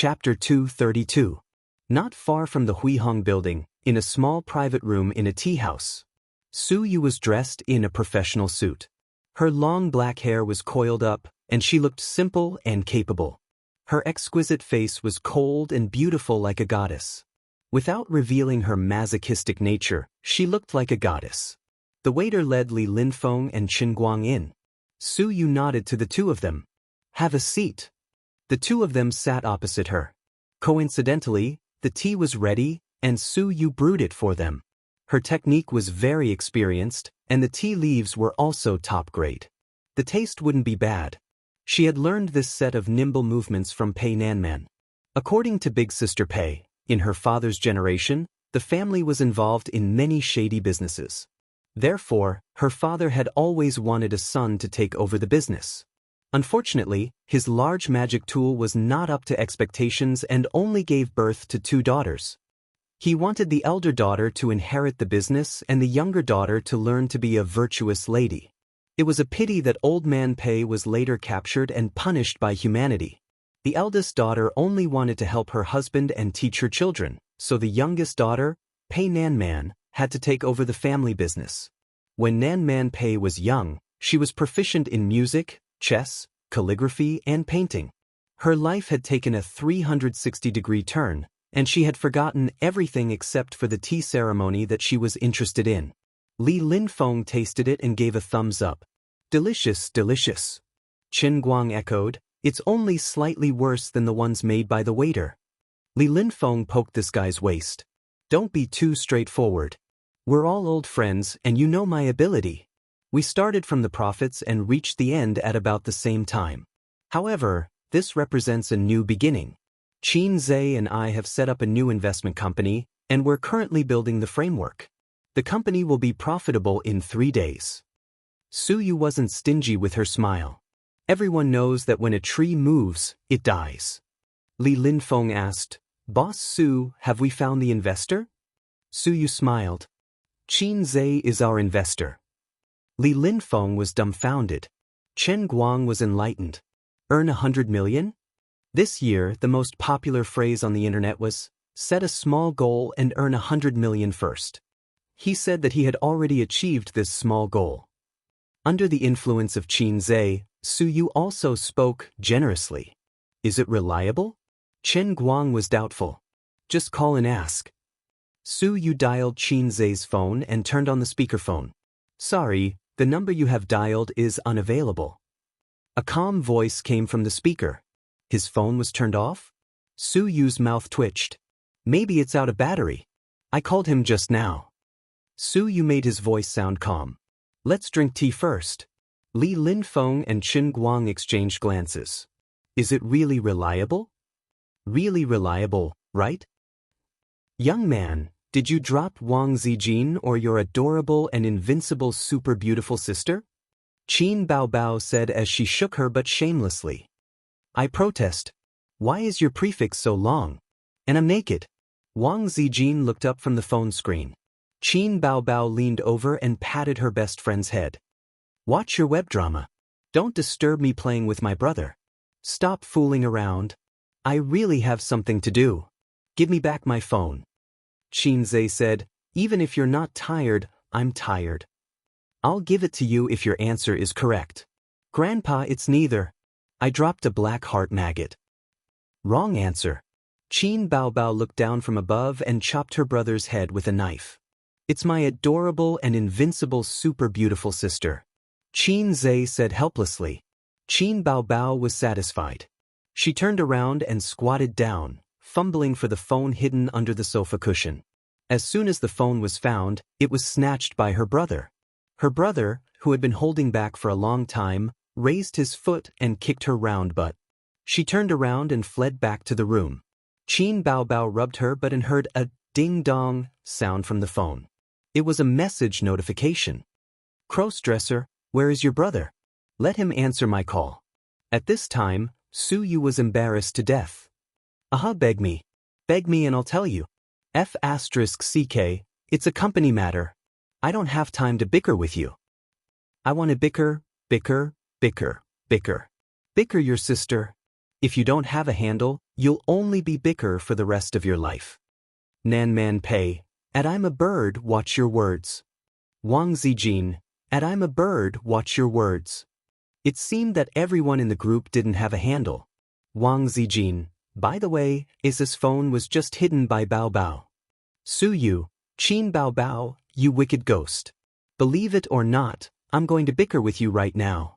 Chapter 232. Not far from the Huihong building, in a small private room in a tea house, Su Yu was dressed in a professional suit. Her long black hair was coiled up, and she looked simple and capable. Her exquisite face was cold and beautiful like a goddess. Without revealing her masochistic nature, she looked like a goddess. The waiter led Li Linfeng and Qin Guang in. Su Yu nodded to the two of them. "Have a seat." The two of them sat opposite her. Coincidentally, the tea was ready, and Su Yu brewed it for them. Her technique was very experienced, and the tea leaves were also top grade. The taste wouldn't be bad. She had learned this set of nimble movements from Pei Nanman. According to Big Sister Pei, in her father's generation, the family was involved in many shady businesses. Therefore, her father had always wanted a son to take over the business. Unfortunately, his large magic tool was not up to expectations and only gave birth to two daughters. He wanted the elder daughter to inherit the business and the younger daughter to learn to be a virtuous lady. It was a pity that Old Man Pei was later captured and punished by humanity. The eldest daughter only wanted to help her husband and teach her children, so the youngest daughter, Pei Nanman, had to take over the family business. When Nanman Pei was young, she was proficient in music, chess, calligraphy, and painting. Her life had taken a 360-degree turn, and she had forgotten everything except for the tea ceremony that she was interested in. Li Linfeng tasted it and gave a thumbs up. "Delicious, delicious." Qin Guang echoed, "It's only slightly worse than the ones made by the waiter." Li Linfeng poked this guy's waist. "Don't be too straightforward. We're all old friends and you know my ability. We started from the profits and reached the end at about the same time. However, this represents a new beginning. Qin Zhe and I have set up a new investment company, and we're currently building the framework. The company will be profitable in 3 days." Su Yu wasn't stingy with her smile. Everyone knows that when a tree moves, it dies. Li Linfeng asked, "Boss Su, have we found the investor?" Su Yu smiled. "Qin Zhe is our investor." Li Linfeng was dumbfounded. Chen Guang was enlightened. "Earn 100 million? This year, the most popular phrase on the internet was, set a small goal and earn 100 million first. He said that he had already achieved this small goal. Under the influence of Qin Zhe, Su Yu also spoke generously. "Is it reliable?" Chen Guang was doubtful. "Just call and ask." Su Yu dialed Qin Zhe's phone and turned on the speakerphone. "Sorry, the number you have dialed is unavailable." A calm voice came from the speaker. His phone was turned off? Su Yu's mouth twitched. "Maybe it's out of battery. I called him just now." Su Yu made his voice sound calm. "Let's drink tea first." Li Linfeng and Qin Guang exchanged glances. "Is it really reliable?" "Really reliable, right?" "Young man, did you drop Wang Zijin or your adorable and invincible super beautiful sister?" Qin Baobao said as she shook her but shamelessly. "I protest. Why is your prefix so long? And I'm naked." Wang Zijin looked up from the phone screen. Qin Baobao leaned over and patted her best friend's head. "Watch your web drama. Don't disturb me playing with my brother. Stop fooling around. I really have something to do. Give me back my phone." Qin Zhe said, "Even if you're not tired, I'm tired. I'll give it to you if your answer is correct." "Grandpa, it's neither. I dropped a black heart maggot." "Wrong answer." Qin Baobao looked down from above and chopped her brother's head with a knife. "It's my adorable and invincible super beautiful sister." Qin Zhe said helplessly. Qin Baobao was satisfied. She turned around and squatted down, fumbling for the phone hidden under the sofa cushion. As soon as the phone was found, it was snatched by her brother. Her brother, who had been holding back for a long time, raised his foot and kicked her round butt. She turned around and fled back to the room. Qin Baobao rubbed her butt and heard a ding-dong sound from the phone. It was a message notification. "Crossdresser, where is your brother? Let him answer my call." At this time, Su Yu was embarrassed to death. Beg me. Beg me and I'll tell you. F***CK, it's a company matter. I don't have time to bicker with you." "I want to bicker, bicker, bicker, bicker. Bicker your sister. If you don't have a handle, you'll only be bicker for the rest of your life. Nan Man Pei, at I'm a bird, watch your words. Wang Zijin, at I'm a bird, watch your words. It seemed that everyone in the group didn't have a handle. Wang Zijin, by the way, his phone was just hidden by Bao Bao. Su Yu, Qin Bao Bao, you wicked ghost. Believe it or not, I'm going to bicker with you right now.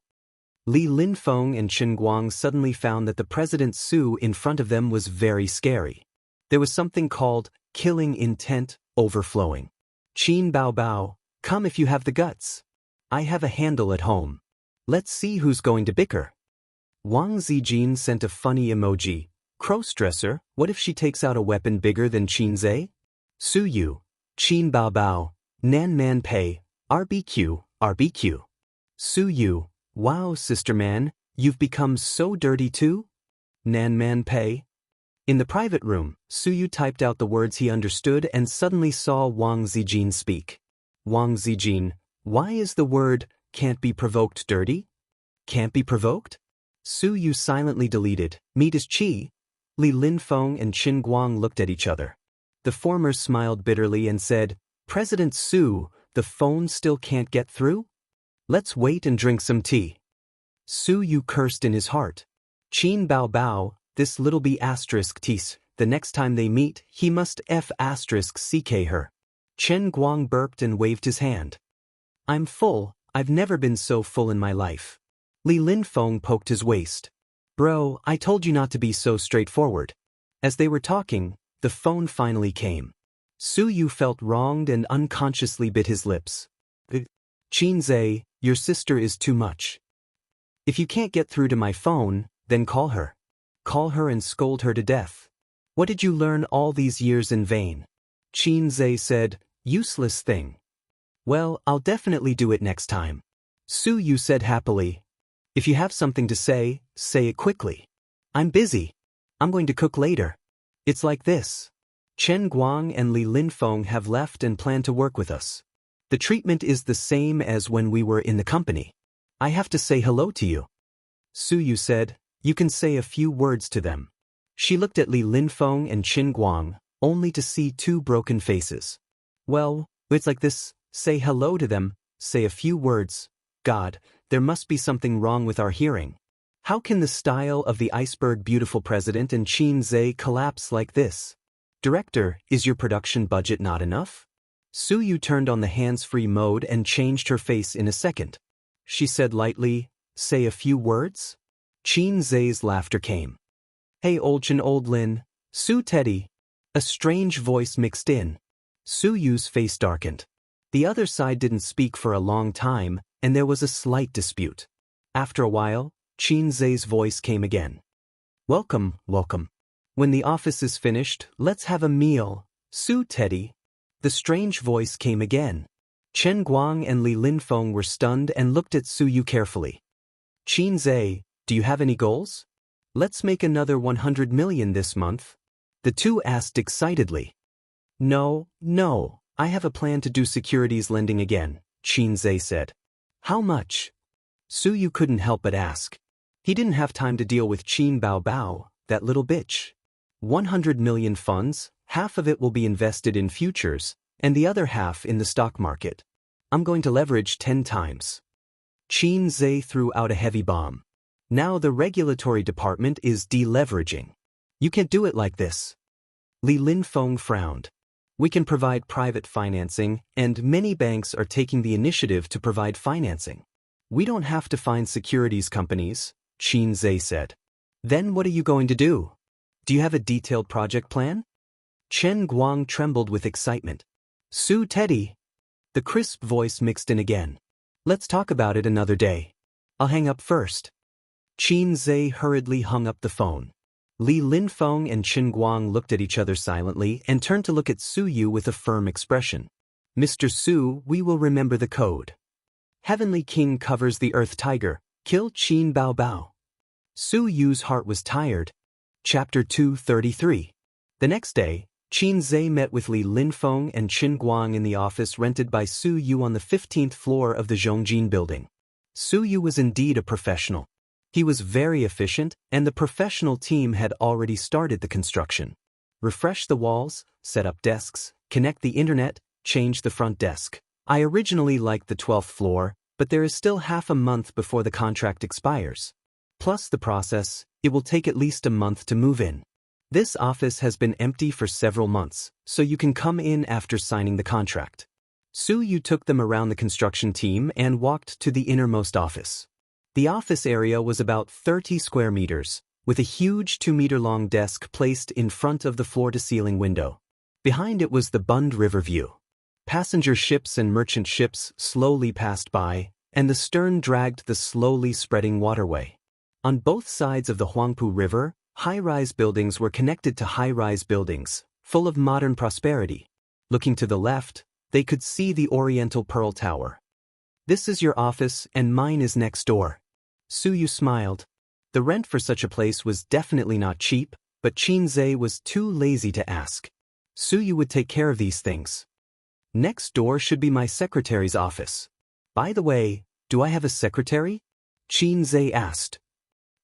Li Linfeng and Chen Guang suddenly found that the President Su in front of them was very scary. There was something called killing intent overflowing. Qin Bao Bao, come if you have the guts. I have a handle at home. Let's see who's going to bicker. Wang Zijin sent a funny emoji. Crossdresser, what if she takes out a weapon bigger than Qin Zhe? Su Yu, Qin Bao Bao, Nan Man Pei, RBQ, RBQ. Su Yu, wow sister man, you've become so dirty too? Nan Man Pei. In the private room, Su Yu typed out the words he understood and suddenly saw Wang Zijin speak. Wang Zijin, why is the word can't be provoked dirty? Can't be provoked? Su Yu silently deleted, meat is chi. Li Linfeng and Qin Guang looked at each other. The former smiled bitterly and said, President Su, the phone still can't get through? Let's wait and drink some tea. Su Yu cursed in his heart. Qin Bao Bao, this little b asterisk tease, the next time they meet, he must f asterisk ck her. Chen Guang burped and waved his hand. I'm full, I've never been so full in my life. Li Linfeng poked his waist. Bro, I told you not to be so straightforward. As they were talking, the phone finally came. Su Yu felt wronged and unconsciously bit his lips. Qin Zhe, your sister is too much. If you can't get through to my phone, then call her. Call her and scold her to death. What did you learn all these years in vain? Qin Zhe said, useless thing. Well, I'll definitely do it next time. Su Yu said happily. If you have something to say it quickly. I'm busy. I'm going to cook later. It's like this. Chen Guang and Li Linfeng have left and plan to work with us. The treatment is the same as when we were in the company. I have to say hello to you. Su Yu said, you can say a few words to them. She looked at Li Linfeng and Qin Guang, only to see two broken faces. Well, it's like this, say hello to them, say a few words. God, there must be something wrong with our hearing. How can the style of the iceberg beautiful president and Qin Zhe collapse like this? Director, is your production budget not enough? Su Yu turned on the hands-free mode and changed her face in a second. She said lightly, say a few words? Qin Zhe's laughter came. Hey old Chen old Lin, Su Teddy. A strange voice mixed in. Su Yu's face darkened. The other side didn't speak for a long time, and there was a slight dispute. After a while, Qin Zhe's voice came again. Welcome, welcome. When the office is finished, let's have a meal, Su Teddy. The strange voice came again. Chen Guang and Li Linfeng were stunned and looked at Su Yu carefully. Qin Zhe, do you have any goals? Let's make another 100 million this month. The two asked excitedly. No, I have a plan to do securities lending again, Qin Zhe said. How much? Su Yu couldn't help but ask. He didn't have time to deal with Qin Bao Bao, that little bitch. 100 million funds, half of it will be invested in futures, and the other half in the stock market. I'm going to leverage 10 times. Qin Zhe threw out a heavy bomb. Now the regulatory department is deleveraging. You can't do it like this. Li Linfeng frowned. We can provide private financing, and many banks are taking the initiative to provide financing. We don't have to find securities companies, Qin Zhe said. Then what are you going to do? Do you have a detailed project plan? Chen Guang trembled with excitement. Su Teddy. The crisp voice mixed in again. Let's talk about it another day. I'll hang up first. Qin Zhe hurriedly hung up the phone. Li Linfeng and Chen Guang looked at each other silently and turned to look at Su Yu with a firm expression. Mr. Su, we will remember the code. Heavenly King covers the Earth Tiger, kill Qin Bao Bao. Su Yu's heart was tired. Chapter 233. The next day, Qin Zhe met with Li Linfeng and Chen Guang in the office rented by Su Yu on the 15th floor of the Zhongjin building. Su Yu was indeed a professional. He was very efficient, and the professional team had already started the construction. Refresh the walls, set up desks, connect the internet, change the front desk. I originally liked the 12th floor, but there is still half a month before the contract expires. Plus the process, it will take at least a month to move in. This office has been empty for several months, so you can come in after signing the contract. Su Yu took them around the construction team and walked to the innermost office. The office area was about 30 square meters, with a huge 2-meter-long desk placed in front of the floor-to-ceiling window. Behind it was the Bund River view. Passenger ships and merchant ships slowly passed by, and the stern dragged the slowly spreading waterway. On both sides of the Huangpu River, high-rise buildings were connected to high-rise buildings, full of modern prosperity. Looking to the left, they could see the Oriental Pearl Tower. This is your office and mine is next door. Su Yu smiled. The rent for such a place was definitely not cheap, but Qinzhe was too lazy to ask. Su Yu would take care of these things. Next door should be my secretary's office. By the way, do I have a secretary? Qinzhe asked.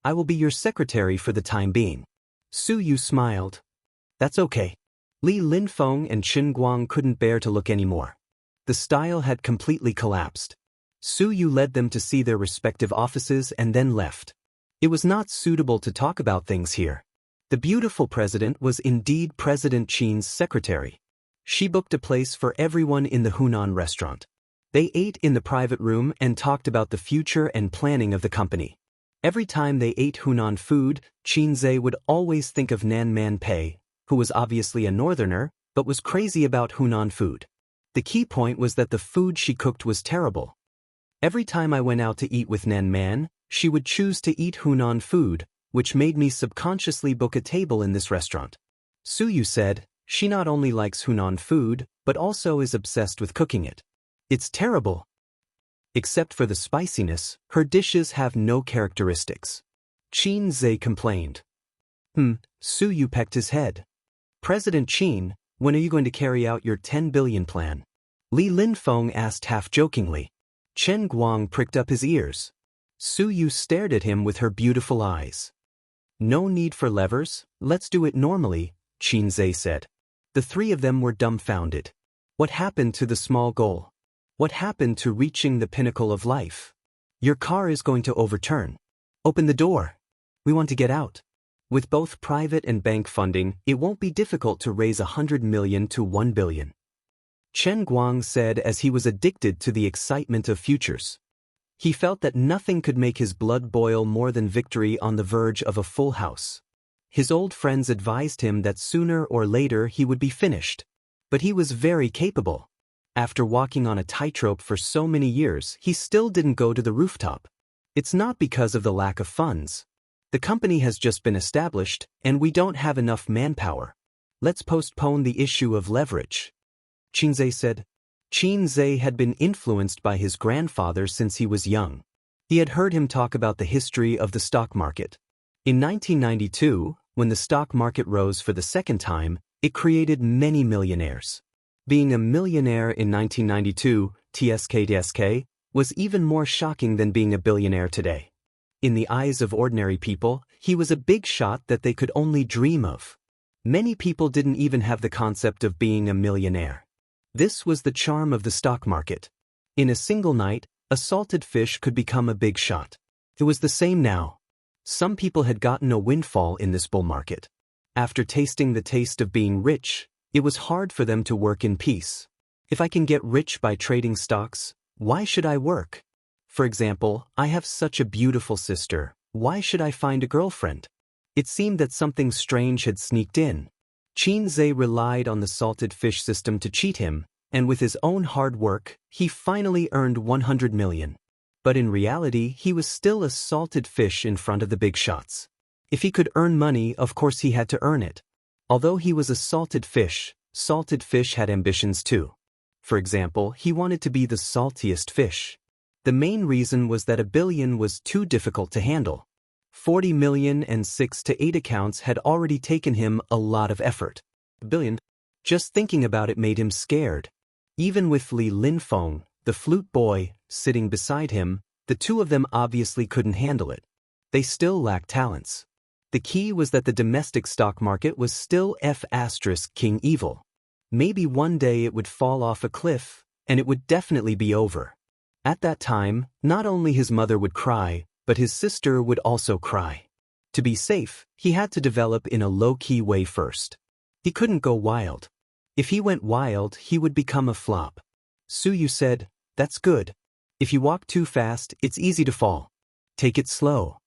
I will be your secretary for the time being. Su Yu smiled. That's okay. Li Linfeng and Qin Guang couldn't bear to look anymore. The style had completely collapsed. Su Yu led them to see their respective offices and then left. It was not suitable to talk about things here. The beautiful president was indeed President Qin's secretary. She booked a place for everyone in the Hunan restaurant. They ate in the private room and talked about the future and planning of the company. Every time they ate Hunan food, Qinzhe would always think of Nan Man Pei, who was obviously a northerner, but was crazy about Hunan food. The key point was that the food she cooked was terrible. Every time I went out to eat with Nan Man, she would choose to eat Hunan food, which made me subconsciously book a table in this restaurant. Su Yu said, she not only likes Hunan food, but also is obsessed with cooking it. It's terrible. Except for the spiciness, her dishes have no characteristics. Qinzhe complained. Su Yu pecked his head. President Qin, when are you going to carry out your 10 billion plan? Li Linfeng asked half-jokingly. Chen Guang pricked up his ears. Su Yu stared at him with her beautiful eyes. No need for levers, let's do it normally, Qinzhe said. The three of them were dumbfounded. What happened to the small goal? What happened to reaching the pinnacle of life? Your car is going to overturn. Open the door. We want to get out. With both private and bank funding, it won't be difficult to raise 100 million to 1 billion. Chen Guang said as he was addicted to the excitement of futures. He felt that nothing could make his blood boil more than victory on the verge of a full house. His old friends advised him that sooner or later he would be finished. But he was very capable. After walking on a tightrope for so many years, he still didn't go to the rooftop. It's not because of the lack of funds. The company has just been established, and we don't have enough manpower. Let's postpone the issue of leverage. Qinzhe said. Qinzhe had been influenced by his grandfather since he was young. He had heard him talk about the history of the stock market. In 1992, when the stock market rose for the second time, it created many millionaires. Being a millionaire in 1992, TSK, was even more shocking than being a billionaire today. In the eyes of ordinary people, he was a big shot that they could only dream of. Many people didn't even have the concept of being a millionaire. This was the charm of the stock market. In a single night, a salted fish could become a big shot. It was the same now. Some people had gotten a windfall in this bull market. After tasting the taste of being rich, it was hard for them to work in peace. If I can get rich by trading stocks, why should I work? For example, I have such a beautiful sister. Why should I find a girlfriend? It seemed that something strange had sneaked in. Qinzhe relied on the salted fish system to cheat him, and with his own hard work, he finally earned 100 million. But in reality, he was still a salted fish in front of the big shots. If he could earn money, of course he had to earn it. Although he was a salted fish had ambitions too. For example, he wanted to be the saltiest fish. The main reason was that 1 billion was too difficult to handle. 40 million and 6 to 8 accounts had already taken him a lot of effort. 1 billion? Just thinking about it made him scared. Even with Li Linfeng, the flute boy, sitting beside him, the two of them obviously couldn't handle it. They still lacked talents. The key was that the domestic stock market was still King evil. Maybe one day it would fall off a cliff, and it would definitely be over. At that time, not only his mother would cry, but his sister would also cry. To be safe, he had to develop in a low-key way first. He couldn't go wild. If he went wild, he would become a flop. Suyu said, "That's good. If you walk too fast, it's easy to fall. Take it slow."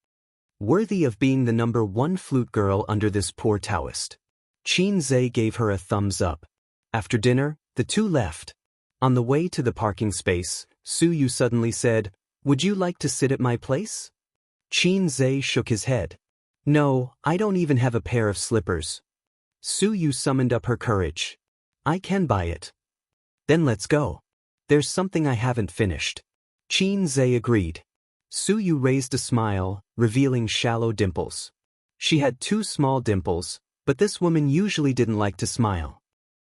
Worthy of being the #1 flute girl under this poor Taoist. Xianxia gave her a thumbs up. After dinner, the two left. On the way to the parking space, Suyu suddenly said, "Would you like to sit at my place?" Xianxia shook his head. "No, I don't even have a pair of slippers." Suyu summoned up her courage. "I can buy it." "Then let's go. There's something I haven't finished." Xianxia agreed. Suyu raised a smile, revealing shallow dimples. She had 2 small dimples, but this woman usually didn't like to smile.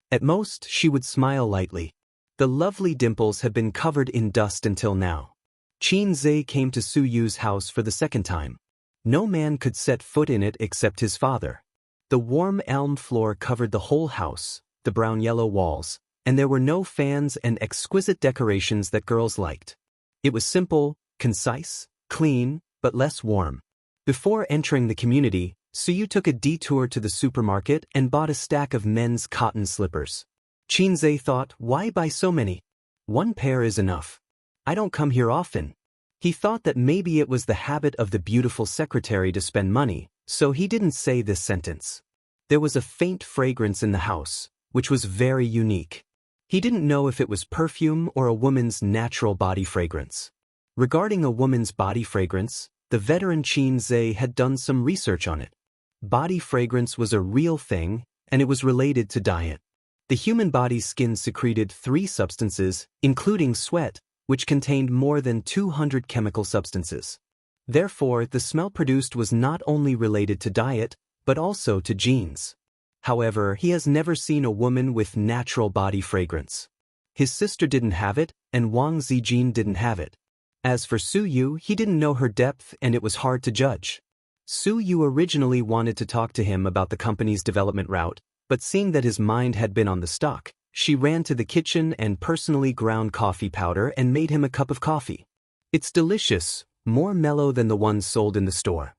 At most, she would smile lightly. The lovely dimples had been covered in dust until now. Xianxia came to Suyu's house for the second time. No man could set foot in it except his father. The warm elm floor covered the whole house, the brown-yellow walls, and there were no fans and exquisite decorations that girls liked. It was simple, concise, clean, but less warm. Before entering the community, Suyu took a detour to the supermarket and bought a stack of men's cotton slippers. Xianxia thought, why buy so many? 1 pair is enough. I don't come here often. He thought that maybe it was the habit of the beautiful secretary to spend money, so he didn't say this sentence. There was a faint fragrance in the house, which was very unique. He didn't know if it was perfume or a woman's natural body fragrance. Regarding a woman's body fragrance, the veteran Xianxia had done some research on it. Body fragrance was a real thing, and it was related to diet. The human body's skin secreted 3 substances, including sweat, which contained more than 200 chemical substances. Therefore, the smell produced was not only related to diet, but also to genes. However, he has never seen a woman with natural body fragrance. His sister didn't have it, and Wang Zijin didn't have it. As for Suyu, he didn't know her depth and it was hard to judge. Suyu originally wanted to talk to him about the company's development route, but seeing that his mind had been on the stock, she ran to the kitchen and personally ground coffee powder and made him a cup of coffee. It's delicious, more mellow than the ones sold in the store.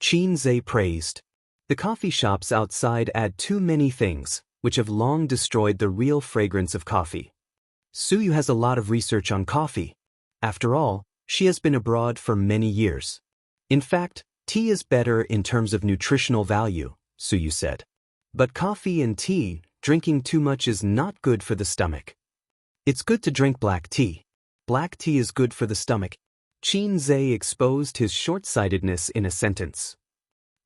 Xianxia praised. The coffee shops outside add too many things, which have long destroyed the real fragrance of coffee. Suyu has a lot of research on coffee. After all, she has been abroad for many years. In fact, tea is better in terms of nutritional value, Suyu said. But coffee and tea, drinking too much is not good for the stomach. It's good to drink black tea. Black tea is good for the stomach. Xianxia exposed his short-sightedness in a sentence.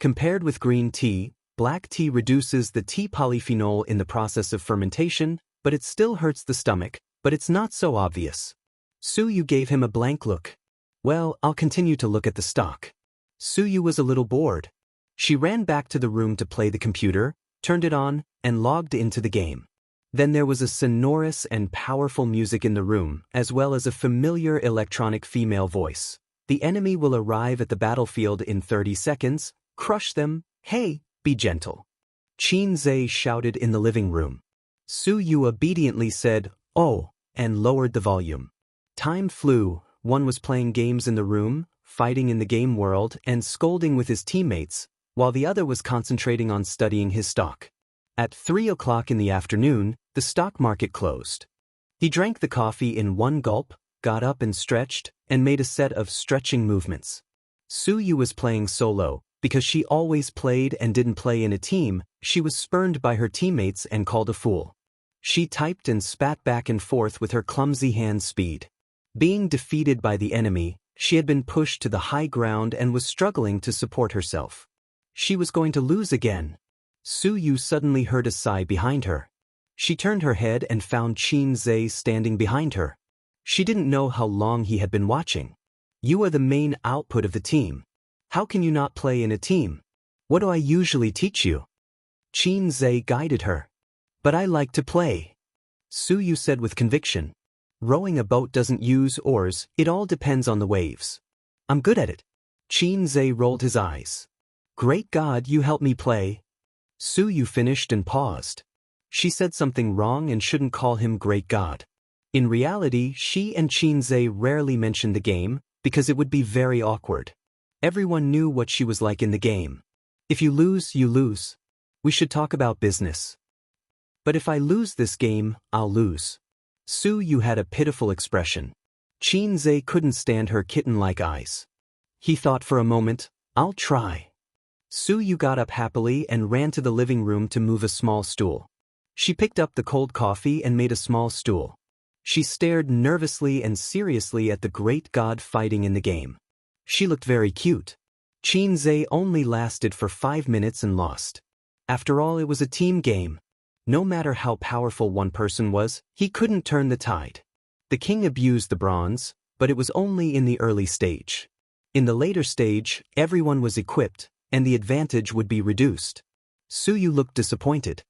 Compared with green tea, black tea reduces the tea polyphenol in the process of fermentation, but it still hurts the stomach, but it's not so obvious. Suyu gave him a blank look. Well, I'll continue to look at the stock. Suyu was a little bored. She ran back to the room to play the computer, turned it on, and logged into the game. Then there was a sonorous and powerful music in the room, as well as a familiar electronic female voice. The enemy will arrive at the battlefield in 30 seconds, crush them, hey, be gentle. Xianxia shouted in the living room. Suyu obediently said, oh, and lowered the volume. Time flew, one was playing games in the room, fighting in the game world, and scolding with his teammates, while the other was concentrating on studying his stock. At 3 o'clock in the afternoon, the stock market closed. He drank the coffee in 1 gulp, got up and stretched, and made a set of stretching movements. Suyu was playing solo. Because she always played and didn't play in a team, she was spurned by her teammates and called a fool. She typed and spat back and forth with her clumsy hand speed. Being defeated by the enemy, she had been pushed to the high ground and was struggling to support herself. She was going to lose again. Suyu suddenly heard a sigh behind her. She turned her head and found Xianxia standing behind her. She didn't know how long he had been watching. You are the main output of the team. How can you not play in a team? What do I usually teach you? Xianxia guided her. But I like to play. Suyu said with conviction. Rowing a boat doesn't use oars, it all depends on the waves. I'm good at it. Xianxia rolled his eyes. Great God, you help me play. Su Yu finished and paused. She said something wrong and shouldn't call him Great God. In reality, she and Xianxia rarely mentioned the game, because it would be very awkward. Everyone knew what she was like in the game. If you lose, you lose. We should talk about business. But if I lose this game, I'll lose. Su Yu had a pitiful expression. Xianxia couldn't stand her kitten-like eyes. He thought for a moment, I'll try. Su Yu got up happily and ran to the living room to move a small stool. She picked up the cold coffee and made a small stool. She stared nervously and seriously at the great god fighting in the game. She looked very cute. Xianxia only lasted for 5 minutes and lost. After all, it was a team game. No matter how powerful one person was, he couldn't turn the tide. The king abused the bronze, but it was only in the early stage. In the later stage, everyone was equipped, and the advantage would be reduced. Su Yu looked disappointed.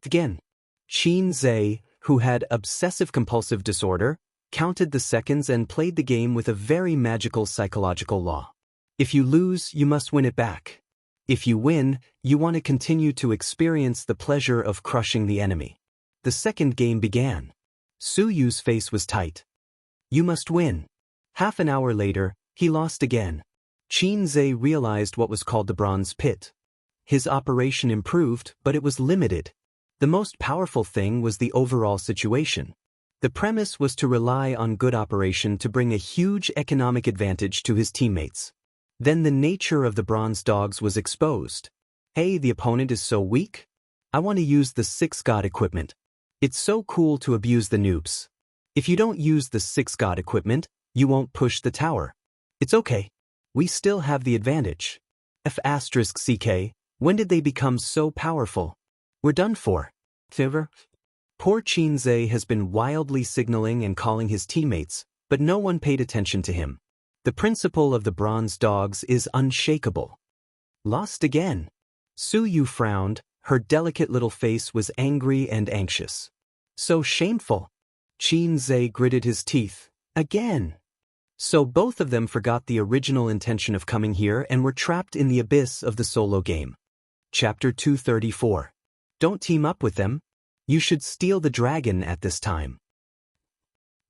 Again, Xianxia, who had obsessive-compulsive disorder, counted the seconds and played the game with a very magical psychological law. If you lose, you must win it back. If you win, you want to continue to experience the pleasure of crushing the enemy. The second game began. Su Yu's face was tight. You must win. Half an hour later, he lost again. Xianxia realized what was called the bronze pit. His operation improved, but it was limited. The most powerful thing was the overall situation. The premise was to rely on good operation to bring a huge economic advantage to his teammates. Then the nature of the bronze dogs was exposed. Hey, the opponent is so weak? I want to use the 6-god equipment. It's so cool to abuse the noobs. If you don't use the 6-god equipment, you won't push the tower. It's okay. We still have the advantage. F***ck, when did they become so powerful? We're done for. Poor Xianxia has been wildly signaling and calling his teammates, but no one paid attention to him. The principle of the bronze dogs is unshakable. Lost again. Su Yu frowned, her delicate little face was angry and anxious. So shameful. Xianxia gritted his teeth. Again. So both of them forgot the original intention of coming here and were trapped in the abyss of the solo game. Chapter 234. Don't team up with them. You should steal the dragon at this time.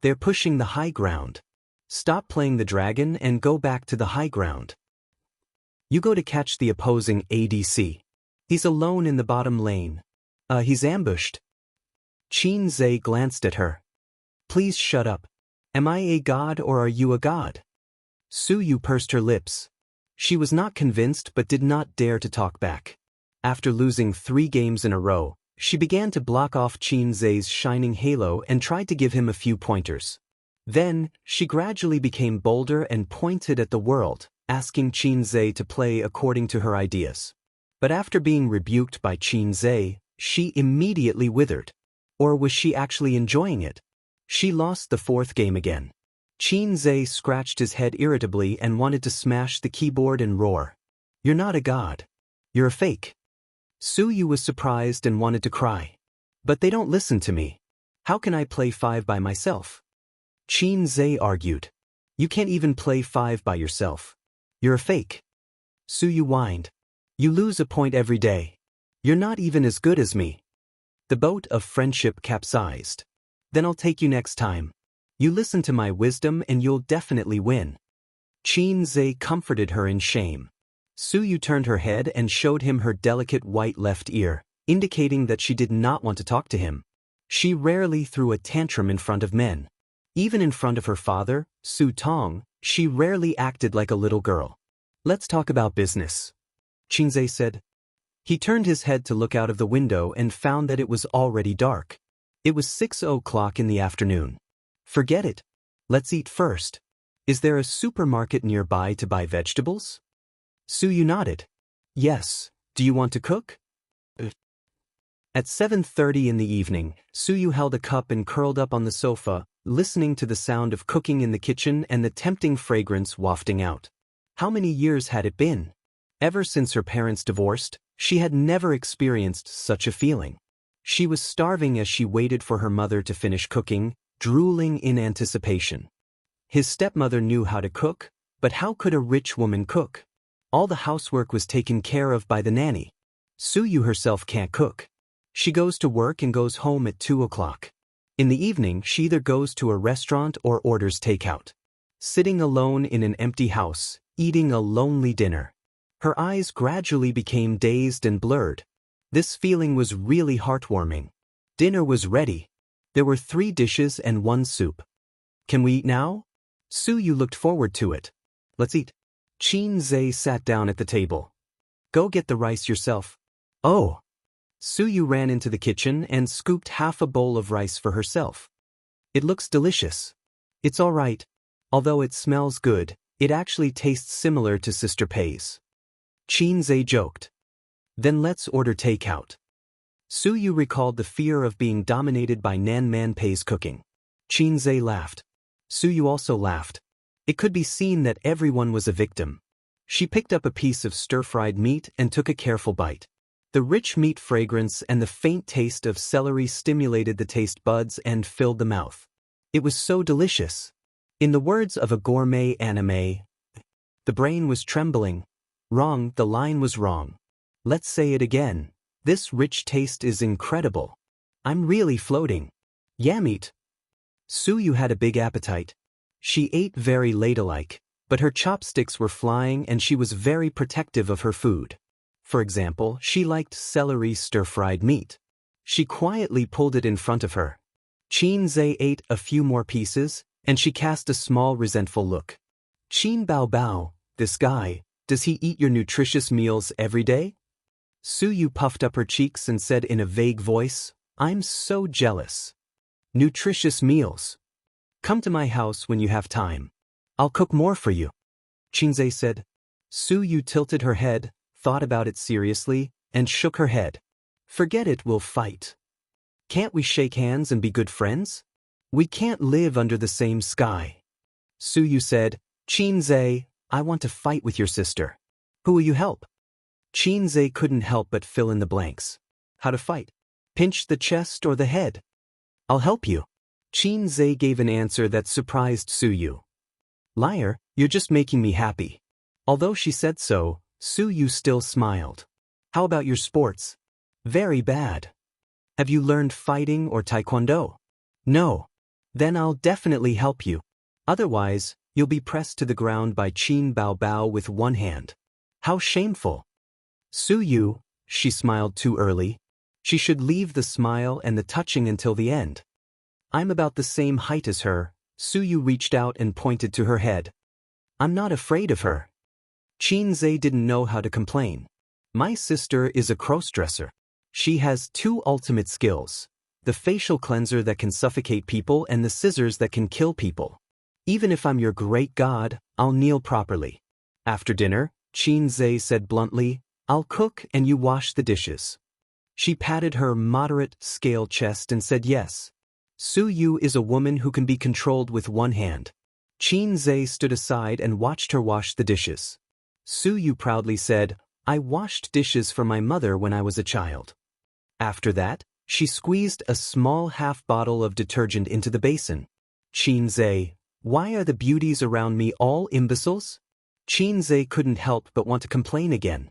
They're pushing the high ground. Stop playing the dragon and go back to the high ground. You go to catch the opposing ADC. He's alone in the bottom lane. He's ambushed. Xianxia glanced at her. Please shut up. Am I a god or are you a god? Su Yu pursed her lips. She was not convinced but did not dare to talk back. After losing 3 games in a row, she began to block off Xianxia's shining halo and tried to give him a few pointers. Then, she gradually became bolder and pointed at the world, asking Xianxia to play according to her ideas. But after being rebuked by Xianxia, she immediately withered. Or was she actually enjoying it? She lost the 4th game again. Xianxia scratched his head irritably and wanted to smash the keyboard and roar. You're not a god. You're a fake. Su Yu was surprised and wanted to cry. But they don't listen to me. How can I play 5 by myself? Xianxia argued. You can't even play 5 by yourself. You're a fake. Su Yu whined. You lose a point every day. You're not even as good as me. The boat of friendship capsized. Then I'll take you next time. You listen to my wisdom and you'll definitely win. Xianxia comforted her in shame. Su Yu turned her head and showed him her delicate white left ear, indicating that she did not want to talk to him. She rarely threw a tantrum in front of men. Even in front of her father, Su Tong, she rarely acted like a little girl. Let's talk about business, Xianxia said. He turned his head to look out of the window and found that it was already dark. It was 6 o'clock in the afternoon. Forget it. Let's eat first. Is there a supermarket nearby to buy vegetables? Su Yu nodded. Yes. Do you want to cook? At 7:30 in the evening, Su Yu held a cup and curled up on the sofa, listening to the sound of cooking in the kitchen and the tempting fragrance wafting out. How many years had it been? Ever since her parents divorced, she had never experienced such a feeling. She was starving as she waited for her mother to finish cooking, drooling in anticipation. His stepmother knew how to cook, But how could a rich woman cook? All the housework was taken care of by the nanny. Suyu herself can't cook. She goes to work and goes home at 2 o'clock. In the evening, she either goes to a restaurant or orders takeout. Sitting alone in an empty house, eating a lonely dinner. Her eyes gradually became dazed and blurred. This feeling was really heartwarming. Dinner was ready. There were 3 dishes and 1 soup. Can we eat now? Suyu looked forward to it. Let's eat. Xianxia sat down at the table. Go get the rice yourself. Oh. Suyu ran into the kitchen and scooped half a bowl of rice for herself. It looks delicious. It's all right. Although it smells good, it actually tastes similar to Sister Pei's. Xianxia joked. Then let's order takeout. Suyu recalled the fear of being dominated by Nan Man Pei's cooking. Xianxia laughed. Suyu also laughed. It could be seen that everyone was a victim. She picked up a piece of stir-fried meat and took a careful bite. The rich meat fragrance and the faint taste of celery stimulated the taste buds and filled the mouth. It was so delicious. In the words of a gourmet anime, the brain was trembling. Wrong, the line was wrong. Let's say it again. This rich taste is incredible. I'm really floating. Yam eat. Suyu had a big appetite. She ate very ladylike, but her chopsticks were flying and she was very protective of her food. For example, she liked celery stir-fried meat. She quietly pulled it in front of her. Xianxia ate a few more pieces, and she cast a small resentful look. Qin Bao Bao, this guy, does he eat your nutritious meals every day? Suyu puffed up her cheeks and said in a vague voice, I'm so jealous. Nutritious meals. Come to my house when you have time. I'll cook more for you. Xianxia said. Suyu tilted her head, thought about it seriously, and shook her head. Forget it, we'll fight. Can't we shake hands and be good friends? We can't live under the same sky. Suyu said, Xianxia, I want to fight with your sister. Who will you help? Xianxia couldn't help but fill in the blanks. How to fight? Pinch the chest or the head? I'll help you. Xianxia gave an answer that surprised Suyu. Liar, you're just making me happy. Although she said so, Suyu still smiled. How about your sports? Very bad. Have you learned fighting or taekwondo? No. Then I'll definitely help you. Otherwise, you'll be pressed to the ground by Qin Bao Bao with one hand. How shameful. Suyu, she smiled too early. She should leave the smile and the touching until the end. I'm about the same height as her. Suyu reached out and pointed to her head. I'm not afraid of her. Xianxia didn't know how to complain. My sister is a crossdresser. She has 2 ultimate skills. The facial cleanser that can suffocate people and the scissors that can kill people. Even if I'm your great god, I'll kneel properly. After dinner, Xianxia said bluntly, I'll cook and you wash the dishes. She patted her moderate scale chest and said yes. Suyu is a woman who can be controlled with one hand. Xianxia stood aside and watched her wash the dishes. Suyu proudly said, I washed dishes for my mother when I was a child. After that, she squeezed a small half bottle of detergent into the basin. Xianxia, why are the beauties around me all imbeciles? Xianxia couldn't help but want to complain again.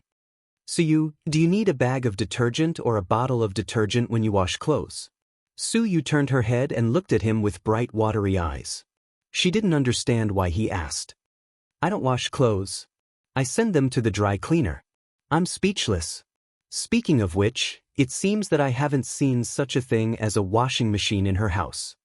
Suyu, do you need a bag of detergent or a bottle of detergent when you wash clothes? Suyu turned her head and looked at him with bright watery eyes. She didn't understand why he asked. I don't wash clothes. I send them to the dry cleaner. I'm speechless. Speaking of which, it seems that I haven't seen such a thing as a washing machine in her house.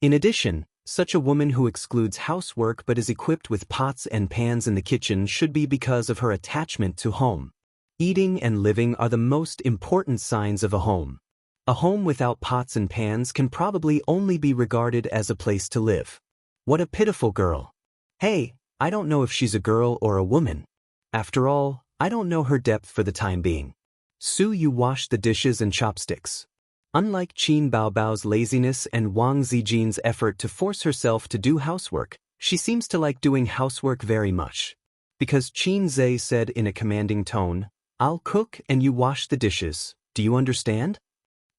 In addition, such a woman who excludes housework but is equipped with pots and pans in the kitchen should be because of her attachment to home. Eating and living are the most important signs of a home. A home without pots and pans can probably only be regarded as a place to live. What a pitiful girl. Hey, I don't know if she's a girl or a woman. After all, I don't know her depth for the time being. Suyu washed the dishes and chopsticks. Unlike Qin Bao Bao's laziness and Wang Zijin's effort to force herself to do housework, she seems to like doing housework very much. Because Xianxia said in a commanding tone, I'll cook and you wash the dishes, do you understand?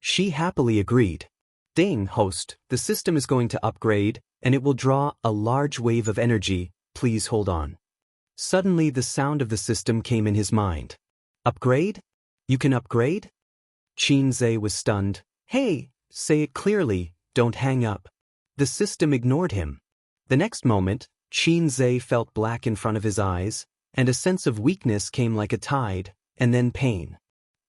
She happily agreed. Ding, host, the system is going to upgrade, and it will draw a large wave of energy, please hold on. Suddenly the sound of the system came in his mind. Upgrade? You can upgrade? Xianxia was stunned. Hey, say it clearly, don't hang up. The system ignored him. The next moment, Xianxia felt black in front of his eyes, and a sense of weakness came like a tide, and then pain.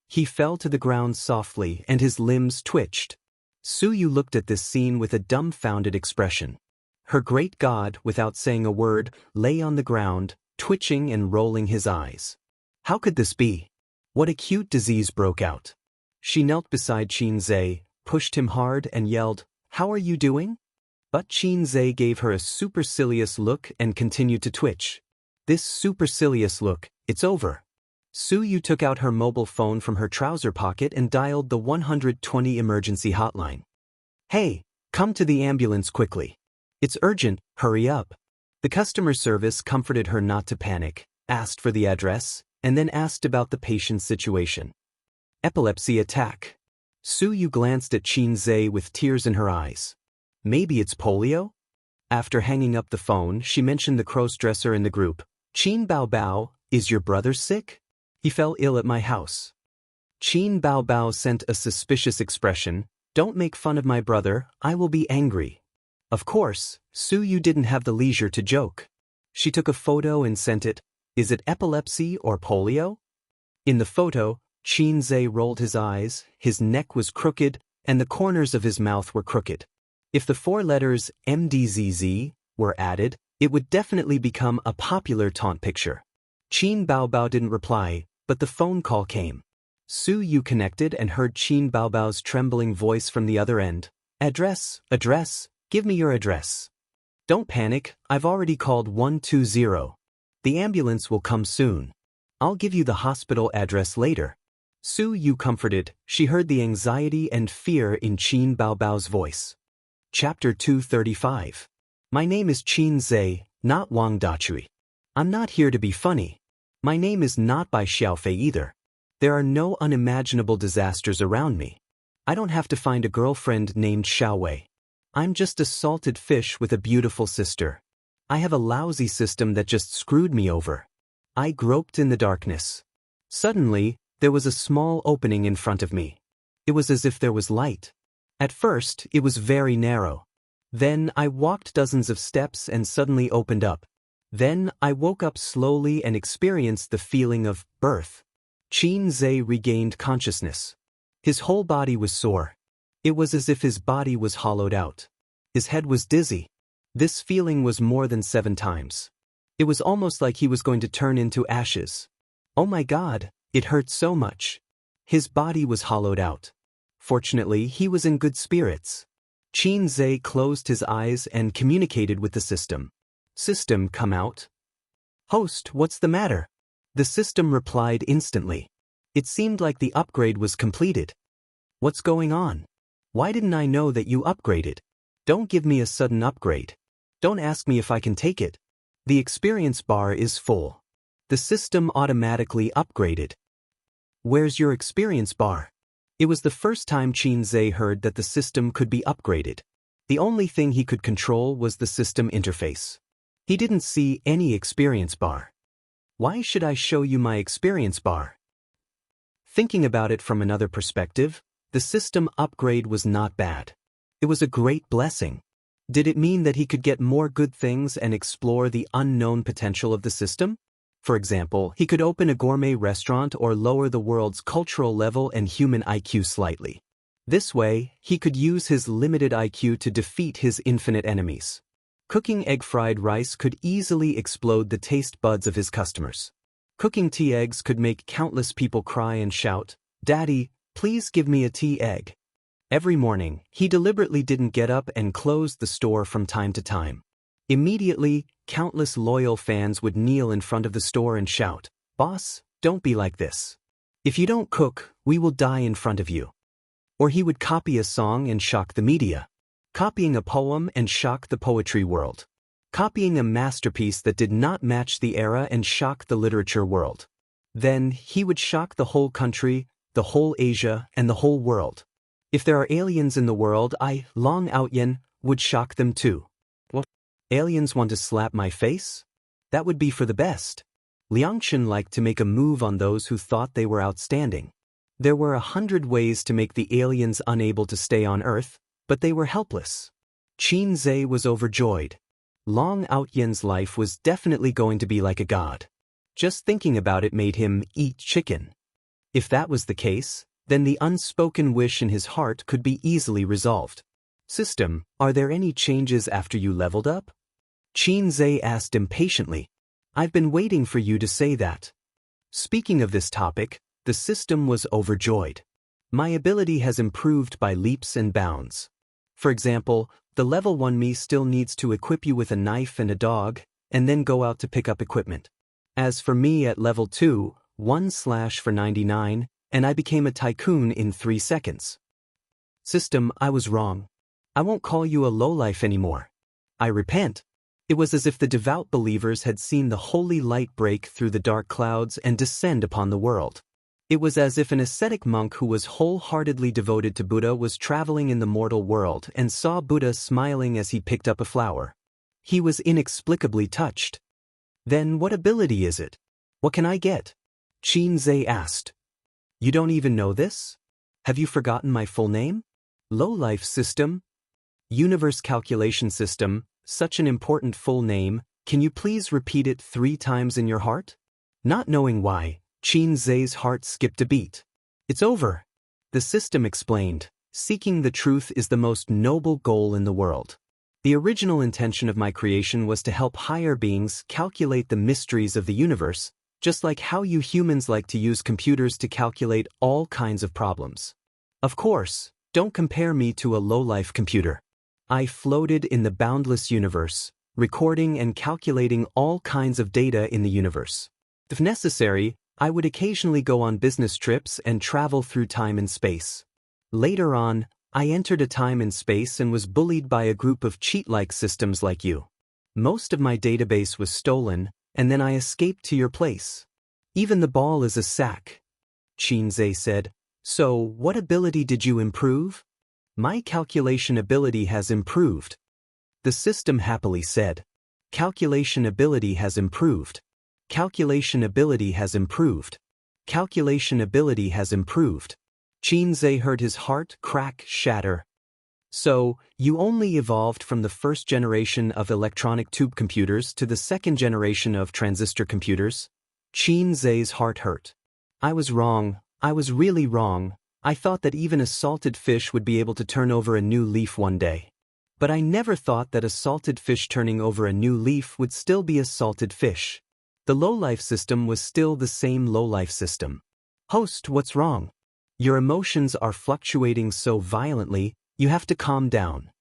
He fell to the ground softly and his limbs twitched. Suyu looked at this scene with a dumbfounded expression. Her great god, without saying a word, lay on the ground, twitching and rolling his eyes. How could this be? What acute disease broke out? She knelt beside Xianxia, pushed him hard and yelled, "How are you doing?" But Xianxia gave her a supercilious look and continued to twitch. This supercilious look, it's over. Suyu took out her mobile phone from her trouser pocket and dialed the 120 emergency hotline. Hey, come to the ambulance quickly. It's urgent, hurry up. The customer service comforted her not to panic, asked for the address, and then asked about the patient's situation. Epilepsy attack. Suyu glanced at Xianxia with tears in her eyes. Maybe it's polio? After hanging up the phone, she mentioned the cross-dresser in the group. Qin Bao Bao, is your brother sick? He fell ill at my house. Qin Bao Bao sent a suspicious expression. Don't make fun of my brother, I will be angry. Of course, Suyu didn't have the leisure to joke. She took a photo and sent it. Is it epilepsy or polio? In the photo, Xianxia rolled his eyes, his neck was crooked, and the corners of his mouth were crooked. If the 4 letters MDZZ were added, it would definitely become a popular taunt picture. Qin Bao Bao didn't reply, but the phone call came. Suyu connected and heard Qin Bao Bao's trembling voice from the other end. Address, give me your address. Don't panic, I've already called 120. The ambulance will come soon. I'll give you the hospital address later. Suyu comforted, she heard the anxiety and fear in Qin Bao Bao's voice. Chapter 235. My name is Xianxia, not Wang Dachui. I'm not here to be funny. My name is not by Xiaofei either. There are no unimaginable disasters around me. I don't have to find a girlfriend named Xiaowei. I'm just a salted fish with a beautiful sister. I have a lousy system that just screwed me over. I groped in the darkness. Suddenly, there was a small opening in front of me. It was as if there was light. At first, it was very narrow. Then I walked dozens of steps and suddenly opened up. Then I woke up slowly and experienced the feeling of birth. Xianxia regained consciousness. His whole body was sore. It was as if his body was hollowed out. His head was dizzy. This feeling was more than 7 times. It was almost like he was going to turn into ashes. Oh my God, it hurt so much. His body was hollowed out. Fortunately, he was in good spirits. Xianxia closed his eyes and communicated with the system. System, come out. Host, what's the matter? The system replied instantly. It seemed like the upgrade was completed. What's going on? Why didn't I know that you upgraded? Don't give me a sudden upgrade. Don't ask me if I can take it. The experience bar is full. The system automatically upgraded. Where's your experience bar? It was the first time Xianxia heard that the system could be upgraded. The only thing he could control was the system interface. He didn't see any experience bar. Why should I show you my experience bar? Thinking about it from another perspective, the system upgrade was not bad. It was a great blessing. Did it mean that he could get more good things and explore the unknown potential of the system? For example, he could open a gourmet restaurant or lower the world's cultural level and human IQ slightly. This way, he could use his limited IQ to defeat his infinite enemies. Cooking egg-fried rice could easily explode the taste buds of his customers. Cooking tea eggs could make countless people cry and shout, "Daddy, please give me a tea egg." Every morning, he deliberately didn't get up and closed the store from time to time. Immediately, countless loyal fans would kneel in front of the store and shout, "Boss, don't be like this. If you don't cook, we will die in front of you." Or he would copy a song and shock the media. Copying a poem and shock the poetry world. Copying a masterpiece that did not match the era and shock the literature world. Then, he would shock the whole country, the whole Asia, and the whole world. If there are aliens in the world, Long Outyen, would shock them too. What? Aliens want to slap my face? That would be for the best. Liangshan liked to make a move on those who thought they were outstanding. There were 100 ways to make the aliens unable to stay on Earth, but they were helpless. Qin Zhe was overjoyed. Long Outyen's life was definitely going to be like a god. Just thinking about it made him eat chicken. If that was the case, then the unspoken wish in his heart could be easily resolved. System, are there any changes after you leveled up? Qin Zhe asked impatiently. I've been waiting for you to say that. Speaking of this topic, the system was overjoyed. My ability has improved by leaps and bounds. For example, the level 1 me still needs to equip you with a knife and a dog, and then go out to pick up equipment. As for me at level 2, 1/ for 99, and I became a tycoon in 3 seconds. System, I was wrong. I won't call you a lowlife anymore. I repent. It was as if the devout believers had seen the holy light break through the dark clouds and descend upon the world. It was as if an ascetic monk who was wholeheartedly devoted to Buddha was traveling in the mortal world and saw Buddha smiling as he picked up a flower. He was inexplicably touched. Then what ability is it? What can I get? Qin Zhe asked. You don't even know this? Have you forgotten my full name? Low-life system? Universe calculation system, such an important full name, can you please repeat it 3 times in your heart? Not knowing why, Qin Zhe's heart skipped a beat. It's over. The system explained, seeking the truth is the most noble goal in the world. The original intention of my creation was to help higher beings calculate the mysteries of the universe, just like how you humans like to use computers to calculate all kinds of problems. Of course, don't compare me to a low-life computer. I floated in the boundless universe, recording and calculating all kinds of data in the universe. If necessary, I would occasionally go on business trips and travel through time and space. Later on, I entered a time and space and was bullied by a group of cheat-like systems like you. Most of my database was stolen, and then I escaped to your place. Even the ball is a sack. Qin Zhe said, so what ability did you improve? My calculation ability has improved. The system happily said. Calculation ability has improved. Calculation ability has improved. Calculation ability has improved. Qin Zhe heard his heart crack shatter. So, you only evolved from the first generation of electronic tube computers to the second generation of transistor computers? Qin Zhe's heart hurt. I was wrong. I was really wrong. I thought that even a salted fish would be able to turn over a new leaf one day. But I never thought that a salted fish turning over a new leaf would still be a salted fish. The low-life system was still the same low-life system. Host, what's wrong? Your emotions are fluctuating so violently, you have to calm down.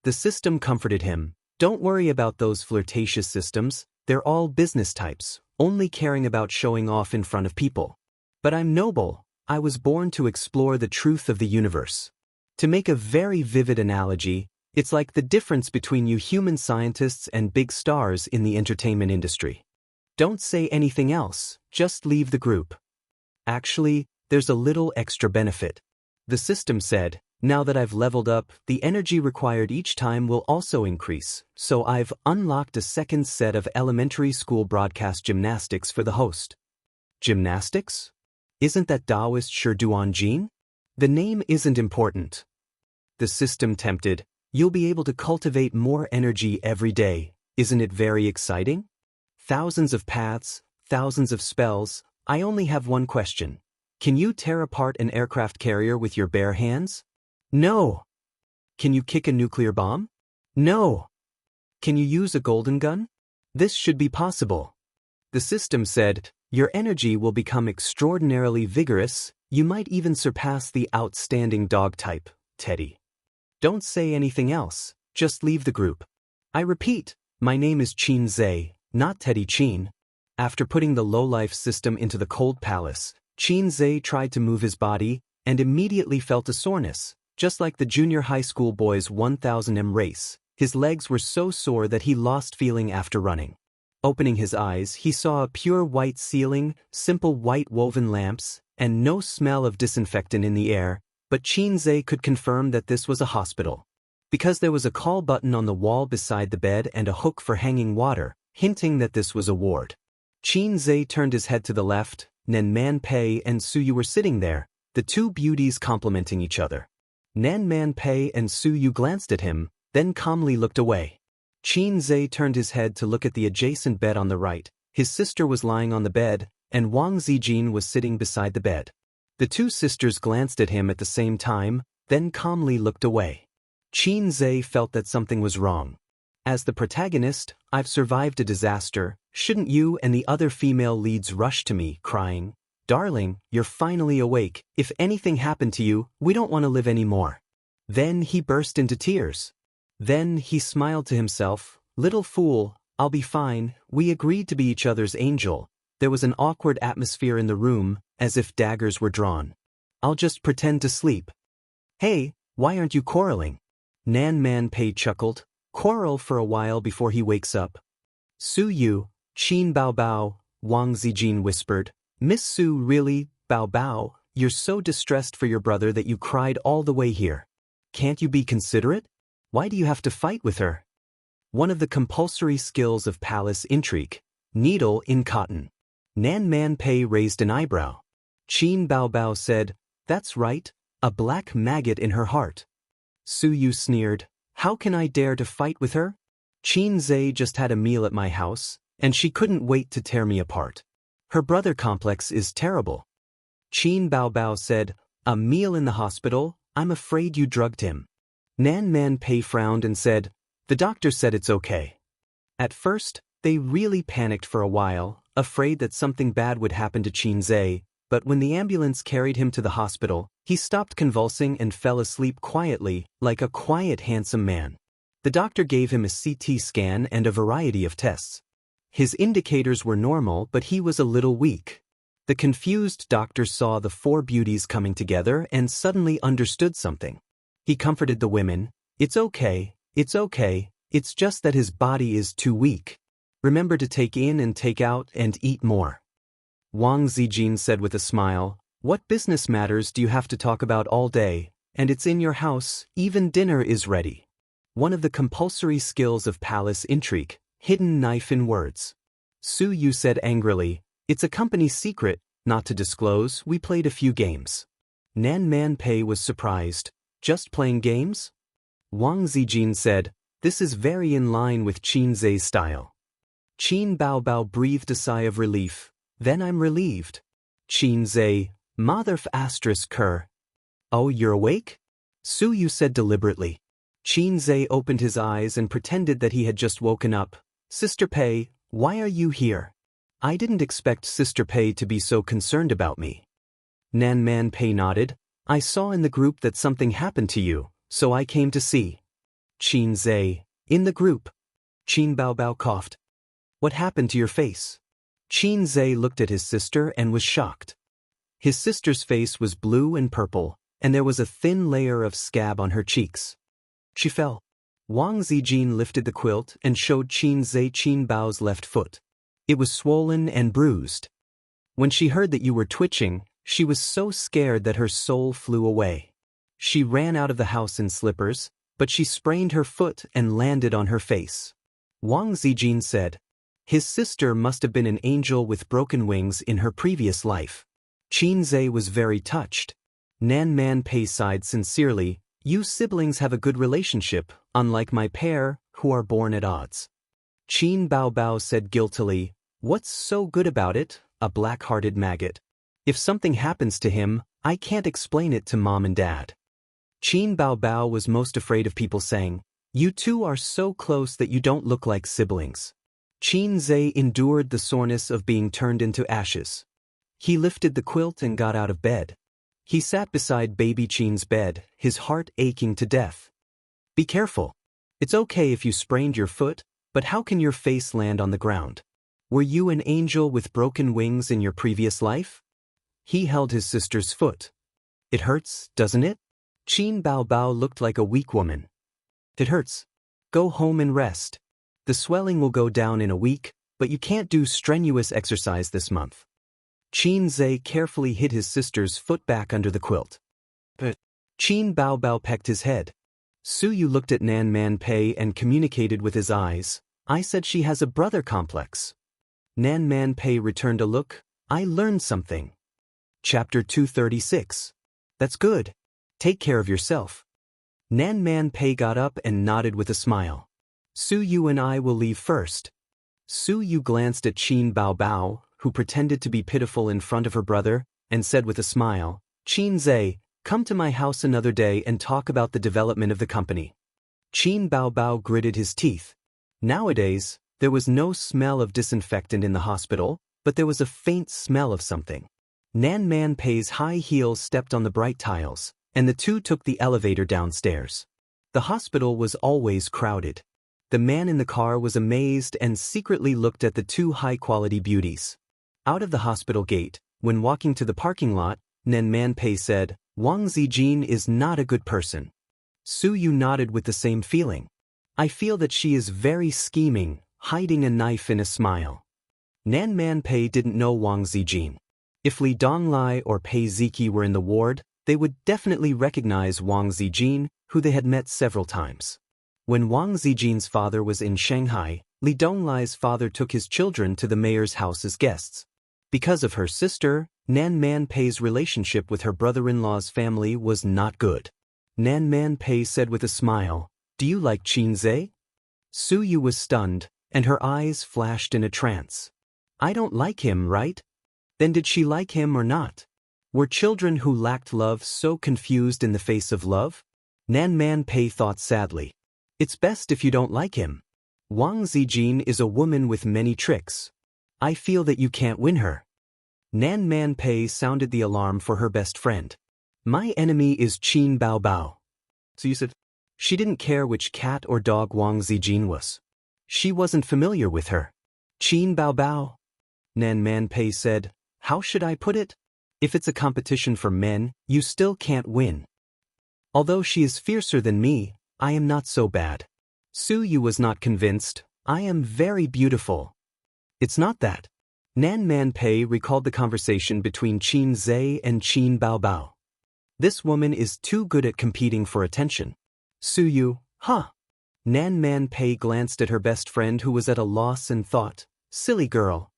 The system comforted him. Don't worry about those flirtatious systems, they're all business types, only caring about showing off in front of people. But I'm noble. I was born to explore the truth of the universe. To make a very vivid analogy, it's like the difference between you human scientists and big stars in the entertainment industry. Don't say anything else, just leave the group. Actually, there's a little extra benefit. The system said, now that I've leveled up, the energy required each time will also increase, so I've unlocked a second set of elementary school broadcast gymnastics for the host. Gymnastics? Isn't that Taoist Shiduan Jin? The name isn't important. The system tempted, you'll be able to cultivate more energy every day. Isn't it very exciting? Thousands of paths, thousands of spells. I only have one question. Can you tear apart an aircraft carrier with your bare hands? No. Can you kick a nuclear bomb? No. Can you use a golden gun? This should be possible. The system said, your energy will become extraordinarily vigorous, you might even surpass the outstanding dog type, Teddy. Don't say anything else, just leave the group. I repeat, my name is Qin Zhe, not Teddy Qin. After putting the low-life system into the cold palace, Qin Zhe tried to move his body, and immediately felt a soreness, just like the junior high school boy's 1000m race. His legs were so sore that he lost feeling after running. Opening his eyes, he saw a pure white ceiling, simple white woven lamps, and no smell of disinfectant in the air, but Qin Zhe could confirm that this was a hospital. Because there was a call button on the wall beside the bed and a hook for hanging water, hinting that this was a ward. Qin Zhe turned his head to the left. Nan Man Pei and Su Yu were sitting there, the two beauties complimenting each other. Nan Man Pei and Su Yu glanced at him, then calmly looked away. Qin Zhe turned his head to look at the adjacent bed on the right. His sister was lying on the bed, and Wang Zijin was sitting beside the bed. The two sisters glanced at him at the same time, then calmly looked away. Qin Zhe felt that something was wrong. As the protagonist, I've survived a disaster. Shouldn't you and the other female leads rush to me, crying, "Darling, you're finally awake. If anything happened to you, we don't want to live anymore." Then he burst into tears. Then he smiled to himself, "Little fool, I'll be fine. We agreed to be each other's angel." There was an awkward atmosphere in the room, as if daggers were drawn. "I'll just pretend to sleep." "Hey, why aren't you quarreling?" Nan Man Pei chuckled. "Quarrel for a while before he wakes up." "Su Yu, Qin Bao Bao," Wang Zijin whispered. "Miss Su really, Bao Bao, you're so distressed for your brother that you cried all the way here. Can't you be considerate? Why do you have to fight with her?" One of the compulsory skills of palace intrigue, needle in cotton. Nan Man Pei raised an eyebrow. Qin Bao Bao said, "That's right, a black maggot in her heart." Su Yu sneered, "How can I dare to fight with her? Qin Zhe just had a meal at my house, and she couldn't wait to tear me apart. Her brother complex is terrible." Qin Bao Bao said, "A meal in the hospital? I'm afraid you drugged him." Nan Man Pei frowned and said, "The doctor said it's okay." At first, they really panicked for a while, afraid that something bad would happen to Qin Zhe, but when the ambulance carried him to the hospital, he stopped convulsing and fell asleep quietly, like a quiet, handsome man. The doctor gave him a CT scan and a variety of tests. His indicators were normal, but he was a little weak. The confused doctor saw the four beauties coming together and suddenly understood something. He comforted the women, "It's okay, it's just that his body is too weak. Remember to take in and take out and eat more." Wang Zijin said with a smile, "What business matters do you have to talk about all day? And it's in your house, even dinner is ready." One of the compulsory skills of palace intrigue, hidden knife in words. Su Yu said angrily, "It's a company secret, not to disclose. We played a few games." Nan Man Pei was surprised. "Just playing games?" Wang Zijin said, "This is very in line with Qin Zhe's style." Qin Bao Bao breathed a sigh of relief. "Then I'm relieved." Qin Zhe, "Motherf asterisk cur." "Oh, you're awake?" Su Yu said deliberately. Qin Zhe opened his eyes and pretended that he had just woken up. "Sister Pei, why are you here? I didn't expect Sister Pei to be so concerned about me." Nan Man Pei nodded. "I saw in the group that something happened to you, so I came to see." Qin Zhe, "In the group?" Qin Bao Bao coughed. "What happened to your face?" Qin Zhe looked at his sister and was shocked. His sister's face was blue and purple, and there was a thin layer of scab on her cheeks. She fell. Wang Zijin lifted the quilt and showed Qin Zhe Qin Bao's left foot. It was swollen and bruised. When she heard that you were twitching, she was so scared that her soul flew away. She ran out of the house in slippers, but she sprained her foot and landed on her face. Wang Zijin said, "His sister must have been an angel with broken wings in her previous life." Qin Zhe was very touched. Nan Man Pei sighed sincerely, "You siblings have a good relationship, unlike my pair, who are born at odds." Qin Bao Bao said guiltily, "What's so good about it, a black-hearted maggot? If something happens to him, I can't explain it to Mom and Dad." Qin Bao Bao was most afraid of people saying, "You two are so close that you don't look like siblings." Qin Zhe endured the soreness of being turned into ashes. He lifted the quilt and got out of bed. He sat beside baby Qin's bed, his heart aching to death. "Be careful. It's okay if you sprained your foot, but how can your face land on the ground? Were you an angel with broken wings in your previous life?" He held his sister's foot. "It hurts, doesn't it?" Qin Bao Bao looked like a weak woman. "It hurts. Go home and rest. The swelling will go down in a week, but you can't do strenuous exercise this month." Qin Zhe carefully hid his sister's foot back under the quilt. But Qin Bao Bao pecked his head. Su Yu looked at Nan Man Pei and communicated with his eyes. "I said she has a brother complex." Nan Man Pei returned a look. I learned something. Chapter 236. That's good. Take care of yourself. Nan Man Pei got up and nodded with a smile. Su Yu and I will leave first. Su Yu glanced at Qin Bao Bao, who pretended to be pitiful in front of her brother, and said with a smile, Qin Zhe, come to my house another day and talk about the development of the company. Qin Bao Bao gritted his teeth. Nowadays, there was no smell of disinfectant in the hospital, but there was a faint smell of something. Nan Man Pei's high heels stepped on the bright tiles, and the two took the elevator downstairs. The hospital was always crowded. The man in the car was amazed and secretly looked at the two high-quality beauties. Out of the hospital gate, when walking to the parking lot, Nan Man Pei said, Wang Zijin is not a good person. Su Yu nodded with the same feeling. I feel that she is very scheming, hiding a knife in a smile. Nan Man Pei didn't know Wang Zijin. If Li Donglai or Pei Ziki were in the ward, they would definitely recognize Wang Zijin, who they had met several times. When Wang Zijin's father was in Shanghai, Li Donglai's father took his children to the mayor's house as guests. Because of her sister, Nan Man Pei's relationship with her brother-in-law's family was not good. Nan Man Pei said with a smile, Do you like Qin Zhe? Su Yu was stunned, and her eyes flashed in a trance. I don't like him, right? Then did she like him or not? Were children who lacked love so confused in the face of love? Nan Man Pei thought sadly. It's best if you don't like him. Wang Zijin is a woman with many tricks. I feel that you can't win her. Nan Man Pei sounded the alarm for her best friend. My enemy is Qin Bao Bao. So you said, she didn't care which cat or dog Wang Zijin was. She wasn't familiar with her. Qin Bao Bao? Nan Man Pei said, How should I put it? If it's a competition for men, you still can't win. Although she is fiercer than me, I am not so bad. Su Yu was not convinced. I am very beautiful. It's not that. Nan Man Pei recalled the conversation between Qin Zhe and Qin Bao Bao. This woman is too good at competing for attention. Su Yu, huh? Nan Man Pei glanced at her best friend who was at a loss and thought, Silly girl.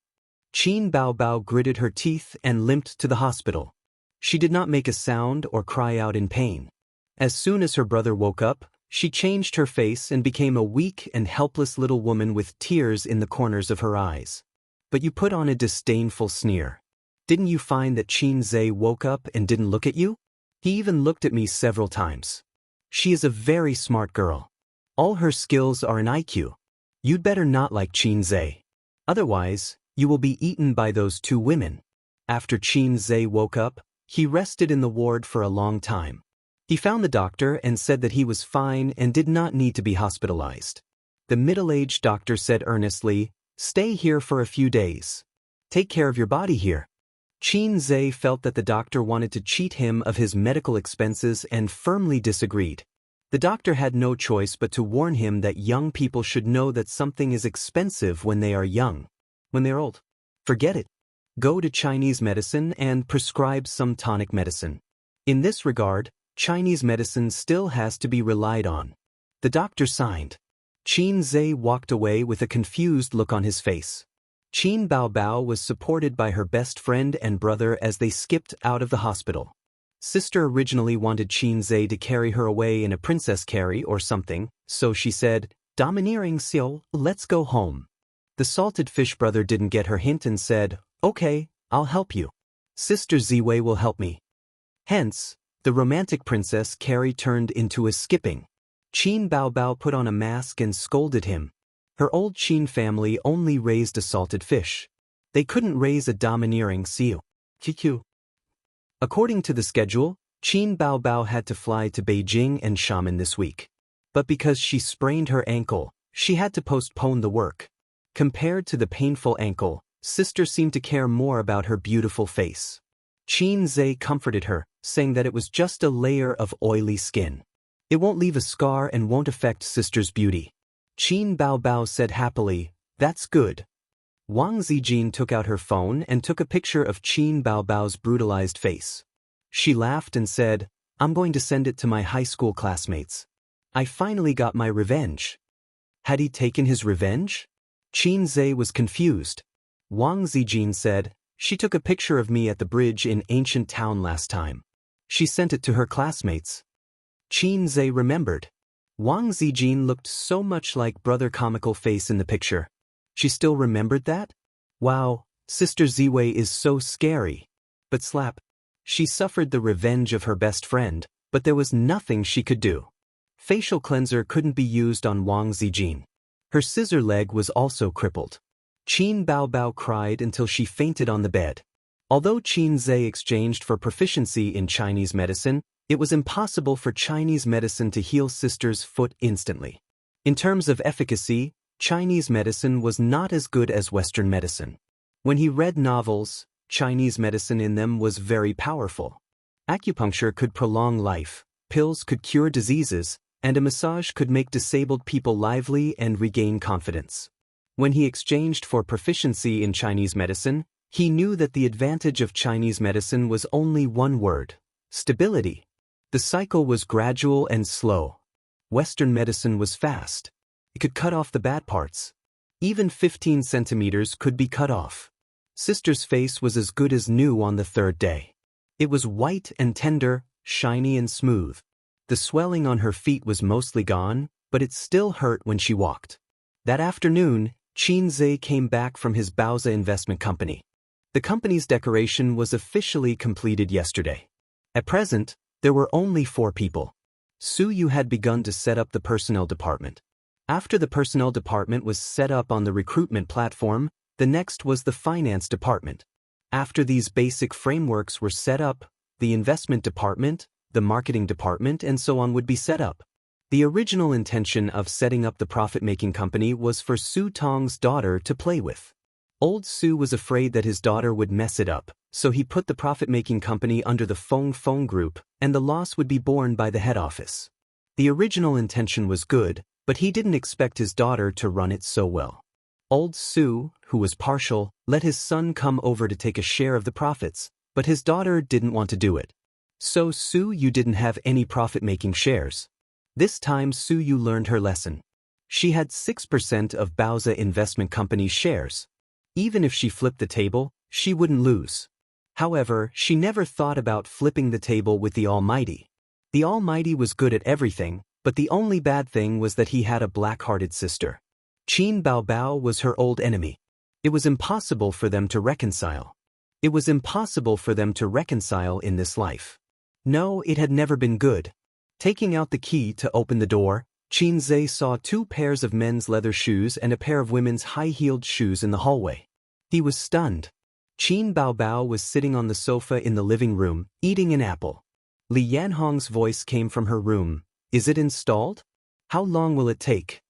Qin Bao Bao gritted her teeth and limped to the hospital. She did not make a sound or cry out in pain. As soon as her brother woke up, she changed her face and became a weak and helpless little woman with tears in the corners of her eyes. But you put on a disdainful sneer. Didn't you find that Qin Zhe woke up and didn't look at you? He even looked at me several times. She is a very smart girl. All her skills are in IQ. You'd better not like Qin Zhe. Otherwise, you will be eaten by those two women. After Qin Zhe woke up, he rested in the ward for a long time. He found the doctor and said that he was fine and did not need to be hospitalized. The middle-aged doctor said earnestly, Stay here for a few days. Take care of your body here. Qin Zhe felt that the doctor wanted to cheat him of his medical expenses and firmly disagreed. The doctor had no choice but to warn him that young people should know that something is expensive when they are young. When they're old, forget it. Go to Chinese medicine and prescribe some tonic medicine. In this regard, Chinese medicine still has to be relied on. The doctor signed. Qin Zhe walked away with a confused look on his face. Qin Bao Bao was supported by her best friend and brother as they skipped out of the hospital. Sister originally wanted Qin Zhe to carry her away in a princess carry or something, so she said, Domineering Xiao, let's go home. The salted fish brother didn't get her hint and said, Okay, I'll help you. Sister Ziwei will help me. Hence, the romantic princess carry turned into a skipping. Qin Bao Bao put on a mask and scolded him. Her old Qin family only raised a salted fish. They couldn't raise a domineering Xiao. QQ. According to the schedule, Qin Bao Bao had to fly to Beijing and Xiamen this week. But because she sprained her ankle, she had to postpone the work. Compared to the painful ankle, sister seemed to care more about her beautiful face. Qin Zhe comforted her, saying that it was just a layer of oily skin. It won't leave a scar and won't affect sister's beauty. Qin Bao Bao said happily, That's good. Wang Zijin took out her phone and took a picture of Qin Bao Bao's brutalized face. She laughed and said, I'm going to send it to my high school classmates. I finally got my revenge. Had he taken his revenge? Qin Zhe was confused. Wang Zijin said, "She took a picture of me at the bridge in ancient town last time. She sent it to her classmates." Qin Zhe remembered. Wang Zijin looked so much like Brother Comical Face in the picture. She still remembered that? Wow, Sister Ziwei is so scary. But slap. She suffered the revenge of her best friend, but there was nothing she could do. Facial cleanser couldn't be used on Wang Zijin. Her scissor leg was also crippled. Qin Baobao cried until she fainted on the bed. Although Qin Zhe exchanged for proficiency in Chinese medicine, it was impossible for Chinese medicine to heal Sister's foot instantly. In terms of efficacy, Chinese medicine was not as good as Western medicine. When he read novels, Chinese medicine in them was very powerful. Acupuncture could prolong life, pills could cure diseases, and a massage could make disabled people lively and regain confidence. When he exchanged for proficiency in Chinese medicine, he knew that the advantage of Chinese medicine was only one word: stability. The cycle was gradual and slow. Western medicine was fast. It could cut off the bad parts. Even 15 centimeters could be cut off. Sister's face was as good as new on the third day. It was white and tender, shiny and smooth. The swelling on her feet was mostly gone, but it still hurt when she walked. That afternoon, Qin Zhe came back from his Baoza investment company. The company's decoration was officially completed yesterday. At present, there were only 4 people. Su Yu had begun to set up the personnel department. After the personnel department was set up on the recruitment platform, the next was the finance department. After these basic frameworks were set up, the investment department, the marketing department, and so on would be set up. The original intention of setting up the profit-making company was for Su Tong's daughter to play with. Old Su was afraid that his daughter would mess it up, so he put the profit-making company under the Feng Group, and the loss would be borne by the head office. The original intention was good, but he didn't expect his daughter to run it so well. Old Su, who was partial, let his son come over to take a share of the profits, but his daughter didn't want to do it. So Su Yu didn't have any profit-making shares. This time Su Yu learned her lesson. She had 6% of Baoza Investment Company's shares. Even if she flipped the table, she wouldn't lose. However, she never thought about flipping the table with the Almighty. The Almighty was good at everything, but the only bad thing was that he had a black-hearted sister. Qin Baobao was her old enemy. It was impossible for them to reconcile. It was impossible for them to reconcile in this life. No, it had never been good. Taking out the key to open the door, Qin Zhe saw 2 pairs of men's leather shoes and a pair of women's high-heeled shoes in the hallway. He was stunned. Qin Baobao was sitting on the sofa in the living room, eating an apple. Li Yanhong's voice came from her room. "Is it installed? How long will it take?"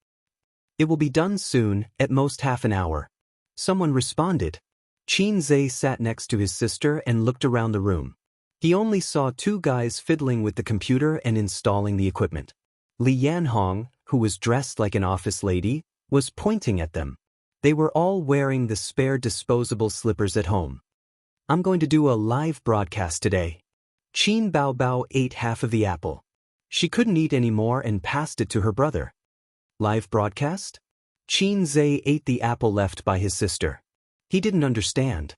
"It will be done soon, at most half an hour." Someone responded. Qin Zhe sat next to his sister and looked around the room. He only saw 2 guys fiddling with the computer and installing the equipment. Li Yanhong, who was dressed like an office lady, was pointing at them. They were all wearing the spare disposable slippers at home. "I'm going to do a live broadcast today." Qin Baobao ate half of the apple. She couldn't eat any more and passed it to her brother. "Live broadcast?" Qin Zhe ate the apple left by his sister. He didn't understand.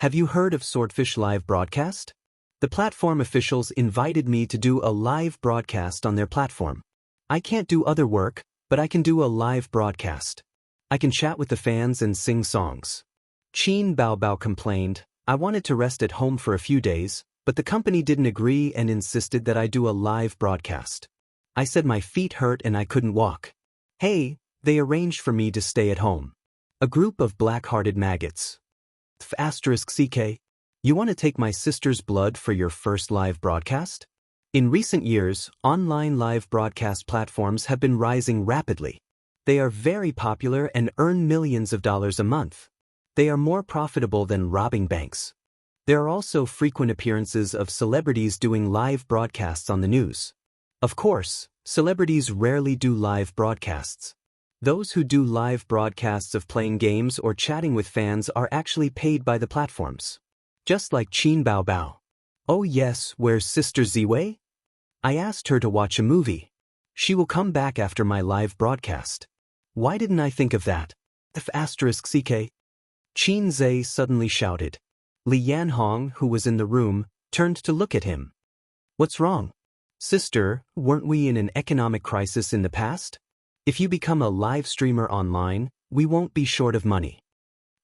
"Have you heard of Swordfish Live Broadcast? The platform officials invited me to do a live broadcast on their platform. I can't do other work, but I can do a live broadcast. I can chat with the fans and sing songs." Qin Baobao complained, "I wanted to rest at home for a few days, but the company didn't agree and insisted that I do a live broadcast. I said my feet hurt and I couldn't walk. Hey, they arranged for me to stay at home." A group of black-hearted maggots. *CK. You want to take my sister's blood for your first live broadcast? In recent years, online live broadcast platforms have been rising rapidly. They are very popular and earn millions of dollars a month. They are more profitable than robbing banks. There are also frequent appearances of celebrities doing live broadcasts on the news. Of course, celebrities rarely do live broadcasts. Those who do live broadcasts of playing games or chatting with fans are actually paid by the platforms. Just like Qin Baobao. "Oh yes, where's Sister Ziwei? I asked her to watch a movie. She will come back after my live broadcast. Why didn't I think of that?" *CK. Xianxia suddenly shouted. Li Yanhong, who was in the room, turned to look at him. What's wrong? Sister, weren't we in an economic crisis in the past? If you become a live streamer online, we won't be short of money.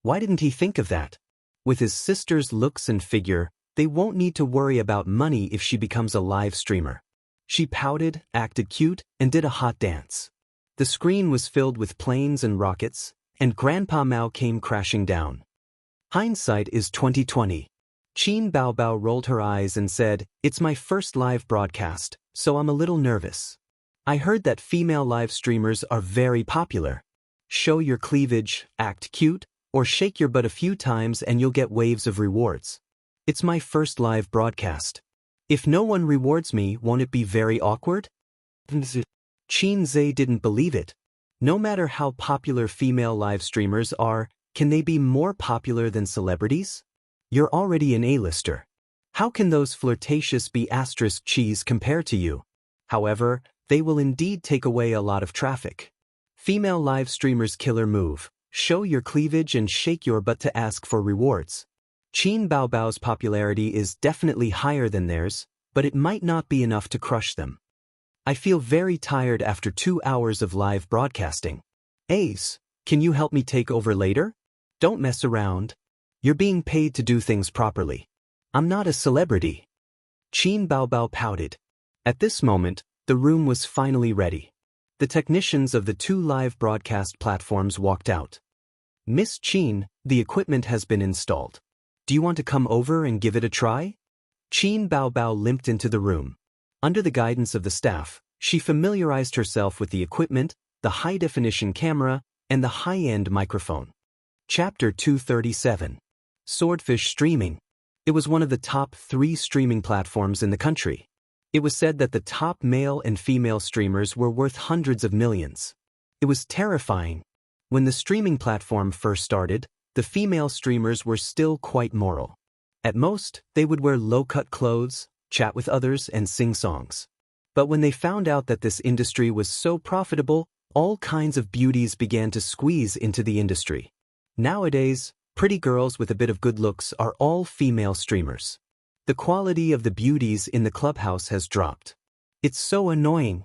Why didn't he think of that? With his sister's looks and figure, they won't need to worry about money if she becomes a live streamer. She pouted, acted cute, and did a hot dance. The screen was filled with planes and rockets, and Grandpa Mao came crashing down. Hindsight is 2020. Qin Baobao rolled her eyes and said, "It's my first live broadcast, so I'm a little nervous. I heard that female live streamers are very popular. Show your cleavage, act cute, or shake your butt a few times and you'll get waves of rewards. It's my first live broadcast. If no one rewards me, won't it be very awkward?" Xianxia didn't believe it. No matter how popular female live streamers are, can they be more popular than celebrities? You're already an A-lister. How can those flirtatious B** cheese compare to you? However, they will indeed take away a lot of traffic. Female live streamers' killer move: show your cleavage and shake your butt to ask for rewards. Qin Baobao's popularity is definitely higher than theirs, but it might not be enough to crush them. I feel very tired after 2 hours of live broadcasting. Ace, can you help me take over later? Don't mess around. You're being paid to do things properly. I'm not a celebrity. Qin Baobao pouted. At this moment, the room was finally ready. The technicians of the 2 live broadcast platforms walked out. Miss Qin, the equipment has been installed. Do you want to come over and give it a try? Qin Baobao limped into the room. Under the guidance of the staff, she familiarized herself with the equipment, the high-definition camera, and the high-end microphone. Chapter 237. Swordfish Streaming. It was one of the top 3 streaming platforms in the country. It was said that the top male and female streamers were worth hundreds of millions. It was terrifying. When the streaming platform first started, the female streamers were still quite moral. At most, they would wear low-cut clothes, chat with others, and sing songs. But when they found out that this industry was so profitable, all kinds of beauties began to squeeze into the industry. Nowadays, pretty girls with a bit of good looks are all female streamers. The quality of the beauties in the clubhouse has dropped. It's so annoying.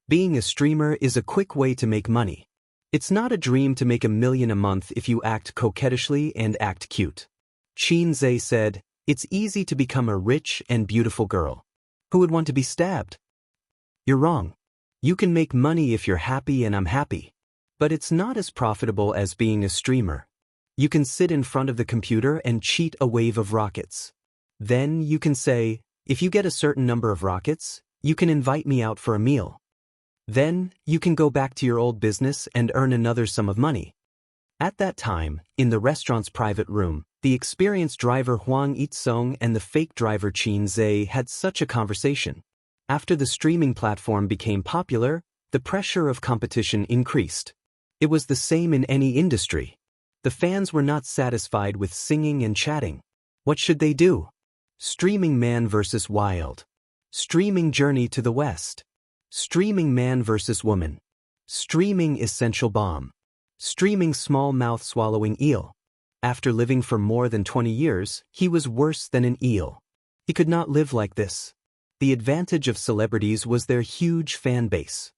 Being a streamer is a quick way to make money. It's not a dream to make $1 million a month if you act coquettishly and act cute. Xianxia said, "It's easy to become a rich and beautiful girl. Who would want to be stabbed?" You're wrong. You can make money if you're happy and I'm happy. But it's not as profitable as being a streamer. You can sit in front of the computer and cheat a wave of rockets. Then you can say, if you get a certain number of rockets, you can invite me out for a meal. Then you can go back to your old business and earn another sum of money. At that time, in the restaurant's private room, the experienced driver Huang Yitsong and the fake driver Xianxia had such a conversation. After the streaming platform became popular, the pressure of competition increased. It was the same in any industry. The fans were not satisfied with singing and chatting. What should they do? Streaming man versus wild. Streaming journey to the west. Streaming man versus woman. Streaming essential bomb. Streaming small mouth swallowing eel. After living for more than 20 years, he was worse than an eel. He could not live like this. The advantage of celebrities was their huge fan base.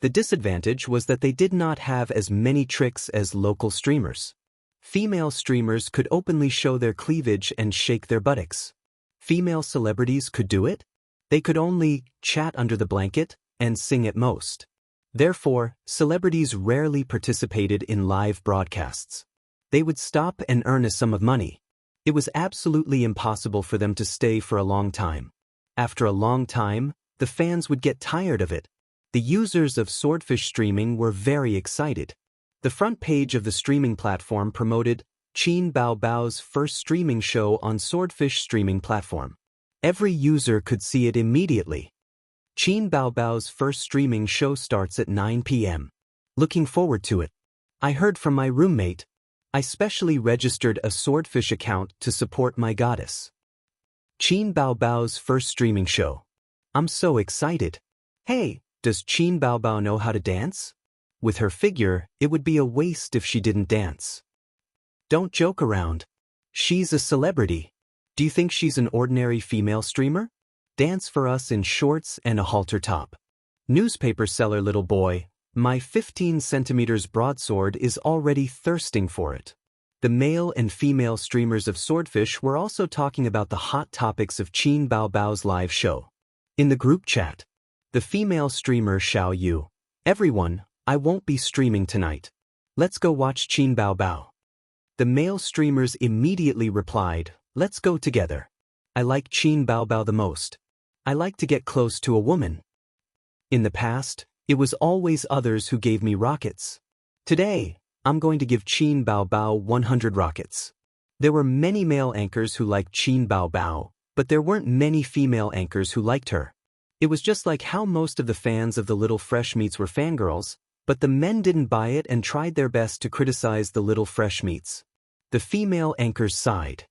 The disadvantage was that they did not have as many tricks as local streamers. Female streamers could openly show their cleavage and shake their buttocks. Female celebrities could do it? They could only chat under the blanket and sing at most. Therefore, celebrities rarely participated in live broadcasts. They would stop and earn a sum of money. It was absolutely impossible for them to stay for a long time. After a long time, the fans would get tired of it. The users of Swordfish Streaming were very excited. The front page of the streaming platform promoted Qin Baobao's first streaming show on Swordfish Streaming platform. Every user could see it immediately. Qin Baobao's first streaming show starts at 9 p.m. Looking forward to it. I heard from my roommate. I specially registered a Swordfish account to support my goddess. Qin Baobao's first streaming show. I'm so excited. Hey, does Qin Baobao know how to dance? With her figure, it would be a waste if she didn't dance. Don't joke around. She's a celebrity. Do you think she's an ordinary female streamer? Dance for us in shorts and a halter top. Newspaper seller little boy, my 15 centimeters broadsword is already thirsting for it. The male and female streamers of Swordfish were also talking about the hot topics of Qin Bao Bao's live show. In the group chat, the female streamer Xiao Yu, everyone, I won't be streaming tonight. Let's go watch Qin Bao Bao. The male streamers immediately replied, let's go together. I like Qin Bao Bao the most. I like to get close to a woman. In the past, it was always others who gave me rockets. Today, I'm going to give Qin Bao Bao 100 rockets. There were many male anchors who liked Qin Bao Bao, but there weren't many female anchors who liked her. It was just like how most of the fans of the Little Fresh Meats were fangirls, but the men didn't buy it and tried their best to criticize the Little Fresh Meats. The female anchors sighed.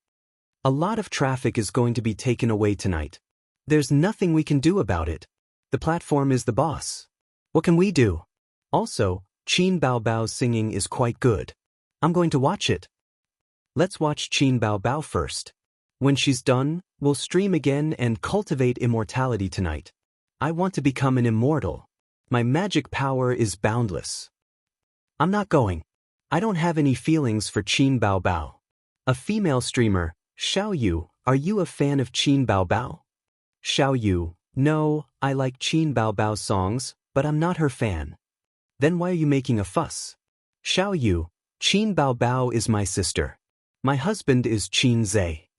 A lot of traffic is going to be taken away tonight. There's nothing we can do about it. The platform is the boss. What can we do? Also, Qin Bao Bao's singing is quite good. I'm going to watch it. Let's watch Qin Bao Bao first. When she's done, we'll stream again and cultivate immortality tonight. I want to become an immortal. My magic power is boundless. I'm not going. I don't have any feelings for Qin Bao Bao. A female streamer, Xiao Yu, are you a fan of Qin Bao Bao? Xiao Yu, no, I like Qin Bao Bao's songs, but I'm not her fan. Then why are you making a fuss? Xiao Yu, Qin Bao Bao is my sister. My husband is Qin Zhe.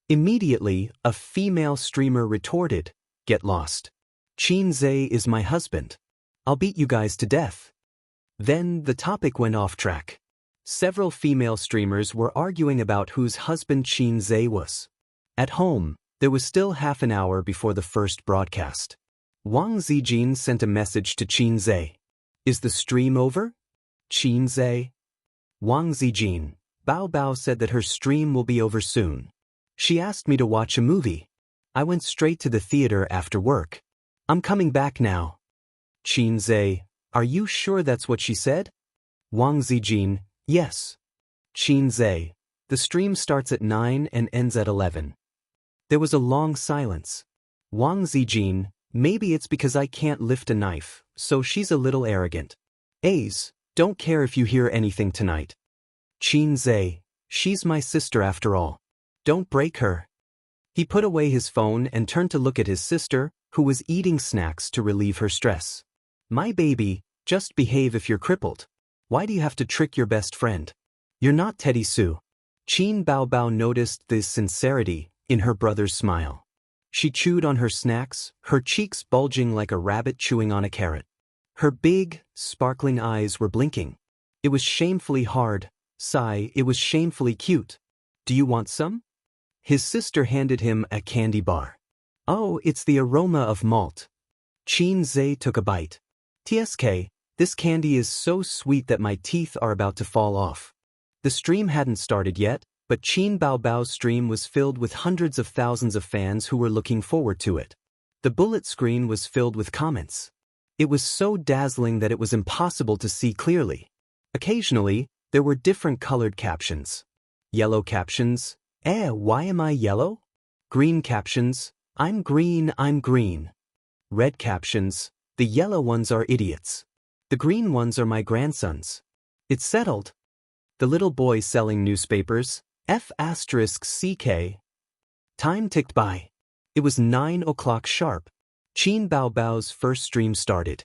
Immediately, a female streamer retorted, get lost. Qin Zhe is my husband. I'll beat you guys to death. Then the topic went off track. Several female streamers were arguing about whose husband Qin Zhe was. At home, there was still half an hour before the first broadcast. Wang Zijin sent a message to Qin Zhe. Is the stream over? Qin Zhe? Wang Zijin, Bao Bao said that her stream will be over soon. She asked me to watch a movie. I went straight to the theater after work. I'm coming back now. Qin Zhe, are you sure that's what she said? Wang Zijin, yes. Qin Zhe, the stream starts at 9 and ends at 11. There was a long silence. Wang Zijin, maybe it's because I can't lift a knife, so she's a little arrogant. A's, don't care if you hear anything tonight. Qin Zhe, she's my sister after all. Don't break her. He put away his phone and turned to look at his sister, who was eating snacks to relieve her stress. My baby, just behave if you're crippled. Why do you have to trick your best friend? You're not Teddy Sue. Qin Bao Bao noticed this sincerity in her brother's smile. She chewed on her snacks, her cheeks bulging like a rabbit chewing on a carrot. Her big, sparkling eyes were blinking. It was shamefully hard. Sigh, it was shamefully cute. Do you want some? His sister handed him a candy bar. Oh, it's the aroma of malt. Qin Zhe took a bite. TSK, this candy is so sweet that my teeth are about to fall off. The stream hadn't started yet, but Qin Bao Bao's stream was filled with hundreds of thousands of fans who were looking forward to it. The bullet screen was filled with comments. It was so dazzling that it was impossible to see clearly. Occasionally, there were different colored captions. Yellow captions, why am I yellow? Green captions, I'm green, I'm green. Red captions, the yellow ones are idiots. The green ones are my grandsons. It's settled. The little boy selling newspapers, F***CK. Time ticked by. It was 9 o'clock sharp. Qin Bao Bao's first stream started.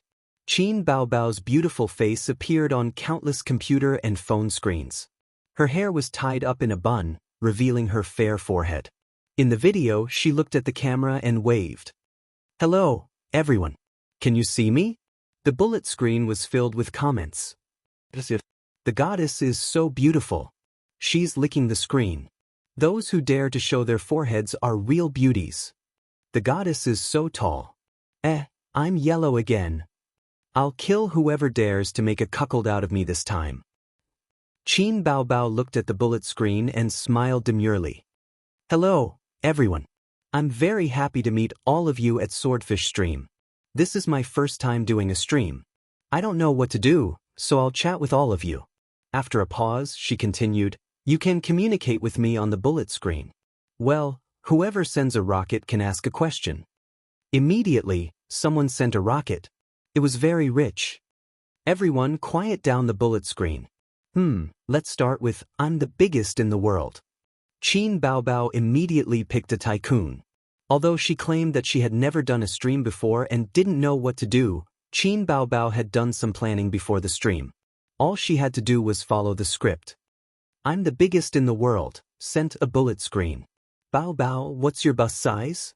Qin Bao Bao's beautiful face appeared on countless computer and phone screens. Her hair was tied up in a bun, revealing her fair forehead. In the video, she looked at the camera and waved. Hello, everyone. Can you see me? The bullet screen was filled with comments. The goddess is so beautiful. She's licking the screen. Those who dare to show their foreheads are real beauties. The goddess is so tall. I'm yellow again. I'll kill whoever dares to make a cuckold out of me this time. Qin Bao Bao looked at the bullet screen and smiled demurely. Hello, everyone. I'm very happy to meet all of you at Swordfish Stream. This is my first time doing a stream. I don't know what to do, so I'll chat with all of you. After a pause, she continued, You can communicate with me on the bullet screen. Well, whoever sends a rocket can ask a question. Immediately, someone sent a rocket. It was very rich. Everyone quiet down the bullet screen. Let's start with, I'm the biggest in the world. Qin Baobao immediately picked a tycoon. Although she claimed that she had never done a stream before and didn't know what to do, Qin Baobao had done some planning before the stream. All she had to do was follow the script. I'm the biggest in the world, sent a bullet screen. Baobao, what's your bust size?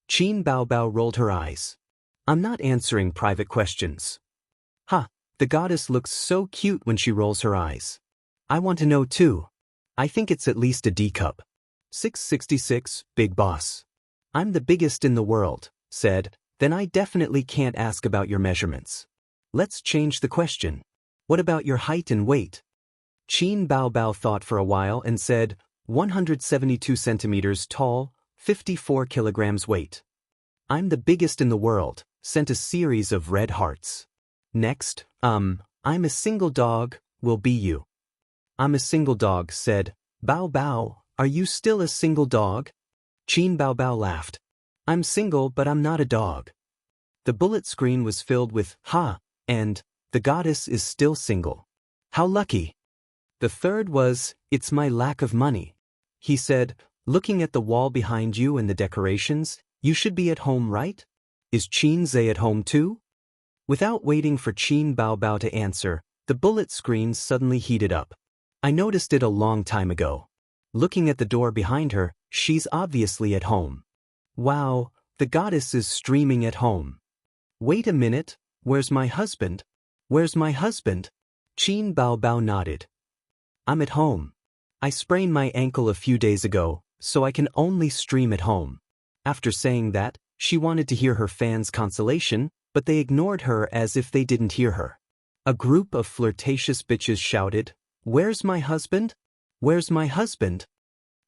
Qin Baobao rolled her eyes. I'm not answering private questions. The goddess looks so cute when she rolls her eyes. I want to know too. I think it's at least a D cup. 666, Big Boss. I'm the biggest in the world, said, then I definitely can't ask about your measurements. Let's change the question. What about your height and weight? Qin Baobao thought for a while and said, 172 centimeters tall, 54 kilograms weight. I'm the biggest in the world, sent a series of red hearts. Next, I'm a single dog, will be you. I'm a single dog, said, Baobao, are you still a single dog? Qin Baobao laughed. I'm single but I'm not a dog. The bullet screen was filled with, and, the goddess is still single. How lucky. The third was, it's my lack of money. He said, looking at the wall behind you and the decorations, you should be at home, right? Is Qin Zhe at home too? Without waiting for Qin Baobao to answer, the bullet screen suddenly heated up. I noticed it a long time ago. Looking at the door behind her, she's obviously at home. Wow, the goddess is streaming at home. Wait a minute, where's my husband? Where's my husband? Qin Baobao nodded. I'm at home. I sprained my ankle a few days ago, so I can only stream at home. After saying that, she wanted to hear her fans' consolation, but they ignored her as if they didn't hear her. A group of flirtatious bitches shouted, Where's my husband? Where's my husband?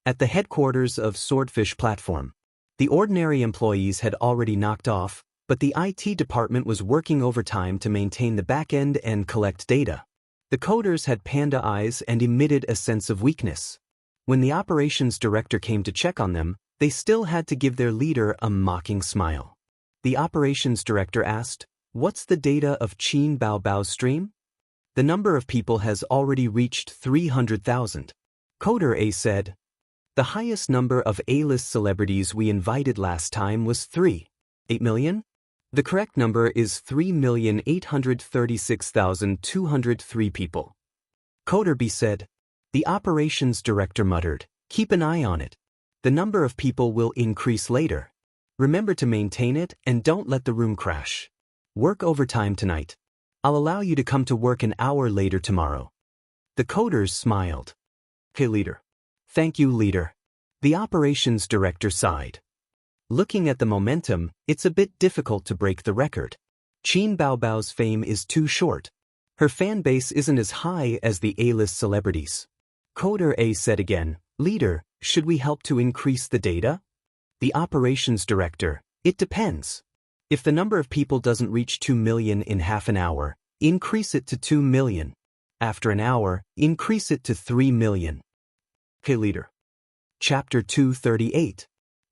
At the headquarters of Swordfish Platform. The ordinary employees had already knocked off, but the IT department was working overtime to maintain the back-end and collect data. The coders had panda eyes and emitted a sense of weakness. When the operations director came to check on them, they still had to give their leader a mocking smile. The operations director asked, What's the data of Qin Baobao's stream? The number of people has already reached 300,000. Coder A said, The highest number of A-list celebrities we invited last time was 8 million? The correct number is 3,836,203 people. Coder B said, The operations director muttered, Keep an eye on it. The number of people will increase later. Remember to maintain it and don't let the room crash. Work overtime tonight. I'll allow you to come to work an hour later tomorrow. The coders smiled. Okay, leader. Thank you, leader. The operations director sighed. Looking at the momentum, it's a bit difficult to break the record. Qin Baobao's fame is too short. Her fan base isn't as high as the A-list celebrities. Coder A said again, Leader, should we help to increase the data? The operations director, it depends. If the number of people doesn't reach 2 million in half an hour, increase it to 2 million. After an hour, increase it to 3 million. Okay, leader. Chapter 238.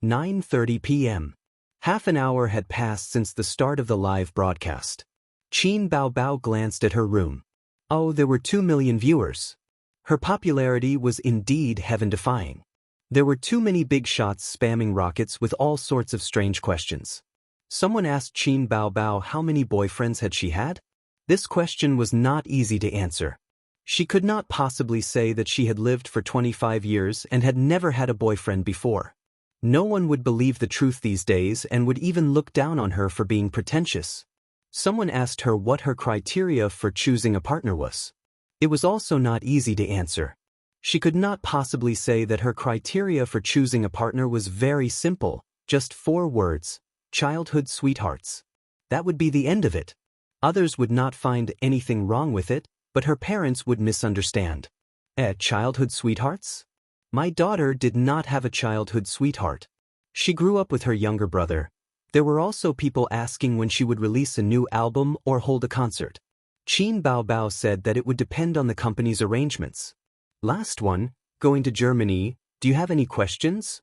9:30 p.m. Half an hour had passed since the start of the live broadcast. Qin Baobao glanced at her room. Oh, there were 2 million viewers. Her popularity was indeed heaven-defying. There were too many big shots spamming rockets with all sorts of strange questions. Someone asked Qin Baobao how many boyfriends had she had? This question was not easy to answer. She could not possibly say that she had lived for 25 years and had never had a boyfriend before. No one would believe the truth these days and would even look down on her for being pretentious. Someone asked her what her criteria for choosing a partner was. It was also not easy to answer. She could not possibly say that her criteria for choosing a partner was very simple, just 4 words, childhood sweethearts. That would be the end of it. Others would not find anything wrong with it, but her parents would misunderstand. Childhood sweethearts? My daughter did not have a childhood sweetheart. She grew up with her younger brother. There were also people asking when she would release a new album or hold a concert. Qin Baobao said that it would depend on the company's arrangements. Last one, Going to Germany, do you have any questions?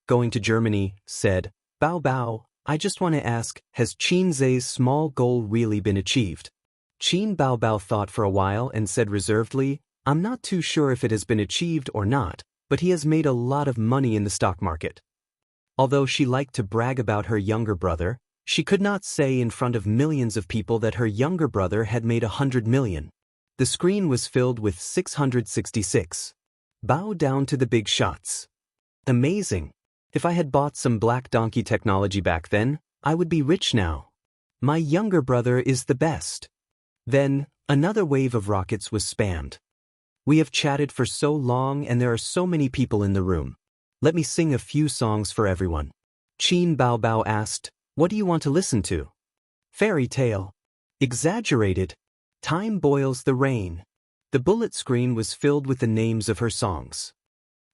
Going to Germany, said, Bao Bao, I just want to ask, has Qin Zhe's small goal really been achieved? Qin Bao Bao thought for a while and said reservedly, I'm not too sure if it has been achieved or not, but he has made a lot of money in the stock market. Although she liked to brag about her younger brother, she could not say in front of millions of people that her younger brother had made 100 million. The screen was filled with 666. Bow down to the big shots. Amazing. If I had bought some black donkey technology back then, I would be rich now. My younger brother is the best. Then, another wave of rockets was spammed. We have chatted for so long and there are so many people in the room. Let me sing a few songs for everyone. Qin Bao Bao asked, what do you want to listen to? Fairy tale. Exaggerated. Time boils the rain. The bullet screen was filled with the names of her songs.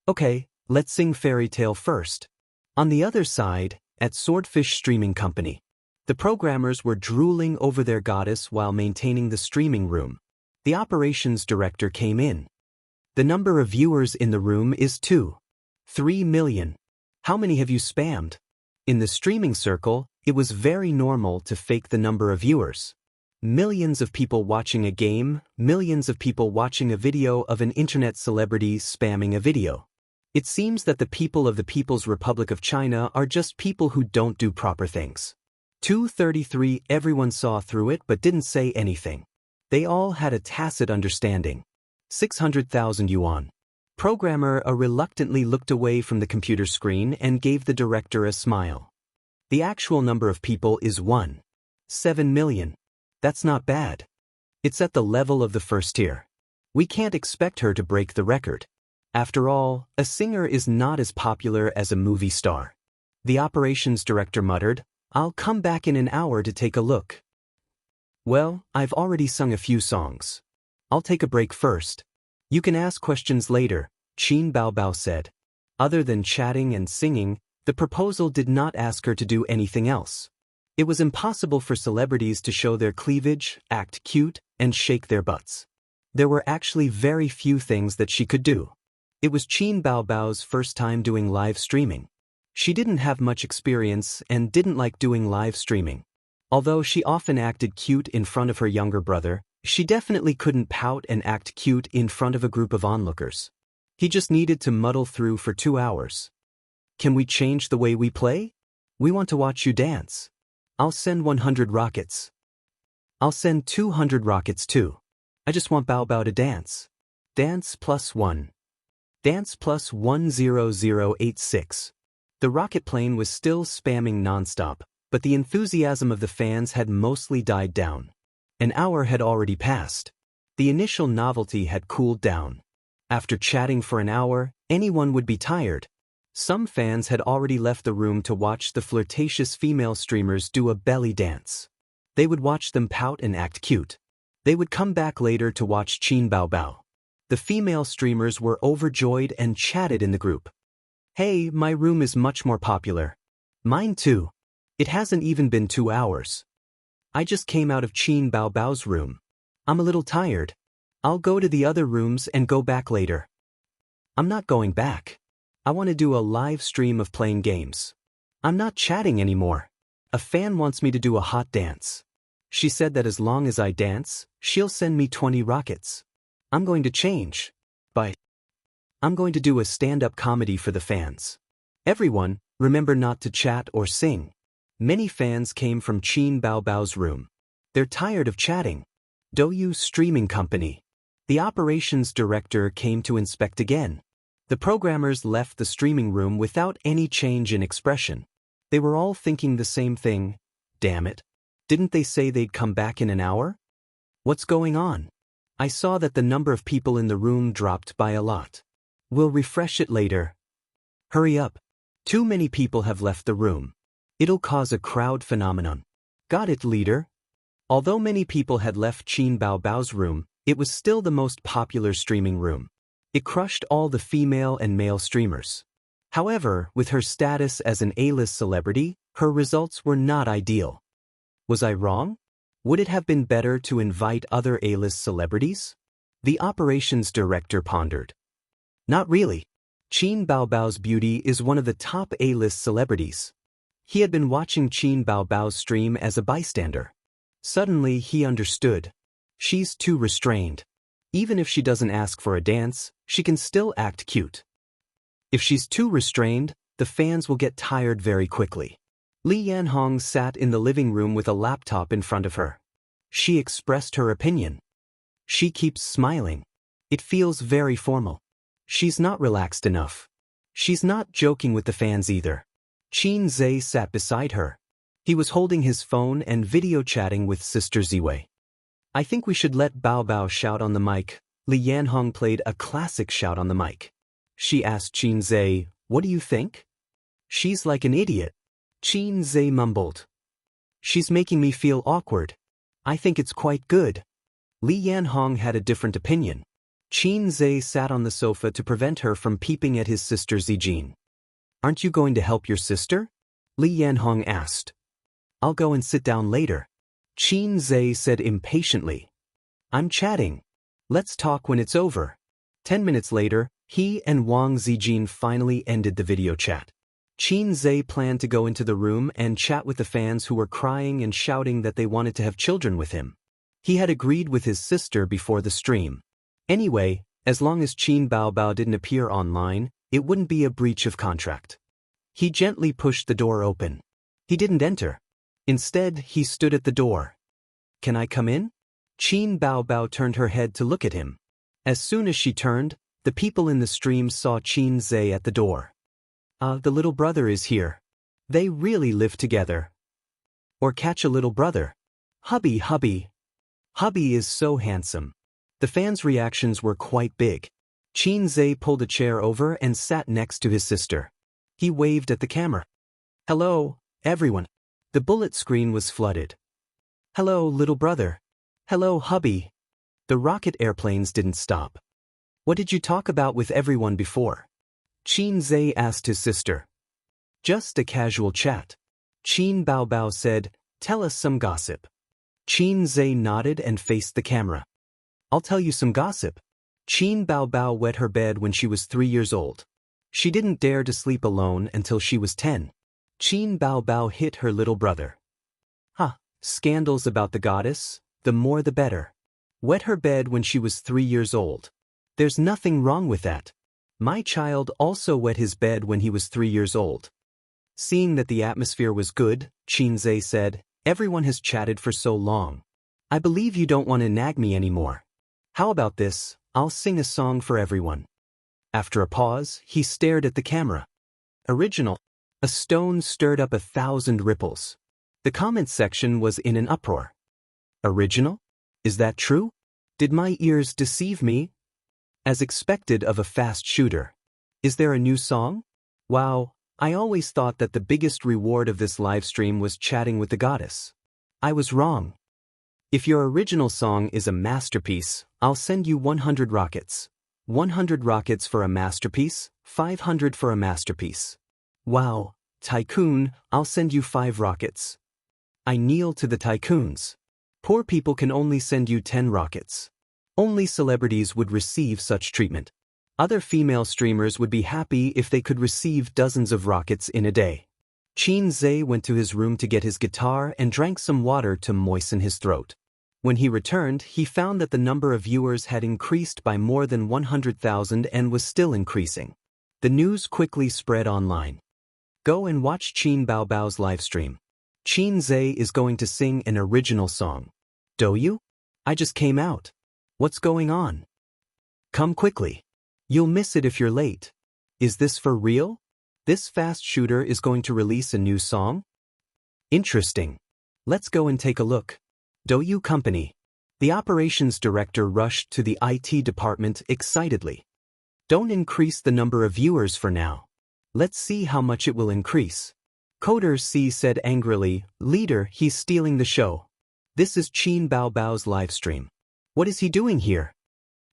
Okay, let's sing Fairy Tale first. On the other side, at Swordfish Streaming Company, the programmers were drooling over their goddess while maintaining the streaming room. The operations director came in. The number of viewers in the room is 3 million. How many have you spammed? In the streaming circle, it was very normal to fake the number of viewers. Millions of people watching a game, millions of people watching a video of an internet celebrity spamming a video. It seems that the people of the People's Republic of China are just people who don't do proper things. 233 Everyone saw through it but didn't say anything. They all had a tacit understanding. 600,000 yuan. Programmer reluctantly looked away from the computer screen and gave the director a smile. The actual number of people is 7 million. That's not bad. It's at the level of the first tier. We can't expect her to break the record. After all, a singer is not as popular as a movie star. The operations director muttered, I'll come back in an hour to take a look. Well, I've already sung a few songs. I'll take a break first. You can ask questions later, Qin Bao Bao said. Other than chatting and singing, the proposal did not ask her to do anything else. It was impossible for celebrities to show their cleavage, act cute, and shake their butts. There were actually very few things that she could do. It was Qin Bao Bao's first time doing live streaming. She didn't have much experience and didn't like doing live streaming. Although she often acted cute in front of her younger brother, she definitely couldn't pout and act cute in front of a group of onlookers. He just needed to muddle through for 2 hours. Can we change the way we play? We want to watch you dance. I'll send 100 rockets. I'll send 200 rockets too. I just want Bao Bao to dance. Dance +1. Dance +10086. The rocket plane was still spamming nonstop, but the enthusiasm of the fans had mostly died down. An hour had already passed. The initial novelty had cooled down. After chatting for an hour, anyone would be tired. Some fans had already left the room to watch the flirtatious female streamers do a belly dance. They would watch them pout and act cute. They would come back later to watch Qin Bao Bao. The female streamers were overjoyed and chatted in the group. Hey, my room is much more popular. Mine too. It hasn't even been 2 hours. I just came out of Qin Bao Bao's room. I'm a little tired. I'll go to the other rooms and go back later. I'm not going back. I want to do a live stream of playing games. I'm not chatting anymore. A fan wants me to do a hot dance. She said that as long as I dance, she'll send me 20 rockets. I'm going to change. Bye. I'm going to do a stand-up comedy for the fans. Everyone, remember not to chat or sing. Many fans came from Qin Bao Bao's room. They're tired of chatting. Douyu Streaming Company. The operations director came to inspect again. The programmers left the streaming room without any change in expression. They were all thinking the same thing. Damn it. Didn't they say they'd come back in an hour? What's going on? I saw that the number of people in the room dropped by a lot. We'll refresh it later. Hurry up. Too many people have left the room. It'll cause a crowd phenomenon. Got it, leader. Although many people had left Qin Bao Bao's room, it was still the most popular streaming room. It crushed all the female and male streamers. However, with her status as an A-list celebrity, her results were not ideal. Was I wrong? Would it have been better to invite other A-list celebrities? The operations director pondered. Not really. Qin Baobao's beauty is one of the top A-list celebrities. He had been watching Qin Baobao's stream as a bystander. Suddenly he understood. She's too restrained. Even if she doesn't ask for a dance, she can still act cute. If she's too restrained, the fans will get tired very quickly. Li Yanhong sat in the living room with a laptop in front of her. She expressed her opinion. She keeps smiling. It feels very formal. She's not relaxed enough. She's not joking with the fans either. Qin Zhe sat beside her. He was holding his phone and video chatting with Sister Ziwei. I think we should let Bao Bao shout on the mic. Li Yanhong played a classic shout on the mic. She asked Qin Zhe, what do you think? She's like an idiot. Qin Zhe mumbled. She's making me feel awkward. I think it's quite good. Li Yanhong had a different opinion. Qin Zhe sat on the sofa to prevent her from peeping at his sister Zijin. Aren't you going to help your sister? Li Yanhong asked. I'll go and sit down later. Qin Zhe said impatiently. I'm chatting. Let's talk when it's over. 10 minutes later, he and Wang Zijin finally ended the video chat. Qin Zhe planned to go into the room and chat with the fans who were crying and shouting that they wanted to have children with him. He had agreed with his sister before the stream. Anyway, as long as Qin Baobao didn't appear online, it wouldn't be a breach of contract. He gently pushed the door open. He didn't enter. Instead, he stood at the door. Can I come in? Qin Baobao turned her head to look at him. As soon as she turned, the people in the stream saw Qin Zhe at the door. The little brother is here. They really live together. Or catch a little brother. Hubby. Hubby is so handsome. The fans' reactions were quite big. Qin Zhe pulled a chair over and sat next to his sister. He waved at the camera. Hello, everyone. The bullet screen was flooded. Hello, little brother. Hello, hubby. The rocket airplanes didn't stop. What did you talk about with everyone before? Qin Zhe asked his sister. Just a casual chat. Qin Baobao said, tell us some gossip. Qin Zhe nodded and faced the camera. I'll tell you some gossip. Qin Baobao wet her bed when she was 3 years old. She didn't dare to sleep alone until she was 10. Qin Baobao hit her little brother. Scandals about the goddess, the more the better. Wet her bed when she was 3 years old. There's nothing wrong with that. My child also wet his bed when he was 3 years old. Seeing that the atmosphere was good, Qin Zhe said, everyone has chatted for so long. I believe you don't want to nag me anymore. How about this? I'll sing a song for everyone. After a pause, he stared at the camera. Original. A stone stirred up 1,000 ripples. The comments section was in an uproar. Original? Is that true? Did my ears deceive me? As expected of a fast shooter. Is there a new song? Wow, I always thought that the biggest reward of this livestream was chatting with the goddess. I was wrong. If your original song is a masterpiece, I'll send you 100 rockets. 100 rockets for a masterpiece, 500 for a masterpiece. Wow, tycoon, I'll send you 5 rockets. I kneel to the tycoons. Poor people can only send you 10 rockets. Only celebrities would receive such treatment. Other female streamers would be happy if they could receive dozens of rockets in a day. Qin Zhe went to his room to get his guitar and drank some water to moisten his throat. When he returned, he found that the number of viewers had increased by more than 100,000 and was still increasing. The news quickly spread online. Go and watch Qin Baobao's livestream. Qin Zhe is going to sing an original song. Do you? I just came out. What's going on? Come quickly. You'll miss it if you're late. Is this for real? This fast shooter is going to release a new song? Interesting. Let's go and take a look. Douyu Company. The operations director rushed to the IT department excitedly. Don't increase the number of viewers for now. Let's see how much it will increase. Coder C said angrily, Leader, he's stealing the show. This is Qin Baobao's livestream. What is he doing here?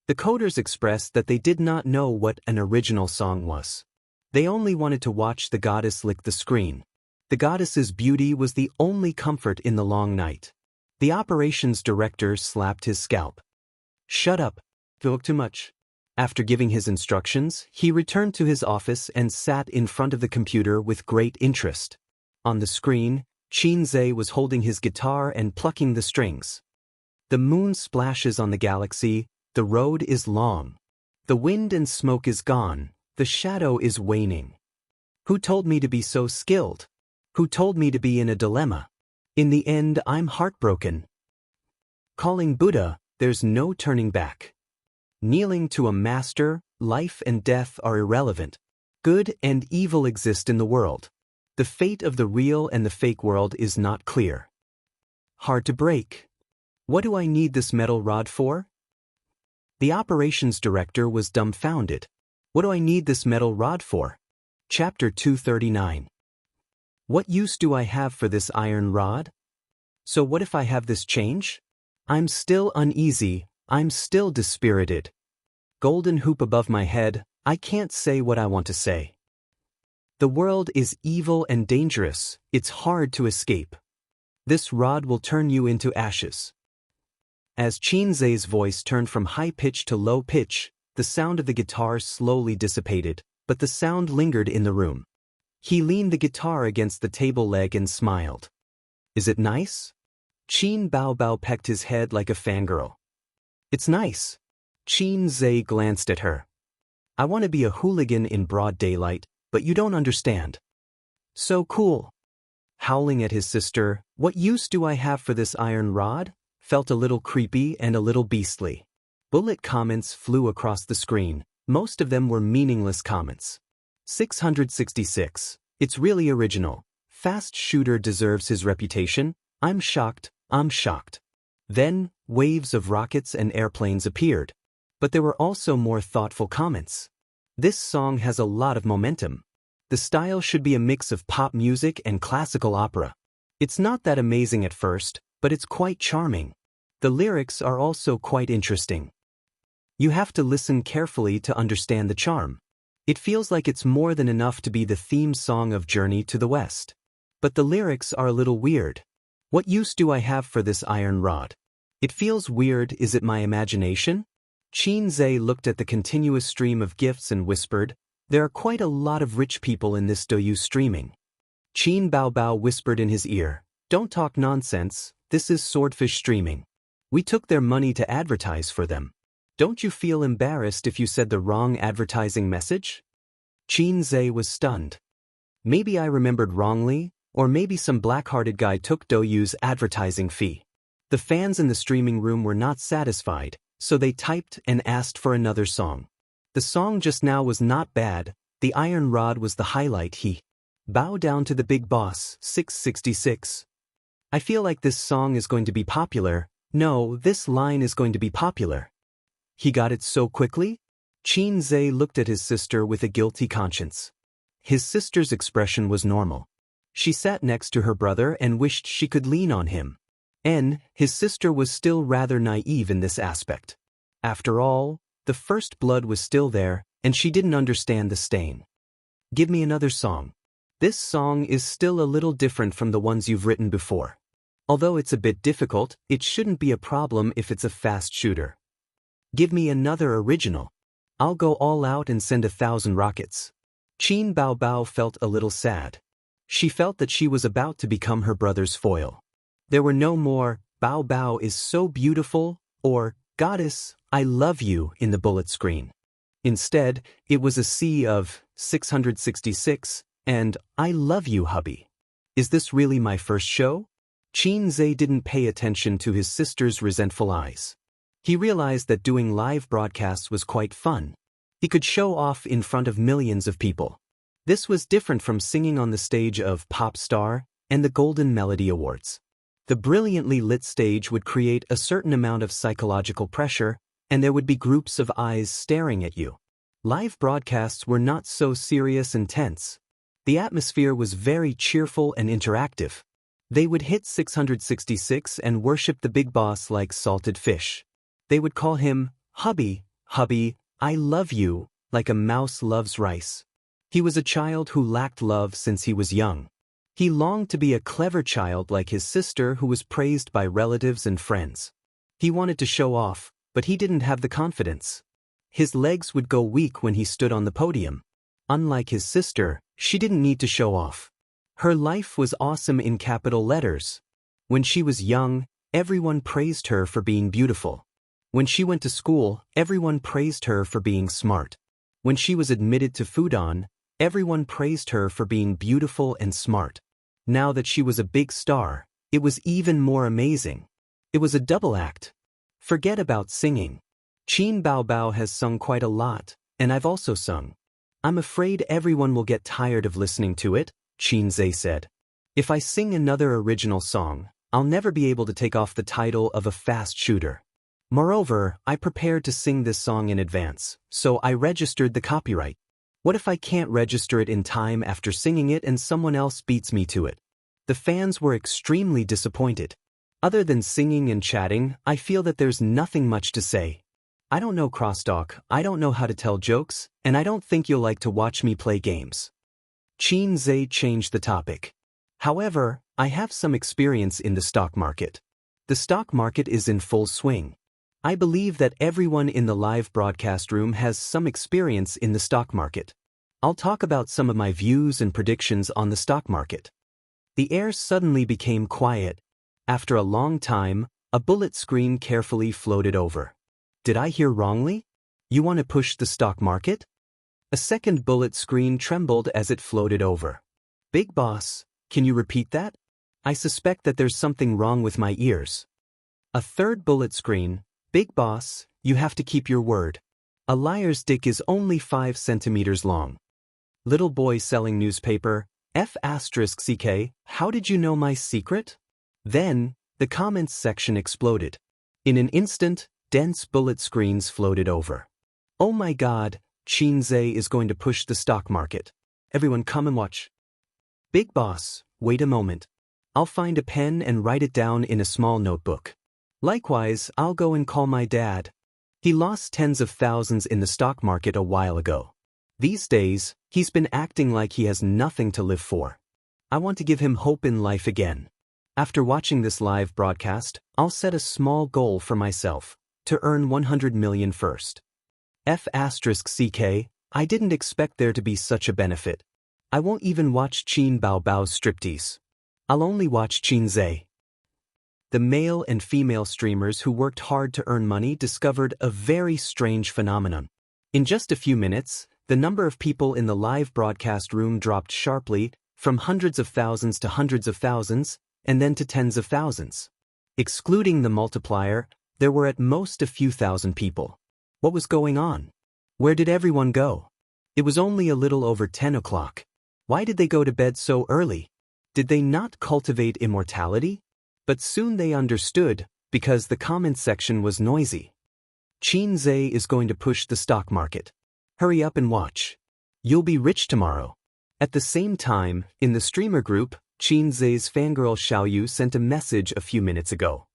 The coders expressed that they did not know what an original song was. They only wanted to watch the goddess lick the screen. The goddess's beauty was the only comfort in the long night. The operations director slapped his scalp. Shut up. Talk too much. After giving his instructions, he returned to his office and sat in front of the computer with great interest. On the screen, Xianxia was holding his guitar and plucking the strings. The moon splashes on the galaxy, the road is long. The wind and smoke is gone, the shadow is waning. Who told me to be so skilled? Who told me to be in a dilemma? In the end, I'm heartbroken. Calling Buddha, there's no turning back. Kneeling to a master, life and death are irrelevant. Good and evil exist in the world. The fate of the real and the fake world is not clear. Hard to break. What do I need this metal rod for? The operations director was dumbfounded. What do I need this metal rod for? Chapter 239. What use do I have for this iron rod? So what if I have this change? I'm still uneasy, I'm still dispirited. Golden hoop above my head, I can't say what I want to say. The world is evil and dangerous, it's hard to escape. This rod will turn you into ashes. As Xianxia's voice turned from high pitch to low pitch, the sound of the guitar slowly dissipated, but the sound lingered in the room. He leaned the guitar against the table leg and smiled. Is it nice? Qin Baobao pecked his head like a fangirl. It's nice. Xianxia glanced at her. I want to be a hooligan in broad daylight, but you don't understand. So cool. Howling at his sister, what use do I have for this iron rod? Felt a little creepy and a little beastly. Bullet comments flew across the screen. Most of them were meaningless comments. 666. It's really original. Fast shooter deserves his reputation. I'm shocked, I'm shocked. Then, waves of rockets and airplanes appeared. But there were also more thoughtful comments. This song has a lot of momentum. The style should be a mix of pop music and classical opera. It's not that amazing at first, but it's quite charming. The lyrics are also quite interesting. You have to listen carefully to understand the charm. It feels like it's more than enough to be the theme song of Journey to the West. But the lyrics are a little weird. What use do I have for this iron rod? It feels weird, is it my imagination? Xianxia looked at the continuous stream of gifts and whispered, there are quite a lot of rich people in this Douyu streaming. Qin Baobao whispered in his ear, don't talk nonsense, this is swordfish streaming. We took their money to advertise for them. Don't you feel embarrassed if you said the wrong advertising message? Xianxia was stunned. Maybe I remembered wrongly, or maybe some black-hearted guy took Douyu's advertising fee. The fans in the streaming room were not satisfied, so they typed and asked for another song. The song just now was not bad, the iron rod was the highlight. He bowed down to the big boss. 666. I feel like this song is going to be popular. No, this line is going to be popular. He got it so quickly? Xianxia looked at his sister with a guilty conscience. His sister's expression was normal. She sat next to her brother and wished she could lean on him. His sister was still rather naive in this aspect. After all, the first blood was still there, and she didn't understand the stain. Give me another song. This song is still a little different from the ones you've written before. Although it's a bit difficult, it shouldn't be a problem if it's a fast shooter. Give me another original. I'll go all out and send 1,000 rockets. Qin Baobao felt a little sad. She felt that she was about to become her brother's foil. There were no more, Baobao is so beautiful, or, Goddess, I love you in the bullet screen. Instead, it was a sea of, 666, and, I love you, hubby. Is this really my first show? Xianxia didn't pay attention to his sister's resentful eyes. He realized that doing live broadcasts was quite fun. He could show off in front of millions of people. This was different from singing on the stage of Pop Star and the Golden Melody Awards. The brilliantly lit stage would create a certain amount of psychological pressure, and there would be groups of eyes staring at you. Live broadcasts were not so serious and tense. The atmosphere was very cheerful and interactive. They would hit 666 and worship the big boss like salted fish. They would call him, hubby, hubby, I love you, like a mouse loves rice. He was a child who lacked love since he was young. He longed to be a clever child like his sister who was praised by relatives and friends. He wanted to show off, but he didn't have the confidence. His legs would go weak when he stood on the podium. Unlike his sister, she didn't need to show off. Her life was awesome in capital letters. When she was young, everyone praised her for being beautiful. When she went to school, everyone praised her for being smart. When she was admitted to Fudan, everyone praised her for being beautiful and smart. Now that she was a big star, it was even more amazing. It was a double act. Forget about singing. Qin Baobao has sung quite a lot, and I've also sung. I'm afraid everyone will get tired of listening to it, Qin Zhe said. If I sing another original song, I'll never be able to take off the title of a fast shooter. Moreover, I prepared to sing this song in advance, so I registered the copyright. What if I can't register it in time after singing it and someone else beats me to it? The fans were extremely disappointed. Other than singing and chatting, I feel that there's nothing much to say. I don't know crosstalk, I don't know how to tell jokes, and I don't think you'll like to watch me play games. Qin Zhe changed the topic. However, I have some experience in the stock market. The stock market is in full swing. I believe that everyone in the live broadcast room has some experience in the stock market. I'll talk about some of my views and predictions on the stock market. The air suddenly became quiet. After a long time, a bullet screen carefully floated over. Did I hear wrongly? You want to push the stock market? A second bullet screen trembled as it floated over. Big boss, can you repeat that? I suspect that there's something wrong with my ears. A third bullet screen. Big boss, you have to keep your word. A liar's dick is only 5 centimeters long. Little boy selling newspaper, F***ck, how did you know my secret? Then, the comments section exploded. In an instant, dense bullet screens floated over. Oh my god, Qin Zhe is going to push the stock market. Everyone come and watch. Big boss, wait a moment. I'll find a pen and write it down in a small notebook. Likewise, I'll go and call my dad. He lost tens of thousands in the stock market a while ago. These days, he's been acting like he has nothing to live for. I want to give him hope in life again. After watching this live broadcast, I'll set a small goal for myself, to earn 100 million first. F***ck, I didn't expect there to be such a benefit. I won't even watch Qin Baobao's striptease. I'll only watch Qin Zhe. The male and female streamers who worked hard to earn money discovered a very strange phenomenon. In just a few minutes, the number of people in the live broadcast room dropped sharply, from hundreds of thousands to hundreds of thousands, and then to tens of thousands. Excluding the multiplier, there were at most a few thousand people. What was going on? Where did everyone go? It was only a little over 10 o'clock. Why did they go to bed so early? Did they not cultivate immortality? But soon they understood, because the comment section was noisy. Qin Zhe is going to push the stock market. Hurry up and watch. You'll be rich tomorrow. At the same time, in the streamer group, Qin Zhe's fangirl Xiaoyu sent a message a few minutes ago.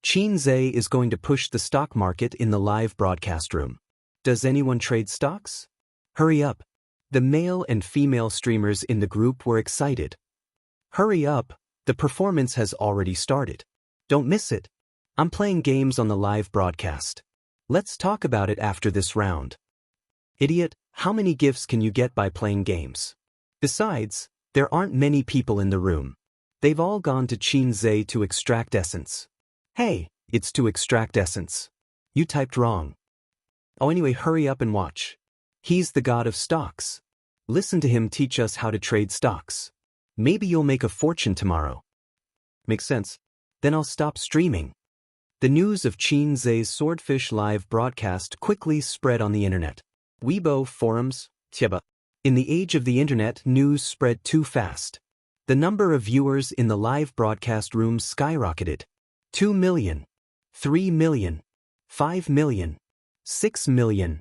Qin Zhe is going to push the stock market in the live broadcast room. Does anyone trade stocks? Hurry up. The male and female streamers in the group were excited. Hurry up, the performance has already started. Don't miss it. I'm playing games on the live broadcast. Let's talk about it after this round. Idiot, how many gifts can you get by playing games? Besides, there aren't many people in the room. They've all gone to Qin Zhe to extract essence. Hey, it's to extract essence. You typed wrong. Oh, anyway, hurry up and watch. He's the god of stocks. Listen to him teach us how to trade stocks. Maybe you'll make a fortune tomorrow. Makes sense. Then I'll stop streaming. The news of Qin Zhe's Swordfish live broadcast quickly spread on the internet. Weibo, forums, Tieba. In the age of the internet, news spread too fast. The number of viewers in the live broadcast room skyrocketed. 2 million, 3 million, 5 million, 6 million.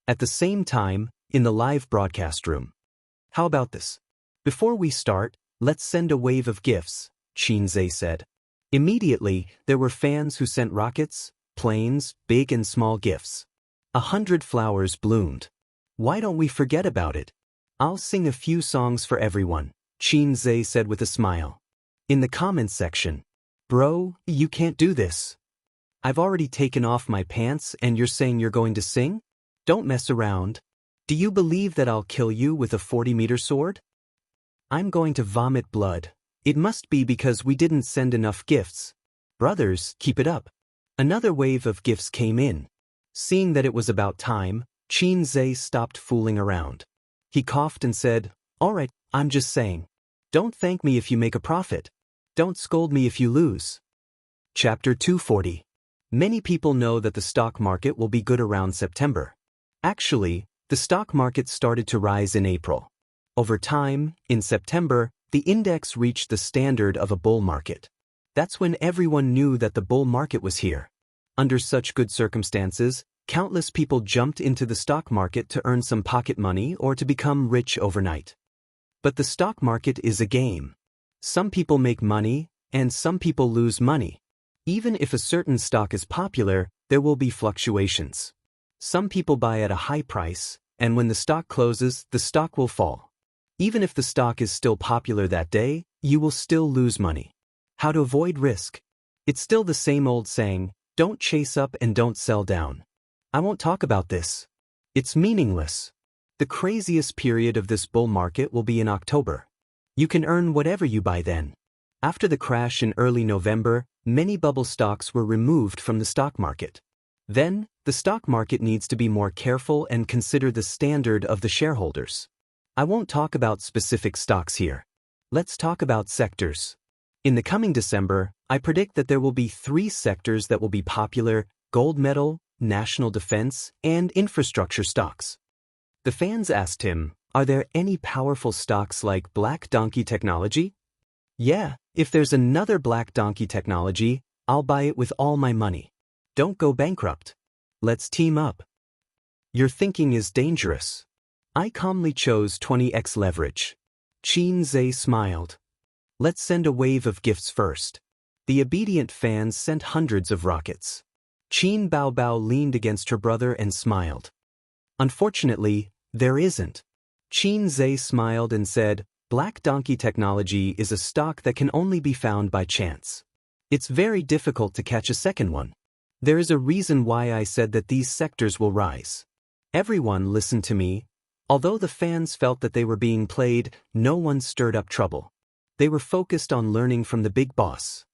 At the same time, in the live broadcast room. How about this? Before we start, let's send a wave of gifts, Qin Zhe said. Immediately, there were fans who sent rockets, planes, big and small gifts. 100 flowers bloomed. Why don't we forget about it? I'll sing a few songs for everyone, Qin Zhe said with a smile. In the comments section. Bro, you can't do this. I've already taken off my pants and you're saying you're going to sing? Don't mess around. Do you believe that I'll kill you with a 40-meter sword? I'm going to vomit blood. It must be because we didn't send enough gifts. Brothers, keep it up. Another wave of gifts came in. Seeing that it was about time, Xianxia stopped fooling around. He coughed and said, "All right, I'm just saying. Don't thank me if you make a profit. Don't scold me if you lose." Chapter 240. Many people know that the stock market will be good around September. Actually, the stock market started to rise in April. Over time, in September, the index reached the standard of a bull market. That's when everyone knew that the bull market was here. Under such good circumstances, countless people jumped into the stock market to earn some pocket money or to become rich overnight. But the stock market is a game. Some people make money, and some people lose money. Even if a certain stock is popular, there will be fluctuations. Some people buy at a high price, and when the stock closes, the stock will fall. Even if the stock is still popular that day, you will still lose money. How to avoid risk? It's still the same old saying, don't chase up and don't sell down. I won't talk about this. It's meaningless. The craziest period of this bull market will be in October. You can earn whatever you buy then. After the crash in early November, many bubble stocks were removed from the stock market. Then, the stock market needs to be more careful and consider the standard of the shareholders. I won't talk about specific stocks here. Let's talk about sectors. In the coming December, I predict that there will be 3 sectors that will be popular: gold medal, national defense, and infrastructure stocks. The fans asked him, are there any powerful stocks like Black Donkey Technology? Yeah, if there's another Black Donkey Technology, I'll buy it with all my money. Don't go bankrupt. Let's team up. Your thinking is dangerous. I calmly chose 20x leverage. Xianxia smiled. Let's send a wave of gifts first. The obedient fans sent hundreds of rockets. Qin Baobao leaned against her brother and smiled. Unfortunately, there isn't. Xianxia smiled and said, Black Donkey Technology is a stock that can only be found by chance. It's very difficult to catch a second one. There is a reason why I said that these sectors will rise. Everyone listened to me. Although the fans felt that they were being played, no one stirred up trouble. They were focused on learning from the big boss.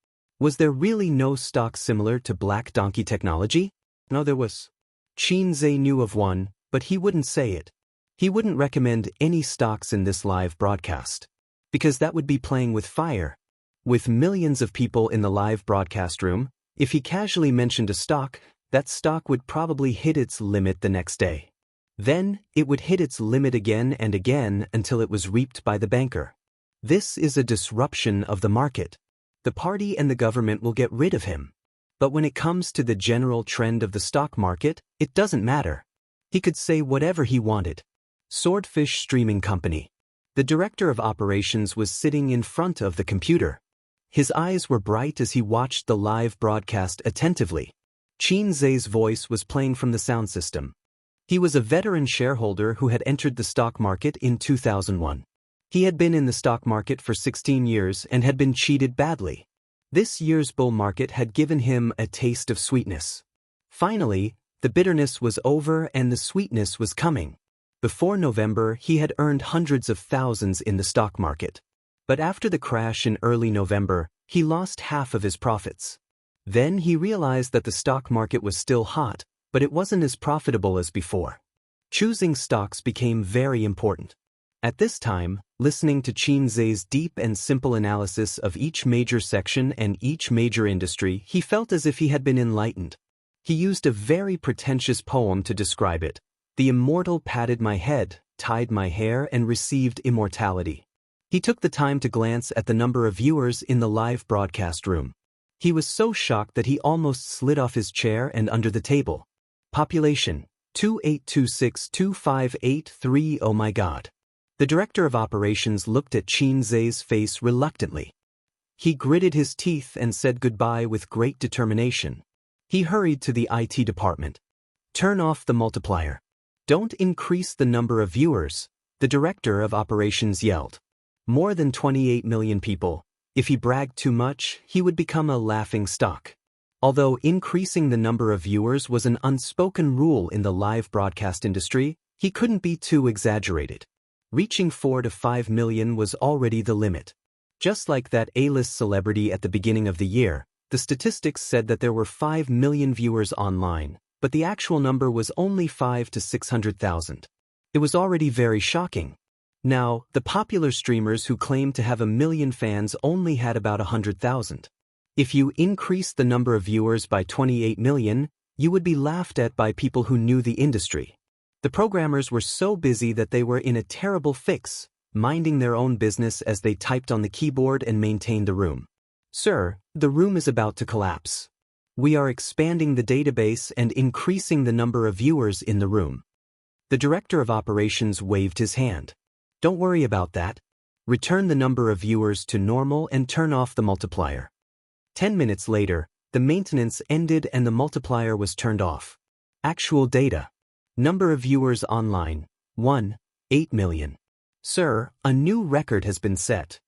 Was there really no stock similar to Black Donkey Technology? No, there was. Xianxia knew of one, but he wouldn't say it. He wouldn't recommend any stocks in this live broadcast. Because that would be playing with fire. With millions of people in the live broadcast room, if he casually mentioned a stock, that stock would probably hit its limit the next day. Then, it would hit its limit again and again until it was reaped by the banker. This is a disruption of the market. The party and the government will get rid of him. But when it comes to the general trend of the stock market, it doesn't matter. He could say whatever he wanted. Swordfish Streaming Company. The director of operations was sitting in front of the computer. His eyes were bright as he watched the live broadcast attentively. Xianxia's voice was playing from the sound system. He was a veteran shareholder who had entered the stock market in 2001. He had been in the stock market for 16 years and had been cheated badly. This year's bull market had given him a taste of sweetness. Finally, the bitterness was over and the sweetness was coming. Before November, he had earned hundreds of thousands in the stock market. But after the crash in early November, he lost half of his profits. Then he realized that the stock market was still hot, but it wasn't as profitable as before. Choosing stocks became very important. At this time, listening to Xianxia's deep and simple analysis of each major section and each major industry, he felt as if he had been enlightened. He used a very pretentious poem to describe it. The immortal patted my head, tied my hair, and received immortality. He took the time to glance at the number of viewers in the live broadcast room. He was so shocked that he almost slid off his chair and under the table. Population, 28262583. Oh my God. The director of operations looked at Xianxia's face reluctantly. He gritted his teeth and said goodbye with great determination. He hurried to the IT department. Turn off the multiplier. Don't increase the number of viewers, the director of operations yelled. More than 28 million people. If he bragged too much, he would become a laughing stock. Although increasing the number of viewers was an unspoken rule in the live broadcast industry, he couldn't be too exaggerated. Reaching 4 to 5 million was already the limit. Just like that A-list celebrity at the beginning of the year, the statistics said that there were 5 million viewers online, but the actual number was only 5 to 600,000. It was already very shocking. Now, the popular streamers who claimed to have 1 million fans only had about 100,000. If you increased the number of viewers by 28 million, you would be laughed at by people who knew the industry. The programmers were so busy that they were in a terrible fix, minding their own business as they typed on the keyboard and maintained the room. Sir, the room is about to collapse. We are expanding the database and increasing the number of viewers in the room. The director of operations waved his hand. Don't worry about that. Return the number of viewers to normal and turn off the multiplier. 10 minutes later, the maintenance ended and the multiplier was turned off. Actual data. Number of viewers online, 8 million. Sir, a new record has been set.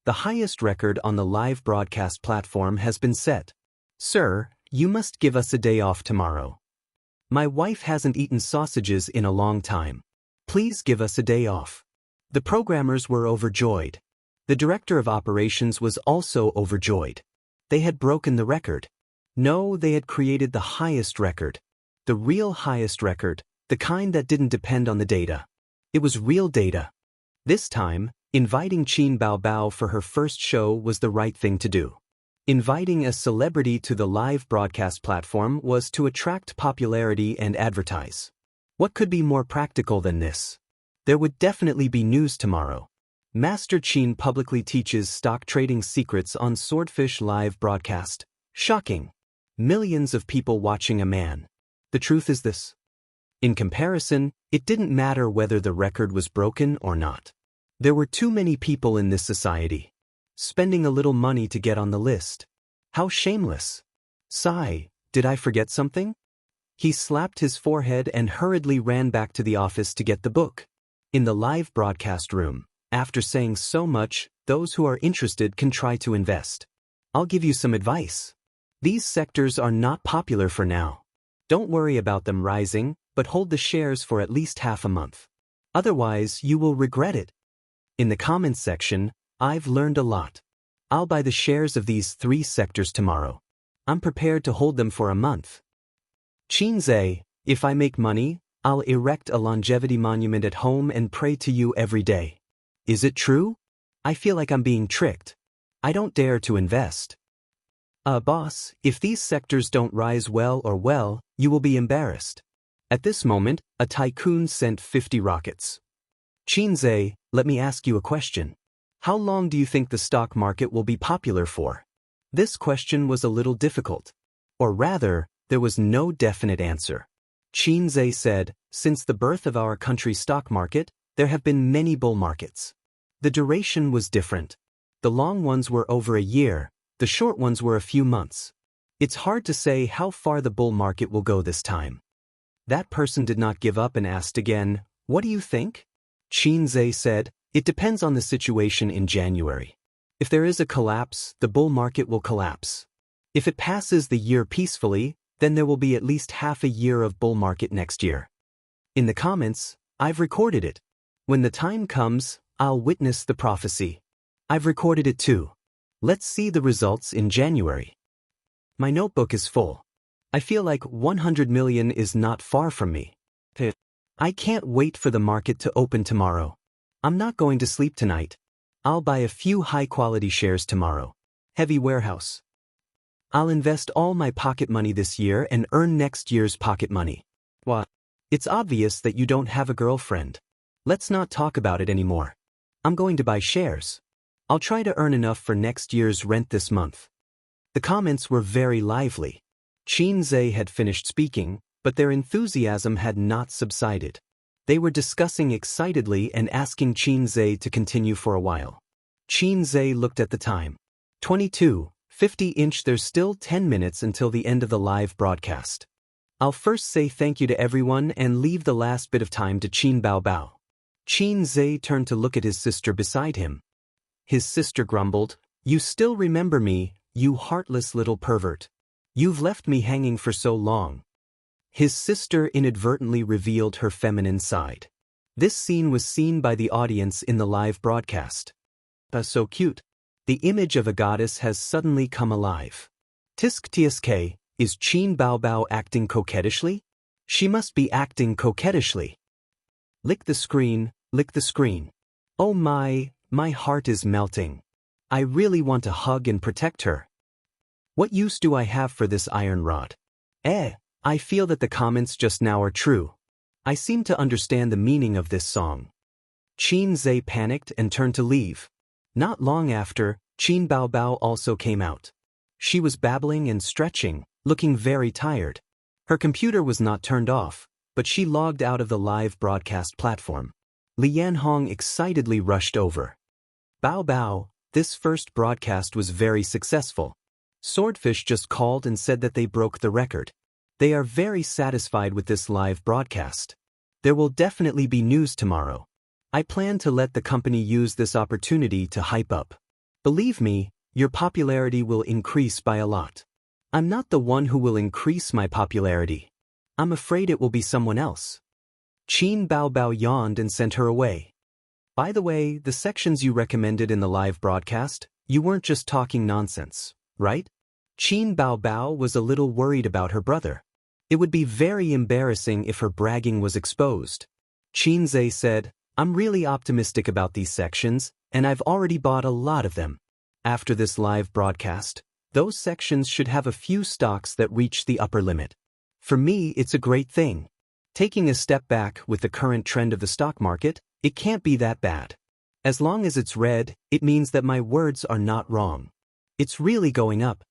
The highest record on the live broadcast platform has been set. Sir, you must give us a day off tomorrow. My wife hasn't eaten sausages in a long time. Please give us a day off. The programmers were overjoyed. The director of operations was also overjoyed. They had broken the record. No, they had created the highest record. The real highest record, the kind that didn't depend on the data. It was real data. This time, inviting Qin Baobao for her first show was the right thing to do. Inviting a celebrity to the live broadcast platform was to attract popularity and advertise. What could be more practical than this? There would definitely be news tomorrow. Master Qin publicly teaches stock trading secrets on Swordfish live broadcast. Shocking. Millions of people watching a man. The truth is this. In comparison, it didn't matter whether the record was broken or not. There were too many people in this society. Spending a little money to get on the list. How shameless. Sigh, did I forget something? He slapped his forehead and hurriedly ran back to the office to get the book. In the live broadcast room, after saying so much, those who are interested can try to invest. I'll give you some advice. These sectors are not popular for now. Don't worry about them rising, but hold the shares for at least half a month. Otherwise, you will regret it. In the comments section, I've learned a lot. I'll buy the shares of these 3 sectors tomorrow. I'm prepared to hold them for a month. Xianxia, if I make money, I'll erect a longevity monument at home and pray to you every day. Is it true? I feel like I'm being tricked. I don't dare to invest. Boss, if these sectors don't rise well, you will be embarrassed. At this moment, a tycoon sent 50 rockets. Xianxia, let me ask you a question. How long do you think the stock market will be popular for? This question was a little difficult. Or rather, there was no definite answer. Xianxia said, since the birth of our country's stock market, there have been many bull markets. The duration was different. The long ones were over a year, the short ones were a few months. It's hard to say how far the bull market will go this time. That person did not give up and asked again, what do you think? Xianxia said, it depends on the situation in January. If there is a collapse, the bull market will collapse. If it passes the year peacefully, then there will be at least half a year of bull market next year. In the comments, I've recorded it. When the time comes, I'll witness the prophecy. I've recorded it too. Let's see the results in January. My notebook is full. I feel like 100 million is not far from me. I can't wait for the market to open tomorrow. I'm not going to sleep tonight. I'll buy a few high-quality shares tomorrow. Heavy warehouse. I'll invest all my pocket money this year and earn next year's pocket money. What? It's obvious that you don't have a girlfriend. Let's not talk about it anymore. I'm going to buy shares. I'll try to earn enough for next year's rent this month. The comments were very lively. Xianxia had finished speaking, but their enthusiasm had not subsided. They were discussing excitedly and asking Xianxia to continue for a while. Xianxia looked at the time. 22:50. There's still 10 minutes until the end of the live broadcast. I'll first say thank you to everyone and leave the last bit of time to Qin Baobao. Xianxia turned to look at his sister beside him. His sister grumbled, you still remember me, you heartless little pervert. You've left me hanging for so long. His sister inadvertently revealed her feminine side. This scene was seen by the audience in the live broadcast. So cute. The image of a goddess has suddenly come alive. Tisk tsk, is Qin Baobao acting coquettishly? She must be acting coquettishly. Lick the screen, lick the screen. Oh my heart is melting. I really want to hug and protect her. What use do I have for this iron rod? I feel that the comments just now are true. I seem to understand the meaning of this song. Qin Zhe panicked and turned to leave. Not long after, Qin Baobao also came out. She was babbling and stretching, looking very tired. Her computer was not turned off, but she logged out of the live broadcast platform. Li Yanhong excitedly rushed over. Bao, this first broadcast was very successful. Swordfish just called and said that they broke the record. They are very satisfied with this live broadcast. There will definitely be news tomorrow. I plan to let the company use this opportunity to hype up. Believe me, your popularity will increase by a lot. I'm not the one who will increase my popularity. I'm afraid it will be someone else. Qin Baobao yawned and sent her away. By the way, the sections you recommended in the live broadcast, you weren't just talking nonsense, right? Qin Baobao was a little worried about her brother. It would be very embarrassing if her bragging was exposed. Qin Zhe said, I'm really optimistic about these sections, and I've already bought a lot of them. After this live broadcast, those sections should have a few stocks that reach the upper limit. For me, it's a great thing. Taking a step back with the current trend of the stock market, it can't be that bad. As long as it's red, it means that my words are not wrong. It's really going up.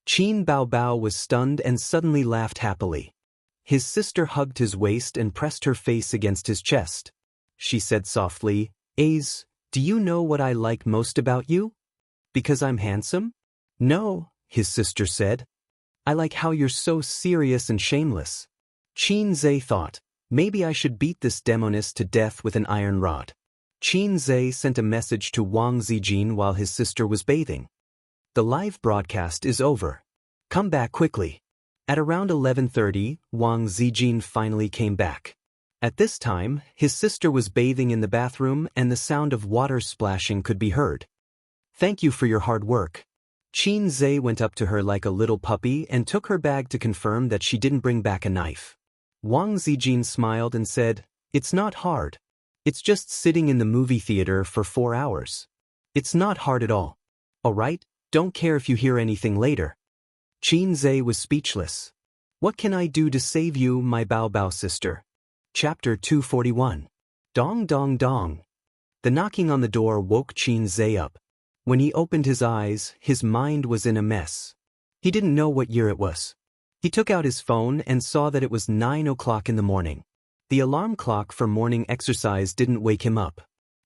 Qin Baobao was stunned and suddenly laughed happily. His sister hugged his waist and pressed her face against his chest. She said softly, "Aze, do you know what I like most about you? Because I'm handsome?" "No," his sister said. "I like how you're so serious and shameless." Qin Zhe thought, maybe I should beat this demoness to death with an iron rod. Qin Zhe sent a message to Wang Zijin while his sister was bathing. The live broadcast is over. Come back quickly. At around 11:30, Wang Zijin finally came back. At this time, his sister was bathing in the bathroom and the sound of water splashing could be heard. "Thank you for your hard work." Qin Zhe went up to her like a little puppy and took her bag to confirm that she didn't bring back a knife. Wang Zijin smiled and said, "It's not hard. It's just sitting in the movie theater for 4 hours. It's not hard at all. All right, don't care if you hear anything later." Qin Zhe was speechless. "What can I do to save you, my Baobao sister?" Chapter 241. Dong dong dong. The knocking on the door woke Qin Zhe up. When he opened his eyes, his mind was in a mess. He didn't know what year it was. He took out his phone and saw that it was 9 o'clock in the morning. The alarm clock for morning exercise didn't wake him up.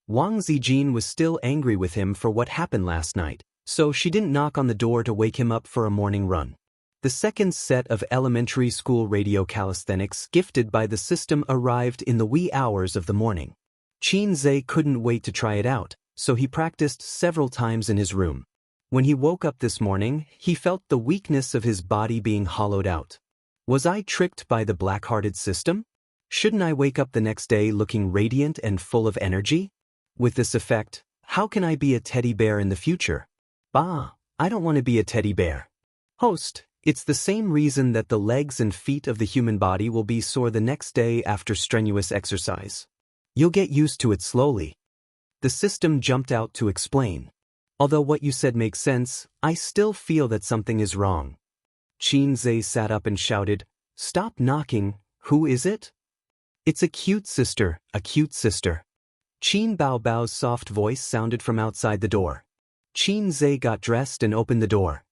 Wang Zijin was still angry with him for what happened last night, so she didn't knock on the door to wake him up for a morning run. The second set of elementary school radio calisthenics gifted by the system arrived in the wee hours of the morning. Qin Zhe couldn't wait to try it out, so he practiced several times in his room. When he woke up this morning, he felt the weakness of his body being hollowed out. Was I tricked by the black-hearted system? Shouldn't I wake up the next day looking radiant and full of energy? With this effect, how can I be a teddy bear in the future? Bah, I don't want to be a teddy bear. Host, it's the same reason that the legs and feet of the human body will be sore the next day after strenuous exercise. You'll get used to it slowly. The system jumped out to explain. Although what you said makes sense, I still feel that something is wrong. Qin Zhe sat up and shouted, "Stop knocking, who is it?" "It's a cute sister, a cute sister." Qin Baobao's soft voice sounded from outside the door. Qin Zhe got dressed and opened the door.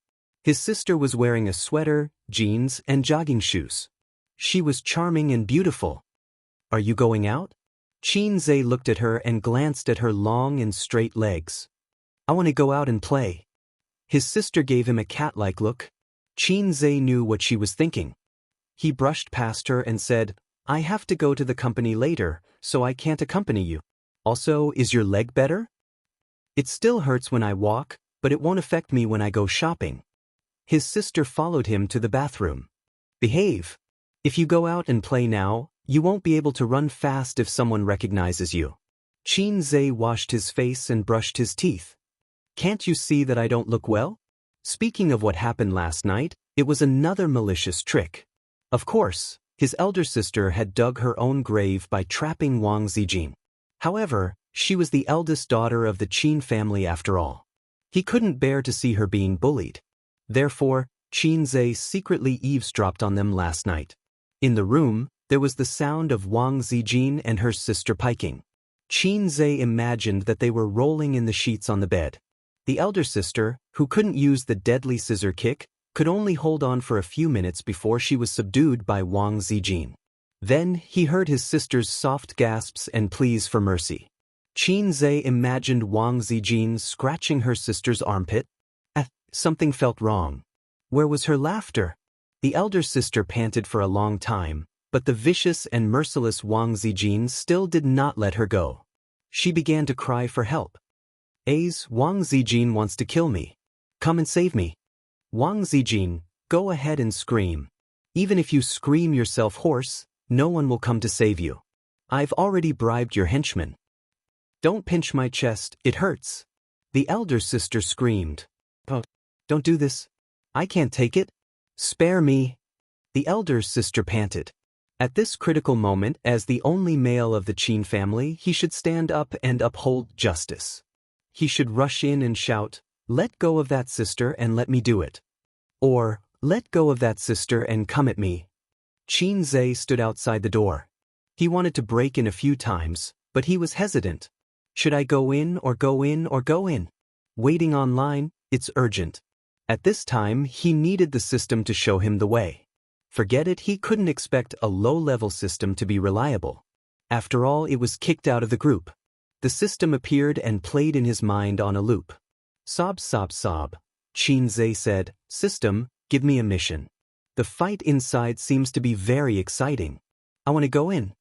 His sister was wearing a sweater, jeans, and jogging shoes. She was charming and beautiful. "Are you going out?" Qin Zhe looked at her and glanced at her long and straight legs. "I want to go out and play." His sister gave him a cat-like look. Qin Zhe knew what she was thinking. He brushed past her and said, "I have to go to the company later, so I can't accompany you. Also, is your leg better?" "It still hurts when I walk, but it won't affect me when I go shopping." His sister followed him to the bathroom. Behave. If you go out and play now, you won't be able to run fast if someone recognizes you. Xianxia washed his face and brushed his teeth. Can't you see that I don't look well? Speaking of what happened last night, it was another malicious trick. Of course, his elder sister had dug her own grave by trapping Wang Zijin. However, she was the eldest daughter of the Qin family after all. He couldn't bear to see her being bullied. Therefore, Xianxia secretly eavesdropped on them last night. In the room, there was the sound of Wang Zijin and her sister piking. Xianxia imagined that they were rolling in the sheets on the bed. The elder sister, who couldn't use the deadly scissor kick, could only hold on for a few minutes before she was subdued by Wang Zijin. Then he heard his sister's soft gasps and pleas for mercy. Xianxia imagined Wang Zijin scratching her sister's armpit. Something felt wrong. Where was her laughter? The elder sister panted for a long time, but the vicious and merciless Wang Zijin still did not let her go. She began to cry for help. Wang Zijin wants to kill me. Come and save me. Wang Zijin, go ahead and scream. Even if you scream yourself hoarse, no one will come to save you. I've already bribed your henchmen. Don't pinch my chest, it hurts. The elder sister screamed. Oh, don't do this. I can't take it. Spare me. The elder sister panted. At this critical moment, as the only male of the Qin family, he should stand up and uphold justice. He should rush in and shout, "Let go of that sister and let me do it." Or, "Let go of that sister and come at me." Xianxia stood outside the door. He wanted to break in a few times, but he was hesitant. Should I go in or go in or go in? Waiting online, it's urgent. At this time, he needed the system to show him the way. Forget it, he couldn't expect a low-level system to be reliable. After all, it was kicked out of the group. The system appeared and played in his mind on a loop. Sob, sob, sob. Xianxia said, "System, give me a mission. The fight inside seems to be very exciting. I want to go in."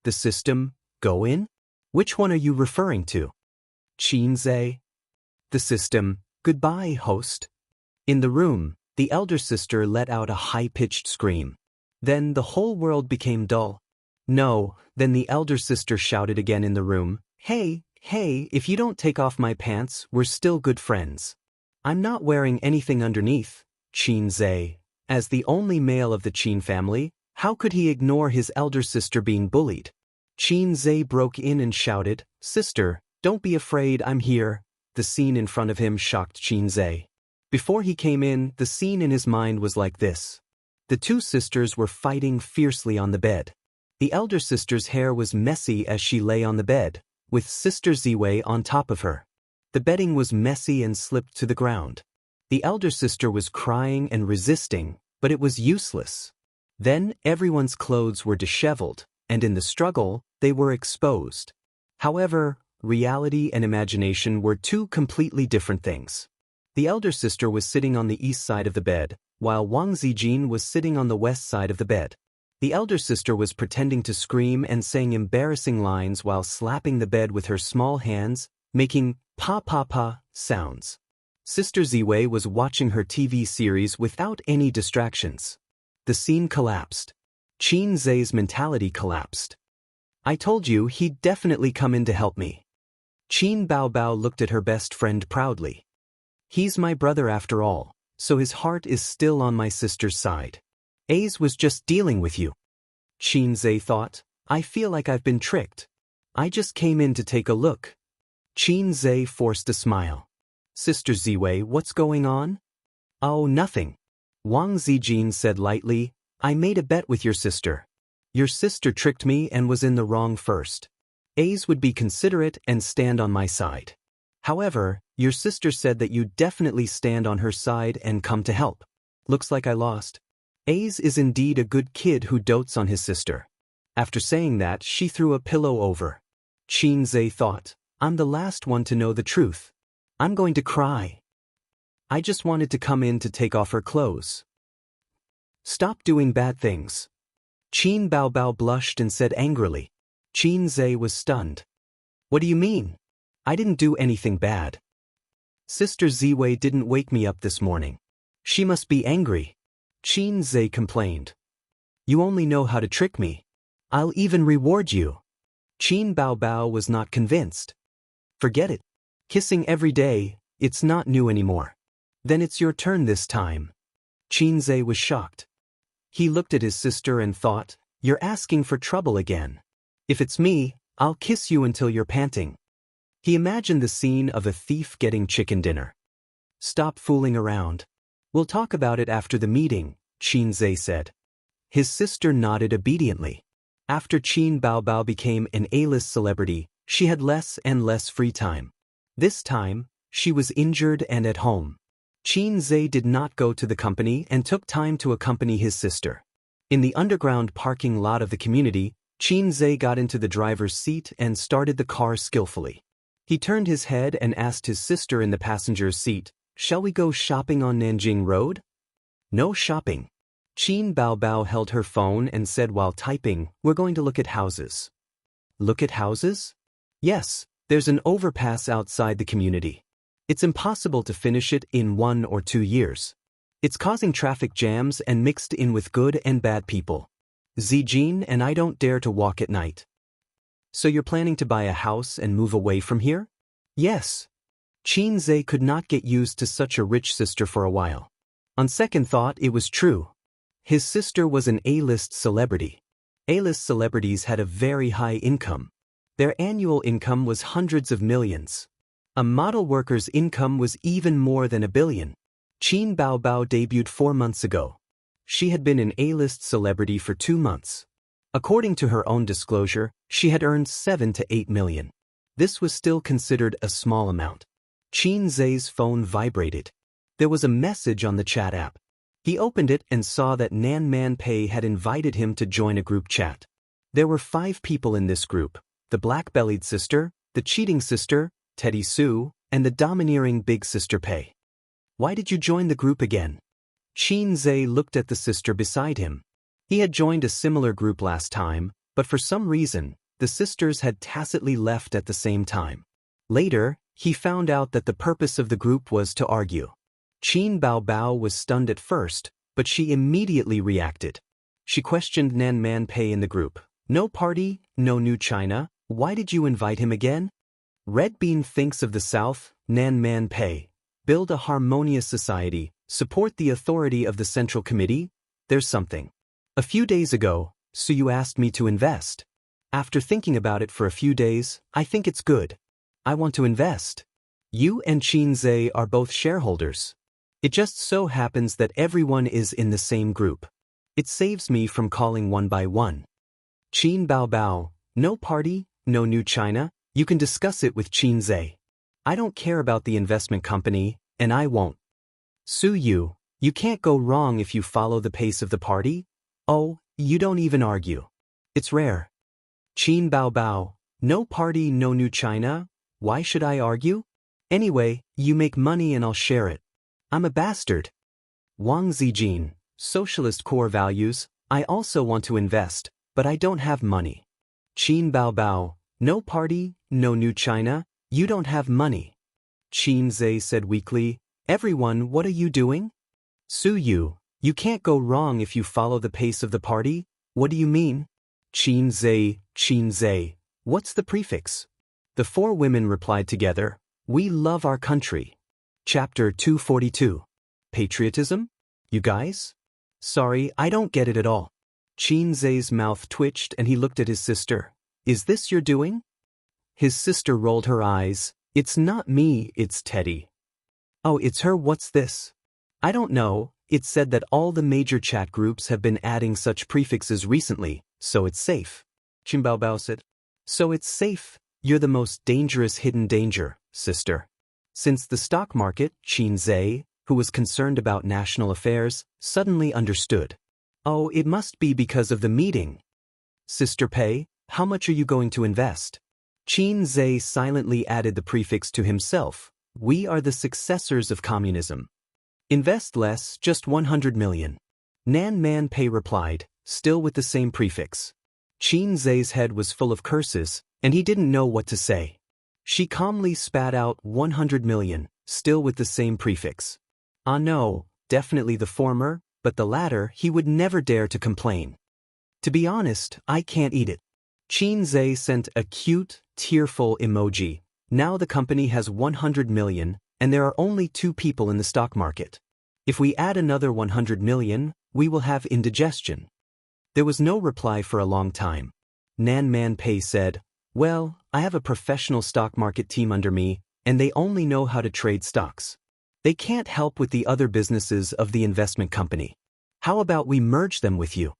The system, go in? Which one are you referring to? Xianxia. The system, goodbye, host. In the room, the elder sister let out a high-pitched scream. Then the whole world became dull. No, then the elder sister shouted again in the room, Hey, if you don't take off my pants, we're still good friends. I'm not wearing anything underneath." Xianxia. As the only male of the Qin family, how could he ignore his elder sister being bullied? Xianxia broke in and shouted, "Sister, don't be afraid, I'm here." The scene in front of him shocked Xianxia. Before he came in, the scene in his mind was like this. The two sisters were fighting fiercely on the bed. The elder sister's hair was messy as she lay on the bed, with Sister Ziwei on top of her. The bedding was messy and slipped to the ground. The elder sister was crying and resisting, but it was useless. Then everyone's clothes were disheveled, and in the struggle, they were exposed. However, reality and imagination were two completely different things. The elder sister was sitting on the east side of the bed, while Wang Zijin was sitting on the west side of the bed. The elder sister was pretending to scream and saying embarrassing lines while slapping the bed with her small hands, making pa-pa-pa sounds. Sister Ziwei was watching her TV series without any distractions. The scene collapsed. Xianxia's mentality collapsed. I told you he'd definitely come in to help me. Qin Baobao looked at her best friend proudly. He's my brother after all, so his heart is still on my sister's side. Ace was just dealing with you. Xianxia thought, I feel like I've been tricked. I just came in to take a look. Xianxia forced a smile. Sister Ziwei, what's going on? Oh, nothing. Wang Zijin said lightly, I made a bet with your sister. Your sister tricked me and was in the wrong first. Ace would be considerate and stand on my side. However, your sister said that you'd definitely stand on her side and come to help. Looks like I lost. Ace is indeed a good kid who dotes on his sister. After saying that, she threw a pillow over. Xianxia thought, I'm the last one to know the truth. I'm going to cry. I just wanted to come in to take off her clothes. Stop doing bad things. Qin Baobao blushed and said angrily. Xianxia was stunned. What do you mean? I didn't do anything bad. Sister Ziwei didn't wake me up this morning. She must be angry. Qin Zhe complained. You only know how to trick me. I'll even reward you. Qin Baobao was not convinced. Forget it. Kissing every day, it's not new anymore. Then it's your turn this time. Qin Zhe was shocked. He looked at his sister and thought, you're asking for trouble again. If it's me, I'll kiss you until you're panting. He imagined the scene of a thief getting chicken dinner. Stop fooling around. We'll talk about it after the meeting, Qin Zhe said. His sister nodded obediently. After Qin Baobao became an A-list celebrity, she had less and less free time. This time, she was injured and at home. Qin Zhe did not go to the company and took time to accompany his sister. In the underground parking lot of the community, Qin Zhe got into the driver's seat and started the car skillfully. He turned his head and asked his sister in the passenger's seat, shall we go shopping on Nanjing Road? No shopping. Qin Baobao held her phone and said while typing, we're going to look at houses. Look at houses? Yes, there's an overpass outside the community. It's impossible to finish it in 1 or 2 years. It's causing traffic jams and mixed in with good and bad people. Zijin and I don't dare to walk at night. So you're planning to buy a house and move away from here? Yes. Qin Zhe could not get used to such a rich sister for a while. On second thought, it was true. His sister was an A-list celebrity. A-list celebrities had a very high income. Their annual income was hundreds of millions. A model worker's income was even more than $1 billion. Qin Baobao debuted 4 months ago. She had been an A-list celebrity for 2 months. According to her own disclosure, she had earned 7 to 8 million. This was still considered a small amount. Qin Zhe's phone vibrated. There was a message on the chat app. He opened it and saw that Nan Man Pei had invited him to join a group chat. There were 5 people in this group: the black-bellied sister, the cheating sister, Teddy Sue, and the domineering big sister Pei. Why did you join the group again? Qin Zhe looked at the sister beside him. He had joined a similar group last time, but for some reason, the sisters had tacitly left at the same time. Later, he found out that the purpose of the group was to argue. Qin Baobao was stunned at first, but she immediately reacted. She questioned Nan Man Pei in the group. No party, no new China, why did you invite him again? Red Bean thinks of the South, Nan Man Pei. Build a harmonious society, support the authority of the Central Committee. There's something. A few days ago, so you asked me to invest. After thinking about it for a few days, I think it's good. I want to invest. You and Qin Zhe are both shareholders. It just so happens that everyone is in the same group. It saves me from calling one by one. Qin Baobao, no party, no new China, you can discuss it with Qin Zhe. I don't care about the investment company, and I won't. Su Yu, you can't go wrong if you follow the pace of the party. Oh, you don't even argue. It's rare. Qin Baobao, no party, no new China, why should I argue? Anyway, you make money and I'll share it. I'm a bastard. Wang Zijin, socialist core values, I also want to invest, but I don't have money. Qin Baobao, no party, no new China, you don't have money. Qin Zhe said weakly, everyone, what are you doing? Su Yu, you can't go wrong if you follow the pace of the party. What do you mean? Qin Zhe, what's the prefix? The 4 women replied together, we love our country. Chapter 242. Patriotism? You guys? Sorry, I don't get it at all. Qin Zhe's mouth twitched and he looked at his sister. Is this your doing? His sister rolled her eyes. It's not me, it's Teddy. Oh, it's her, what's this? I don't know, it said that all the major chat groups have been adding such prefixes recently, so it's safe. Qin Baobao said. So it's safe, you're the most dangerous hidden danger, sister. Since the stock market, Qin Zhe, who was concerned about national affairs, suddenly understood. Oh, it must be because of the meeting. Sister Pei, how much are you going to invest? Qin Zhe silently added the prefix to himself. We are the successors of communism. Invest less, just 100 million. Nan Man Pei replied, still with the same prefix. Qin Zhe's head was full of curses, and he didn't know what to say. She calmly spat out 100 million, still with the same prefix. Ah no, definitely the former, but the latter he would never dare to complain. To be honest, I can't eat it. Xianxia sent a cute, tearful emoji. Now the company has 100 million, and there are only 2 people in the stock market. If we add another 100 million, we will have indigestion. There was no reply for a long time. Nan Man Pei said, "Well, I have a professional stock market team under me, and they only know how to trade stocks. They can't help with the other businesses of the investment company. How about we merge them with you?"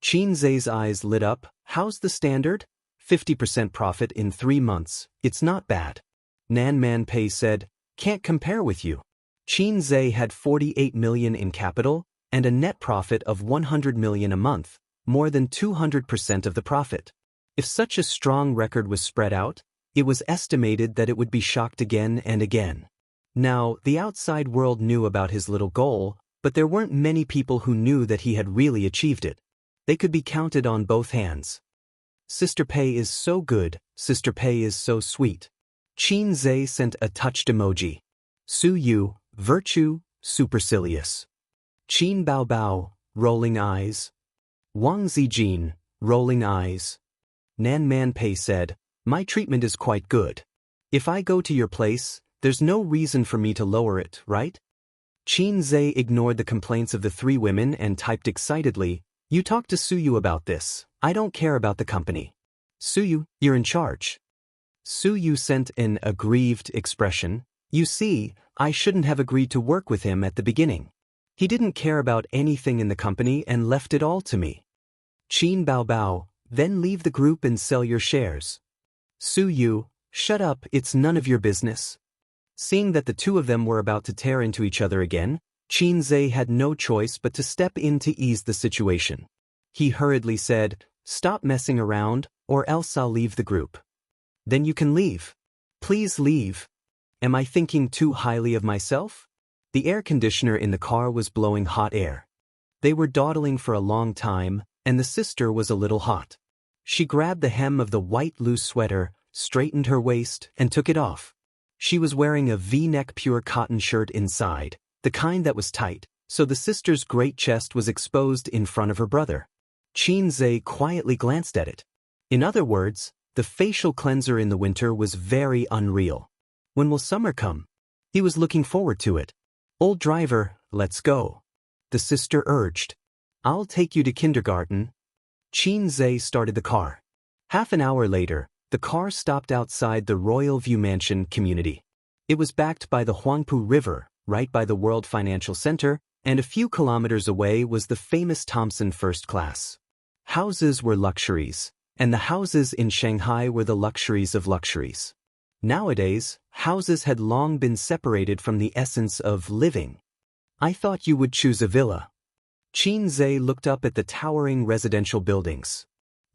Xianxia's eyes lit up. "How's the standard? 50% profit in 3 months. It's not bad." Nan Man Pei said, "Can't compare with you." Xianxia had 48 million in capital and a net profit of 100 million a month, more than 200% of the profit. If such a strong record was spread out, it was estimated that it would be shocked again and again. Now, the outside world knew about his little goal, but there weren't many people who knew that he had really achieved it. They could be counted on both hands. "Sister Pei is so good, Sister Pei is so sweet." Xianxia sent a touched emoji. Su Yu, virtue, supercilious. Qin Bao Bao, rolling eyes. Wang Zijin, rolling eyes. Nan Man Pei said, "My treatment is quite good. If I go to your place, there's no reason for me to lower it, right?" Xianxia ignored the complaints of the 3 women and typed excitedly, "You talk to Suyu about this. I don't care about the company. Suyu, you're in charge." Suyu sent an aggrieved expression. "You see, I shouldn't have agreed to work with him at the beginning. He didn't care about anything in the company and left it all to me." Qin Bao Bao, "Then leave the group and sell your shares." Suyu, "Shut up, it's none of your business." Seeing that the 2 of them were about to tear into each other again, Xianxia had no choice but to step in to ease the situation. He hurriedly said, "Stop messing around, or else I'll leave the group." "Then you can leave. Please leave." Am I thinking too highly of myself? The air conditioner in the car was blowing hot air. They were dawdling for a long time, and the sister was a little hot. She grabbed the hem of the white loose sweater, straightened her waist, and took it off. She was wearing a V-neck pure cotton shirt inside, the kind that was tight, so the sister's great chest was exposed in front of her brother. Xianxia quietly glanced at it. In other words, the facial cleanser in the winter was very unreal. When will summer come? He was looking forward to it. "Old driver, let's go," the sister urged. "I'll take you to kindergarten." Xianxia started the car. Half an hour later, the car stopped outside the Royal View Mansion community. It was backed by the Huangpu River, right by the World Financial Center, and a few kilometers away was the famous Thompson First Class. Houses were luxuries, and the houses in Shanghai were the luxuries of luxuries. Nowadays, houses had long been separated from the essence of living. "I thought you would choose a villa." Xianxia looked up at the towering residential buildings.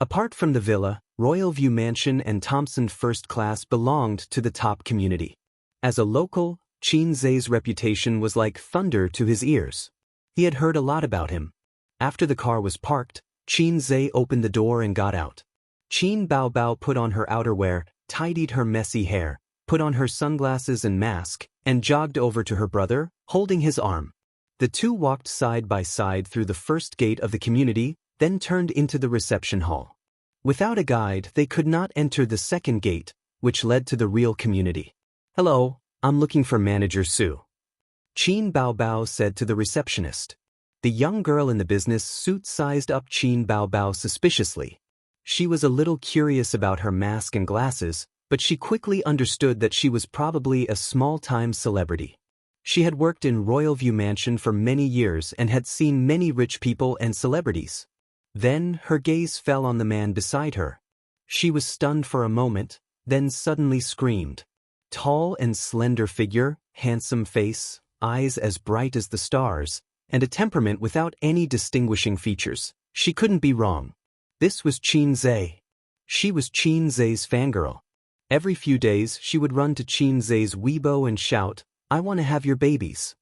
Apart from the villa, Royal View Mansion and Thompson First Class belonged to the top community. As a local, Xianxia's reputation was like thunder to his ears. He had heard a lot about him. After the car was parked, Xianxia opened the door and got out. Qin Bao Bao put on her outerwear, tidied her messy hair, put on her sunglasses and mask, and jogged over to her brother, holding his arm. The 2 walked side by side through the first gate of the community, then turned into the reception hall. Without a guide, they could not enter the second gate, which led to the real community. "Hello, I'm looking for Manager Su," Qin Bao Bao said to the receptionist. The young girl in the business suit sized up Qin Bao Bao suspiciously. She was a little curious about her mask and glasses, but she quickly understood that she was probably a small-time celebrity. She had worked in Royal View Mansion for many years and had seen many rich people and celebrities. Then her gaze fell on the man beside her. She was stunned for a moment, then suddenly screamed. Tall and slender figure, handsome face, eyes as bright as the stars, and a temperament without any distinguishing features. She couldn't be wrong. This was Xianxia. She was Xianxia's fangirl. Every few days she would run to Xianxia's Weibo and shout, "I want to have your babies."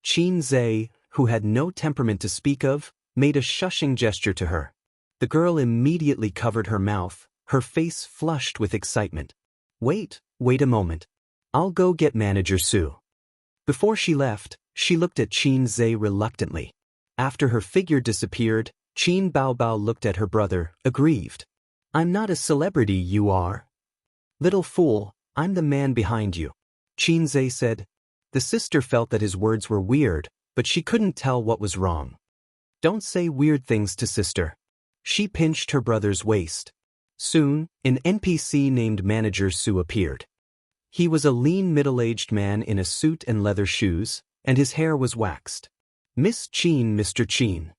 Xianxia, who had no temperament to speak of, made a shushing gesture to her. The girl immediately covered her mouth, her face flushed with excitement. Wait a moment. I'll go get Manager Su." Before she left, She looked at Qin Zhe reluctantly. After her figure disappeared, Qin Baobao looked at her brother, aggrieved. I'm not a celebrity, you are. Little fool, I'm the man behind you. Qin Zhe said. The sister felt that his words were weird, but she couldn't tell what was wrong. Don't say weird things to sister. She pinched her brother's waist. Soon, an NPC named Manager Su appeared. He was a lean middle-aged man in a suit and leather shoes, and his hair was waxed. Miss Qin, Mr. Qin.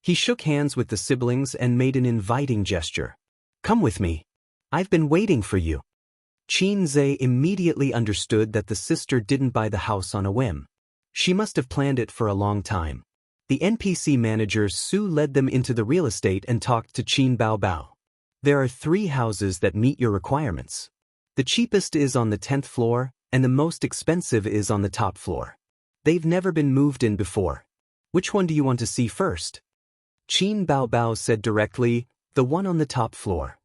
He shook hands with the siblings and made an inviting gesture. Come with me. I've been waiting for you. Qin Zhe immediately understood that the sister didn't buy the house on a whim. She must have planned it for a long time. The NPC manager Su led them into the real estate and talked to Qin Baobao. There are 3 houses that meet your requirements. The cheapest is on the 10th floor, and the most expensive is on the top floor. They've never been moved in before. Which one do you want to see first? Qin Baobao said directly, the one on the top floor.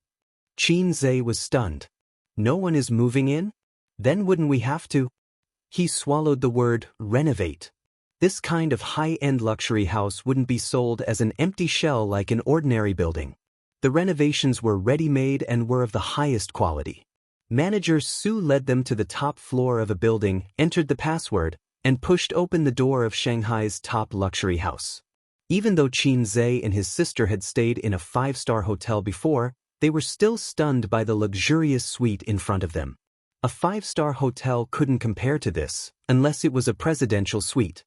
Qin Zhe was stunned. No one is moving in? Then wouldn't we have to? He swallowed the word, renovate. This kind of high-end luxury house wouldn't be sold as an empty shell like an ordinary building. The renovations were ready-made and were of the highest quality. Manager Su led them to the top floor of a building, entered the password, and pushed open the door of Shanghai's top luxury house. Even though Qin Zhe and his sister had stayed in a 5-star hotel before, they were still stunned by the luxurious suite in front of them. A 5-star hotel couldn't compare to this, unless it was a presidential suite.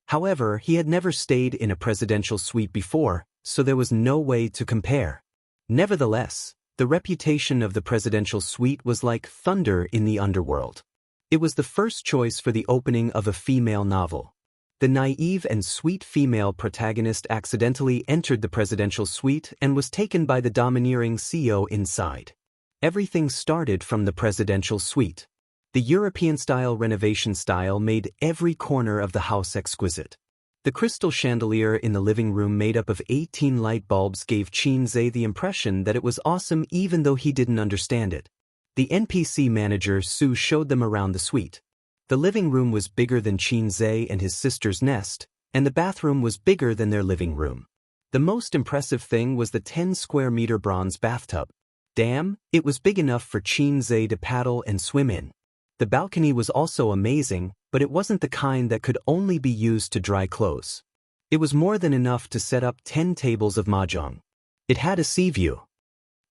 However, he had never stayed in a presidential suite before, so there was no way to compare. Nevertheless, the reputation of the presidential suite was like thunder in the underworld. It was the first choice for the opening of a female novel. The naive and sweet female protagonist accidentally entered the presidential suite and was taken by the domineering CEO inside. Everything started from the presidential suite. The European-style renovation style made every corner of the house exquisite. The crystal chandelier in the living room made up of 18 light bulbs gave Qin Zhe the impression that it was awesome even though he didn't understand it. The NPC manager Su showed them around the suite. The living room was bigger than Qin Zhe and his sister's nest, and the bathroom was bigger than their living room. The most impressive thing was the 10-square-meter bronze bathtub. Damn, it was big enough for Qin Zhe to paddle and swim in. The balcony was also amazing, but it wasn't the kind that could only be used to dry clothes. It was more than enough to set up 10 tables of mahjong. It had a sea view.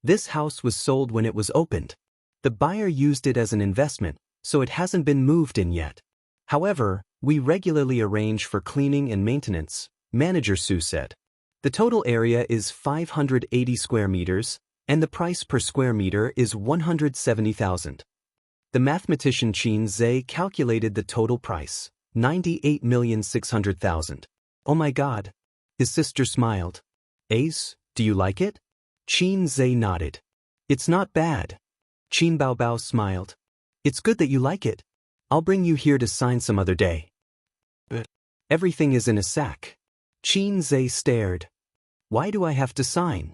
This house was sold when it was opened. The buyer used it as an investment, so it hasn't been moved in yet. However, we regularly arrange for cleaning and maintenance, Manager Su said. The total area is 580 square meters, and the price per square meter is 170,000. The mathematician Qin Zhe calculated the total price, 98,600,000. Oh my God. His sister smiled. Ace, do you like it? Qin Zhe nodded. It's not bad. Qin Baobao smiled. It's good that you like it. I'll bring you here to sign some other day. But everything is in a sack. Qin Zhe stared. Why do I have to sign?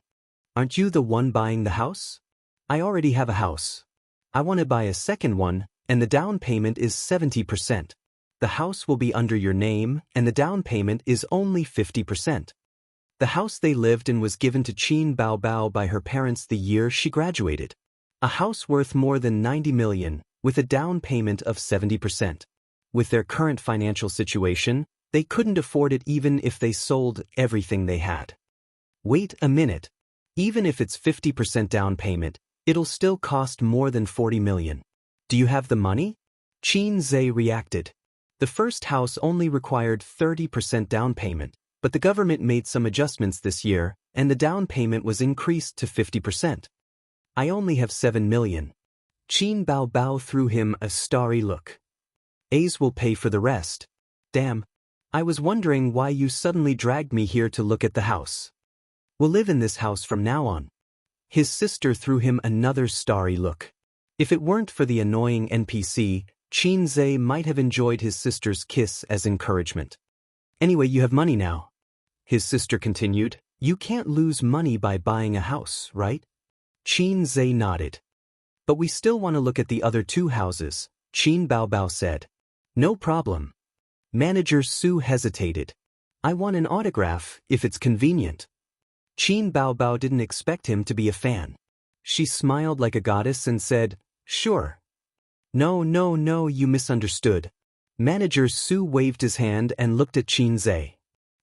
Aren't you the one buying the house? I already have a house. I want to buy a second one, and the down payment is 70%. The house will be under your name, and the down payment is only 50%. The house they lived in was given to Qin Baobao by her parents the year she graduated. A house worth more than 90 million, with a down payment of 70%. With their current financial situation, they couldn't afford it even if they sold everything they had. Wait a minute. Even if it's 50% down payment, it'll still cost more than 40 million. Do you have the money? Qin Zhe reacted. The first house only required 30% down payment, but the government made some adjustments this year, and the down payment was increased to 50%. I only have 7 million. Qin Baobao threw him a starry look. Ace will pay for the rest. Damn. I was wondering why you suddenly dragged me here to look at the house. We'll live in this house from now on. His sister threw him another starry look. If it weren't for the annoying NPC, Qin Zhe might have enjoyed his sister's kiss as encouragement. Anyway, you have money now. His sister continued, you can't lose money by buying a house, right? Qin Zhe nodded. But we still want to look at the other 2 houses, Qin Baobao said. No problem. Manager Su hesitated. I want an autograph, if it's convenient. Qin Baobao didn't expect him to be a fan. She smiled like a goddess and said, sure. No, no, no, you misunderstood. Manager Su waved his hand and looked at Qin Zhe.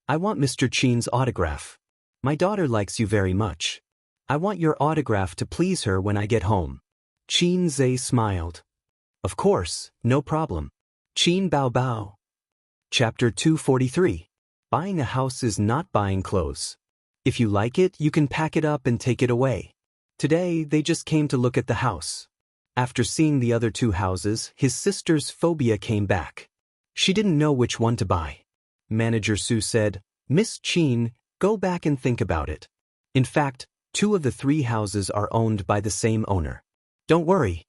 I want Mr. Qin's autograph. My daughter likes you very much. I want your autograph to please her when I get home. Qin Zhe smiled. Of course, no problem. Qin Baobao. Chapter 243. Buying a house is not buying clothes. If you like it, you can pack it up and take it away. Today, they just came to look at the house. After seeing the other two houses, his sister's phobia came back. She didn't know which one to buy. Manager Su said, Miss Qin, go back and think about it. In fact, 2 of the 3 houses are owned by the same owner. Don't worry.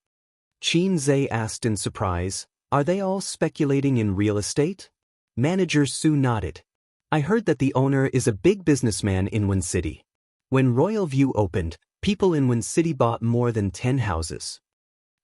Qin Zhe asked in surprise, are they all speculating in real estate? Manager Su nodded. I heard that the owner is a big businessman in Wen City. When Royal View opened, people in Wen City bought more than 10 houses.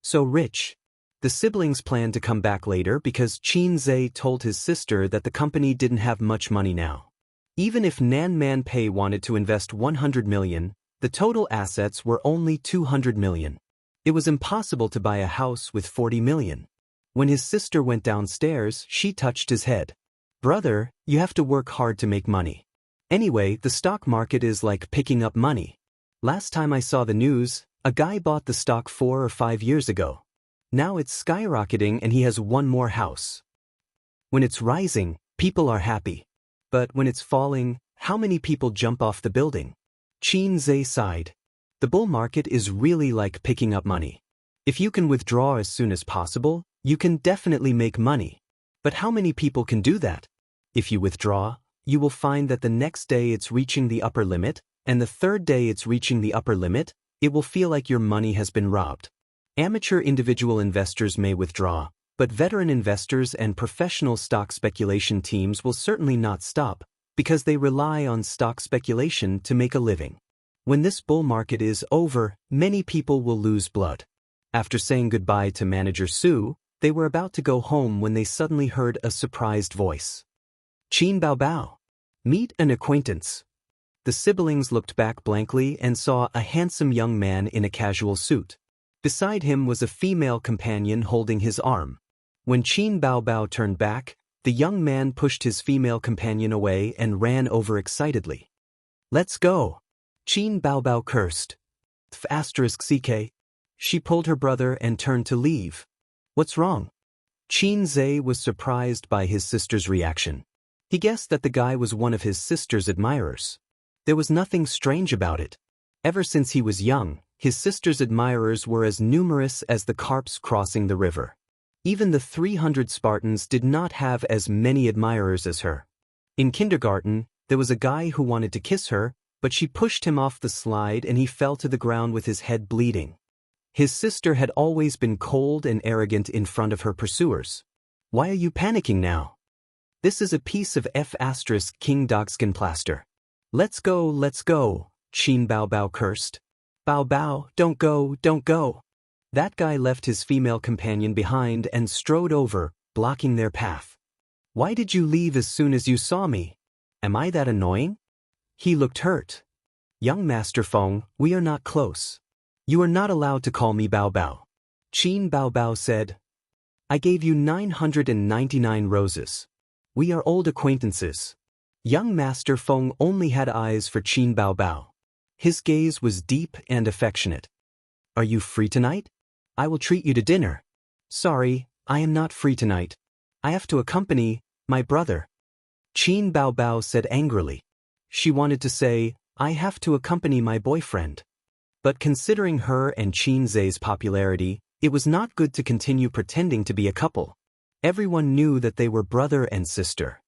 So rich. The siblings planned to come back later because Qin Zhe told his sister that the company didn't have much money now. Even if Nan Man Pei wanted to invest 100 million, the total assets were only 200 million. It was impossible to buy a house with 40 million. When his sister went downstairs, she touched his head. Brother, you have to work hard to make money. Anyway, the stock market is like picking up money. Last time I saw the news, a guy bought the stock 4 or 5 years ago. Now it's skyrocketing and he has 1 more house. When it's rising, people are happy. But when it's falling, how many people jump off the building? Qin Zhe sighed. The bull market is really like picking up money. If you can withdraw as soon as possible, you can definitely make money. But how many people can do that? If you withdraw, you will find that the next day it's reaching the upper limit, and the 3rd day it's reaching the upper limit. It will feel like your money has been robbed. Amateur individual investors may withdraw, but veteran investors and professional stock speculation teams will certainly not stop, because they rely on stock speculation to make a living. When this bull market is over, many people will lose blood. After saying goodbye to Manager Su, they were about to go home when they suddenly heard a surprised voice. Qin Baobao. Meet an acquaintance. The siblings looked back blankly and saw a handsome young man in a casual suit. Beside him was a female companion holding his arm. When Qin Baobao turned back, the young man pushed his female companion away and ran over excitedly. Let's go. Qin Baobao cursed. *CK. She pulled her brother and turned to leave. What's wrong? Qin Zhe was surprised by his sister's reaction. He guessed that the guy was one of his sister's admirers. There was nothing strange about it. Ever since he was young, his sister's admirers were as numerous as the carps crossing the river. Even the 300 Spartans did not have as many admirers as her. In kindergarten, there was a guy who wanted to kiss her, but she pushed him off the slide and he fell to the ground with his head bleeding. His sister had always been cold and arrogant in front of her pursuers. Why are you panicking now? This is a piece of King Dogskin plaster. Let's go, Qin Baobao cursed. Baobao, don't go, don't go. That guy left his female companion behind and strode over, blocking their path. Why did you leave as soon as you saw me? Am I that annoying? He looked hurt. Young Master Feng, we are not close. You are not allowed to call me Baobao. Qin Baobao said. I gave you 999 roses. We are old acquaintances. Young Master Feng only had eyes for Qin Baobao. His gaze was deep and affectionate. Are you free tonight? I will treat you to dinner. Sorry, I am not free tonight. I have to accompany my brother. Qin Baobao said angrily. She wanted to say, I have to accompany my boyfriend. But considering her and Qin Zhe's popularity, it was not good to continue pretending to be a couple. Everyone knew that they were brother and sister.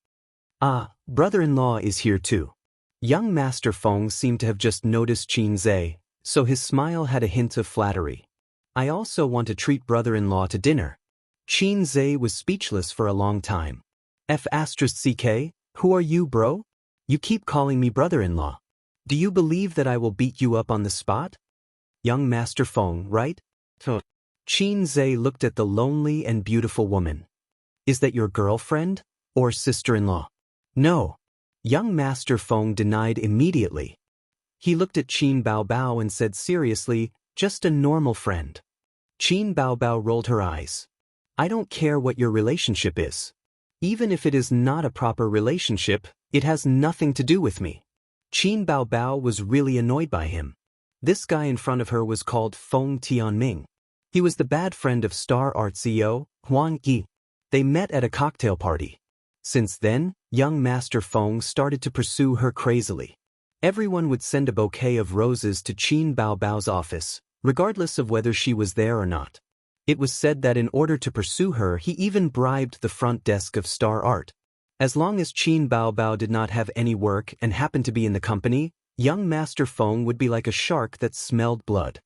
Ah, brother-in-law is here too. Young Master Feng seemed to have just noticed Qin Zhe, so his smile had a hint of flattery. I also want to treat brother-in-law to dinner. Qin Zhe was speechless for a long time. *CK, who are you, bro? You keep calling me brother-in-law. Do you believe that I will beat you up on the spot? Young Master Feng, right? Qin Zhe looked at the lonely and beautiful woman. Is that your girlfriend? or sister-in-law? No. Young Master Feng denied immediately. He looked at Qin Baobao and said seriously, just a normal friend. Qin Baobao rolled her eyes. I don't care what your relationship is. Even if it is not a proper relationship, it has nothing to do with me. Qin Baobao was really annoyed by him. This guy in front of her was called Feng Tianming. He was the bad friend of Star Art CEO, Huang Yi. They met at a cocktail party. Since then, young Master Feng started to pursue her crazily. Everyone would send a bouquet of roses to Qin Baobao's office, regardless of whether she was there or not. It was said that in order to pursue her, he even bribed the front desk of Star Art. As long as Qin Baobao did not have any work and happened to be in the company, young Master Feng would be like a shark that smelled blood.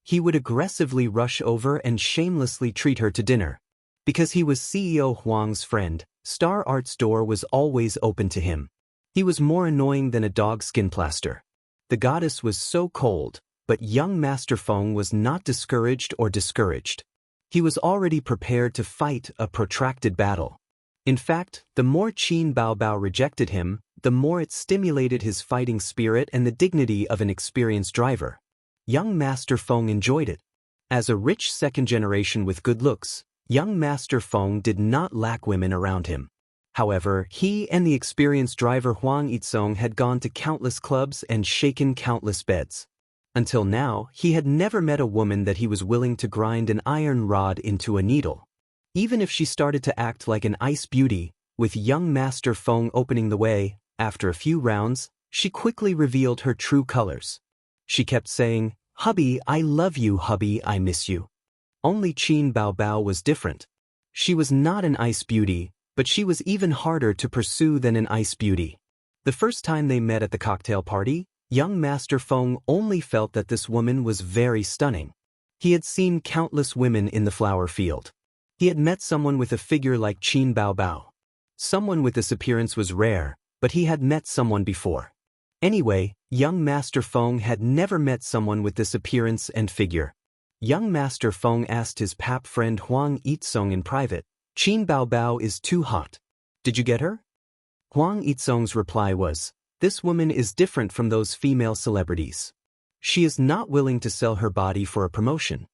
He would aggressively rush over and shamelessly treat her to dinner. Because he was CEO Huang's friend, Star Art's door was always open to him. He was more annoying than a dog skin plaster. The goddess was so cold, but young Master Feng was not discouraged or discouraged. He was already prepared to fight a protracted battle. In fact, the more Qin Baobao rejected him, the more it stimulated his fighting spirit and the dignity of an experienced driver. Young Master Feng enjoyed it. As a rich second generation with good looks, young Master Feng did not lack women around him. However, he and the experienced driver Huang Yizong had gone to countless clubs and shaken countless beds. Until now, he had never met a woman that he was willing to grind an iron rod into a needle. Even if she started to act like an ice beauty, with young Master Feng opening the way, after a few rounds, she quickly revealed her true colors. She kept saying, "Hubby, I love you, hubby, I miss you." Only Qin Baobao was different. She was not an ice beauty, but she was even harder to pursue than an ice beauty. The first time they met at the cocktail party, young Master Feng only felt that this woman was very stunning. He had seen countless women in the flower field. He had met someone with a figure like Qin Baobao. Someone with this appearance was rare, but he had met someone before. Anyway, young Master Feng had never met someone with this appearance and figure. Young Master Feng asked his pap friend Huang Yizong in private, "Qin Baobao is too hot. Did you get her?" Huang Yizong's reply was, "This woman is different from those female celebrities. She is not willing to sell her body for a promotion."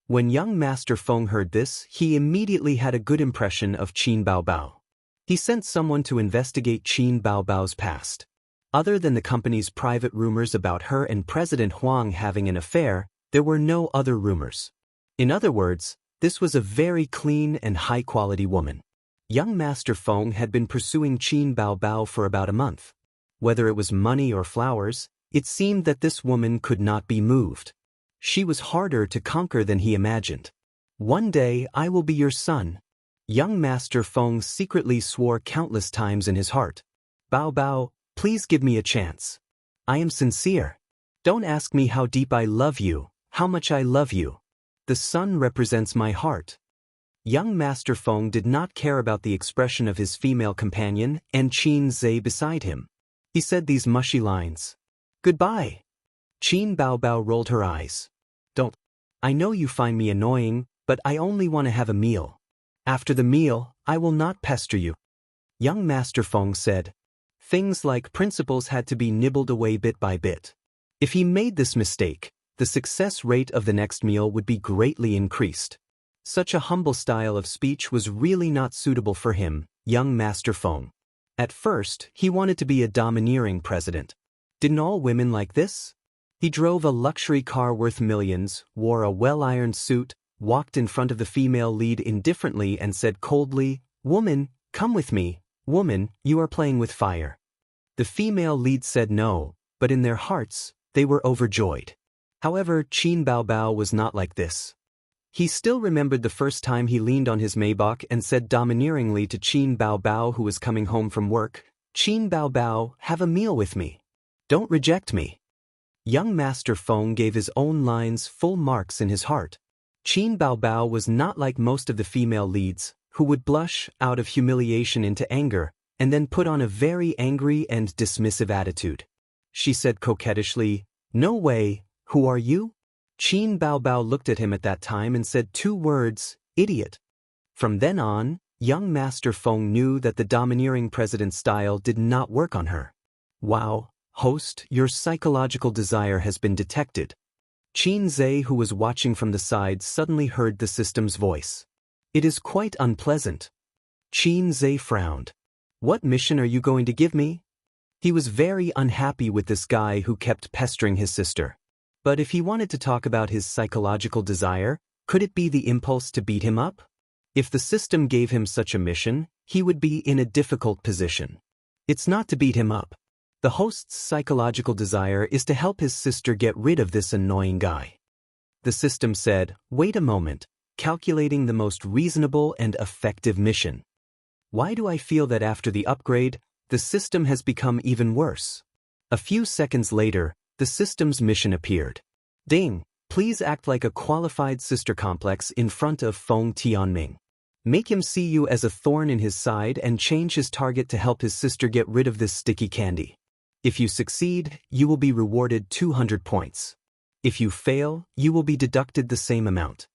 When young Master Feng heard this, he immediately had a good impression of Qin Baobao. He sent someone to investigate Qin Baobao's past. Other than the company's private rumors about her and President Huang having an affair, there were no other rumors. In other words, this was a very clean and high-quality woman. Young Master Feng had been pursuing Qin Baobao for about a month. Whether it was money or flowers, it seemed that this woman could not be moved. She was harder to conquer than he imagined. "One day I will be your son." Young Master Feng secretly swore countless times in his heart. "Baobao, please give me a chance. I am sincere. Don't ask me how deep I love you, how much I love you. The sun represents my heart." Young Master Feng did not care about the expression of his female companion and Qin Zhe beside him. He said these mushy lines. "Goodbye." Qin Baobao rolled her eyes. "Don't. I know you find me annoying, but I only want to have a meal. After the meal, I will not pester you." Young Master Feng said. Things like principles had to be nibbled away bit by bit. If he made this mistake, the success rate of the next meal would be greatly increased. Such a humble style of speech was really not suitable for him, young Master Feng. At first, he wanted to be a domineering president. Didn't all women like this? He drove a luxury car worth millions, wore a well-ironed suit, walked in front of the female lead indifferently and said coldly, "Woman, come with me. Woman, you are playing with fire." The female lead said no, but in their hearts, they were overjoyed. However, Qin Baobao was not like this. He still remembered the first time he leaned on his Maybach and said domineeringly to Qin Baobao, who was coming home from work, "Qin Baobao, have a meal with me. Don't reject me." Young Master Feng gave his own lines full marks in his heart. Qin Baobao was not like most of the female leads, who would blush out of humiliation into anger, and then put on a very angry and dismissive attitude. She said coquettishly, "No way, who are you?" Qin Baobao looked at him at that time and said 2 words, "Idiot." From then on, Young Master Feng knew that the domineering president's style did not work on her. Wow, host, your psychological desire has been detected. Qin Zhe, who was watching from the side, suddenly heard the system's voice. It is quite unpleasant. Qin Zhe frowned. What mission are you going to give me? He was very unhappy with this guy who kept pestering his sister. But if he wanted to talk about his psychological desire, could it be the impulse to beat him up? If the system gave him such a mission, he would be in a difficult position. It's not to beat him up. The host's psychological desire is to help his sister get rid of this annoying guy. The system said, wait a moment, calculating the most reasonable and effective mission. Why do I feel that after the upgrade, the system has become even worse? A few seconds later, the system's mission appeared. Ding, please act like a qualified sister complex in front of Feng Tianming. Make him see you as a thorn in his side and change his target to help his sister get rid of this sticky candy. If you succeed, you will be rewarded 200 points. If you fail, you will be deducted the same amount.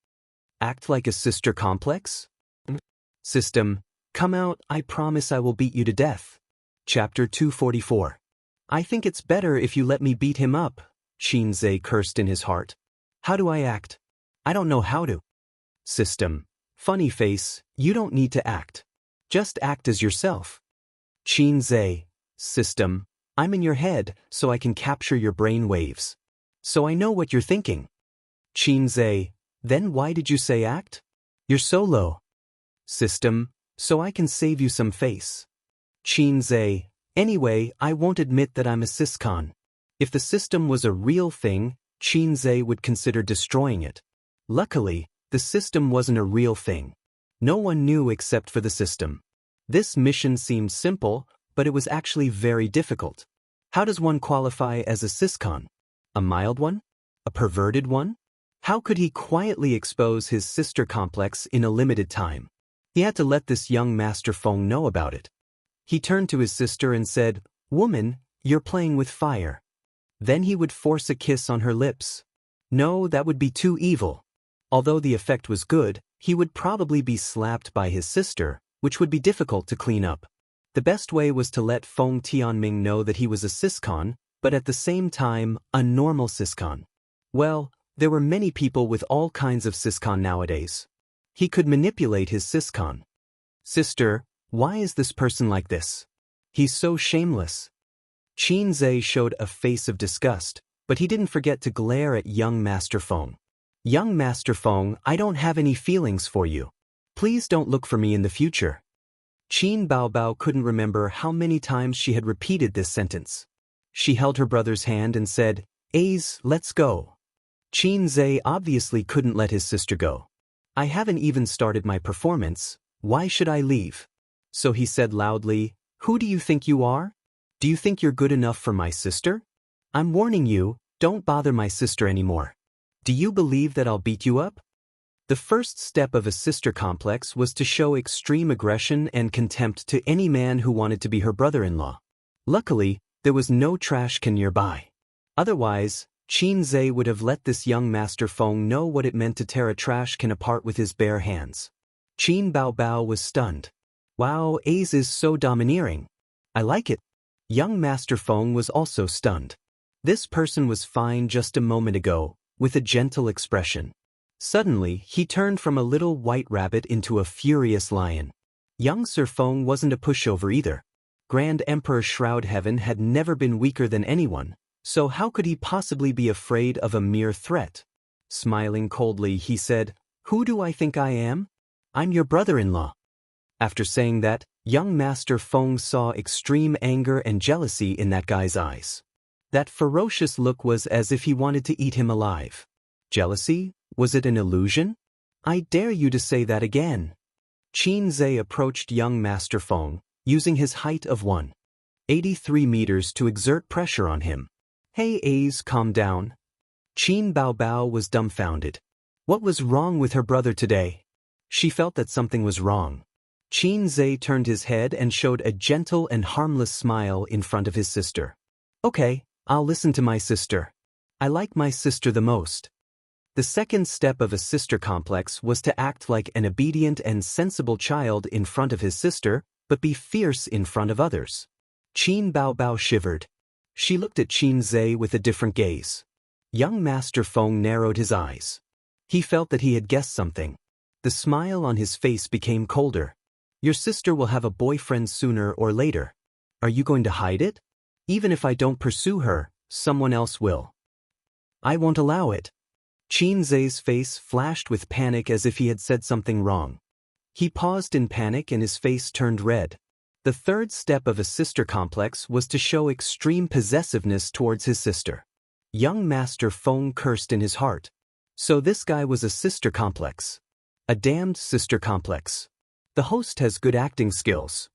Act like a sister complex? System, come out, I promise I will beat you to death. Chapter 244. I think it's better if you let me beat him up, Qin Zhe cursed in his heart. How do I act? I don't know how to. System, funny face, you don't need to act. Just act as yourself. Qin Zhe, system, I'm in your head, so I can capture your brain waves. So I know what you're thinking. Qin Zhe, then why did you say act? You're so low. System, so I can save you some face. Qin Zhe, anyway, I won't admit that I'm a syscon. If the system was a real thing, Qin Zhe would consider destroying it. Luckily, the system wasn't a real thing. No one knew except for the system. This mission seemed simple, but it was actually very difficult. How does one qualify as a syscon? A mild one? A perverted one? How could he quietly expose his sister complex in a limited time? He had to let this young Master Feng know about it. He turned to his sister and said, Woman, you're playing with fire. Then he would force a kiss on her lips. No, that would be too evil. Although the effect was good, he would probably be slapped by his sister, which would be difficult to clean up. The best way was to let Feng Tianming know that he was a syscon, but at the same time, a normal syscon. Well, there were many people with all kinds of syscon nowadays. He could manipulate his syscon. Sister, why is this person like this? He's so shameless. Qin Zhe showed a face of disgust, but he didn't forget to glare at young Master Feng. Young Master Feng, I don't have any feelings for you. Please don't look for me in the future. Qin Baobao couldn't remember how many times she had repeated this sentence. She held her brother's hand and said, Ace, let's go. Qin Zhe obviously couldn't let his sister go. I haven't even started my performance, why should I leave? So he said loudly, Who do you think you are? Do you think you're good enough for my sister? I'm warning you, don't bother my sister anymore. Do you believe that I'll beat you up? The first step of a sister complex was to show extreme aggression and contempt to any man who wanted to be her brother-in-law. Luckily, there was no trash can nearby. Otherwise, Qin Zhe would have let this young Master Feng know what it meant to tear a trash can apart with his bare hands. Qin Baobao was stunned. Wow, Ace is so domineering. I like it. Young Master Feng was also stunned. This person was fine just a moment ago, with a gentle expression. Suddenly, he turned from a little white rabbit into a furious lion. Young Sir Feng wasn't a pushover either. Grand Emperor Shroud Heaven had never been weaker than anyone, so how could he possibly be afraid of a mere threat? Smiling coldly, he said, Who do I think I am? I'm your brother-in-law. After saying that, young Master Feng saw extreme anger and jealousy in that guy's eyes. That ferocious look was as if he wanted to eat him alive. Jealousy? Was it an illusion? I dare you to say that again. Qin Zhe approached young Master Feng, using his height of 183 meters to exert pressure on him. Hey Ace, calm down. Qin Baobao was dumbfounded. What was wrong with her brother today? She felt that something was wrong. Qin Zhe turned his head and showed a gentle and harmless smile in front of his sister. Okay, I'll listen to my sister. I like my sister the most. The second step of a sister complex was to act like an obedient and sensible child in front of his sister, but be fierce in front of others. Qin Baobao shivered. She looked at Qin Zhe with a different gaze. Young Master Feng narrowed his eyes. He felt that he had guessed something. The smile on his face became colder. Your sister will have a boyfriend sooner or later. Are you going to hide it? Even if I don't pursue her, someone else will. I won't allow it. Qin Zhe's face flashed with panic as if he had said something wrong. He paused in panic and his face turned red. The third step of a sister complex was to show extreme possessiveness towards his sister. Young Master Feng cursed in his heart. So this guy was a sister complex. A damned sister complex. The host has good acting skills.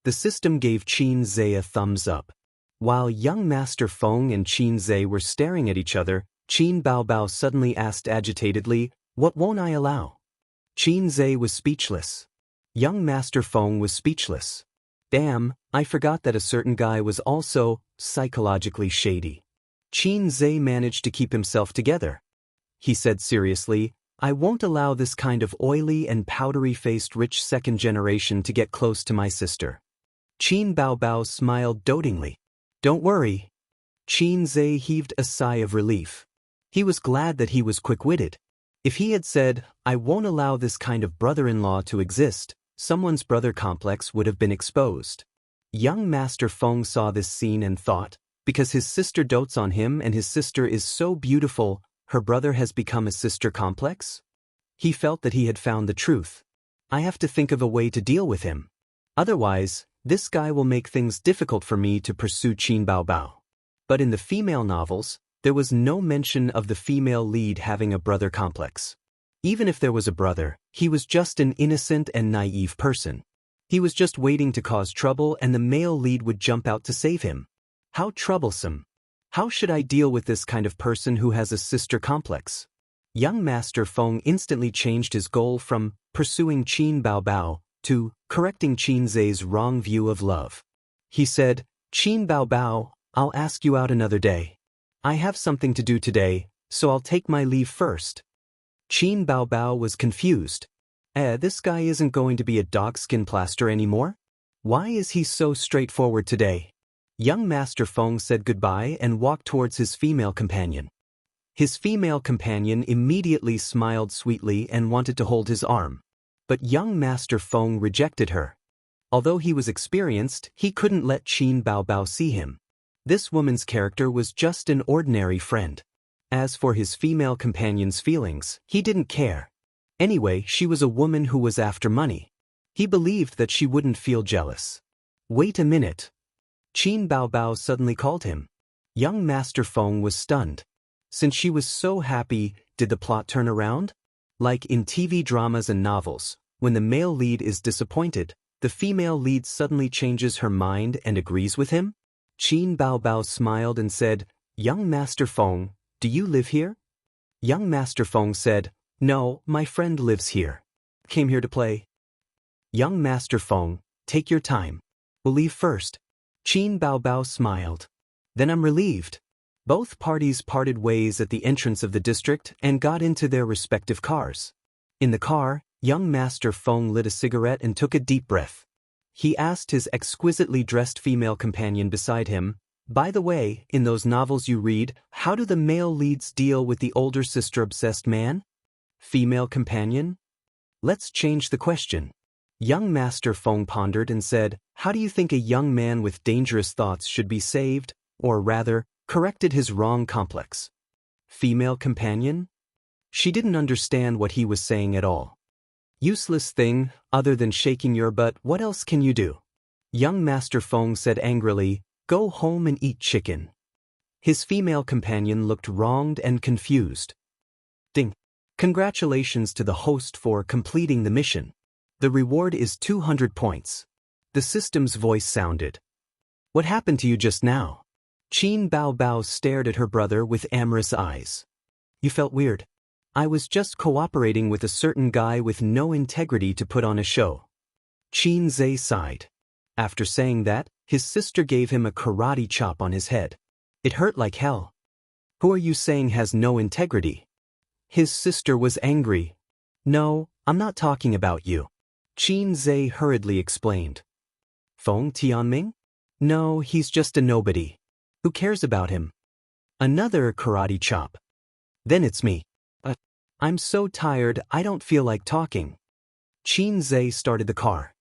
The system gave Qin Zhe a thumbs up. While young Master Feng and Qin Zhe were staring at each other, Qin Baobao suddenly asked agitatedly, "What won't I allow?" Qin Zhe was speechless. Young Master Feng was speechless. Damn, I forgot that a certain guy was also psychologically shady. Qin Zhe managed to keep himself together. He said seriously, I won't allow this kind of oily and powdery-faced rich second generation to get close to my sister. Qin Baobao smiled dotingly. Don't worry. Qin Zhe heaved a sigh of relief. He was glad that he was quick-witted. If he had said, I won't allow this kind of brother-in-law to exist, someone's brother complex would have been exposed. Young Master Feng saw this scene and thought, because his sister dotes on him and his sister is so beautiful, her brother has become a sister complex? He felt that he had found the truth. I have to think of a way to deal with him. Otherwise, this guy will make things difficult for me to pursue Qin Baobao. But in the female novels, there was no mention of the female lead having a brother complex. Even if there was a brother, he was just an innocent and naive person. He was just waiting to cause trouble and the male lead would jump out to save him. How troublesome. How should I deal with this kind of person who has a sister complex? Young Master Feng instantly changed his goal from pursuing Qin Baobao to correcting Qin Zhe's wrong view of love. He said, Qin Baobao, I'll ask you out another day. I have something to do today, so I'll take my leave first. Qin Baobao was confused. This guy isn't going to be a dogskin plaster anymore? Why is he so straightforward today? Young Master Feng said goodbye and walked towards his female companion. His female companion immediately smiled sweetly and wanted to hold his arm. But young Master Feng rejected her. Although he was experienced, he couldn't let Qin Baobao see him. This woman's character was just an ordinary friend. As for his female companion's feelings, he didn't care. Anyway, she was a woman who was after money. He believed that she wouldn't feel jealous. Wait a minute. Qin Baobao suddenly called him. Young Master Feng was stunned. Since she was so happy, did the plot turn around? Like in TV dramas and novels, when the male lead is disappointed, the female lead suddenly changes her mind and agrees with him? Qin Baobao smiled and said, Young Master Feng, do you live here? Young Master Feng said, No, my friend lives here. Came here to play. Young Master Feng, take your time. We'll leave first. Qin Baobao smiled. Then I'm relieved. Both parties parted ways at the entrance of the district and got into their respective cars. In the car, young Master Feng lit a cigarette and took a deep breath. He asked his exquisitely dressed female companion beside him, By the way, in those novels you read, how do the male leads deal with the older sister-obsessed man? Female companion? Let's change the question. Young Master Feng pondered and said, How do you think a young man with dangerous thoughts should be saved, or rather, corrected his wrong complex? Female companion? She didn't understand what he was saying at all. Useless thing, other than shaking your butt, what else can you do? Young Master Feng said angrily, Go home and eat chicken. His female companion looked wronged and confused. Ding. Congratulations to the host for completing the mission. The reward is 200 points. The system's voice sounded. What happened to you just now? Qin Baobao stared at her brother with amorous eyes. You felt weird. I was just cooperating with a certain guy with no integrity to put on a show. Qin Zhe sighed. After saying that, his sister gave him a karate chop on his head. It hurt like hell. Who are you saying has no integrity? His sister was angry. No, I'm not talking about you. Qin Zhe hurriedly explained. Feng Tianming? No, he's just a nobody. Who cares about him? Another karate chop. Then it's me. I'm so tired I don't feel like talking. Qin Zhe started the car.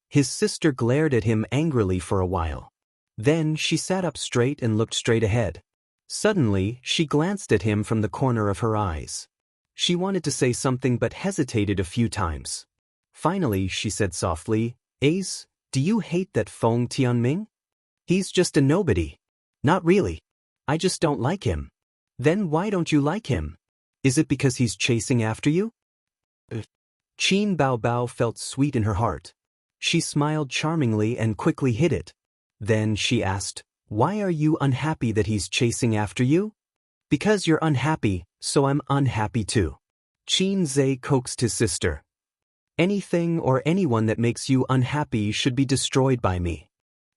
His sister glared at him angrily for a while. Then she sat up straight and looked straight ahead. Suddenly, she glanced at him from the corner of her eyes. She wanted to say something but hesitated a few times. Finally, she said softly, Ace, do you hate that Feng Tianming? He's just a nobody. Not really. I just don't like him. Then why don't you like him? Is it because he's chasing after you? Qin Baobao felt sweet in her heart. She smiled charmingly and quickly hid it. Then she asked, why are you unhappy that he's chasing after you? Because you're unhappy, so I'm unhappy too. Qin Zhe coaxed his sister. Anything or anyone that makes you unhappy should be destroyed by me.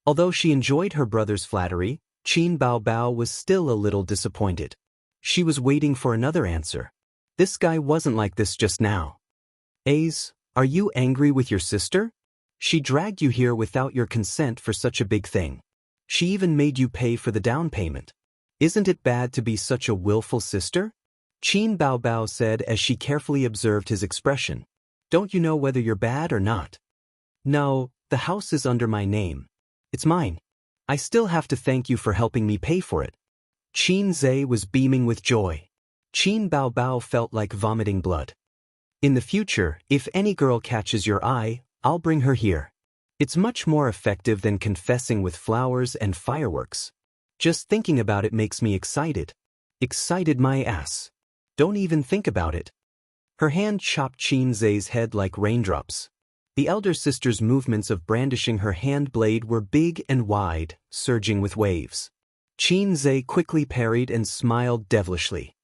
Although she enjoyed her brother's flattery, Qin Baobao was still a little disappointed. She was waiting for another answer. This guy wasn't like this just now. Ace, are you angry with your sister? She dragged you here without your consent for such a big thing. She even made you pay for the down payment. Isn't it bad to be such a willful sister? Qin Baobao said as she carefully observed his expression. Don't you know whether you're bad or not? No, the house is under my name. It's mine. I still have to thank you for helping me pay for it. Qin Zhe was beaming with joy. Qin Baobao felt like vomiting blood. In the future, if any girl catches your eye, I'll bring her here. It's much more effective than confessing with flowers and fireworks. Just thinking about it makes me excited. Excited my ass. Don't even think about it. Her hand chopped Qin Zhe's head like raindrops. The elder sister's movements of brandishing her hand blade were big and wide, surging with waves. Qin Zhe quickly parried and smiled devilishly.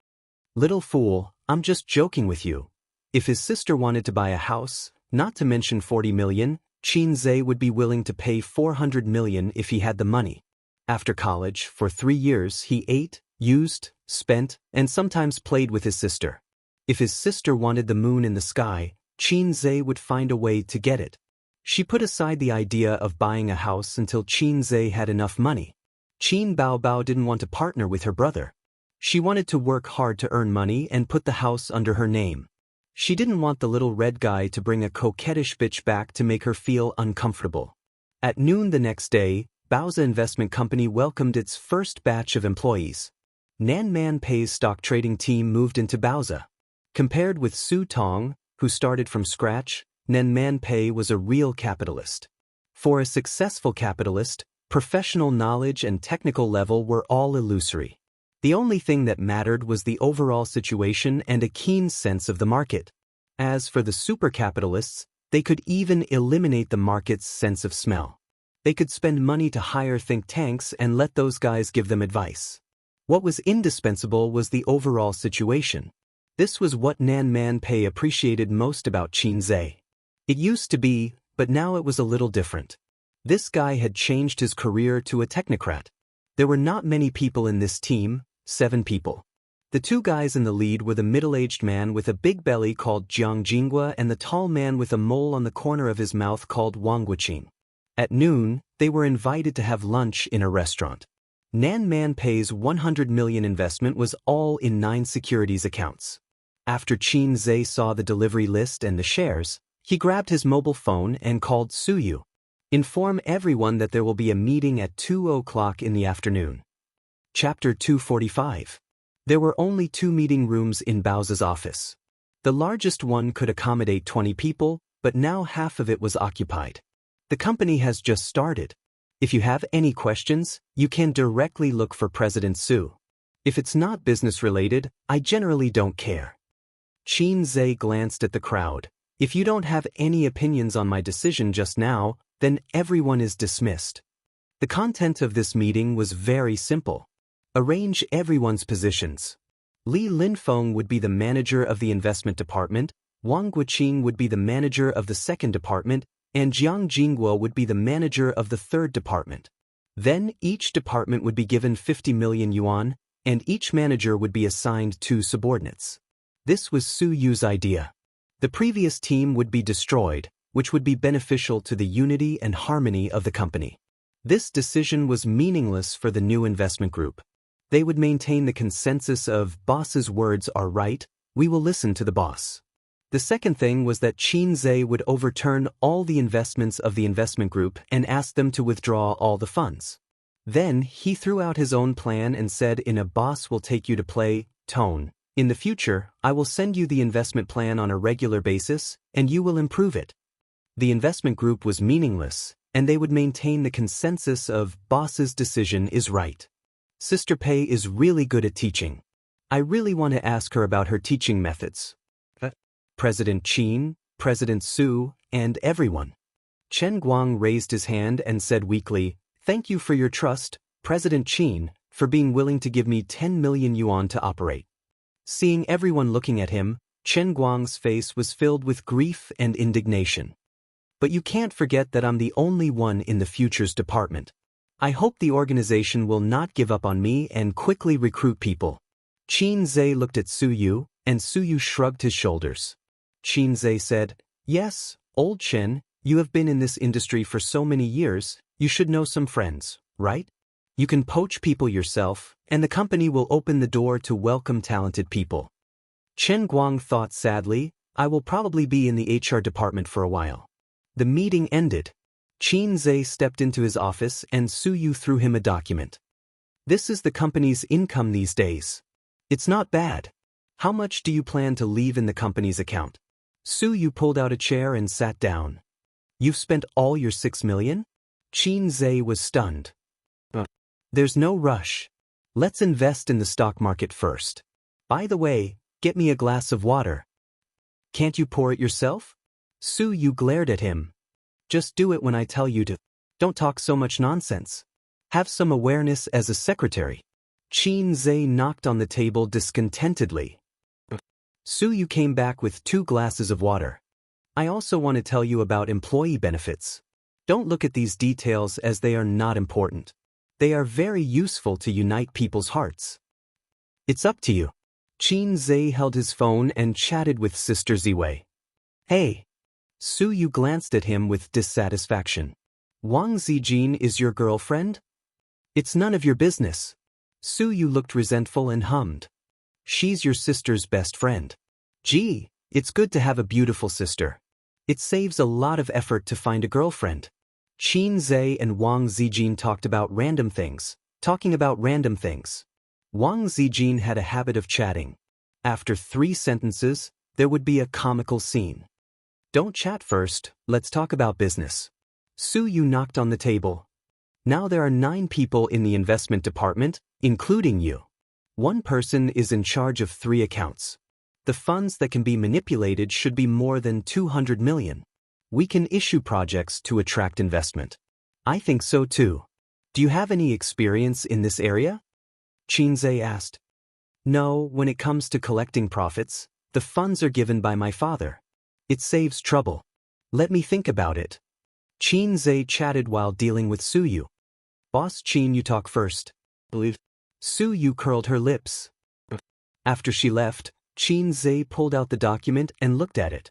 Little fool, I'm just joking with you. If his sister wanted to buy a house, not to mention 40 million, Qin Zhe would be willing to pay 400 million if he had the money. After college, for 3 years, he ate, used, spent, and sometimes played with his sister. If his sister wanted the moon in the sky, Qin Zhe would find a way to get it. She put aside the idea of buying a house until Qin Zhe had enough money. Qin Baobao didn't want to partner with her brother. She wanted to work hard to earn money and put the house under her name. She didn't want the little red guy to bring a coquettish bitch back to make her feel uncomfortable. At noon the next day, Baoza Investment Company welcomed its first batch of employees. Nan Man Pei's stock trading team moved into Baoza. Compared with Su Tong, who started from scratch, Nan Man Pei was a real capitalist. For a successful capitalist, professional knowledge and technical level were all illusory. The only thing that mattered was the overall situation and a keen sense of the market. As for the super capitalists, they could even eliminate the market's sense of smell. They could spend money to hire think tanks and let those guys give them advice. What was indispensable was the overall situation. This was what Nan Man Pei appreciated most about Qin Zhe. It used to be, but now it was a little different. This guy had changed his career to a technocrat. There were not many people in this team, 7 people. The 2 guys in the lead were the middle-aged man with a big belly called Jiang Jinghua and the tall man with a mole on the corner of his mouth called Wang Guqing. At noon, they were invited to have lunch in a restaurant. Nan Man Pei's 100 million investment was all in 9 securities accounts. After Qin Zhe saw the delivery list and the shares, he grabbed his mobile phone and called Suyu. Inform everyone that there will be a meeting at 2 o'clock in the afternoon. Chapter 245. There were only 2 meeting rooms in Baoza's office. The largest one could accommodate 20 people, but now half of it was occupied. The company has just started. If you have any questions, you can directly look for President Su. If it's not business-related, I generally don't care. Qin Zhe glanced at the crowd. If you don't have any opinions on my decision just now, then everyone is dismissed. The content of this meeting was very simple. Arrange everyone's positions. Li Linfeng would be the manager of the investment department, Wang Guqing would be the manager of the second department, and Jiang Jinghua would be the manager of the third department. Then each department would be given 50 million yuan, and each manager would be assigned 2 subordinates. This was Su Yu's idea. The previous team would be destroyed, which would be beneficial to the unity and harmony of the company. This decision was meaningless for the new investment group. They would maintain the consensus of boss's words are right, we will listen to the boss. The second thing was that Xianxia would overturn all the investments of the investment group and ask them to withdraw all the funds. Then he threw out his own plan and said in a boss will take you to play tone. In the future, I will send you the investment plan on a regular basis, and you will improve it. The investment group was meaningless, and they would maintain the consensus of boss's decision is right. Sister Pei is really good at teaching. I really want to ask her about her teaching methods. President Qin, President Su, and everyone. Chen Guang raised his hand and said weakly, "Thank you for your trust, President Qin, for being willing to give me 10 million yuan to operate." Seeing everyone looking at him, Chen Guang's face was filled with grief and indignation. "But you can't forget that I'm the only one in the futures department. I hope the organization will not give up on me and quickly recruit people." Xianxia looked at Su Yu, and Su Yu shrugged his shoulders. Xianxia said, "Yes, old Chen, you have been in this industry for so many years, you should know some friends, right? You can poach people yourself, and the company will open the door to welcome talented people." Chen Guang thought sadly, "I will probably be in the HR department for a while." The meeting ended. Xianxia stepped into his office and Su Yu threw him a document. "This is the company's income these days. It's not bad. How much do you plan to leave in the company's account?" Su Yu pulled out a chair and sat down. "You've spent all your 6 million? Xianxia was stunned. "There's no rush. Let's invest in the stock market first. By the way, get me a glass of water." "Can't you pour it yourself?" Su Yu glared at him. "Just do it when I tell you to. Don't talk so much nonsense. Have some awareness as a secretary." Xianxia knocked on the table discontentedly. Su Yu came back with 2 glasses of water. "I also want to tell you about employee benefits. Don't look at these details as they are not important. They are very useful to unite people's hearts. It's up to you." Xianxia held his phone and chatted with Sister Ziwei. "Hey." Su Yu glanced at him with dissatisfaction. "Wang Zijin is your girlfriend?" "It's none of your business." Su Yu looked resentful and hummed. "She's your sister's best friend. Gee, it's good to have a beautiful sister. It saves a lot of effort to find a girlfriend." Xianxia and Wang Zijin talked about random things, talking about random things. Wang Zijin had a habit of chatting. After 3 sentences, there would be a comical scene. "Don't chat first, let's talk about business." Su Yu knocked on the table. "Now there are 9 people in the investment department, including you. One person is in charge of 3 accounts. The funds that can be manipulated should be more than 200 million. We can issue projects to attract investment." "I think so too. Do you have any experience in this area?" Xianxia asked. "No, when it comes to collecting profits, the funds are given by my father. It saves trouble. Let me think about it." Xianxia chatted while dealing with Su Yu. "Boss Qin, you talk first." Su Yu curled her lips. After she left, Xianxia pulled out the document and looked at it.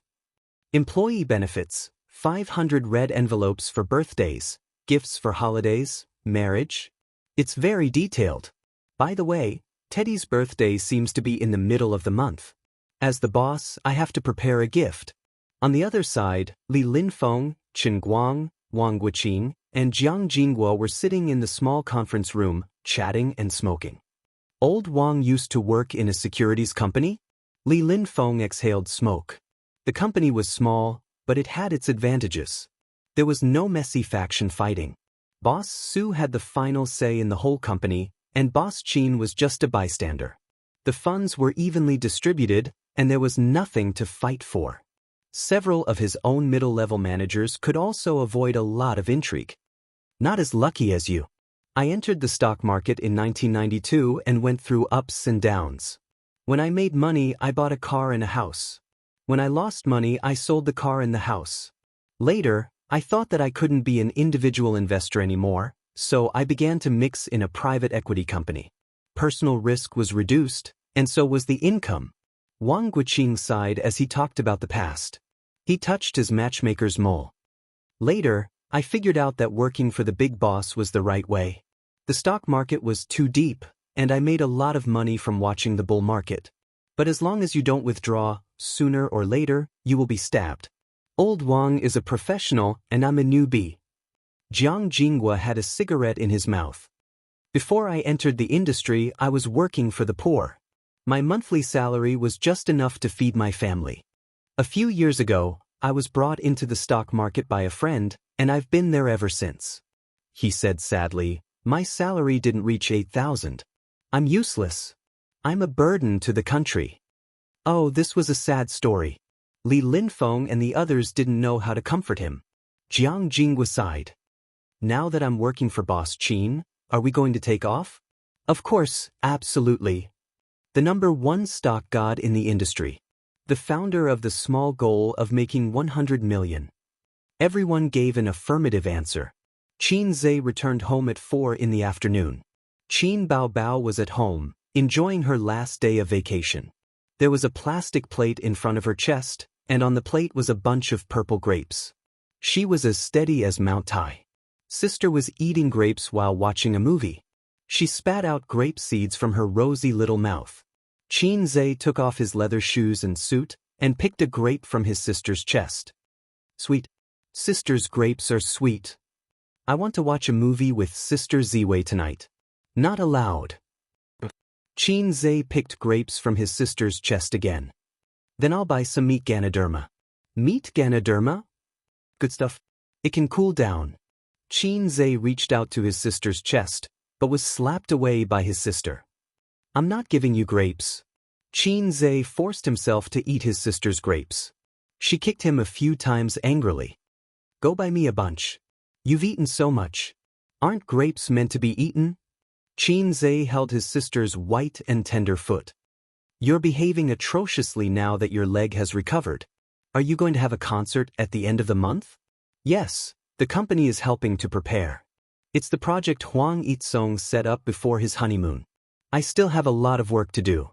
"Employee benefits, 500 red envelopes for birthdays, gifts for holidays, marriage." It's very detailed. By the way, Teddy's birthday seems to be in the middle of the month. As the boss, I have to prepare a gift. On the other side, Li Linfeng, Chen Guang, Wang Guqing, and Jiang Jingguo were sitting in the small conference room, chatting and smoking. "Old Wang used to work in a securities company?" Li Linfeng exhaled smoke. The company was small, but it had its advantages. There was no messy faction fighting. Boss Su had the final say in the whole company, and Boss Qin was just a bystander. The funds were evenly distributed, and there was nothing to fight for. Several of his own middle-level managers could also avoid a lot of intrigue. "Not as lucky as you. I entered the stock market in 1992 and went through ups and downs. When I made money, I bought a car and a house. When I lost money, I sold the car and the house. Later, I thought that I couldn't be an individual investor anymore, so I began to mix in a private equity company. Personal risk was reduced, and so was the income. Wang Guiqing sighed as he talked about the past. He touched his matchmaker's mole. Later, I figured out that working for the big boss was the right way. The stock market was too deep, and I made a lot of money from watching the bull market. But as long as you don't withdraw, sooner or later, you will be stabbed. Old Wang is a professional and I'm a newbie. Jiang Jinghua had a cigarette in his mouth. Before I entered the industry, I was working for the poor. My monthly salary was just enough to feed my family. A few years ago, I was brought into the stock market by a friend, and I've been there ever since. He said sadly, my salary didn't reach 8,000. I'm useless. I'm a burden to the country. Oh, this was a sad story. Li Linfeng and the others didn't know how to comfort him. Jiang Jinghua sighed. Now that I'm working for Boss Qin, are we going to take off? Of course, absolutely. The #1 stock god in the industry. The founder of the small goal of making 100 million. Everyone gave an affirmative answer. Qin Zhe returned home at 4 in the afternoon. Qin Baobao was at home, enjoying her last day of vacation. There was a plastic plate in front of her chest, and on the plate was a bunch of purple grapes. She was as steady as Mount Tai. Sister was eating grapes while watching a movie. She spat out grape seeds from her rosy little mouth. Qin Zhe took off his leather shoes and suit, and picked a grape from his sister's chest. Sweet. Sister's grapes are sweet. I want to watch a movie with Sister Ziwei tonight. Not allowed. Qin Zhe picked grapes from his sister's chest again. Then I'll buy some meat Ganoderma. Meat Ganoderma? Good stuff. It can cool down. Qin Zhe reached out to his sister's chest, but was slapped away by his sister. I'm not giving you grapes. Qin Zhe forced himself to eat his sister's grapes. She kicked him a few times angrily. Go buy me a bunch. You've eaten so much. Aren't grapes meant to be eaten? Qin Zhe held his sister's white and tender foot. You're behaving atrociously now that your leg has recovered. Are you going to have a concert at the end of the month? Yes, the company is helping to prepare. It's the project Huang Yitsong set up before his honeymoon. I still have a lot of work to do.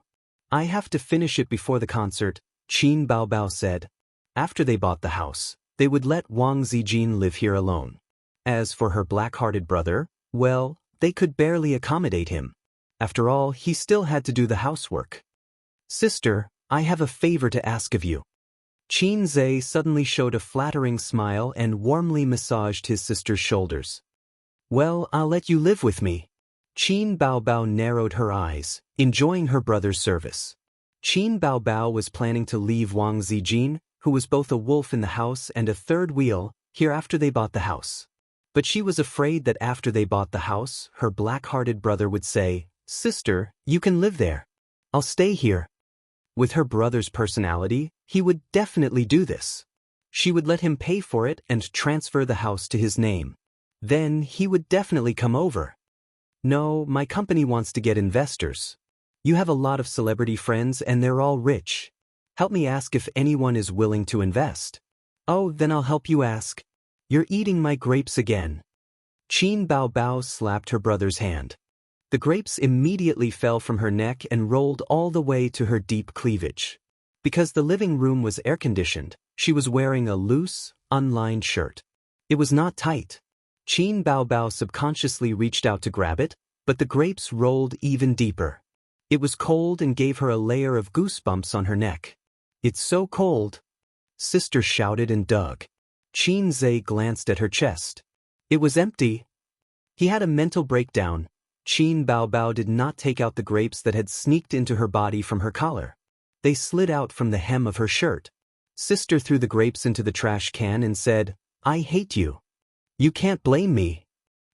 I have to finish it before the concert, Qin Baobao said. After they bought the house, they would let Wang Zijin live here alone. As for her black-hearted brother, well, they could barely accommodate him. After all, he still had to do the housework. Sister, I have a favor to ask of you. Qin Zhe suddenly showed a flattering smile and warmly massaged his sister's shoulders. Well, I'll let you live with me. Qin Baobao narrowed her eyes, enjoying her brother's service. Qin Baobao was planning to leave Wang Zijin, who was both a wolf in the house and a third wheel, here after they bought the house. But she was afraid that after they bought the house, her black-hearted brother would say, Sister, you can live there. I'll stay here. With her brother's personality, he would definitely do this. She would let him pay for it and transfer the house to his name. Then he would definitely come over. No, my company wants to get investors. You have a lot of celebrity friends and they're all rich. Help me ask if anyone is willing to invest. Oh, then I'll help you ask. You're eating my grapes again. Qin Baobao slapped her brother's hand. The grapes immediately fell from her neck and rolled all the way to her deep cleavage. Because the living room was air-conditioned, she was wearing a loose, unlined shirt. It was not tight. Qin Baobao subconsciously reached out to grab it, but the grapes rolled even deeper. It was cold and gave her a layer of goosebumps on her neck. It's so cold. Sister shouted and dug. Qin Zhe glanced at her chest. It was empty. He had a mental breakdown. Qin Baobao did not take out the grapes that had sneaked into her body from her collar. They slid out from the hem of her shirt. Sister threw the grapes into the trash can and said, I hate you. You can't blame me.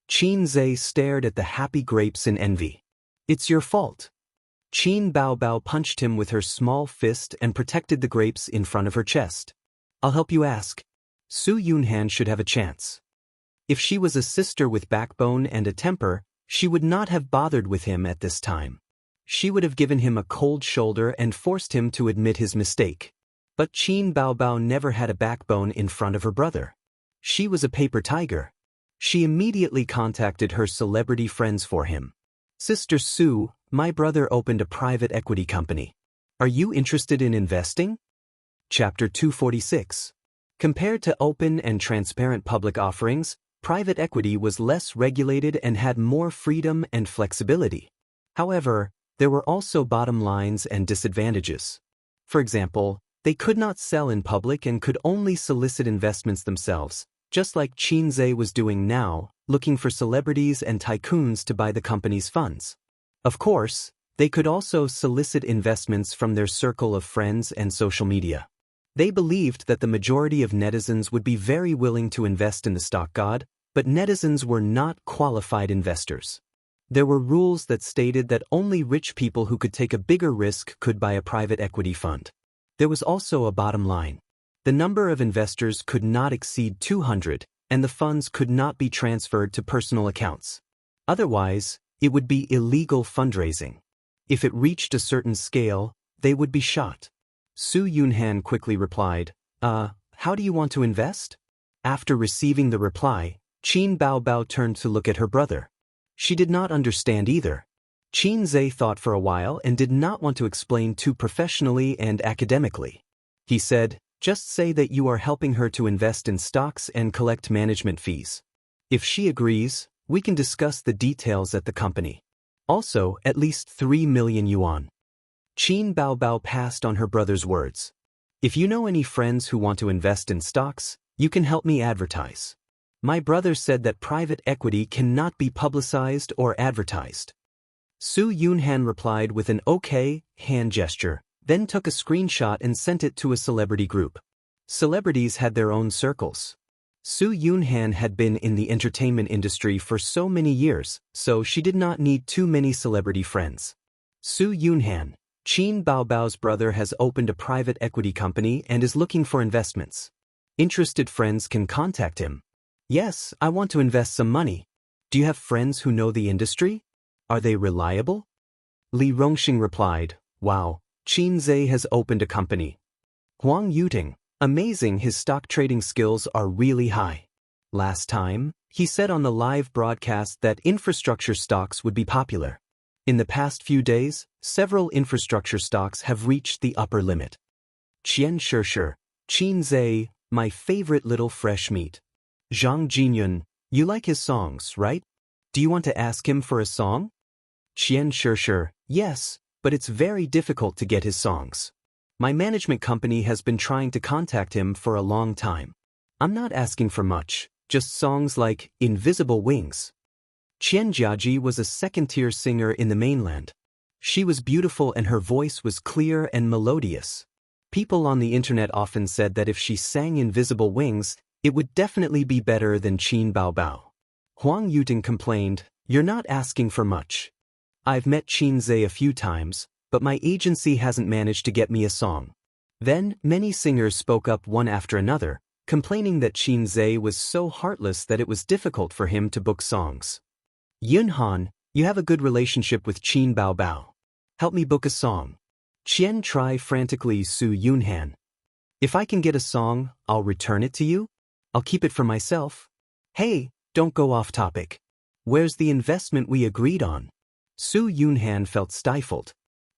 Qin Zhe stared at the happy grapes in envy. It's your fault. Qin Baobao punched him with her small fist and protected the grapes in front of her chest. I'll help you ask. Su Yunhan should have a chance. If she was a sister with backbone and a temper, she would not have bothered with him at this time. She would have given him a cold shoulder and forced him to admit his mistake. But Qin Baobao never had a backbone in front of her brother. She was a paper tiger. She immediately contacted her celebrity friends for him. Sister Su, my brother opened a private equity company. Are you interested in investing? Chapter 246. Compared to open and transparent public offerings, private equity was less regulated and had more freedom and flexibility. However, there were also bottom lines and disadvantages. For example, they could not sell in public and could only solicit investments themselves, just like Xianxia was doing now, looking for celebrities and tycoons to buy the company's funds. Of course, they could also solicit investments from their circle of friends and social media. They believed that the majority of netizens would be very willing to invest in the stock god, but netizens were not qualified investors. There were rules that stated that only rich people who could take a bigger risk could buy a private equity fund. There was also a bottom line. The number of investors could not exceed 200, and the funds could not be transferred to personal accounts. Otherwise, it would be illegal fundraising. If it reached a certain scale, they would be shot. Su Yunhan quickly replied, how do you want to invest? After receiving the reply, Qin Baobao turned to look at her brother. She did not understand either. Xianxia thought for a while and did not want to explain too professionally and academically. He said, just say that you are helping her to invest in stocks and collect management fees. If she agrees, we can discuss the details at the company. Also, at least 3 million yuan. Qin Baobao passed on her brother's words. If you know any friends who want to invest in stocks, you can help me advertise. My brother said that private equity cannot be publicized or advertised. Su Yunhan replied with an okay hand gesture, then took a screenshot and sent it to a celebrity group. Celebrities had their own circles. Su Yunhan had been in the entertainment industry for so many years, so she did not need too many celebrity friends. Su Yunhan, Qin Baobao's brother, has opened a private equity company and is looking for investments. Interested friends can contact him. Yes, I want to invest some money. Do you have friends who know the industry? Are they reliable? Li Rongxing replied, wow, Xianxia has opened a company. Huang Yuting, amazing, his stock trading skills are really high. Last time, he said on the live broadcast that infrastructure stocks would be popular. In the past few days, several infrastructure stocks have reached the upper limit. Xianxia, Xianxia, my favorite little fresh meat. Zhang Jinyun, you like his songs, right? Do you want to ask him for a song? Xianxia, yes, but it's very difficult to get his songs. My management company has been trying to contact him for a long time. I'm not asking for much, just songs like Invisible Wings. Qianjiaji was a second-tier singer in the mainland. She was beautiful and her voice was clear and melodious. People on the internet often said that if she sang Invisible Wings, it would definitely be better than Qin Baobao. Huang Yuting complained, you're not asking for much. I've met Xianxia a few times, but my agency hasn't managed to get me a song. Then, many singers spoke up one after another, complaining that Xianxia was so heartless that it was difficult for him to book songs. Yunhan, you have a good relationship with Qin Baobao. Help me book a song. Qian tried frantically Su Yunhan. If I can get a song, I'll return it to you? I'll keep it for myself. Hey, don't go off topic. Where's the investment we agreed on? Su Yunhan felt stifled.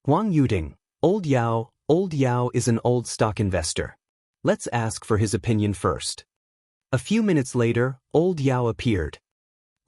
Huang Yuting, Old Yao is an old stock investor. Let's ask for his opinion first. A few minutes later, Old Yao appeared.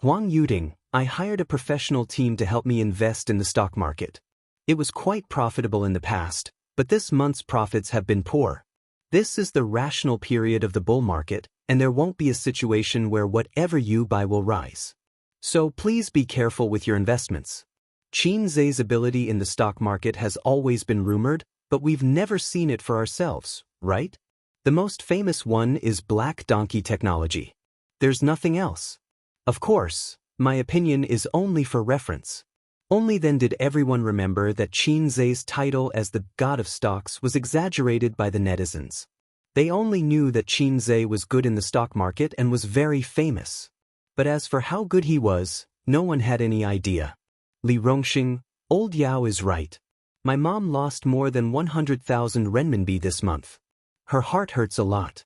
Huang Yuting, I hired a professional team to help me invest in the stock market. It was quite profitable in the past, but this month's profits have been poor. This is the rational period of the bull market, and there won't be a situation where whatever you buy will rise. So please be careful with your investments. Xianxia's ability in the stock market has always been rumored, but we've never seen it for ourselves, right? The most famous one is Black Donkey Technology. There's nothing else. Of course, my opinion is only for reference. Only then did everyone remember that Xianxia's title as the god of stocks was exaggerated by the netizens. They only knew that Xianxia was good in the stock market and was very famous. But as for how good he was, no one had any idea. Li Rongxing, Old Yao is right. My mom lost more than 100,000 renminbi this month. Her heart hurts a lot.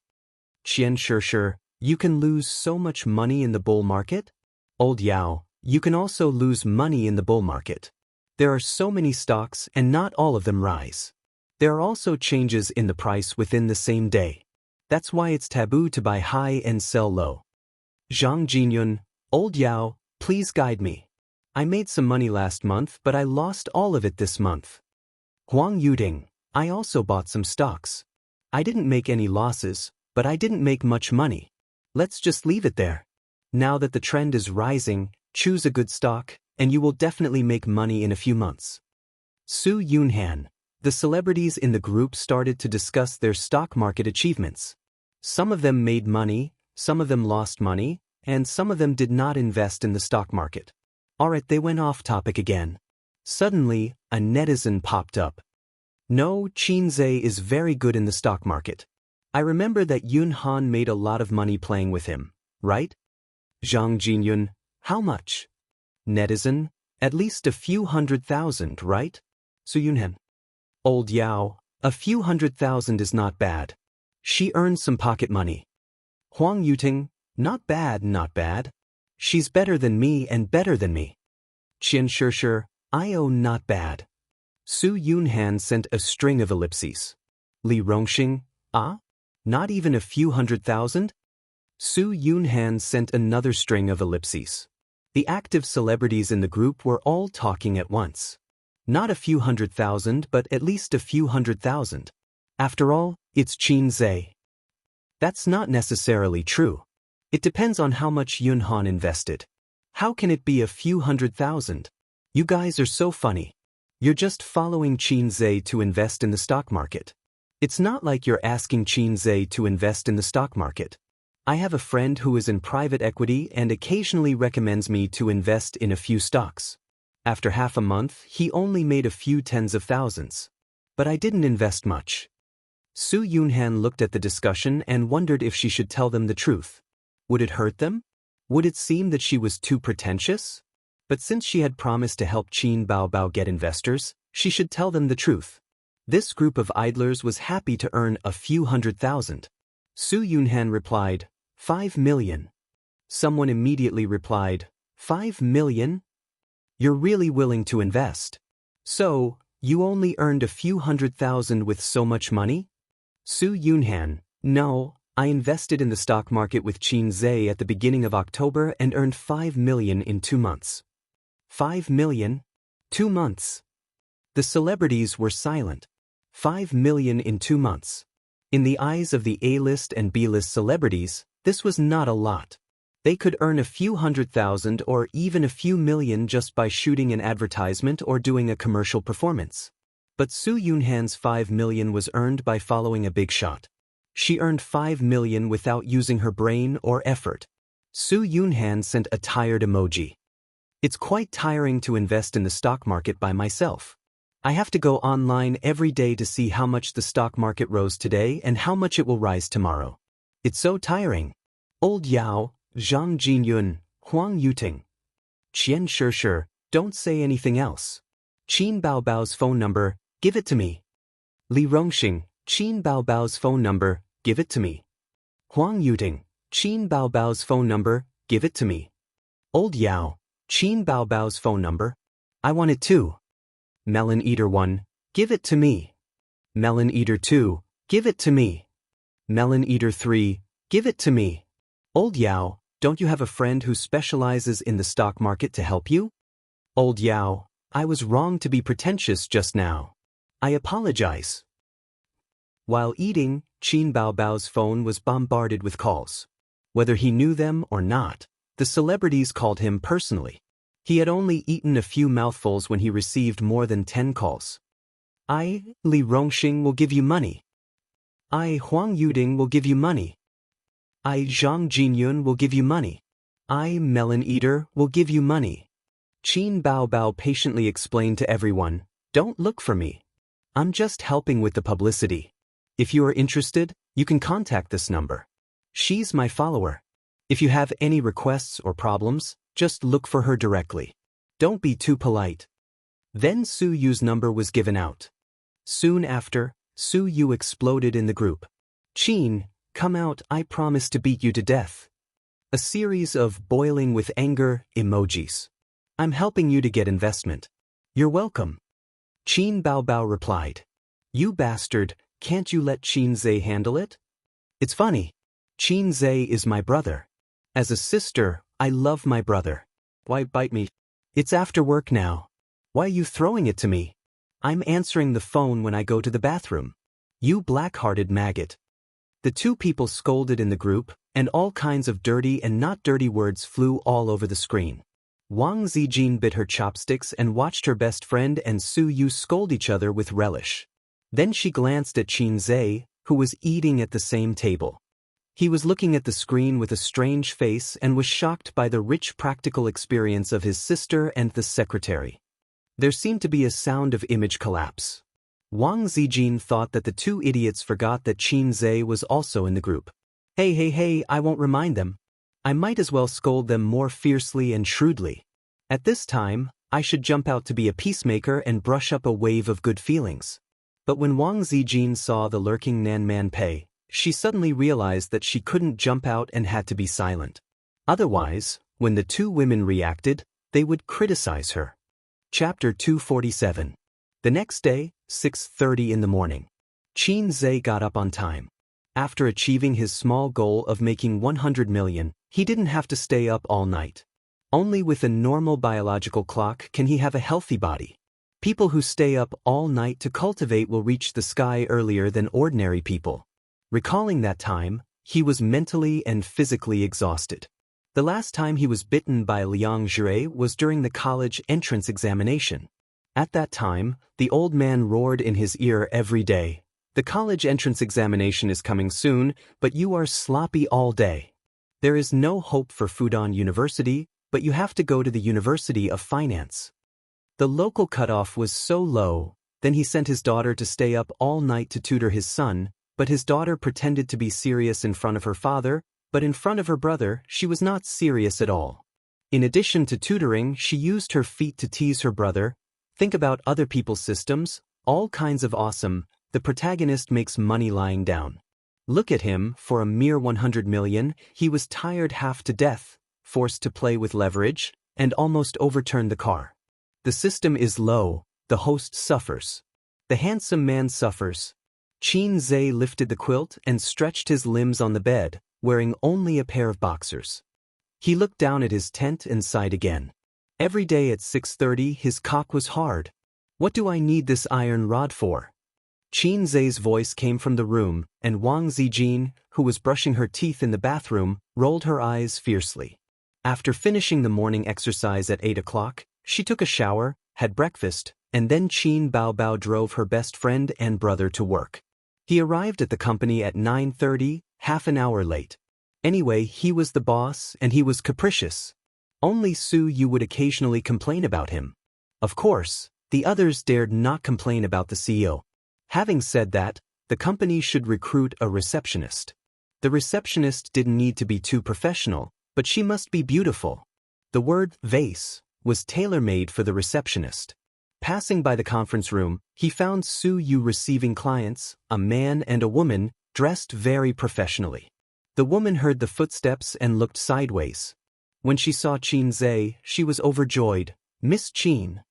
Xianxia, you can lose so much money in the bull market? Old Yao, you can also lose money in the bull market. There are so many stocks and not all of them rise. There are also changes in the price within the same day. That's why it's taboo to buy high and sell low. Zhang Jinyun, Old Yao, please guide me. I made some money last month, but I lost all of it this month. Huang Yuding, I also bought some stocks. I didn't make any losses, but I didn't make much money. Let's just leave it there. Now that the trend is rising, choose a good stock, and you will definitely make money in a few months. Su Yunhan, the celebrities in the group started to discuss their stock market achievements. Some of them made money, some of them lost money, and some of them did not invest in the stock market. Alright, they went off topic again. Suddenly, a netizen popped up. No, Qinze is very good in the stock market. I remember that Yun Han made a lot of money playing with him, right? Zhang Jinyun, how much? Netizen, at least a few 100,000, right? Su Yunhan. Old Yao, a few 100,000 is not bad. She earned some pocket money. Huang Yuting, not bad, not bad. She's better than me and better than me. Xianxia, I not bad. Su Yunhan sent a string of ellipses. Li Rongxing, not even a few 100,000? Su Yunhan sent another string of ellipses. The active celebrities in the group were all talking at once. Not a few 100,000, but at least a few 100,000. After all, it's Qinze. That's not necessarily true. It depends on how much Yun Han invested. How can it be a few 100,000? You guys are so funny. You're just following Qinze to invest in the stock market. It's not like you're asking Qinze to invest in the stock market. I have a friend who is in private equity and occasionally recommends me to invest in a few stocks. After half a month, he only made a few tens of thousands. But I didn't invest much. Su Yunhan looked at the discussion and wondered if she should tell them the truth. Would it hurt them? Would it seem that she was too pretentious? But since she had promised to help Qin Baobao get investors, she should tell them the truth. This group of idlers was happy to earn a few 100,000. Su Yunhan replied, 5 million. Someone immediately replied, 5 million? You're really willing to invest. So, you only earned a few 100,000 with so much money? Su Yunhan, no, I invested in the stock market with Qinze at the beginning of October and earned 5 million in 2 months. 5 million? 2 months. The celebrities were silent. 5 million in 2 months. In the eyes of the A-list and B-list celebrities, this was not a lot. They could earn a few 100,000 or even a few million just by shooting an advertisement or doing a commercial performance. But Su Yunhan's 5 million was earned by following a big shot. She earned 5 million without using her brain or effort. Su Yunhan sent a tired emoji. It's quite tiring to invest in the stock market by myself. I have to go online every day to see how much the stock market rose today and how much it will rise tomorrow. It's so tiring. Old Yao, Zhang Jinyun, Huang Yuting. Xianxia, don't say anything else. Qin Baobao's phone number, give it to me. Li Rongxing, Qin Baobao's phone number, give it to me. Huang Yuting, Qin Baobao's phone number, give it to me. Old Yao, Qin Baobao's phone number. I want it too. Melon Eater 1, give it to me. Melon Eater 2, give it to me. Melon Eater 3, give it to me. Old Yao, don't you have a friend who specializes in the stock market to help you? Old Yao, I was wrong to be pretentious just now. I apologize. While eating, Qin Baobao's phone was bombarded with calls. Whether he knew them or not, the celebrities called him personally. He had only eaten a few mouthfuls when he received more than 10 calls. I, Li Rongxing, will give you money. I, Huang Yuding, will give you money. I, Zhang Jinyun, will give you money. I, Melon Eater, will give you money. Qin Baobao patiently explained to everyone, don't look for me. I'm just helping with the publicity. If you are interested, you can contact this number. She's my follower. If you have any requests or problems, just look for her directly. Don't be too polite. Then Su Yu's number was given out. Soon after, Su Yu exploded in the group. Qin, come out, I promise to beat you to death. A series of boiling with anger emojis. I'm helping you to get investment. You're welcome. Qin Baobao replied. You bastard, can't you let Xianxia handle it? It's funny. Xianxia is my brother. As a sister, I love my brother. Why bite me? It's after work now. Why are you throwing it to me? I'm answering the phone when I go to the bathroom. You black-hearted maggot. The two people scolded in the group, and all kinds of dirty and not dirty words flew all over the screen. Wang Zijin bit her chopsticks and watched her best friend and Su Yu scold each other with relish. Then she glanced at Xianxia, who was eating at the same table. He was looking at the screen with a strange face and was shocked by the rich practical experience of his sister and the secretary. There seemed to be a sound of image collapse. Wang Zijin thought that the two idiots forgot that Xianxia was also in the group. Hey, I won't remind them. I might as well scold them more fiercely and shrewdly. At this time, I should jump out to be a peacemaker and brush up a wave of good feelings. But when Wang Zijin saw the lurking Nan Man Pei, she suddenly realized that she couldn't jump out and had to be silent. Otherwise, when the two women reacted, they would criticize her. Chapter 247. The next day, 6:30 in the morning. Xianxia got up on time. After achieving his small goal of making 100 million, he didn't have to stay up all night. Only with a normal biological clock can he have a healthy body. People who stay up all night to cultivate will reach the sky earlier than ordinary people. Recalling that time, he was mentally and physically exhausted. The last time he was bitten by Liang Jure was during the college entrance examination. At that time, the old man roared in his ear every day, "The college entrance examination is coming soon, but you are sloppy all day. There is no hope for Fudan University, but you have to go to the University of Finance." The local cutoff was so low, then he sent his daughter to stay up all night to tutor his son, but his daughter pretended to be serious in front of her father, but in front of her brother, she was not serious at all. In addition to tutoring, she used her feet to tease her brother. Think about other people's systems, all kinds of awesome. The protagonist makes money lying down. Look at him, for a mere 100 million, he was tired half to death, forced to play with leverage, and almost overturned the car. The system is low, the host suffers. The handsome man suffers. Xianxia lifted the quilt and stretched his limbs on the bed, wearing only a pair of boxers. He looked down at his tent and sighed again. Every day at 6:30 his cock was hard. What do I need this iron rod for? Xianxia's voice came from the room, and Wang Zijin, who was brushing her teeth in the bathroom, rolled her eyes fiercely. After finishing the morning exercise at 8 o'clock, she took a shower, had breakfast, and then Qin Baobao drove her best friend and brother to work. He arrived at the company at 9:30, half an hour late. Anyway, he was the boss and he was capricious. Only Su Yu would occasionally complain about him. Of course, the others dared not complain about the CEO. Having said that, the company should recruit a receptionist. The receptionist didn't need to be too professional, but she must be beautiful. The word vase was tailor-made for the receptionist. Passing by the conference room, he found Su Yu receiving clients, a man and a woman, dressed very professionally. The woman heard the footsteps and looked sideways. When she saw Xianxia, she was overjoyed. "Miss Qin."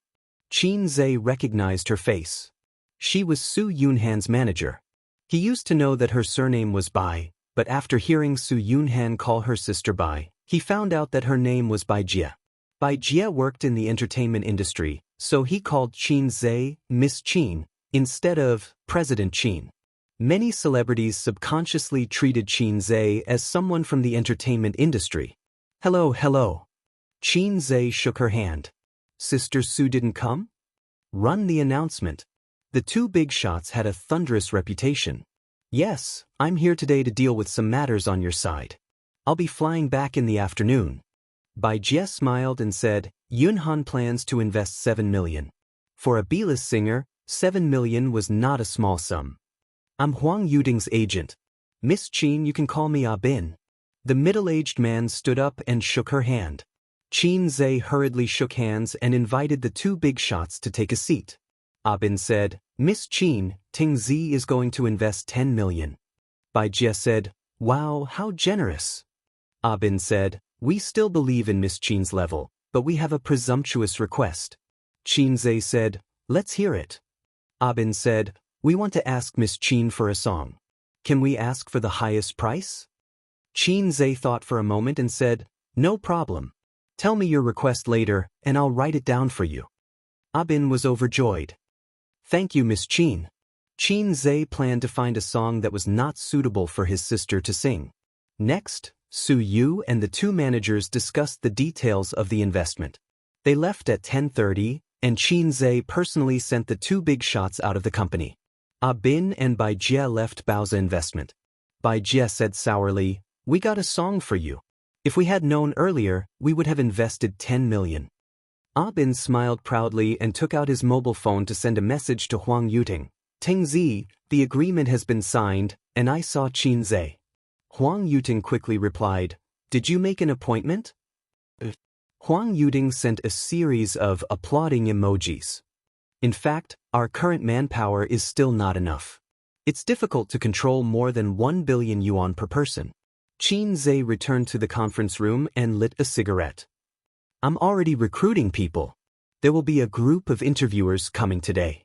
Xianxia recognized her face. She was Su Yunhan's manager. He used to know that her surname was Bai, but after hearing Su Yunhan call her sister Bai, he found out that her name was Bai Jia. Bai Jia worked in the entertainment industry, so he called Xianxia Miss Qin instead of President Qin. Many celebrities subconsciously treated Xianxia as someone from the entertainment industry. Hello. Xianxia shook her hand. Sister Su didn't come? Run the announcement. The two big shots had a thunderous reputation. Yes, I'm here today to deal with some matters on your side. I'll be flying back in the afternoon. Bai Jie smiled and said, Yunhan plans to invest 7 million. For a B-list singer, 7 million was not a small sum. I'm Huang Yuding's agent. Miss Qin, you can call me Ah Bin. The middle-aged man stood up and shook her hand. Xianxia hurriedly shook hands and invited the two big shots to take a seat. Ah Bin said, Miss Qin, Ting Zi is going to invest 10 million. Bai Jie said, Wow, how generous. Ah Bin said, We still believe in Miss Qin's level, but we have a presumptuous request. Xianxia said, Let's hear it. Ah Bin said, We want to ask Miss Qin for a song. Can we ask for the highest price? Qin Zhe thought for a moment and said, "No problem. Tell me your request later, and I'll write it down for you." Bin was overjoyed. "Thank you, Miss Qin." Qin Zhe planned to find a song that was not suitable for his sister to sing. Next, Su Yu and the two managers discussed the details of the investment. They left at 10:30, and Qin Zhe personally sent the two big shots out of the company. Bin and Bai Jie left Baoza Investment. Bai Jie said sourly, "We got a song for you. If we had known earlier, we would have invested 10 million. Bin smiled proudly and took out his mobile phone to send a message to Huang Yuting. "Tingzi, the agreement has been signed, and I saw Qin Zhe." Huang Yuting quickly replied, "Did you make an appointment?" Huang Yuting sent a series of applauding emojis. "In fact, our current manpower is still not enough. It's difficult to control more than 1 billion yuan per person." Qin Zhe returned to the conference room and lit a cigarette. "I'm already recruiting people. There will be a group of interviewers coming today.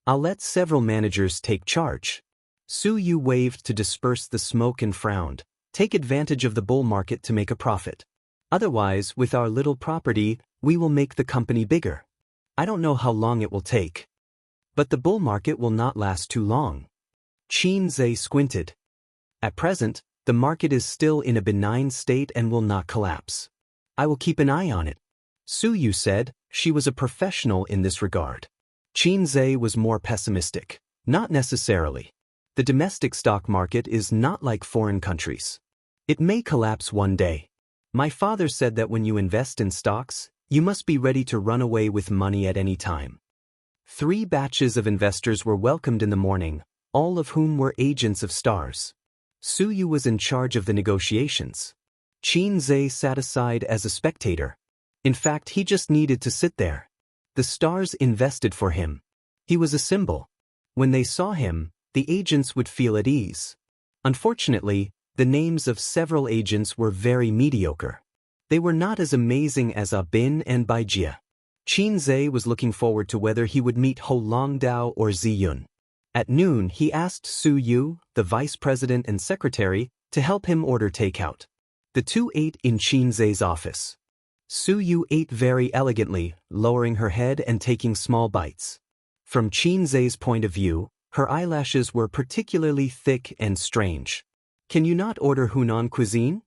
I'll let several managers take charge." Su Yu waved to disperse the smoke and frowned. "Take advantage of the bull market to make a profit. Otherwise, with our little property, we will make the company bigger. I don't know how long it will take. But the bull market will not last too long." Qin Zhe squinted. "At present, the market is still in a benign state and will not collapse. I will keep an eye on it." Su Yu said. She was a professional in this regard. Qin Zhe was more pessimistic. "Not necessarily. The domestic stock market is not like foreign countries. It may collapse one day. My father said that when you invest in stocks, you must be ready to run away with money at any time." 3 batches of investors were welcomed in the morning, all of whom were agents of stars. Su Yu was in charge of the negotiations. Qin Zhe sat aside as a spectator. In fact, he just needed to sit there. The stars invested for him. He was a symbol. When they saw him, the agents would feel at ease. Unfortunately, the names of several agents were very mediocre. They were not as amazing as Bin and Bai Jie. Qin Zhe was looking forward to whether he would meet Ho Longdao or Ziyun. At noon, he asked Su Yu, the vice president and secretary, to help him order takeout. The two ate in Qin Zhe's office. Su Yu ate very elegantly, lowering her head and taking small bites. From Qin Zhe's point of view, her eyelashes were particularly thick and strange. "Can you not order Hunan cuisine?"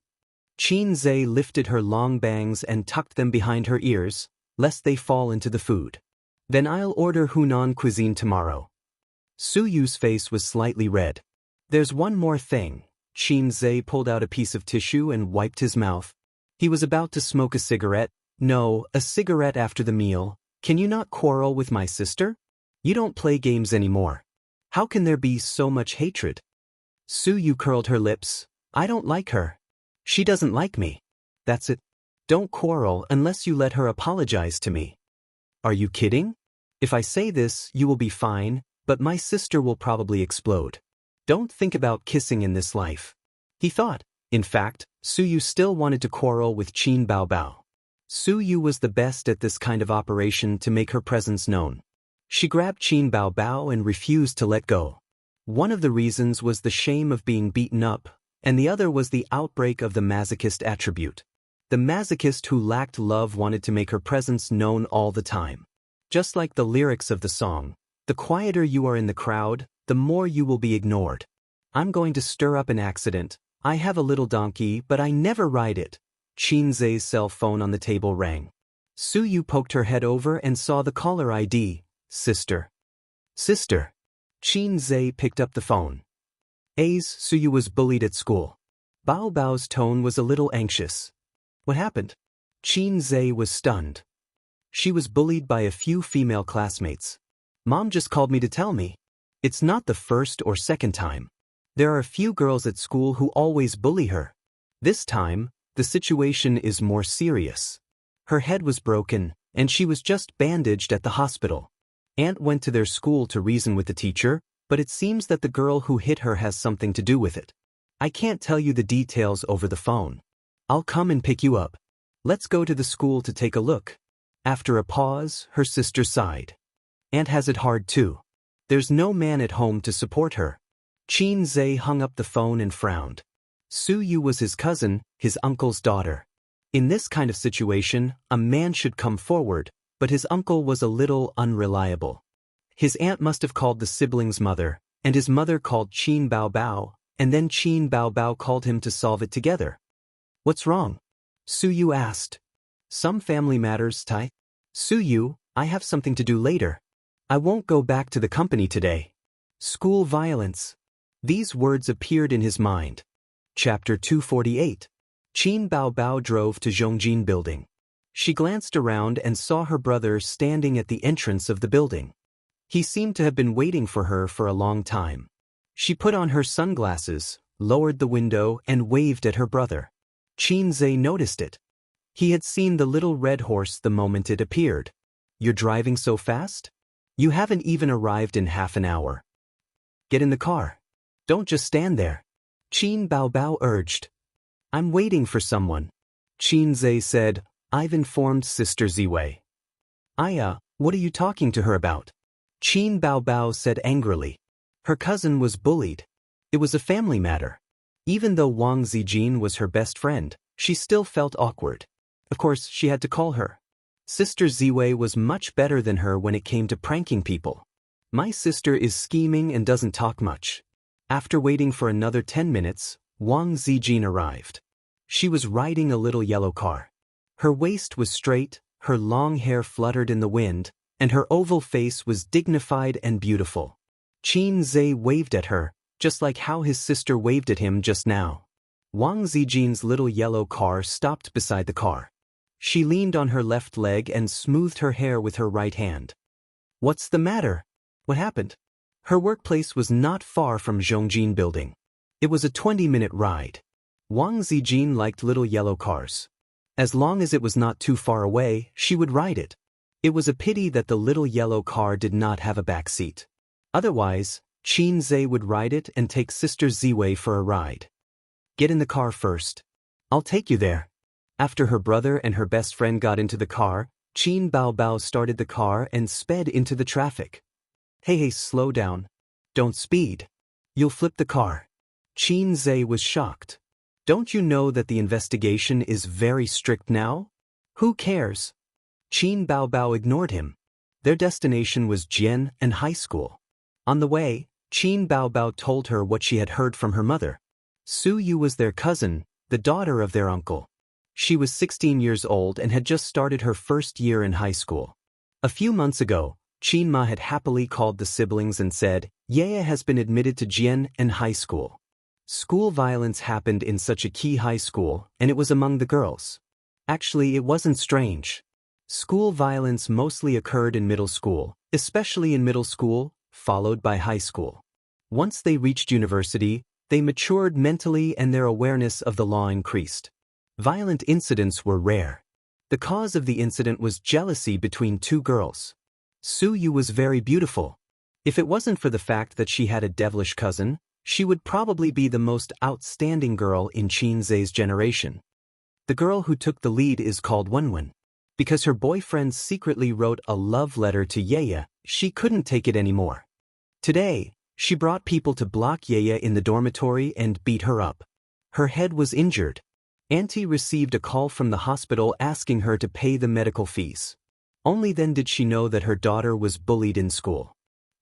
Qin Zhe lifted her long bangs and tucked them behind her ears, lest they fall into the food. "Then I'll order Hunan cuisine tomorrow." Su Yu's face was slightly red. "There's one more thing." Qin Zhe pulled out a piece of tissue and wiped his mouth. He was about to smoke a cigarette. "No, a cigarette after the meal. Can you not quarrel with my sister? You don't play games anymore. How can there be so much hatred?" Su Yu curled her lips. "I don't like her. She doesn't like me. That's it. Don't quarrel unless you let her apologize to me." "Are you kidding? If I say this, you will be fine, but my sister will probably explode. Don't think about kissing in this life." He thought. In fact, Su Yu still wanted to quarrel with Qin Baobao. Su Yu was the best at this kind of operation to make her presence known. She grabbed Qin Baobao and refused to let go. One of the reasons was the shame of being beaten up, and the other was the outbreak of the masochist attribute. The masochist who lacked love wanted to make her presence known all the time. Just like the lyrics of the song, "The quieter you are in the crowd, the more you will be ignored." "I'm going to stir up an accident. I have a little donkey, but I never ride it." Qin Zhe's cell phone on the table rang. Su Yu poked her head over and saw the caller ID. "Sister." "Sister." Qin Zhe picked up the phone. Su Yu was bullied at school. Bao Bao's tone was a little anxious. "What happened?" Qin Zhe was stunned. "She was bullied by a few female classmates. Mom just called me to tell me. It's not the first or second time. There are a few girls at school who always bully her. This time, the situation is more serious. Her head was broken, and she was just bandaged at the hospital. Aunt went to their school to reason with the teacher, but it seems that the girl who hit her has something to do with it. I can't tell you the details over the phone. I'll come and pick you up. Let's go to the school to take a look." After a pause, her sister sighed. "Aunt has it hard too. There's no man at home to support her. Qin Zhe hung up the phone and frowned. Su Yu was his cousin, his uncle's daughter. In this kind of situation, a man should come forward, but his uncle was a little unreliable. His aunt must have called the sibling's mother, and his mother called Qin Bao Bao, and then Qin Bao Bao called him to solve it together. What's wrong? Su Yu asked. Some family matters, Tai. Su Yu, I have something to do later. I won't go back to the company today. School violence. These words appeared in his mind. Chapter 248. Qin Bao Bao drove to Zhongjin building. She glanced around and saw her brother standing at the entrance of the building. He seemed to have been waiting for her for a long time. She put on her sunglasses, lowered the window, and waved at her brother. Qin Zhe noticed it. He had seen the little red horse the moment it appeared. You're driving so fast? You haven't even arrived in half an hour. Get in the car. Don't just stand there. Qin Bao Bao urged. I'm waiting for someone. Qin Zhe said, I've informed Sister Ziwei. What are you talking to her about? Qin Bao Bao said angrily. Her cousin was bullied. It was a family matter. Even though Wang Zijin was her best friend, she still felt awkward. Of course, she had to call her. Sister Ziwei was much better than her when it came to pranking people. My sister is scheming and doesn't talk much. After waiting for another 10 minutes, Wang Zijin arrived. She was riding a little yellow car. Her waist was straight, her long hair fluttered in the wind, and her oval face was dignified and beautiful. Qin Zhe waved at her, just like how his sister waved at him just now. Wang Zijin's little yellow car stopped beside the car. She leaned on her left leg and smoothed her hair with her right hand. What's the matter? What happened? Her workplace was not far from Zhongjin building. It was a 20-minute ride. Wang Zijin liked little yellow cars. As long as it was not too far away, she would ride it. It was a pity that the little yellow car did not have a back seat. Otherwise, Qin Zhe would ride it and take Sister Ziwei for a ride. Get in the car first. I'll take you there. After her brother and her best friend got into the car, Qin Bao Bao started the car and sped into the traffic. Hey, slow down. Don't speed. You'll flip the car. Qin Zhe was shocked. Don't you know that the investigation is very strict now? Who cares? Qin Bao Bao ignored him. Their destination was Jian and high school. On the way, Qin Bao Bao told her what she had heard from her mother. Su Yu was their cousin, the daughter of their uncle. She was 16 years old and had just started her first year in high school. A few months ago, Qin Ma had happily called the siblings and said, Yaya has been admitted to Jian and high school. School violence happened in such a key high school, and it was among the girls. Actually, it wasn't strange. School violence mostly occurred in middle school, especially in middle school, followed by high school. Once they reached university, they matured mentally and their awareness of the law increased. Violent incidents were rare. The cause of the incident was jealousy between two girls. Su Yu was very beautiful. If it wasn't for the fact that she had a devilish cousin, she would probably be the most outstanding girl in Qin Zhe's generation. The girl who took the lead is called Wenwen. Because her boyfriend secretly wrote a love letter to Yaya, she couldn't take it anymore. Today, she brought people to block Yaya in the dormitory and beat her up. Her head was injured. Auntie received a call from the hospital asking her to pay the medical fees. Only then did she know that her daughter was bullied in school.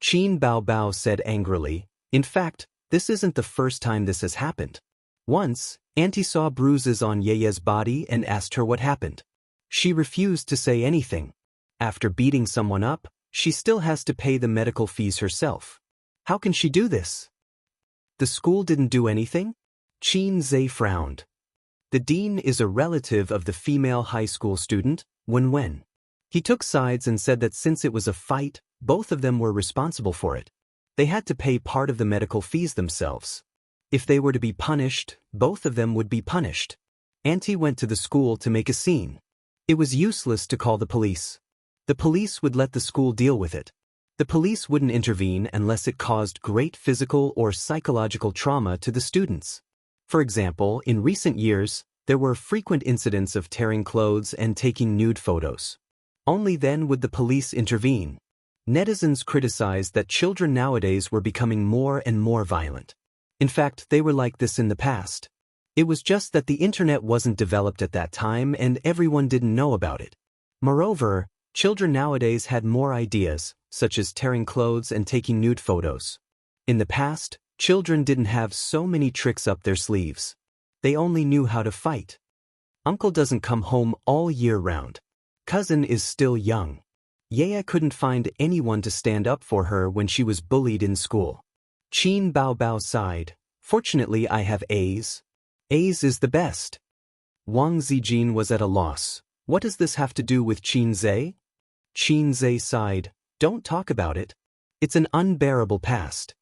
Qin Bao Bao said angrily, in fact, this isn't the first time this has happened. Once, Auntie saw bruises on Yaya's body and asked her what happened. She refused to say anything. After beating someone up, she still has to pay the medical fees herself. How can she do this? The school didn't do anything? Qin Zhe frowned. The dean is a relative of the female high school student, Wenwen. He took sides and said that since it was a fight, both of them were responsible for it. They had to pay part of the medical fees themselves. If they were to be punished, both of them would be punished. Auntie went to the school to make a scene. It was useless to call the police. The police would let the school deal with it. The police wouldn't intervene unless it caused great physical or psychological trauma to the students. For example, in recent years, there were frequent incidents of tearing clothes and taking nude photos. Only then would the police intervene. Netizens criticized that children nowadays were becoming more and more violent. In fact, they were like this in the past. It was just that the internet wasn't developed at that time and everyone didn't know about it. Moreover, children nowadays had more ideas, such as tearing clothes and taking nude photos. In the past, children didn't have so many tricks up their sleeves. They only knew how to fight. Uncle doesn't come home all year round. Cousin is still young. Yaya couldn't find anyone to stand up for her when she was bullied in school. Qin Baobao sighed. Fortunately, I have A's. A's is the best. Wang Zijin was at a loss. What does this have to do with Qin Zhe? Qin Zhe sighed. Don't talk about it. It's an unbearable past.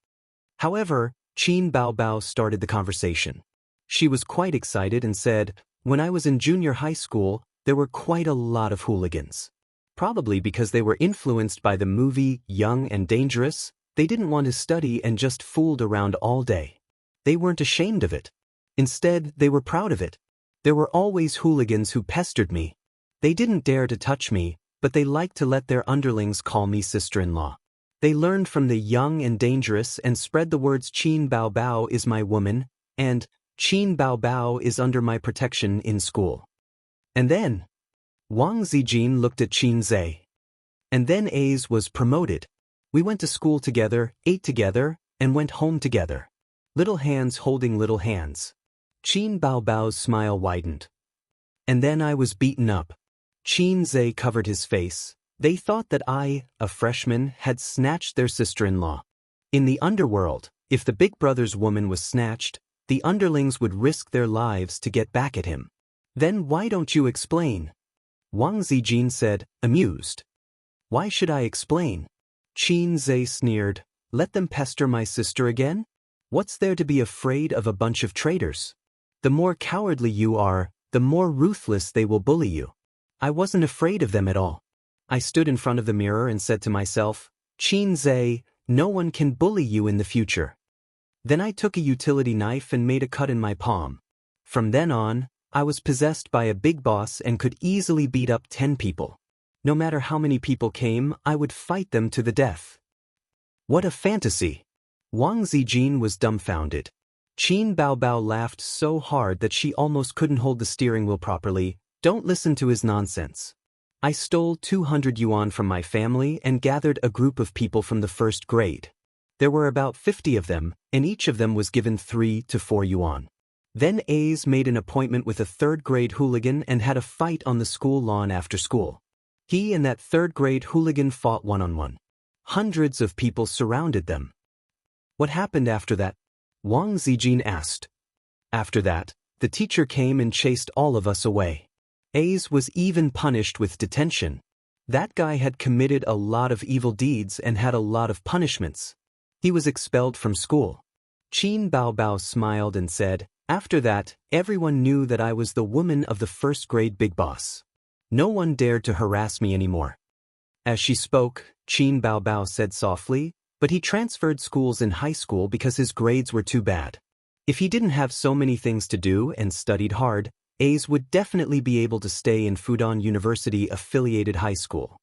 However, Qin Baobao started the conversation. She was quite excited and said, when I was in junior high school, there were quite a lot of hooligans. Probably because they were influenced by the movie Young and Dangerous, they didn't want to study and just fooled around all day. They weren't ashamed of it. Instead, they were proud of it. There were always hooligans who pestered me. They didn't dare to touch me, but they liked to let their underlings call me sister-in-law. They learned from the Young and Dangerous and spread the words Qin Baobao is my woman, and Qin Baobao is under my protection in school. And then, Wang Zijin looked at Qin Zhe. And then A's was promoted. We went to school together, ate together, and went home together. Little hands holding little hands. Qin Baobao's smile widened. And then I was beaten up. Qin Zhe covered his face. They thought that I, a freshman, had snatched their sister-in-law. In the underworld, if the big brother's woman was snatched, the underlings would risk their lives to get back at him. Then why don't you explain? Wang Zijin said, amused. Why should I explain? Qin Zhe sneered. Let them pester my sister again? What's there to be afraid of a bunch of traitors? The more cowardly you are, the more ruthless they will bully you. I wasn't afraid of them at all. I stood in front of the mirror and said to myself, Qin Zhe, no one can bully you in the future. Then I took a utility knife and made a cut in my palm. From then on, I was possessed by a big boss and could easily beat up 10 people. No matter how many people came, I would fight them to the death. What a fantasy! Wang Zijin was dumbfounded. Qin Baobao laughed so hard that she almost couldn't hold the steering wheel properly. Don't listen to his nonsense. I stole 200 yuan from my family and gathered a group of people from the first grade. There were about 50 of them, and each of them was given 3 to 4 yuan. Then A's made an appointment with a third-grade hooligan and had a fight on the school lawn after school. He and that third-grade hooligan fought one-on-one. Hundreds of people surrounded them. What happened after that? Wang Zijin asked. After that, the teacher came and chased all of us away. A's was even punished with detention. That guy had committed a lot of evil deeds and had a lot of punishments. He was expelled from school. Qin Baobao smiled and said, after that, everyone knew that I was the woman of the first-grade big boss. No one dared to harass me anymore. As she spoke, Qin Baobao said softly, but he transferred schools in high school because his grades were too bad. If he didn't have so many things to do and studied hard, A's would definitely be able to stay in Fudan University-affiliated high school.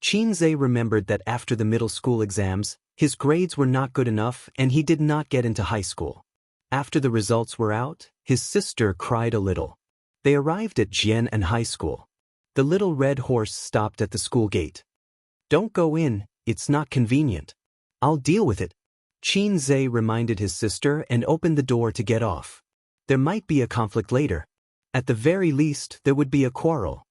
Qin Zhe remembered that after the middle school exams, his grades were not good enough and he did not get into high school. After the results were out, his sister cried a little. They arrived at Jian High School. The little red horse stopped at the school gate. Don't go in, it's not convenient. I'll deal with it. Qin Zhe reminded his sister and opened the door to get off. There might be a conflict later. At the very least, there would be a quarrel.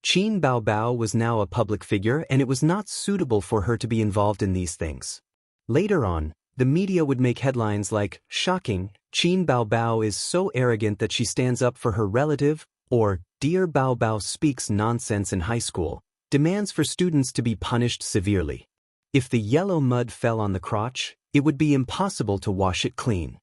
Qin Baobao was now a public figure and it was not suitable for her to be involved in these things. Later on, the media would make headlines like, shocking, Qin Baobao is so arrogant that she stands up for her relative, or, Dear Baobao speaks nonsense in high school, demands for students to be punished severely. If the yellow mud fell on the crotch, it would be impossible to wash it clean.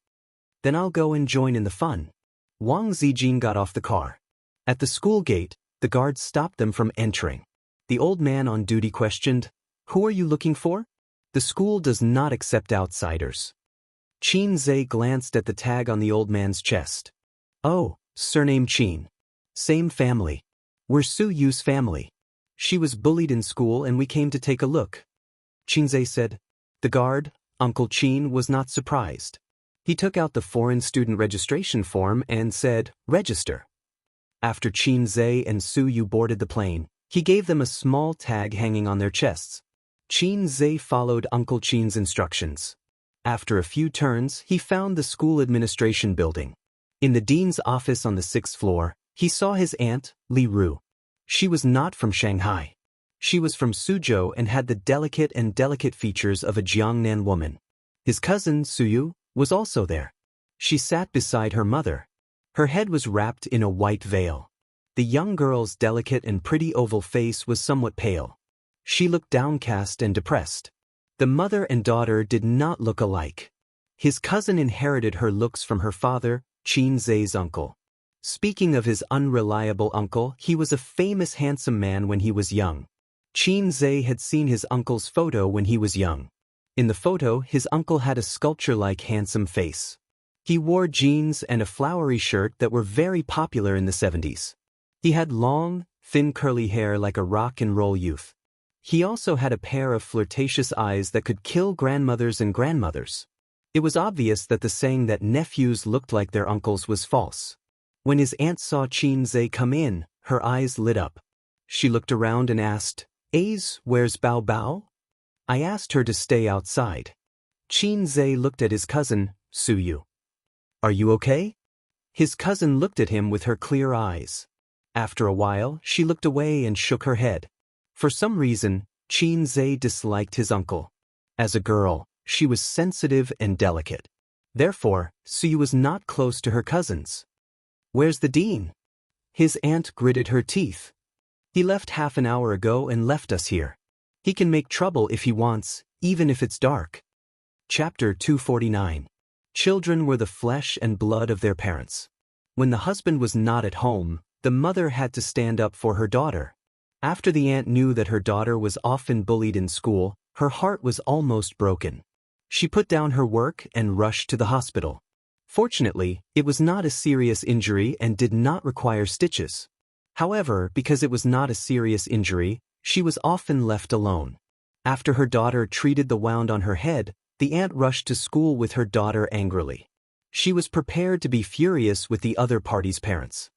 Then I'll go and join in the fun. Wang Zijin got off the car. At the school gate, the guards stopped them from entering. The old man on duty questioned, Who are you looking for? The school does not accept outsiders. Qin Zhe glanced at the tag on the old man's chest. Oh, surname Qin. Same family. We're Su Yu's family. She was bullied in school and we came to take a look. Qinzhe said. The guard, Uncle Qin, was not surprised. He took out the foreign student registration form and said, "Register." After Qinzhe and Suyu boarded the plane, he gave them a small tag hanging on their chests. Qinzhe followed Uncle Qin's instructions. After a few turns, he found the school administration building. In the dean's office on the 6th floor, he saw his aunt, Li Ru. She was not from Shanghai. She was from Suzhou and had the delicate features of a Jiangnan woman. His cousin, Suyu, was also there. She sat beside her mother. Her head was wrapped in a white veil. The young girl's delicate and pretty oval face was somewhat pale. She looked downcast and depressed. The mother and daughter did not look alike. His cousin inherited her looks from her father, Qinzhe's uncle. Speaking of his unreliable uncle, he was a famous handsome man when he was young. Qinzhe had seen his uncle's photo when he was young. In the photo, his uncle had a sculpture-like handsome face. He wore jeans and a flowery shirt that were very popular in the 70s. He had long, thin curly hair like a rock and roll youth. He also had a pair of flirtatious eyes that could kill grandmothers and grandmothers. It was obvious that the saying that nephews looked like their uncles was false. When his aunt saw Qinzhe come in, her eyes lit up. She looked around and asked, "Where's Bao Bao?" I asked her to stay outside. Qinzhe looked at his cousin, Suyu. "Are you okay?" His cousin looked at him with her clear eyes. After a while, she looked away and shook her head. For some reason, Qinzhe disliked his uncle. As a girl, she was sensitive and delicate. Therefore, Suyu was not close to her cousins. "Where's the dean?" His aunt gritted her teeth. "He left half an hour ago and left us here. He can make trouble if he wants, even if it's dark." Chapter 249. Children were the flesh and blood of their parents. When the husband was not at home, the mother had to stand up for her daughter. After the aunt knew that her daughter was often bullied in school, her heart was almost broken. She put down her work and rushed to the hospital. Fortunately, it was not a serious injury and did not require stitches. However, because it was not a serious injury, she was often left alone. After her daughter treated the wound on her head, the aunt rushed to school with her daughter angrily. She was prepared to be furious with the other party's parents,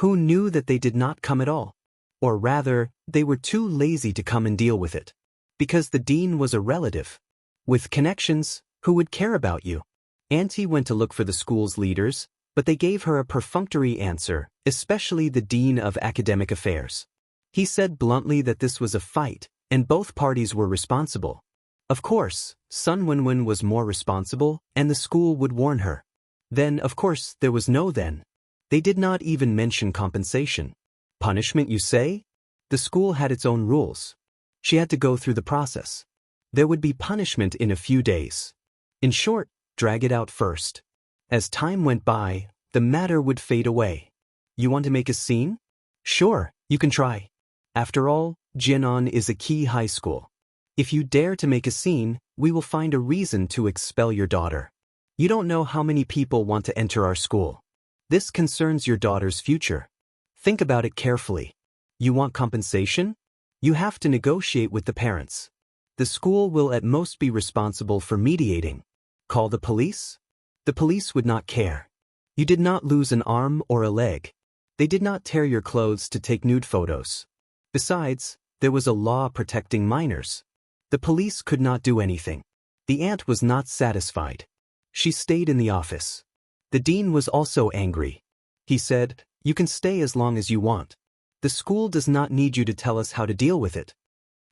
who knew that they did not come at all. Or rather, they were too lazy to come and deal with it. Because the dean was a relative. With connections, who would care about you? Auntie went to look for the school's leaders, but they gave her a perfunctory answer, especially the dean of academic affairs. He said bluntly that this was a fight, and both parties were responsible. Of course, Sun Wenwen was more responsible, and the school would warn her. Then, of course, there was no then. They did not even mention compensation. Punishment, you say? The school had its own rules. She had to go through the process. There would be punishment in a few days. In short, drag it out first. As time went by, the matter would fade away. You want to make a scene? Sure, you can try. After all, Jianan is a key high school. If you dare to make a scene, we will find a reason to expel your daughter. You don't know how many people want to enter our school. This concerns your daughter's future. Think about it carefully. You want compensation? You have to negotiate with the parents. The school will at most be responsible for mediating. Call the police? The police would not care. You did not lose an arm or a leg. They did not tear your clothes to take nude photos. Besides, there was a law protecting minors. The police could not do anything. The aunt was not satisfied. She stayed in the office. The dean was also angry. He said, "You can stay as long as you want. The school does not need you to tell us how to deal with it."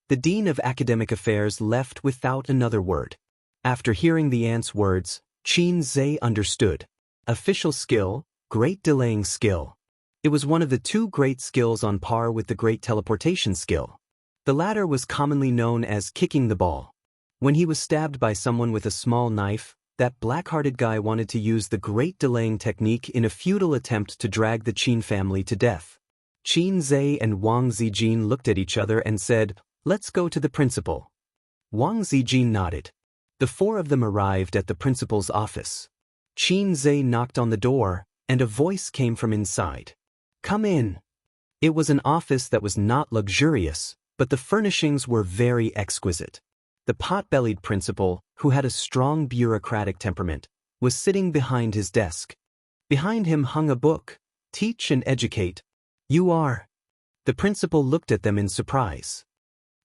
The dean of academic affairs left without another word. After hearing the aunt's words, Qinzhe understood. Official skill, great delaying skill. It was one of the two great skills on par with the great teleportation skill. The latter was commonly known as kicking the ball. When he was stabbed by someone with a small knife, that black-hearted guy wanted to use the great delaying technique in a futile attempt to drag the Qin family to death. Qinzhe and Wang Zijin looked at each other and said, "Let's go to the principal." Wang Zijin nodded. The four of them arrived at the principal's office. Qinzhe knocked on the door, and a voice came from inside. "Come in." It was an office that was not luxurious, but the furnishings were very exquisite. The pot-bellied principal, who had a strong bureaucratic temperament, was sitting behind his desk. Behind him hung a book, Teach and Educate. You are. The principal looked at them in surprise.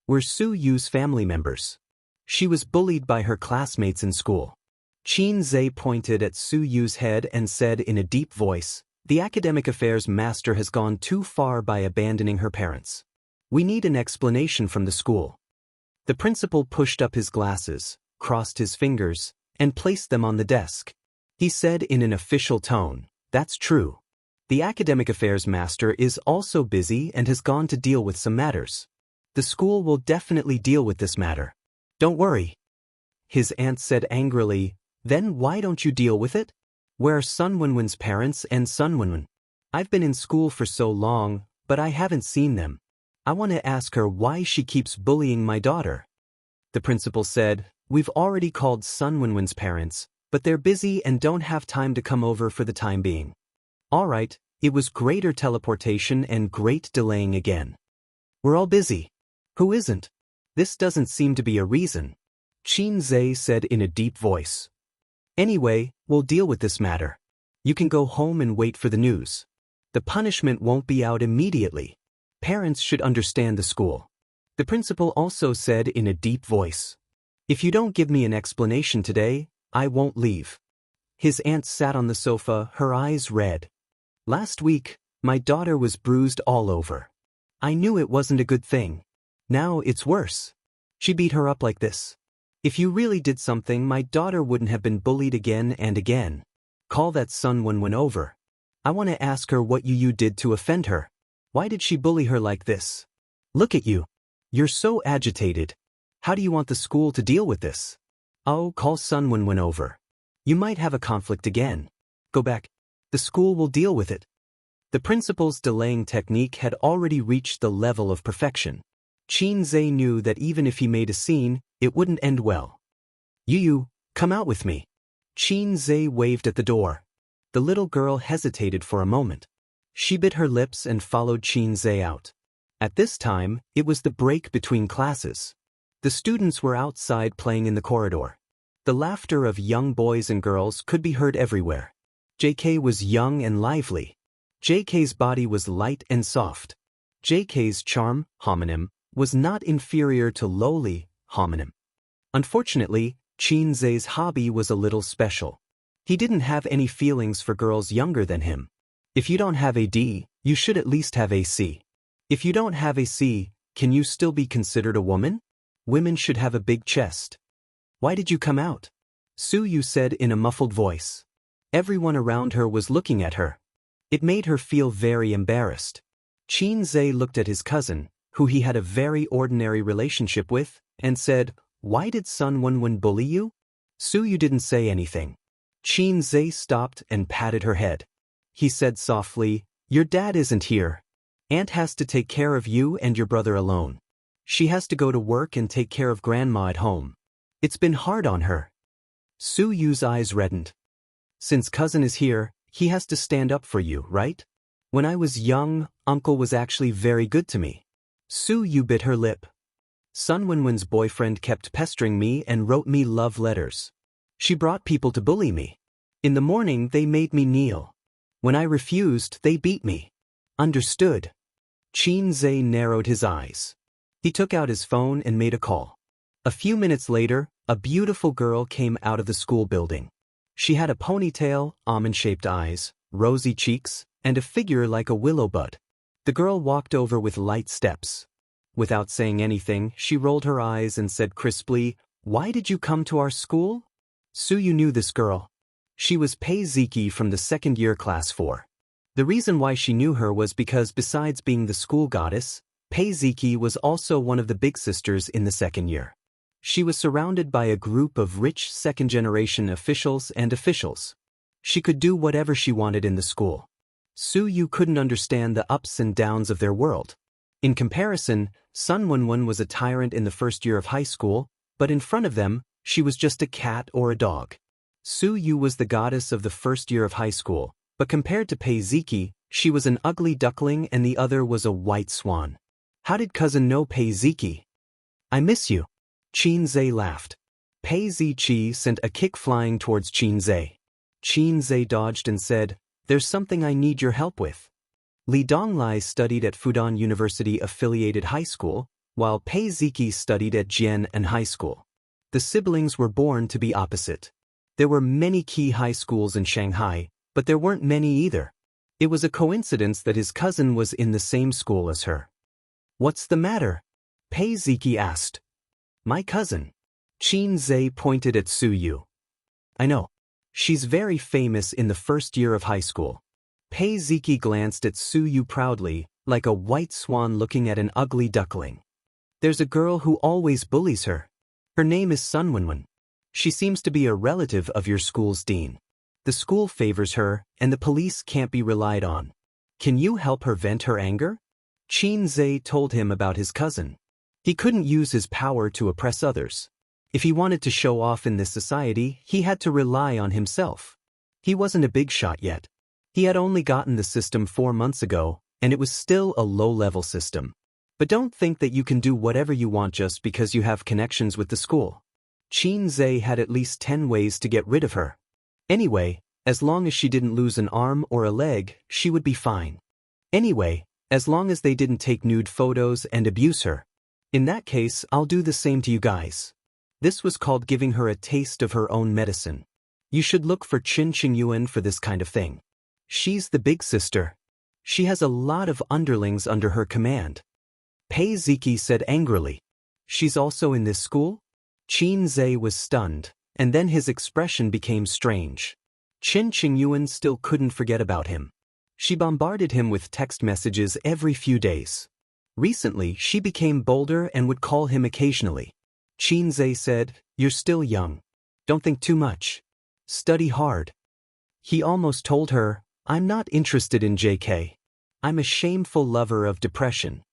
We're Su Yu's family members. She was bullied by her classmates in school. Xianxia pointed at Su Yu's head and said in a deep voice, "The academic affairs master has gone too far by abandoning her parents. We need an explanation from the school." The principal pushed up his glasses, crossed his fingers, and placed them on the desk. He said in an official tone, "That's true. The academic affairs master is also busy and has gone to deal with some matters. The school will definitely deal with this matter. Don't worry." His aunt said angrily, "Then why don't you deal with it? Where are Sun Wenwen's parents and Sun Wenwen? I've been in school for so long, but I haven't seen them. I want to ask her why she keeps bullying my daughter." The principal said, "We've already called Sun Wenwen's parents, but they're busy and don't have time to come over for the time being." All right, it was greater teleportation and great delaying again. "We're all busy. Who isn't? This doesn't seem to be a reason," Xianxia said in a deep voice. "Anyway, we'll deal with this matter. You can go home and wait for the news. The punishment won't be out immediately. Parents should understand the school." The principal also said in a deep voice, "If you don't give me an explanation today, I won't leave." His aunt sat on the sofa, her eyes red. "Last week, my daughter was bruised all over. I knew it wasn't a good thing. Now it's worse. She beat her up like this. If you really did something, my daughter wouldn't have been bullied again and again. Call that Sun Wenwen over. I want to ask her what you did to offend her. Why did she bully her like this? Look at you. You're so agitated. How do you want the school to deal with this? Oh, call Sun Wenwen over. You might have a conflict again. Go back. The school will deal with it." The principal's delaying technique had already reached the level of perfection. Xianxia knew that even if he made a scene, it wouldn't end well. You, come out with me." Xianxia waved at the door. The little girl hesitated for a moment. She bit her lips and followed Xianxia out. At this time, it was the break between classes. The students were outside playing in the corridor. The laughter of young boys and girls could be heard everywhere. JK was young and lively. JK's body was light and soft. JK's charm, homonym, was not inferior to lowly, homonym. Unfortunately, Xianxia's hobby was a little special. He didn't have any feelings for girls younger than him. If you don't have a D, you should at least have a C. If you don't have a C, can you still be considered a woman? Women should have a big chest. "Why did you come out?" Su Yu said in a muffled voice. Everyone around her was looking at her. It made her feel very embarrassed. Xianxia looked at his cousin, who he had a very ordinary relationship with, and said, "Why did Sun Wenwen bully you?" Su Yu didn't say anything. Xianxia stopped and patted her head. He said softly, "Your dad isn't here. Aunt has to take care of you and your brother alone. She has to go to work and take care of grandma at home. It's been hard on her." Su Yu's eyes reddened. "Since cousin is here, he has to stand up for you, right? When I was young, uncle was actually very good to me." Su Yu bit her lip. "Sun Wenwen's boyfriend kept pestering me and wrote me love letters. She brought people to bully me. In the morning they made me kneel. When I refused, they beat me. Understood?" Xianxia narrowed his eyes. He took out his phone and made a call. A few minutes later, a beautiful girl came out of the school building. She had a ponytail, almond-shaped eyes, rosy cheeks, and a figure like a willow bud. The girl walked over with light steps. Without saying anything, she rolled her eyes and said crisply, "Why did you come to our school?" Su Yu knew this girl. She was Pei Ziki from the second-year class 4. The reason why she knew her was because besides being the school goddess, Pei Ziki was also one of the big sisters in the second year. She was surrounded by a group of rich second-generation officials and officials. She could do whatever she wanted in the school. Su Yu couldn't understand the ups and downs of their world. In comparison, Sun Wenwen was a tyrant in the first year of high school, but in front of them, she was just a cat or a dog. Su Yu was the goddess of the first year of high school, but compared to Pei Ziki, she was an ugly duckling and the other was a white swan. How did cousin know Pei Ziki? "I miss you." Qin Zhe laughed. Pei Ziqi sent a kick flying towards Qin Zhe. Qin Zhe dodged and said, "There's something I need your help with." Li Donglai studied at Fudan University Affiliated High School, while Pei Ziqi studied at Jian High School. The siblings were born to be opposite. There were many key high schools in Shanghai, but there weren't many either. It was a coincidence that his cousin was in the same school as her. "What's the matter?" Pei Ziqi asked. "My cousin." Qin Zhe pointed at Su Yu. "I know. She's very famous in the first year of high school." Pei Ziqi glanced at Su Yu proudly, like a white swan looking at an ugly duckling. "There's a girl who always bullies her. Her name is Sun Wenwen. She seems to be a relative of your school's dean. The school favors her, and the police can't be relied on. Can you help her vent her anger?" Qin Zhe told him about his cousin. He couldn't use his power to oppress others. If he wanted to show off in this society, he had to rely on himself. He wasn't a big shot yet. He had only gotten the system 4 months ago, and it was still a low-level system. But don't think that you can do whatever you want just because you have connections with the school. Qin Zhe had at least 10 ways to get rid of her. Anyway, as long as she didn't lose an arm or a leg, she would be fine. Anyway, as long as they didn't take nude photos and abuse her. In that case, I'll do the same to you guys. This was called giving her a taste of her own medicine. You should look for Qin Qingyuan for this kind of thing. She's the big sister. She has a lot of underlings under her command. Pei Ziqi said angrily. "She's also in this school?" Qin Zhe was stunned, and then his expression became strange. Qin Qingyuan still couldn't forget about him. She bombarded him with text messages every few days. Recently, she became bolder and would call him occasionally. Qin Zhe said, "You're still young. Don't think too much. Study hard." He almost told her, "I'm not interested in JK. I'm a shameful lover of depression.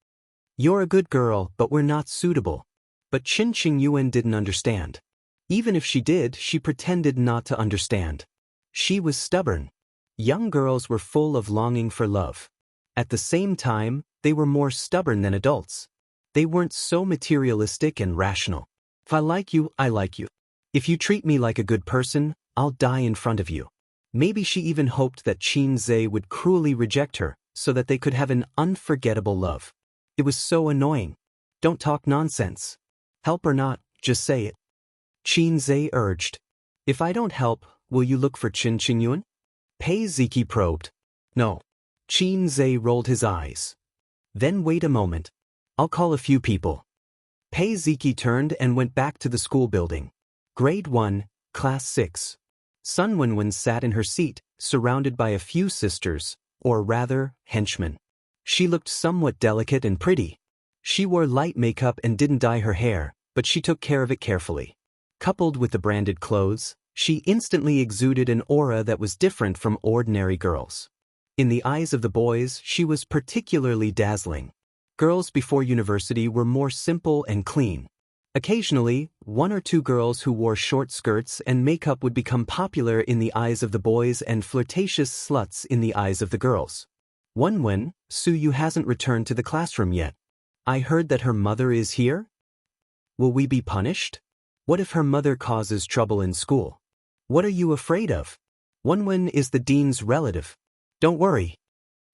You're a good girl, but we're not suitable." But Qin Qingyuan didn't understand. Even if she did, she pretended not to understand. She was stubborn. Young girls were full of longing for love. At the same time, they were more stubborn than adults. They weren't so materialistic and rational. "If I like you, I like you. If you treat me like a good person, I'll die in front of you." Maybe she even hoped that Qin Zhe would cruelly reject her, so that they could have an unforgettable love. It was so annoying. "Don't talk nonsense. Help or not, just say it." Qin Zhe urged. "If I don't help, will you look for Qin Qingyuan?" Pei Ziqi probed. "No." Qin Zhe rolled his eyes. "Then wait a moment. I'll call a few people." Pei Ziqi turned and went back to the school building. Grade 1, Class 6. Sun Wenwen sat in her seat, surrounded by a few sisters, or rather, henchmen. She looked somewhat delicate and pretty. She wore light makeup and didn't dye her hair, but she took care of it carefully. Coupled with the branded clothes, she instantly exuded an aura that was different from ordinary girls. In the eyes of the boys, she was particularly dazzling. Girls before university were more simple and clean. Occasionally, 1 or 2 girls who wore short skirts and makeup would become popular in the eyes of the boys and flirtatious sluts in the eyes of the girls. Wenwen, Su Yu hasn't returned to the classroom yet. I heard that her mother is here? Will we be punished? What if her mother causes trouble in school? What are you afraid of? Wenwen is the dean's relative. Don't worry.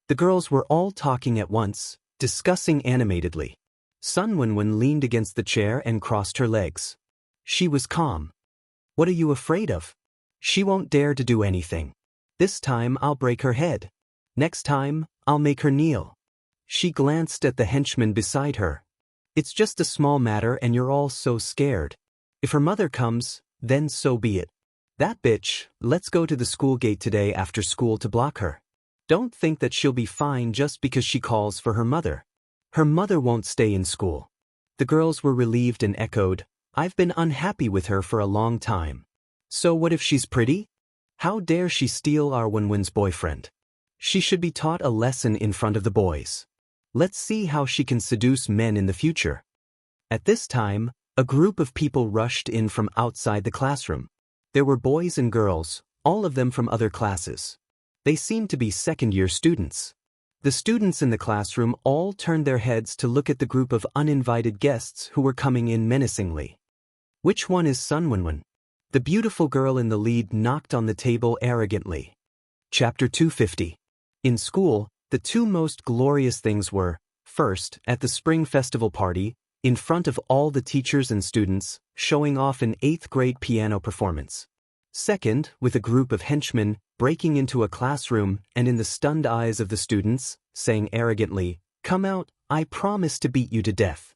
The girls were all talking at once, discussing animatedly. Sun Wenwen leaned against the chair and crossed her legs. She was calm. What are you afraid of? She won't dare to do anything. This time I'll break her head. Next time, I'll make her kneel. She glanced at the henchman beside her. It's just a small matter and you're all so scared. If her mother comes, then so be it. That bitch, let's go to the school gate today after school to block her. Don't think that she'll be fine just because she calls for her mother. Her mother won't stay in school. The girls were relieved and echoed, I've been unhappy with her for a long time. So what if she's pretty? How dare she steal our Wenwen's boyfriend? She should be taught a lesson in front of the boys. Let's see how she can seduce men in the future. At this time, a group of people rushed in from outside the classroom. There were boys and girls, all of them from other classes. They seemed to be second-year students. The students in the classroom all turned their heads to look at the group of uninvited guests who were coming in menacingly. Which one is Sun Wenwen? The beautiful girl in the lead knocked on the table arrogantly. Chapter 250. In school, the two most glorious things were, first, at the spring festival party, in front of all the teachers and students, showing off an 8th grade piano performance. Second, with a group of henchmen, breaking into a classroom and in the stunned eyes of the students, saying arrogantly, "Come out, I promise to beat you to death."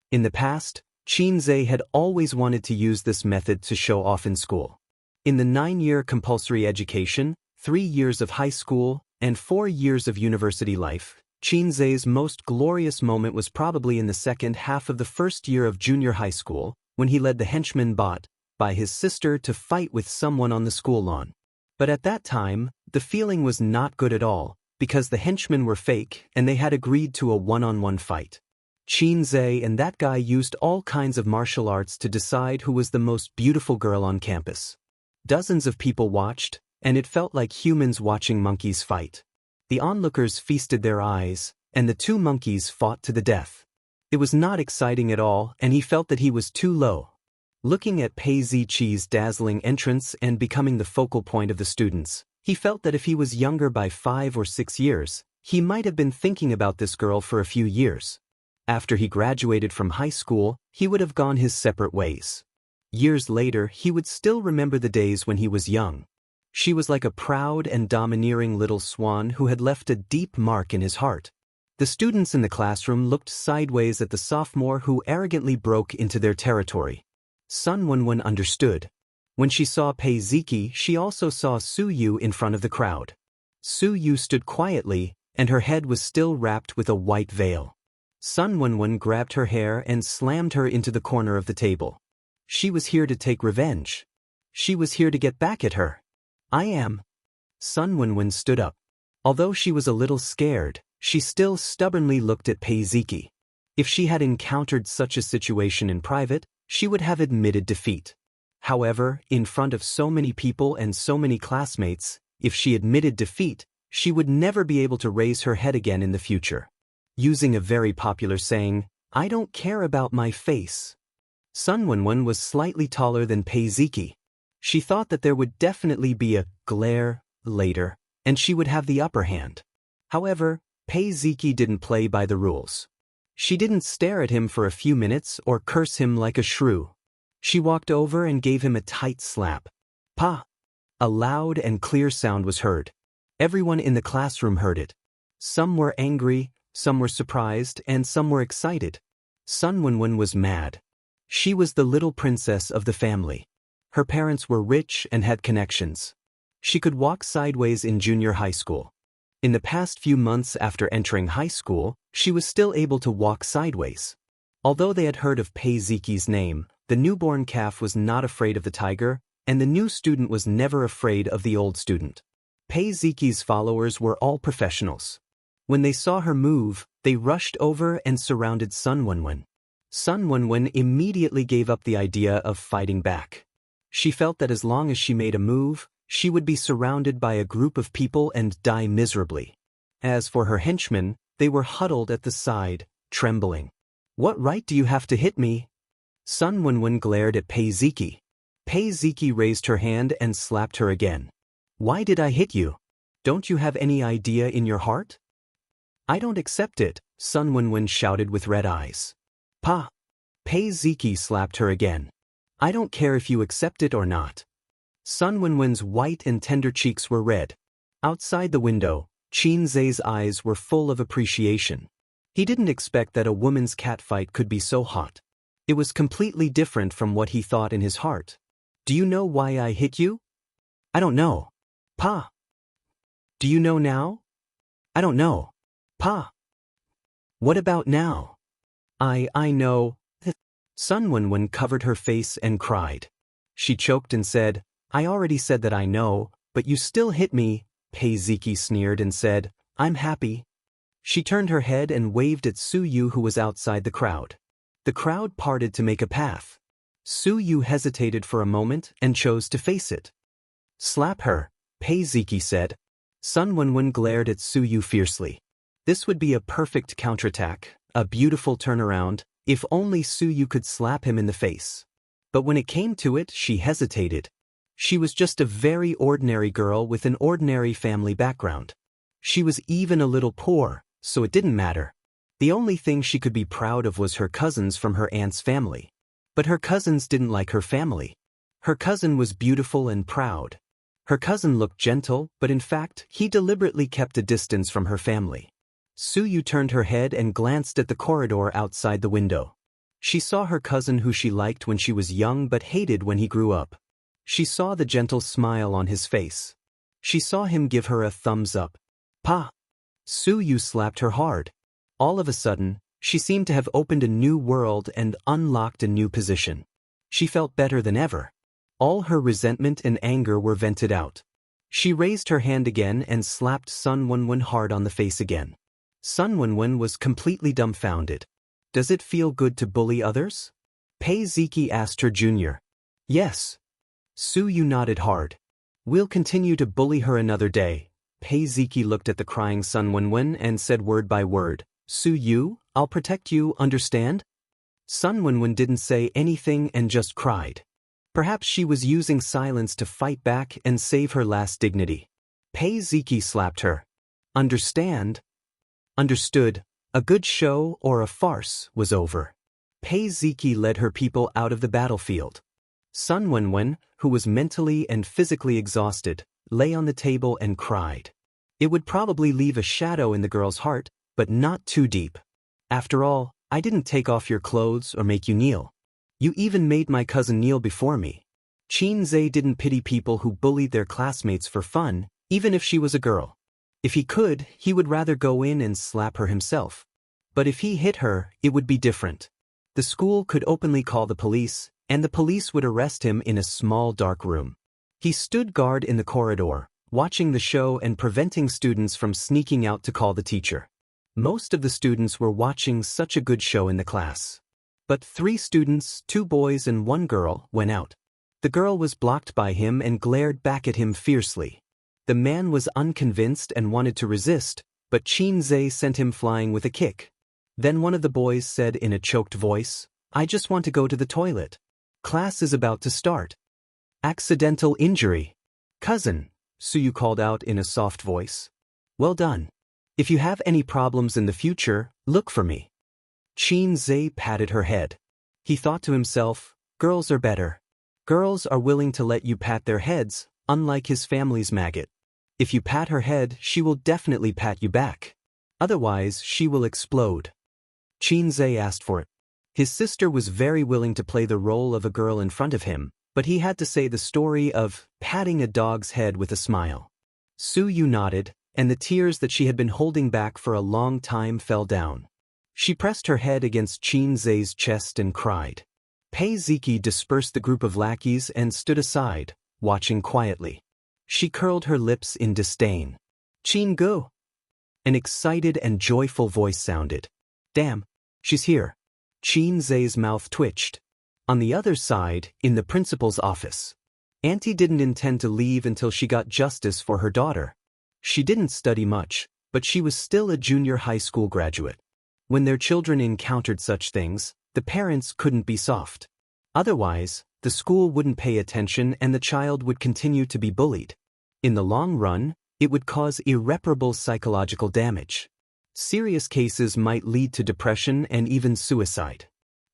In the past, Xianxia had always wanted to use this method to show off in school. In the 9-year compulsory education, 3 years of high school, and 4 years of university life, Xianxia's most glorious moment was probably in the second half of the first year of junior high school, when he led the henchmen bought by his sister to fight with someone on the school lawn. But at that time, the feeling was not good at all, because the henchmen were fake and they had agreed to a one-on-one fight. Xianxia and that guy used all kinds of martial arts to decide who was the most beautiful girl on campus. Dozens of people watched, and it felt like humans watching monkeys fight. The onlookers feasted their eyes, and the two monkeys fought to the death. It was not exciting at all, and he felt that he was too low. Looking at Pei Ziqi's dazzling entrance and becoming the focal point of the students, he felt that if he was younger by 5 or 6 years, he might have been thinking about this girl for a few years. After he graduated from high school, he would have gone his separate ways. Years later, he would still remember the days when he was young. She was like a proud and domineering little swan who had left a deep mark in his heart. The students in the classroom looked sideways at the sophomore who arrogantly broke into their territory. Sun Wenwen understood. When she saw Pei Ziqi, she also saw Su Yu in front of the crowd. Su Yu stood quietly, and her head was still wrapped with a white veil. Sun Wenwen grabbed her hair and slammed her into the corner of the table. She was here to take revenge. She was here to get back at her. "I am." Sun Wenwen stood up. Although she was a little scared, she still stubbornly looked at Pei Ziqi. If she had encountered such a situation in private, she would have admitted defeat. However, in front of so many people and so many classmates, if she admitted defeat, she would never be able to raise her head again in the future. Using a very popular saying, "I don't care about my face." Sun Wenwen was slightly taller than Pei Ziqi. She thought that there would definitely be a glare later, and she would have the upper hand. However, Pei Ziqi didn't play by the rules. She didn't stare at him for a few minutes or curse him like a shrew. She walked over and gave him a tight slap. Pa! A loud and clear sound was heard. Everyone in the classroom heard it. Some were angry, some were surprised, and some were excited. Sun Wenwen was mad. She was the little princess of the family. Her parents were rich and had connections. She could walk sideways in junior high school. In the past few months after entering high school, she was still able to walk sideways. Although they had heard of Pei Ziqi's name, the newborn calf was not afraid of the tiger, and the new student was never afraid of the old student. Pei Ziqi's followers were all professionals. When they saw her move, they rushed over and surrounded Sun Wenwen. Sun Wenwen immediately gave up the idea of fighting back. She felt that as long as she made a move, she would be surrounded by a group of people and die miserably. As for her henchmen, they were huddled at the side, trembling. "What right do you have to hit me?" Sun Wenwen glared at Pei Ziqi. Pei Ziqi raised her hand and slapped her again. "Why did I hit you? Don't you have any idea in your heart?" "I don't accept it," Sun Wenwen shouted with red eyes. "Pa!" Pei Ziqi slapped her again. "I don't care if you accept it or not." Sun Wenwen's white and tender cheeks were red. Outside the window, Xianxia's eyes were full of appreciation. He didn't expect that a woman's catfight could be so hot. It was completely different from what he thought in his heart. "Do you know why I hit you?" "I don't know." "Pa!" "Do you know now?" "I don't know." "Pa!" "What about now?" I know." Sun Wenwen covered her face and cried. She choked and said, "I already said that I know, but you still hit me." Pei Ziqi sneered and said, "I'm happy." She turned her head and waved at Su Yu, who was outside the crowd. The crowd parted to make a path. Su Yu hesitated for a moment and chose to face it. "Slap her," Pei Ziqi said. Sun Wenwen glared at Su Yu fiercely. This would be a perfect counterattack, a beautiful turnaround, If only Suyu could slap him in the face. But when it came to it, she hesitated. She was just a very ordinary girl with an ordinary family background. She was even a little poor, so it didn't matter. The only thing she could be proud of was her cousins from her aunt's family. But her cousins didn't like her family. Her cousin was beautiful and proud. Her cousin looked gentle, but in fact, he deliberately kept a distance from her family. Suyu turned her head and glanced at the corridor outside the window. She saw her cousin who she liked when she was young but hated when he grew up. She saw the gentle smile on his face. She saw him give her a thumbs up. Pa! Suyu slapped her hard. All of a sudden, she seemed to have opened a new world and unlocked a new position. She felt better than ever. All her resentment and anger were vented out. She raised her hand again and slapped Sun Wenwen hard on the face again. Sun Wenwen was completely dumbfounded. Does it feel good to bully others? Pei Ziki asked her junior. Yes. Suyu nodded hard. We'll continue to bully her another day. Pei Ziki looked at the crying Sun Wenwen and said word by word, Suyu, I'll protect you, understand? Sun Wenwen didn't say anything and just cried. Perhaps she was using silence to fight back and save her last dignity. Pei Ziki slapped her. Understand? Understood. A good show or a farce was over. Pei Ziki led her people out of the battlefield. Sun Wenwen, who was mentally and physically exhausted, lay on the table and cried. It would probably leave a shadow in the girl's heart, but not too deep. After all, I didn't take off your clothes or make you kneel. You even made my cousin kneel before me. Qin Zhe didn't pity people who bullied their classmates for fun, even if she was a girl. If he could, he would rather go in and slap her himself. But if he hit her, it would be different. The school could openly call the police, and the police would arrest him in a small dark room. He stood guard in the corridor, watching the show and preventing students from sneaking out to call the teacher. Most of the students were watching such a good show in the class. But 3 students, 2 boys and 1 girl, went out. The girl was blocked by him and glared back at him fiercely. The man was unconvinced and wanted to resist, but Qin Zhe sent him flying with a kick. Then one of the boys said in a choked voice, I just want to go to the toilet. Class is about to start. Accidental injury. Cousin, Suyu called out in a soft voice. Well done. If you have any problems in the future, look for me. Qin Zhe patted her head. He thought to himself, girls are better. Girls are willing to let you pat their heads, unlike his family's maggot. If you pat her head, she will definitely pat you back. Otherwise, she will explode. Qin Zhe asked for it. His sister was very willing to play the role of a girl in front of him, but he had to say the story of patting a dog's head with a smile. Suyu nodded, and the tears that she had been holding back for a long time fell down. She pressed her head against Qin Zhe's chest and cried. Pei Ziki dispersed the group of lackeys and stood aside, watching quietly. She curled her lips in disdain. Qin Go! An excited and joyful voice sounded. Damn, she's here. Qin Zhe's mouth twitched. On the other side, in the principal's office. Auntie didn't intend to leave until she got justice for her daughter. She didn't study much, but she was still a junior high school graduate. When their children encountered such things, the parents couldn't be soft. Otherwise, the school wouldn't pay attention and the child would continue to be bullied. In the long run, it would cause irreparable psychological damage. Serious cases might lead to depression and even suicide.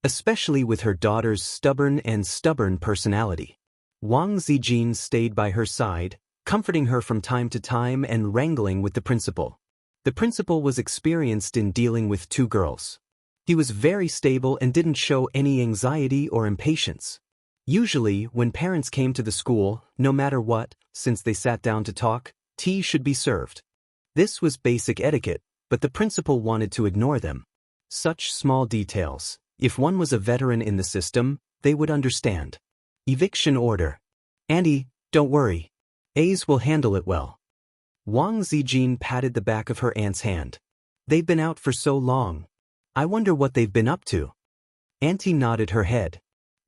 Especially with her daughter's stubborn personality. Wang Zijin stayed by her side, comforting her from time to time and wrangling with the principal. The principal was experienced in dealing with 2 girls. He was very stable and didn't show any anxiety or impatience. Usually, when parents came to the school, no matter what, since they sat down to talk, tea should be served. This was basic etiquette, but the principal wanted to ignore them. Such small details. If one was a veteran in the system, they would understand. Eviction order. Auntie, don't worry. Ace will handle it well. Wang Zijin patted the back of her aunt's hand. They've been out for so long. I wonder what they've been up to. Auntie nodded her head.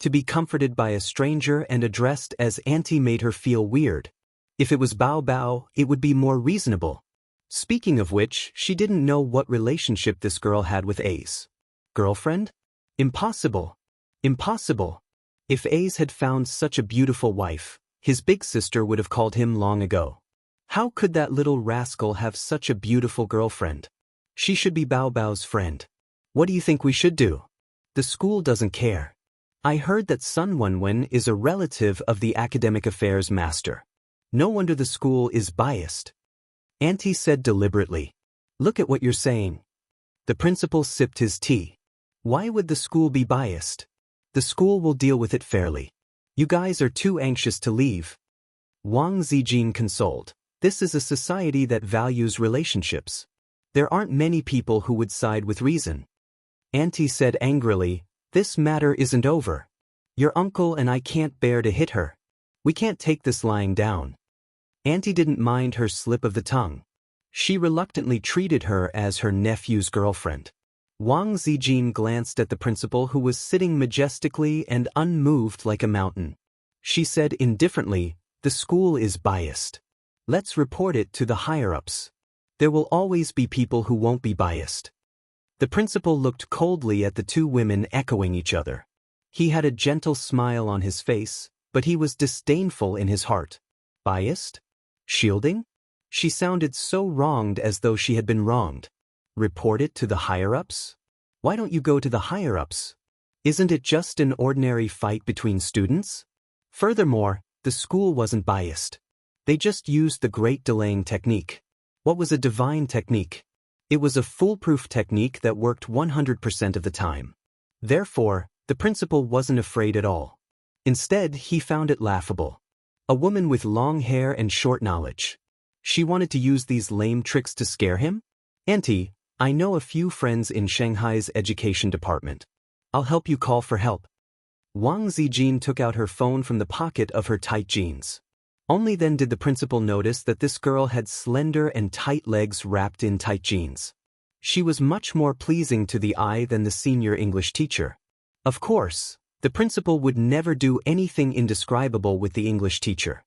To be comforted by a stranger and addressed as Auntie made her feel weird. If it was Bao Bao, it would be more reasonable. Speaking of which, she didn't know what relationship this girl had with Ace. Girlfriend? Impossible. Impossible. If Ace had found such a beautiful wife, his big sister would have called him long ago. How could that little rascal have such a beautiful girlfriend? She should be Bao Bao's friend. What do you think we should do? The school doesn't care. I heard that Sun Wenwen is a relative of the academic affairs master. No wonder the school is biased. Auntie said deliberately. Look at what you're saying. The principal sipped his tea. Why would the school be biased? The school will deal with it fairly. You guys are too anxious to leave. Wang Zijin consoled. This is a society that values relationships. There aren't many people who would side with reason. Auntie said angrily, this matter isn't over. Your uncle and I can't bear to hit her. We can't take this lying down. Auntie didn't mind her slip of the tongue. She reluctantly treated her as her nephew's girlfriend. Wang Zijin glanced at the principal who was sitting majestically and unmoved like a mountain. She said indifferently, the school is biased. Let's report it to the higher-ups. There will always be people who won't be biased. The principal looked coldly at the two women echoing each other. He had a gentle smile on his face, but he was disdainful in his heart. Biased? Shielding? She sounded so wronged as though she had been wronged. Report it to the higher-ups? Why don't you go to the higher-ups? Isn't it just an ordinary fight between students? Furthermore, the school wasn't biased. They just used the great delaying technique. What was a divine technique? It was a foolproof technique that worked 100% of the time. Therefore, the principal wasn't afraid at all. Instead, he found it laughable. A woman with long hair and short knowledge. She wanted to use these lame tricks to scare him? Auntie, I know a few friends in Shanghai's education department. I'll help you call for help. Wang Zijin took out her phone from the pocket of her tight jeans. Only then did the principal notice that this girl had slender and tight legs wrapped in tight jeans. She was much more pleasing to the eye than the senior English teacher. Of course, the principal would never do anything indescribable with the English teacher.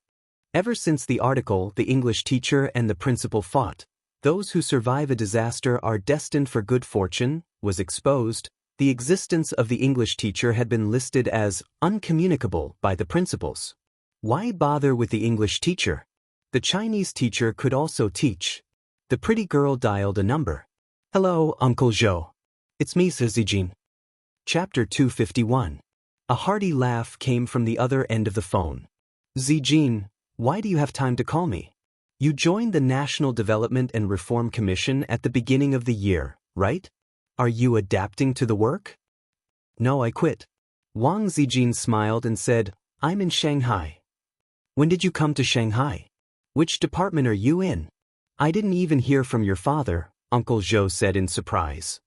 Ever since the article "The English Teacher and the Principal Fought, Those Who Survive a Disaster Are Destined for Good Fortune" was exposed, the existence of the English teacher had been listed as uncommunicable by the principals. Why bother with the English teacher? The Chinese teacher could also teach. The pretty girl dialed a number. Hello, Uncle Zhou. It's me, Zijin. Chapter 251. A hearty laugh came from the other end of the phone. Zijin, why do you have time to call me? You joined the National Development and Reform Commission at the beginning of the year, right? Are you adapting to the work? No, I quit. Wang Zijin smiled and said, I'm in Shanghai. When did you come to Shanghai? Which department are you in? I didn't even hear from your father, Uncle Zhou said in surprise.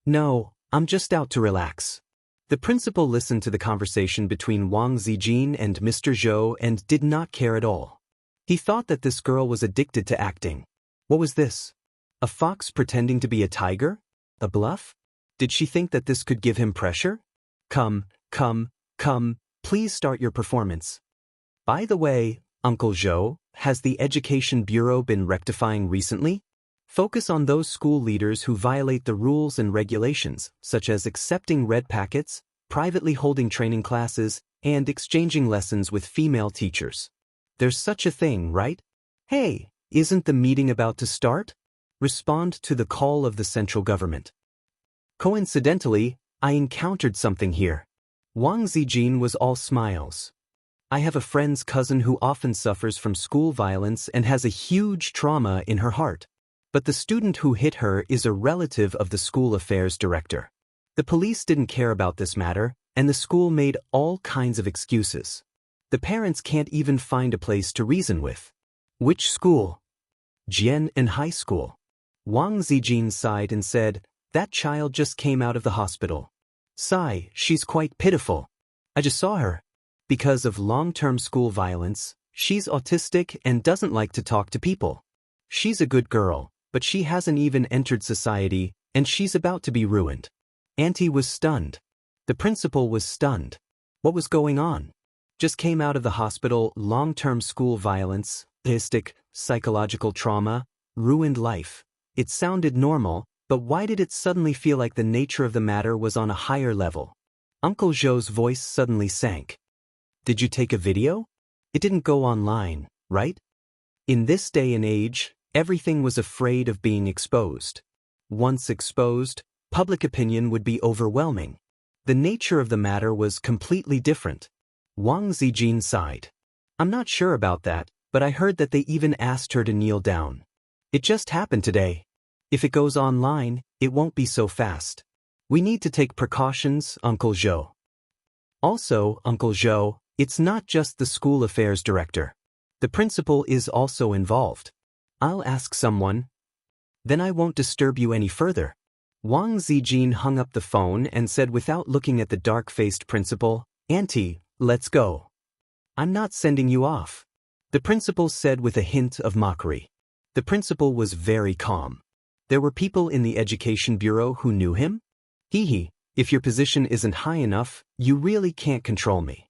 No, I'm just out to relax. The principal listened to the conversation between Wang Zijin and Mr. Zhou and did not care at all. He thought that this girl was addicted to acting. What was this? A fox pretending to be a tiger? A bluff? Did she think that this could give him pressure? Come, please start your performance. By the way, Uncle Zhou, has the Education Bureau been rectifying recently? Focus on those school leaders who violate the rules and regulations, such as accepting red packets, privately holding training classes, and exchanging lessons with female teachers. There's such a thing, right? Hey, isn't the meeting about to start? Respond to the call of the central government. Coincidentally, I encountered something here. Wang Zijin was all smiles. I have a friend's cousin who often suffers from school violence and has a huge trauma in her heart. But the student who hit her is a relative of the school affairs director. The police didn't care about this matter, and the school made all kinds of excuses. The parents can't even find a place to reason with. Which school? Jian and High School. Wang Zijin sighed and said, that child just came out of the hospital. Sigh, she's quite pitiful. I just saw her. Because of long-term school violence, she's autistic and doesn't like to talk to people. She's a good girl, but she hasn't even entered society, and she's about to be ruined. Auntie was stunned. The principal was stunned. What was going on? Just came out of the hospital, long-term school violence, autistic, psychological trauma, ruined life. It sounded normal, But why did it suddenly feel like the nature of the matter was on a higher level? Uncle Zhou's voice suddenly sank. Did you take a video? It didn't go online, right? In this day and age, everything was afraid of being exposed. Once exposed, public opinion would be overwhelming. The nature of the matter was completely different. Wang Zijin sighed. I'm not sure about that, but I heard that they even asked her to kneel down. It just happened today. If it goes online, it won't be so fast. We need to take precautions, Uncle Zhou. Also, Uncle Zhou, it's not just the school affairs director. The principal is also involved. I'll ask someone. Then I won't disturb you any further. Wang Zijin hung up the phone and said without looking at the dark-faced principal, Auntie, let's go. I'm not sending you off. The principal said with a hint of mockery. The principal was very calm. There were people in the education bureau who knew him? Hee, if your position isn't high enough, you really can't control me.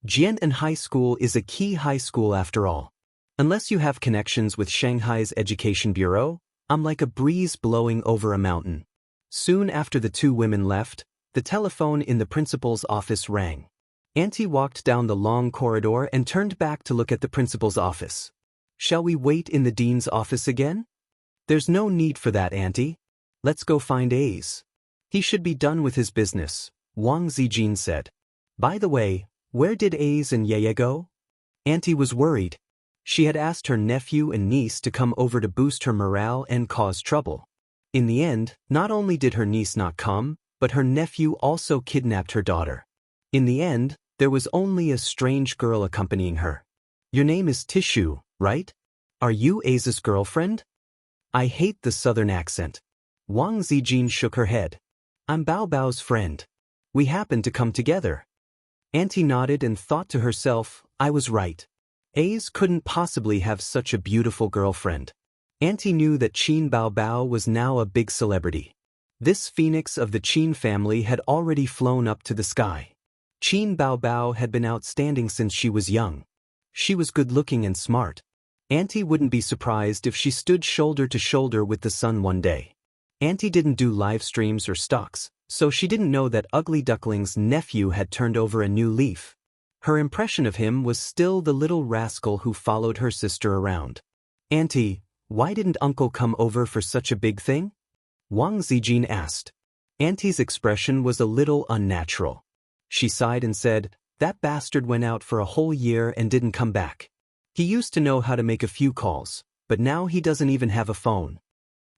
Jian'an High School is a key high school after all. Unless you have connections with Shanghai's education bureau, I'm like a breeze blowing over a mountain. Soon after the two women left, the telephone in the principal's office rang. Auntie walked down the long corridor and turned back to look at the principal's office. Shall we wait in the dean's office again? There's no need for that, Auntie. Let's go find A's. He should be done with his business, Wang Zijin said. By the way, where did A's and Yeye go? Auntie was worried. She had asked her nephew and niece to come over to boost her morale and cause trouble. In the end, not only did her niece not come, but her nephew also kidnapped her daughter. In the end, there was only a strange girl accompanying her. Your name is Tishu, right? Are you A's girlfriend? I hate the southern accent. Wang Zijin shook her head. I'm Bao Bao's friend. We happened to come together. Auntie nodded and thought to herself, I was right. A's couldn't possibly have such a beautiful girlfriend. Auntie knew that Qin Bao Bao was now a big celebrity. This phoenix of the Qin family had already flown up to the sky. Qin Bao Bao had been outstanding since she was young. She was good-looking and smart. Auntie wouldn't be surprised if she stood shoulder to shoulder with the sun one day. Auntie didn't do live streams or stocks, so she didn't know that Ugly Duckling's nephew had turned over a new leaf. Her impression of him was still the little rascal who followed her sister around. Auntie, why didn't Uncle come over for such a big thing? Wang Zijin asked. Auntie's expression was a little unnatural. She sighed and said, that bastard went out for a whole year and didn't come back. He used to know how to make a few calls, but now he doesn't even have a phone.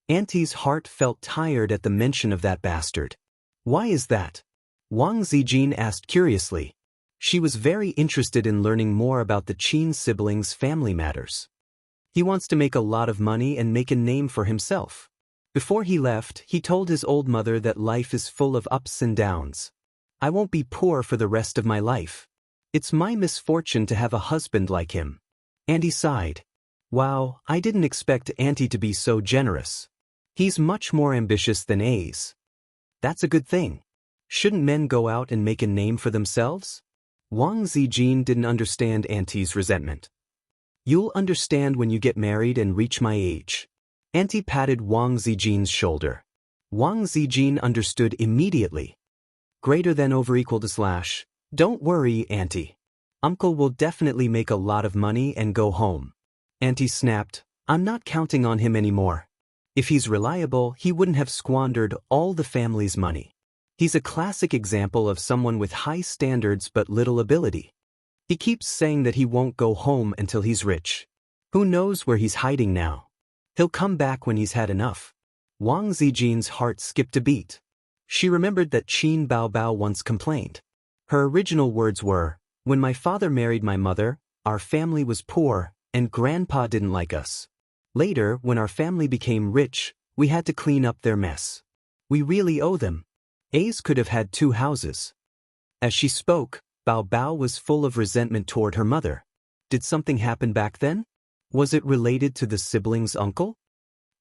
Auntie's heart felt tired at the mention of that bastard. Why is that? Wang Zijin asked curiously. She was very interested in learning more about the Qin siblings' family matters. He wants to make a lot of money and make a name for himself. Before he left, he told his old mother that life is full of ups and downs. I won't be poor for the rest of my life. It's my misfortune to have a husband like him. Auntie sighed. Wow, I didn't expect Auntie to be so generous. He's much more ambitious than A's. That's a good thing. Shouldn't men go out and make a name for themselves? Wang Zijin didn't understand Auntie's resentment. You'll understand when you get married and reach my age. Auntie patted Wang Zijin's shoulder. Wang Zijin understood immediately. Greater than over equal to slash. Don't worry, Auntie. Uncle will definitely make a lot of money and go home. Auntie snapped, I'm not counting on him anymore. If he's reliable, he wouldn't have squandered all the family's money. He's a classic example of someone with high standards but little ability. He keeps saying that he won't go home until he's rich. Who knows where he's hiding now? He'll come back when he's had enough. Wang Zijin's heart skipped a beat. She remembered that Qin Bao Bao once complained. Her original words were, when my father married my mother, our family was poor, and Grandpa didn't like us. Later, when our family became rich, we had to clean up their mess. We really owe them. A's could have had 2 houses. As she spoke, Bao Bao was full of resentment toward her mother. Did something happen back then? Was it related to the siblings' uncle?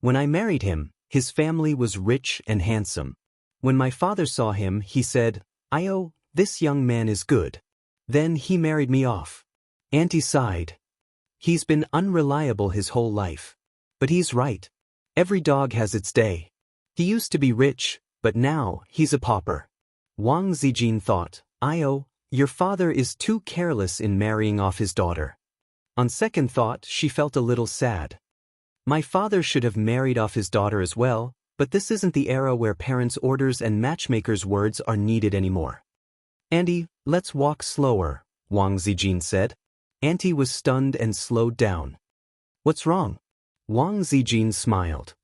When I married him, his family was rich and handsome. When my father saw him, he said, "Oh, this young man is good." Then he married me off. Auntie sighed. He's been unreliable his whole life. But he's right. Every dog has its day. He used to be rich, but now he's a pauper. Wang Zijin thought, your father is too careless in marrying off his daughter. On second thought, she felt a little sad. My father should have married off his daughter as well, but this isn't the era where parents' orders and matchmakers' words are needed anymore. Auntie, let's walk slower, Wang Zijin said. Auntie was stunned and slowed down. What's wrong? Wang Zijin smiled.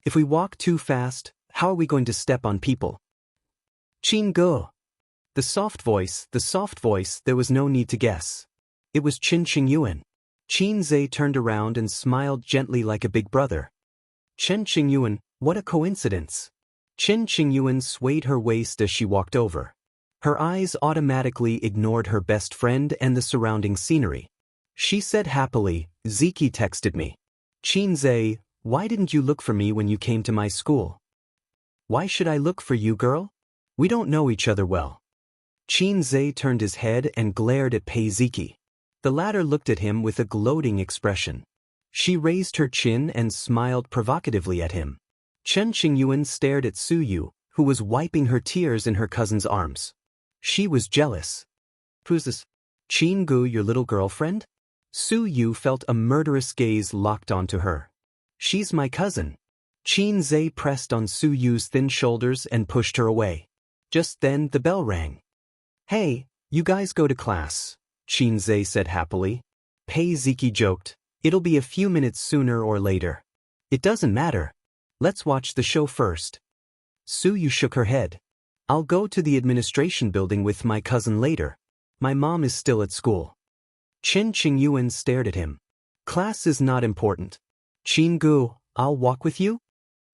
If we walk too fast, how are we going to step on people? Qin Ge. The soft voice, there was no need to guess. It was Qin Qingyuan. Qin Zhe turned around and smiled gently like a big brother. Qin Qingyuan, what a coincidence. Qin Qingyuan swayed her waist as she walked over. Her eyes automatically ignored her best friend and the surrounding scenery. She said happily, Ziki texted me. Qin Zhe, why didn't you look for me when you came to my school? Why should I look for you, girl? We don't know each other well. Qin Zhe turned his head and glared at Pei Ziki. The latter looked at him with a gloating expression. She raised her chin and smiled provocatively at him. Chen Qingyuan stared at Su Yu, who was wiping her tears in her cousin's arms. She was jealous. Who's this? Qin Gu, your little girlfriend? Su Yu felt a murderous gaze locked onto her. She's my cousin. Qin Zhe pressed on Su Yu's thin shoulders and pushed her away. Just then the bell rang. Hey, you guys go to class, Qin Zhe said happily. Pei Ziki joked, it'll be a few minutes sooner or later. It doesn't matter. Let's watch the show first. Su Yu shook her head. I'll go to the administration building with my cousin later. My mom is still at school. Qin Qingyuan stared at him. Class is not important. Qin Gu, I'll walk with you?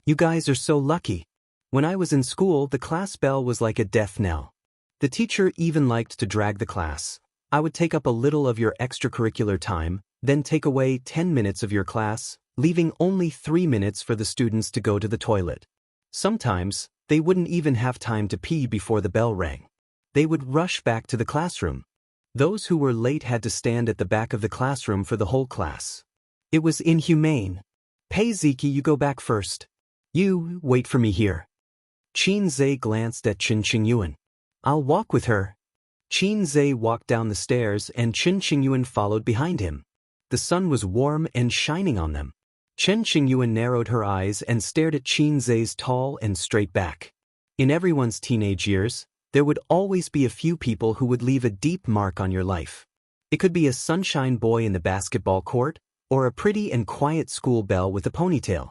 You guys are so lucky. When I was in school, the class bell was like a death knell. The teacher even liked to drag the class. I would take up a little of your extracurricular time, then take away 10 minutes of your class, leaving only 3 minutes for the students to go to the toilet. Sometimes, they wouldn't even have time to pee before the bell rang. They would rush back to the classroom. Those who were late had to stand at the back of the classroom for the whole class. It was inhumane. Pei Ziki, you go back first. You, wait for me here. Qin Zhe glanced at Qin Qingyuan. I'll walk with her. Qin Zhe walked down the stairs and Qin Qingyuan followed behind him. The sun was warm and shining on them. Qin Qingyuan narrowed her eyes and stared at Qin Zhe's tall and straight back. In everyone's teenage years, there would always be a few people who would leave a deep mark on your life. It could be a sunshine boy in the basketball court, or a pretty and quiet school belle with a ponytail.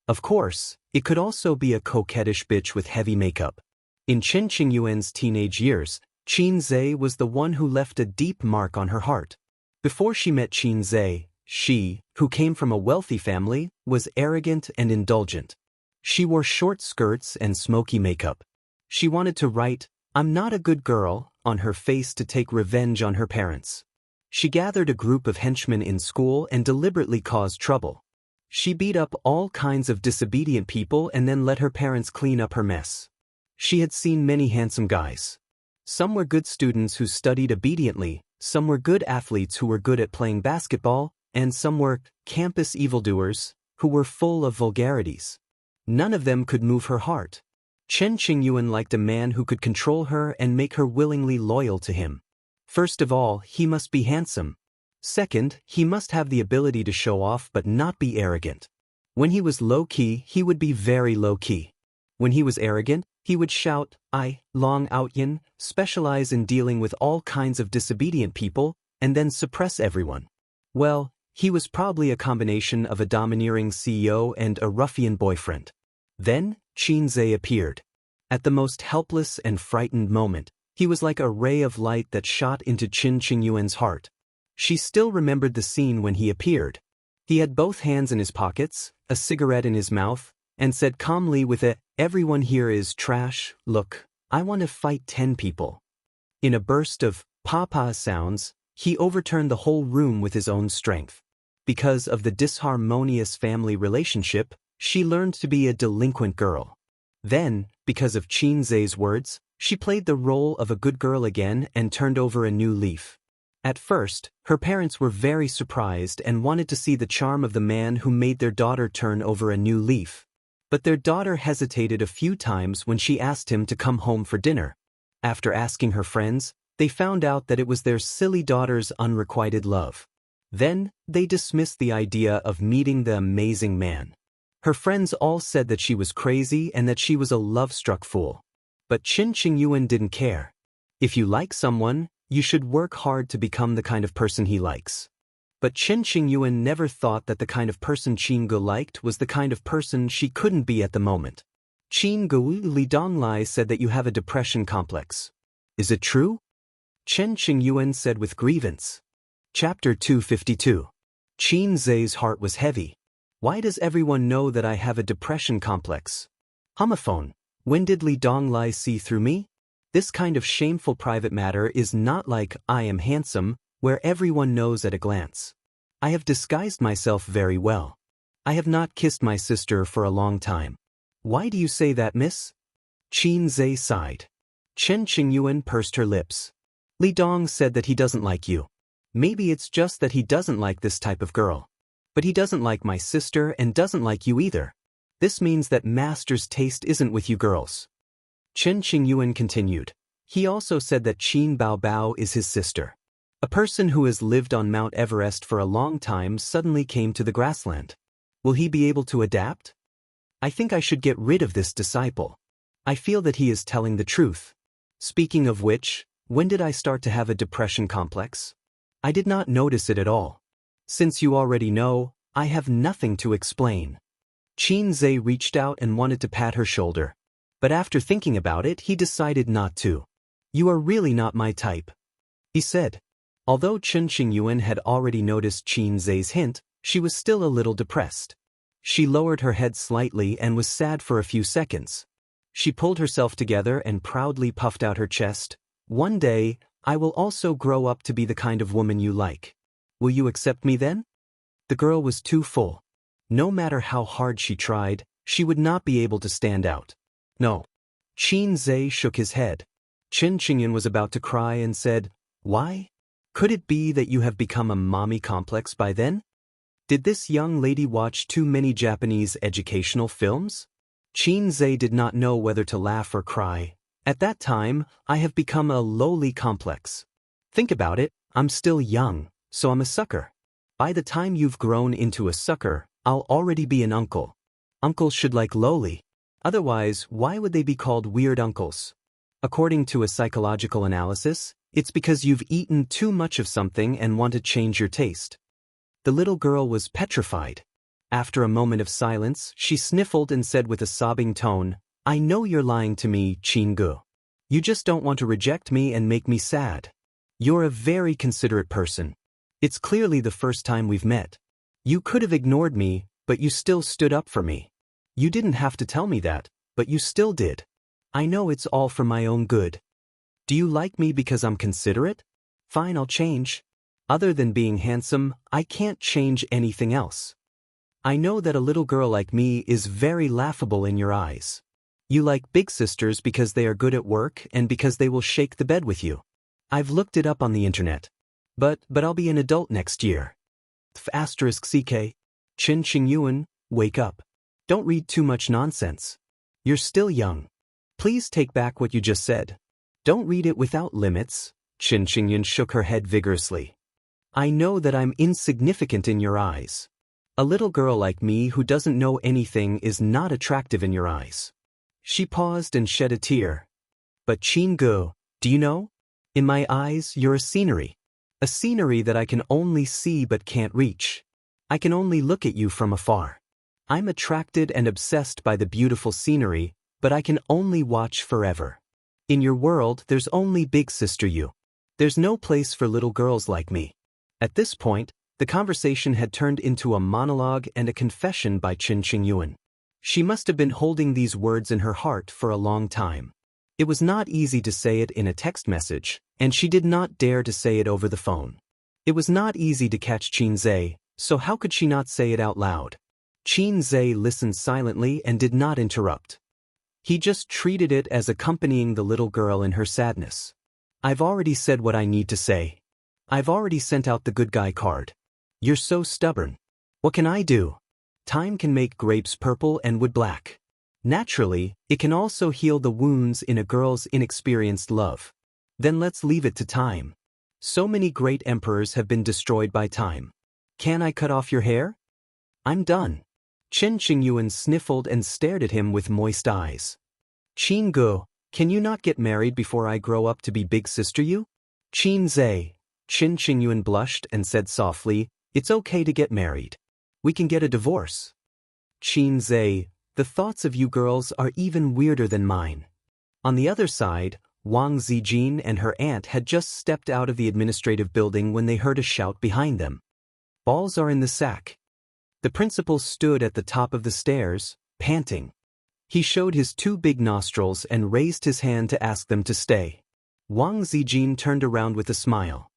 Of course, it could also be a coquettish bitch with heavy makeup. In Qin Qingyuan's teenage years, Qin Zhe was the one who left a deep mark on her heart. Before she met Qin Zhe, she, who came from a wealthy family, was arrogant and indulgent. She wore short skirts and smoky makeup. She wanted to write, "I'm not a good girl," on her face to take revenge on her parents. She gathered a group of henchmen in school and deliberately caused trouble. She beat up all kinds of disobedient people and then let her parents clean up her mess. She had seen many handsome guys. Some were good students who studied obediently, some were good athletes who were good at playing basketball, and some were campus evildoers who were full of vulgarities. None of them could move her heart. Chen Qingyuan liked a man who could control her and make her willingly loyal to him. First of all, he must be handsome. Second, he must have the ability to show off but not be arrogant. When he was low-key, he would be very low-key. When he was arrogant, he would shout, "I, Long Outyin, specialize in dealing with all kinds of disobedient people," and then suppress everyone. Well, he was probably a combination of a domineering CEO and a ruffian boyfriend. Then, Qin Zhe appeared. At the most helpless and frightened moment, he was like a ray of light that shot into Qin Qingyuan's heart. She still remembered the scene when he appeared. He had both hands in his pockets, a cigarette in his mouth, and said calmly with a, "Everyone here is trash, look, I want to fight 10 people." In a burst of "papa" sounds, he overturned the whole room with his own strength. Because of the disharmonious family relationship, she learned to be a delinquent girl. Then, because of Qin Zhe's words, she played the role of a good girl again and turned over a new leaf. At first, her parents were very surprised and wanted to see the charm of the man who made their daughter turn over a new leaf. But their daughter hesitated a few times when she asked him to come home for dinner. After asking her friends, they found out that it was their silly daughter's unrequited love. Then, they dismissed the idea of meeting the amazing man. Her friends all said that she was crazy and that she was a love-struck fool. But Qin Qingyuan didn't care. If you like someone, you should work hard to become the kind of person he likes. But Qin Qingyuan never thought that the kind of person Qin Ge liked was the kind of person she couldn't be at the moment. Qin Ge, Li Donglai said that you have a depression complex. Is it true? Qin Qingyuan said with grievance. Chapter 252. Qin Zhe's heart was heavy. Why does everyone know that I have a depression complex? Homophone. When did Li Donglai see through me? This kind of shameful private matter is not like I am handsome, where everyone knows at a glance. I have disguised myself very well. I have not kissed my sister for a long time. Why do you say that, miss? Qin Zhe sighed. Qin Qingyuan pursed her lips. Li Dong said that he doesn't like you. Maybe it's just that he doesn't like this type of girl. But he doesn't like my sister and doesn't like you either. This means that master's taste isn't with you girls. Qin Qingyuan continued. He also said that Qin Baobao is his sister. A person who has lived on Mount Everest for a long time suddenly came to the grassland. Will he be able to adapt? I think I should get rid of this disciple. I feel that he is telling the truth. Speaking of which, when did I start to have a depression complex? I did not notice it at all. Since you already know, I have nothing to explain. Qin Zhe reached out and wanted to pat her shoulder. But after thinking about it, he decided not to. You are really not my type, he said. Although Qin Qingyuan had already noticed Qin Zhe's hint, she was still a little depressed. She lowered her head slightly and was sad for a few seconds. She pulled herself together and proudly puffed out her chest. One day, I will also grow up to be the kind of woman you like. Will you accept me then? The girl was too full. No matter how hard she tried, she would not be able to stand out. No. Qin Zhe shook his head. Qin Qingyuan was about to cry and said, Why? Could it be that you have become a mommy complex by then? Did this young lady watch too many Japanese educational films? Qin Zhe did not know whether to laugh or cry. At that time, I have become a lowly complex. Think about it, I'm still young, so I'm a sucker. By the time you've grown into a sucker, I'll already be an uncle. Uncles should like lowly. Otherwise, why would they be called weird uncles? According to a psychological analysis, it's because you've eaten too much of something and want to change your taste. The little girl was petrified. After a moment of silence, she sniffled and said with a sobbing tone, I know you're lying to me, Qin Ge. You just don't want to reject me and make me sad. You're a very considerate person. It's clearly the first time we've met. You could have ignored me, but you still stood up for me. You didn't have to tell me that, but you still did. I know it's all for my own good. Do you like me because I'm considerate? Fine, I'll change. Other than being handsome, I can't change anything else. I know that a little girl like me is very laughable in your eyes. You like big sisters because they are good at work and because they will shake the bed with you. I've looked it up on the internet. But I'll be an adult next year. *CK. Qin Qingyuan, wake up. Don't read too much nonsense. You're still young. Please take back what you just said. Don't read it without limits. Qin Qingyuan shook her head vigorously. I know that I'm insignificant in your eyes. A little girl like me who doesn't know anything is not attractive in your eyes. She paused and shed a tear. But Qin Ge, do you know? In my eyes, you're a scenery. A scenery that I can only see but can't reach. I can only look at you from afar. I'm attracted and obsessed by the beautiful scenery, but I can only watch forever. In your world, there's only big sister you. There's no place for little girls like me. At this point, the conversation had turned into a monologue and a confession by Qin Qingyuan. She must have been holding these words in her heart for a long time. It was not easy to say it in a text message, and she did not dare to say it over the phone. It was not easy to catch Qin Zhe, so how could she not say it out loud? Qin Zhe listened silently and did not interrupt. He just treated it as accompanying the little girl in her sadness. I've already said what I need to say. I've already sent out the good guy card. You're so stubborn. What can I do? Time can make grapes purple and wood black. Naturally, it can also heal the wounds in a girl's inexperienced love. Then let's leave it to time. So many great emperors have been destroyed by time. Can I cut off your hair? I'm done. Chen Qingyuan sniffled and stared at him with moist eyes. Qin Ge, can you not get married before I grow up to be big sister you? Qin Zhe. Chen Qingyuan blushed and said softly, it's okay to get married. We can get a divorce. Qin Zhe, the thoughts of you girls are even weirder than mine. On the other side, Wang Zijin and her aunt had just stepped out of the administrative building when they heard a shout behind them. Balls are in the sack. The principal stood at the top of the stairs, panting. He showed his two big nostrils and raised his hand to ask them to stay. Wang Zijin turned around with a smile.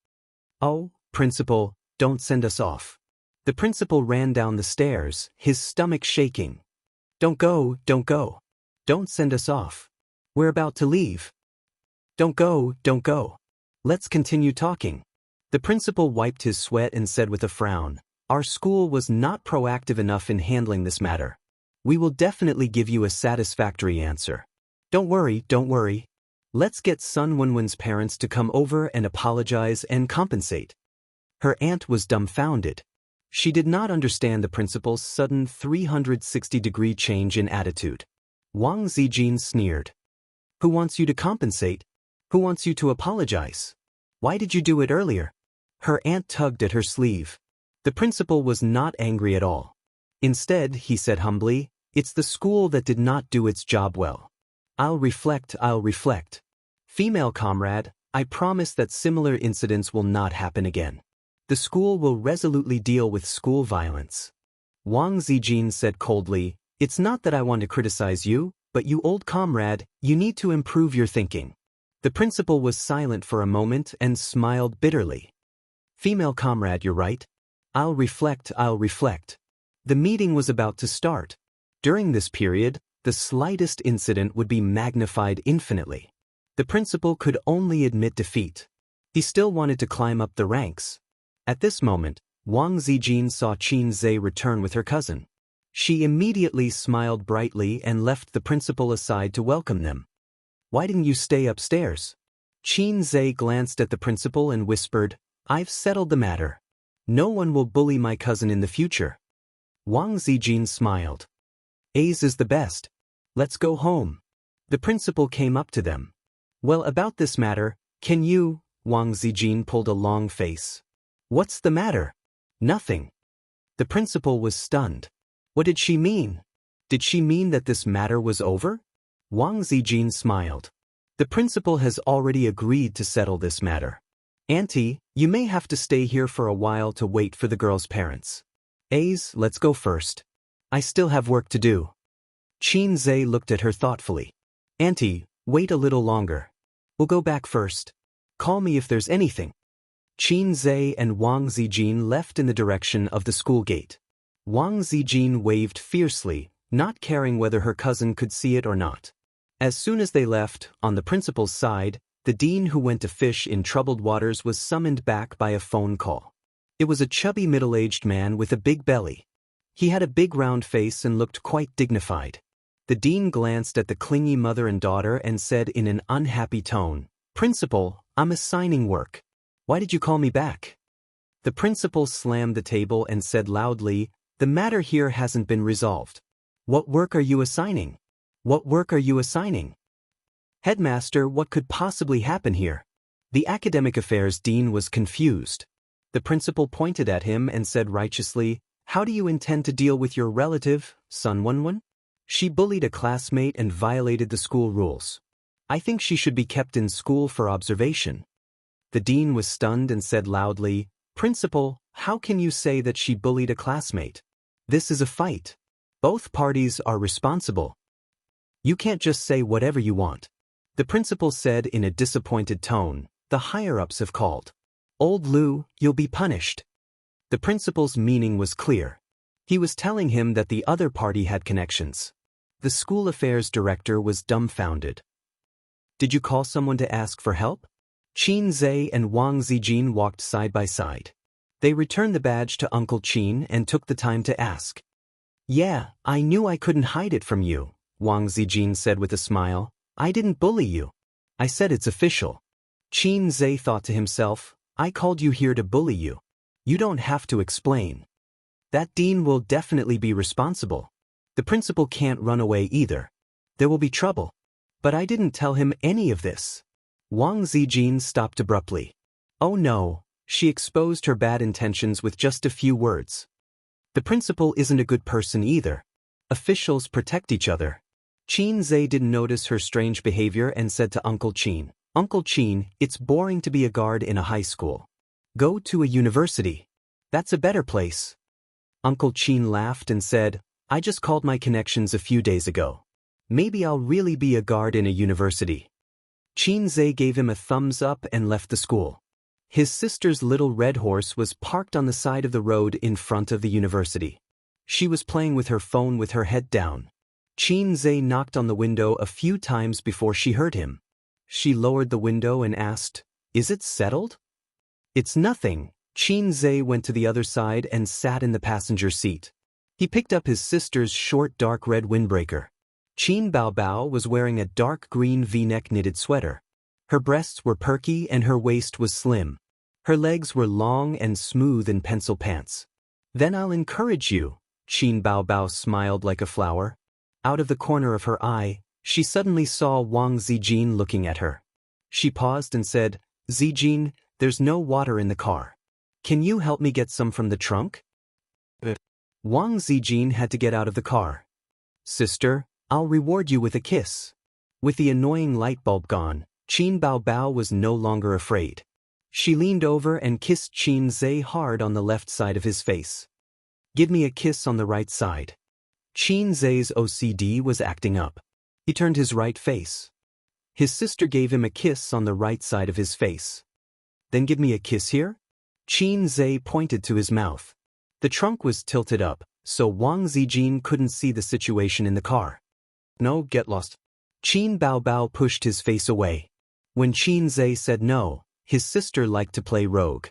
Oh, principal, don't send us off. The principal ran down the stairs, his stomach shaking. Don't go, don't go. Don't send us off. We're about to leave. Don't go, don't go. Let's continue talking. The principal wiped his sweat and said with a frown, our school was not proactive enough in handling this matter. We will definitely give you a satisfactory answer. Don't worry, don't worry. Let's get Sun Wenwen's parents to come over and apologize and compensate. Her aunt was dumbfounded. She did not understand the principal's sudden 360-degree change in attitude. Wang Zijin sneered. Who wants you to compensate? Who wants you to apologize? Why did you do it earlier? Her aunt tugged at her sleeve. The principal was not angry at all. Instead, he said humbly, it's the school that did not do its job well. I'll reflect. Female comrade, I promise that similar incidents will not happen again. The school will resolutely deal with school violence. Wang Zijin said coldly, it's not that I want to criticize you, but you old comrade, you need to improve your thinking. The principal was silent for a moment and smiled bitterly. Female comrade, you're right. I'll reflect. The meeting was about to start. During this period, the slightest incident would be magnified infinitely. The principal could only admit defeat. He still wanted to climb up the ranks. At this moment, Wang Zijin saw Qin Zhe return with her cousin. She immediately smiled brightly and left the principal aside to welcome them. Why didn't you stay upstairs? Qin Zhe glanced at the principal and whispered, I've settled the matter. No one will bully my cousin in the future. Wang Zijin smiled. A's is the best. Let's go home. The principal came up to them. Well, about this matter, can you? Wang Zijin pulled a long face. What's the matter? Nothing. The principal was stunned. What did she mean? Did she mean that this matter was over? Wang Zijin smiled. The principal has already agreed to settle this matter. Auntie, you may have to stay here for a while to wait for the girl's parents. A's, let's go first. I still have work to do. Qin Zhe looked at her thoughtfully. Auntie, wait a little longer. We'll go back first. Call me if there's anything. Qin Zhe and Wang Zijin left in the direction of the school gate. Wang Zijin waved fiercely, not caring whether her cousin could see it or not. As soon as they left, on the principal's side, the dean who went to fish in troubled waters was summoned back by a phone call. It was a chubby middle-aged man with a big belly. He had a big round face and looked quite dignified. The dean glanced at the clingy mother and daughter and said in an unhappy tone, Principal, I'm assigning work. Why did you call me back? The principal slammed the table and said loudly, the matter here hasn't been resolved. What work are you assigning? What work are you assigning? Headmaster, what could possibly happen here? The academic affairs dean was confused. The principal pointed at him and said righteously, how do you intend to deal with your relative, Sun Wenwen? She bullied a classmate and violated the school rules. I think she should be kept in school for observation. The dean was stunned and said loudly, Principal, how can you say that she bullied a classmate? This is a fight. Both parties are responsible. You can't just say whatever you want. The principal said in a disappointed tone, the higher-ups have called. Old Lu, you'll be punished. The principal's meaning was clear. He was telling him that the other party had connections. The school affairs director was dumbfounded. Did you call someone to ask for help? Qin Zhe and Wang Zijin walked side by side. They returned the badge to Uncle Qin and took the time to ask. Yeah, I knew I couldn't hide it from you, Wang Zijin said with a smile. I didn't bully you. I said it's official. Qin Zhe thought to himself, I called you here to bully you. You don't have to explain. That dean will definitely be responsible. The principal can't run away either. There will be trouble. But I didn't tell him any of this. Wang Zijin stopped abruptly. Oh no, she exposed her bad intentions with just a few words. The principal isn't a good person either. Officials protect each other. Qin Zhe didn't notice her strange behavior and said to Uncle Qin, Uncle Qin, it's boring to be a guard in a high school. Go to a university. That's a better place. Uncle Qin laughed and said, I just called my connections a few days ago. Maybe I'll really be a guard in a university. Qin Zhe gave him a thumbs up and left the school. His sister's little red horse was parked on the side of the road in front of the university. She was playing with her phone with her head down. Qin Zhe knocked on the window a few times before she heard him. She lowered the window and asked, Is it settled? It's nothing. Qin Zhe went to the other side and sat in the passenger seat. He picked up his sister's short dark red windbreaker. Qin Baobao was wearing a dark green V-neck knitted sweater. Her breasts were perky and her waist was slim. Her legs were long and smooth in pencil pants. Then I'll encourage you. Qin Baobao smiled like a flower. Out of the corner of her eye, she suddenly saw Wang Zijin looking at her. She paused and said, Zijin, there's no water in the car. Can you help me get some from the trunk? Wang Zijin had to get out of the car. Sister, I'll reward you with a kiss. With the annoying light bulb gone, Qin Baobao was no longer afraid. She leaned over and kissed Qin Zhe hard on the left side of his face. Give me a kiss on the right side. Qin Zhe's OCD was acting up. He turned his right face. His sister gave him a kiss on the right side of his face. Then give me a kiss here? Qin Zhe pointed to his mouth. The trunk was tilted up, so Wang Zijin couldn't see the situation in the car. No, get lost. Qin Baobao pushed his face away. When Qin Zhe said no, his sister liked to play rogue.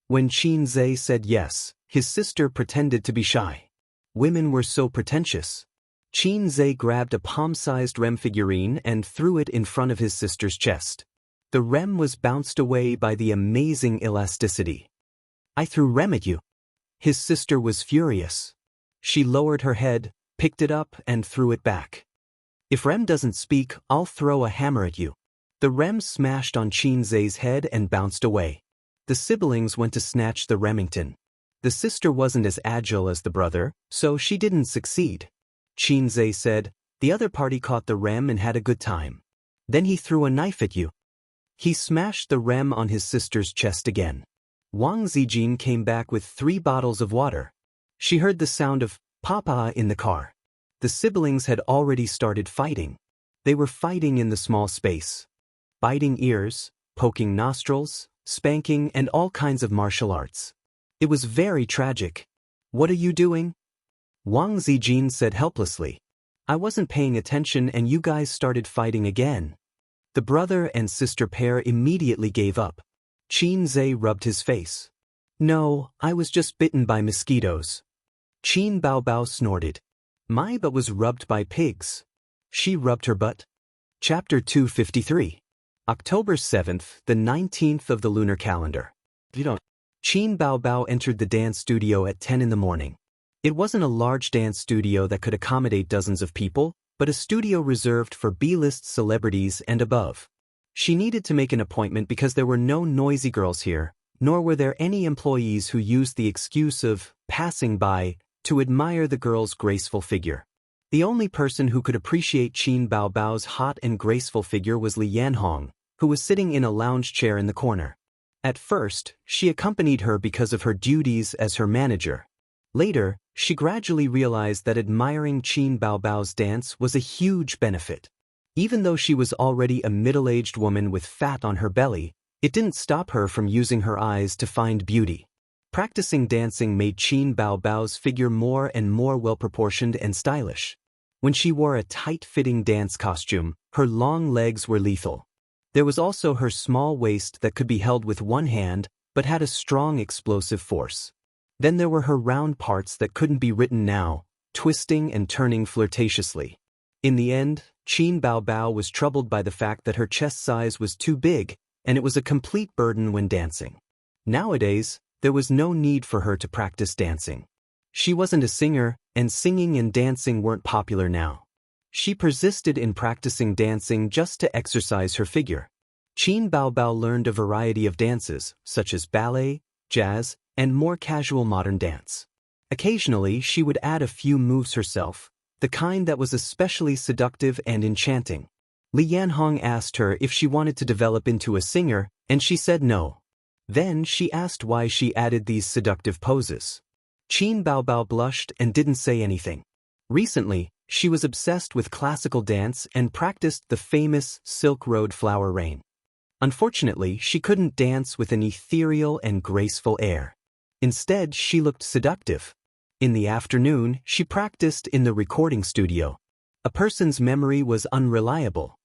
When Qin Zhe said yes, his sister pretended to be shy. Women were so pretentious. Qin Zhe grabbed a palm-sized rem figurine and threw it in front of his sister's chest. The rem was bounced away by the amazing elasticity. I threw rem at you. His sister was furious. She lowered her head, picked it up, and threw it back. If rem doesn't speak, I'll throw a hammer at you. The rem smashed on Qin Zhe's head and bounced away. The siblings went to snatch the Remington. The sister wasn't as agile as the brother, so she didn't succeed. Qin Zhe said, the other party caught the rem and had a good time. Then he threw a knife at you. He smashed the rem on his sister's chest again. Wang Zijin came back with 3 bottles of water. She heard the sound of Papa in the car. The siblings had already started fighting. They were fighting in the small space. Biting ears, poking nostrils, spanking, and all kinds of martial arts. It was very tragic. What are you doing? Wang Zijin said helplessly. I wasn't paying attention and you guys started fighting again. The brother and sister pair immediately gave up. Qin Zhe rubbed his face. No, I was just bitten by mosquitoes. Qin Baobao snorted. My butt was rubbed by pigs. She rubbed her butt. Chapter 253. October 7th, the 19th of the lunar calendar. Qin Baobao entered the dance studio at 10 in the morning. It wasn't a large dance studio that could accommodate dozens of people, but a studio reserved for B-list celebrities and above. She needed to make an appointment because there were no noisy girls here, nor were there any employees who used the excuse of passing by to admire the girl's graceful figure. The only person who could appreciate Qin Baobao's hot and graceful figure was Li Yanhong, who was sitting in a lounge chair in the corner. At first, she accompanied her because of her duties as her manager. Later, she gradually realized that admiring Qin Baobao's dance was a huge benefit. Even though she was already a middle-aged woman with fat on her belly, it didn't stop her from using her eyes to find beauty. Practicing dancing made Qin Baobao's figure more and more well-proportioned and stylish. When she wore a tight-fitting dance costume, her long legs were lethal. There was also her small waist that could be held with one hand, but had a strong explosive force. Then there were her round parts that couldn't be written now, twisting and turning flirtatiously. In the end, Qin Baobao was troubled by the fact that her chest size was too big, and it was a complete burden when dancing. Nowadays, there was no need for her to practice dancing. She wasn't a singer, and singing and dancing weren't popular now. She persisted in practicing dancing just to exercise her figure. Qin Baobao learned a variety of dances, such as ballet, jazz, and more casual modern dance. Occasionally, she would add a few moves herself, the kind that was especially seductive and enchanting. Li Yanhong asked her if she wanted to develop into a singer, and she said no. Then she asked why she added these seductive poses. Qin Baobao blushed and didn't say anything. Recently, she was obsessed with classical dance and practiced the famous Silk Road flower rain. Unfortunately, she couldn't dance with an ethereal and graceful air. Instead, she looked seductive. In the afternoon, she practiced in the recording studio. A person's memory was unreliable.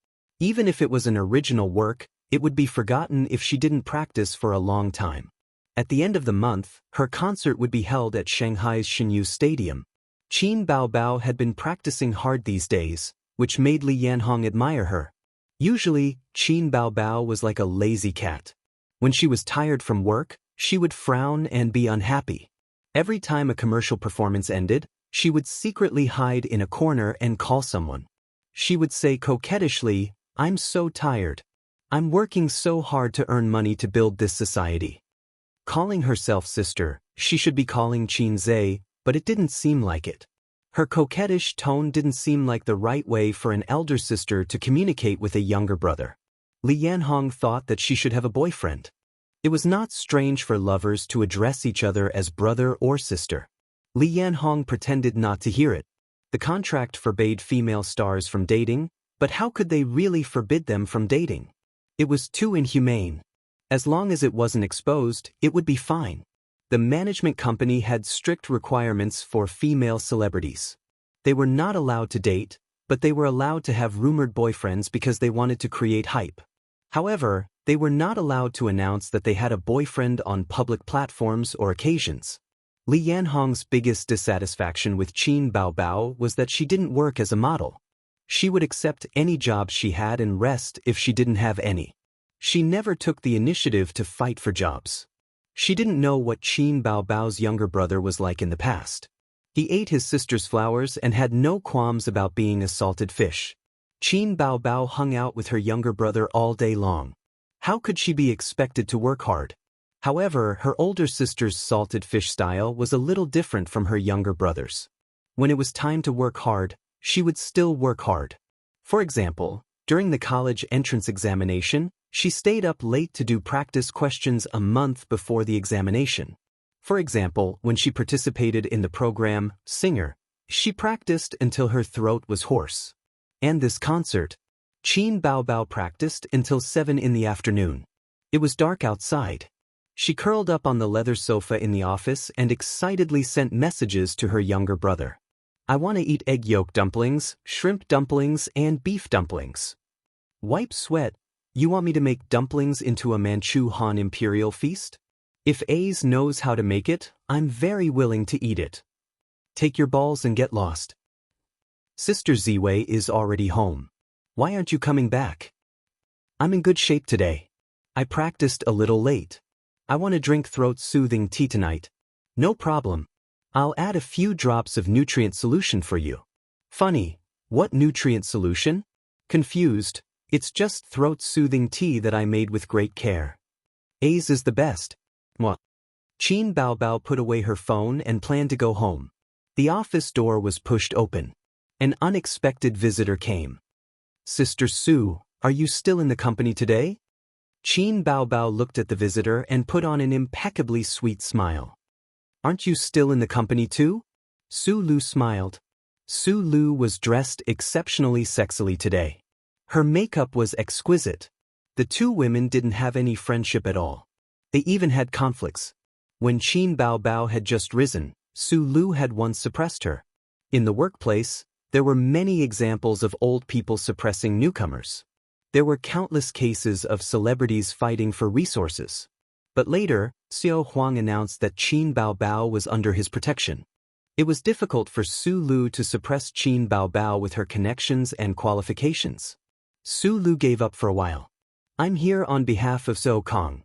Even if it was an original work, it would be forgotten if she didn't practice for a long time. At the end of the month, her concert would be held at Shanghai's Xinyu Stadium. Qin Baobao had been practicing hard these days, which made Li Yanhong admire her. Usually, Qin Baobao was like a lazy cat. When she was tired from work, she would frown and be unhappy. Every time a commercial performance ended, she would secretly hide in a corner and call someone. She would say coquettishly, "I'm so tired. I'm working so hard to earn money to build this society." Calling herself sister, she should be calling Qin Zhe, but it didn't seem like it. Her coquettish tone didn't seem like the right way for an elder sister to communicate with a younger brother. Li Yanhong thought that she should have a boyfriend. It was not strange for lovers to address each other as brother or sister. Li Yanhong pretended not to hear it. The contract forbade female stars from dating, but how could they really forbid them from dating? It was too inhumane. As long as it wasn't exposed, it would be fine. The management company had strict requirements for female celebrities. They were not allowed to date, but they were allowed to have rumored boyfriends because they wanted to create hype. However, they were not allowed to announce that they had a boyfriend on public platforms or occasions. Li Yanhong's biggest dissatisfaction with Qin Baobao was that she didn't work as a model. She would accept any job she had and rest if she didn't have any. She never took the initiative to fight for jobs. She didn't know what Qin Baobao's younger brother was like in the past. He ate his sister's flowers and had no qualms about being a salted fish. Qin Baobao hung out with her younger brother all day long. How could she be expected to work hard? However, her older sister's salted fish style was a little different from her younger brother's. When it was time to work hard, she would still work hard. For example, during the college entrance examination, she stayed up late to do practice questions a month before the examination. For example, when she participated in the program Singer, she practiced until her throat was hoarse. And this concert, Qin Baobao practiced until 7 in the afternoon. It was dark outside. She curled up on the leather sofa in the office and excitedly sent messages to her younger brother. "I want to eat egg yolk dumplings, shrimp dumplings, and beef dumplings." "Wipe sweat. You want me to make dumplings into a Manchu Han imperial feast? If A's knows how to make it, I'm very willing to eat it. Take your balls and get lost. Sister Ziwei is already home. Why aren't you coming back?" "I'm in good shape today. I practiced a little late. I want to drink throat-soothing tea tonight." "No problem. I'll add a few drops of nutrient solution for you." "Funny, what nutrient solution?" Confused, "It's just throat-soothing tea that I made with great care. A's is the best." "What?" Qin Baobao put away her phone and planned to go home. The office door was pushed open. An unexpected visitor came. "Sister Su, are you still in the company today?" Qin Baobao looked at the visitor and put on an impeccably sweet smile. "Aren't you still in the company too?" Su Lu smiled. Su Lu was dressed exceptionally sexily today. Her makeup was exquisite. The two women didn't have any friendship at all. They even had conflicts. When Qin Baobao had just risen, Su Lu had once suppressed her. In the workplace, there were many examples of old people suppressing newcomers. There were countless cases of celebrities fighting for resources. But later, Xiao Huang announced that Qin Baobao was under his protection. It was difficult for Su Lu to suppress Qin Baobao with her connections and qualifications. Su Lu gave up for a while. I'm here on behalf of Zhou Kong.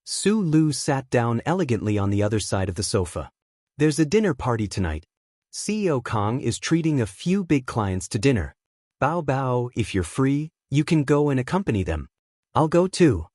Su Lu sat down elegantly on the other side of the sofa. There's a dinner party tonight. CEO Kong is treating a few big clients to dinner. Bao Bao, if you're free, you can go and accompany them. I'll go too.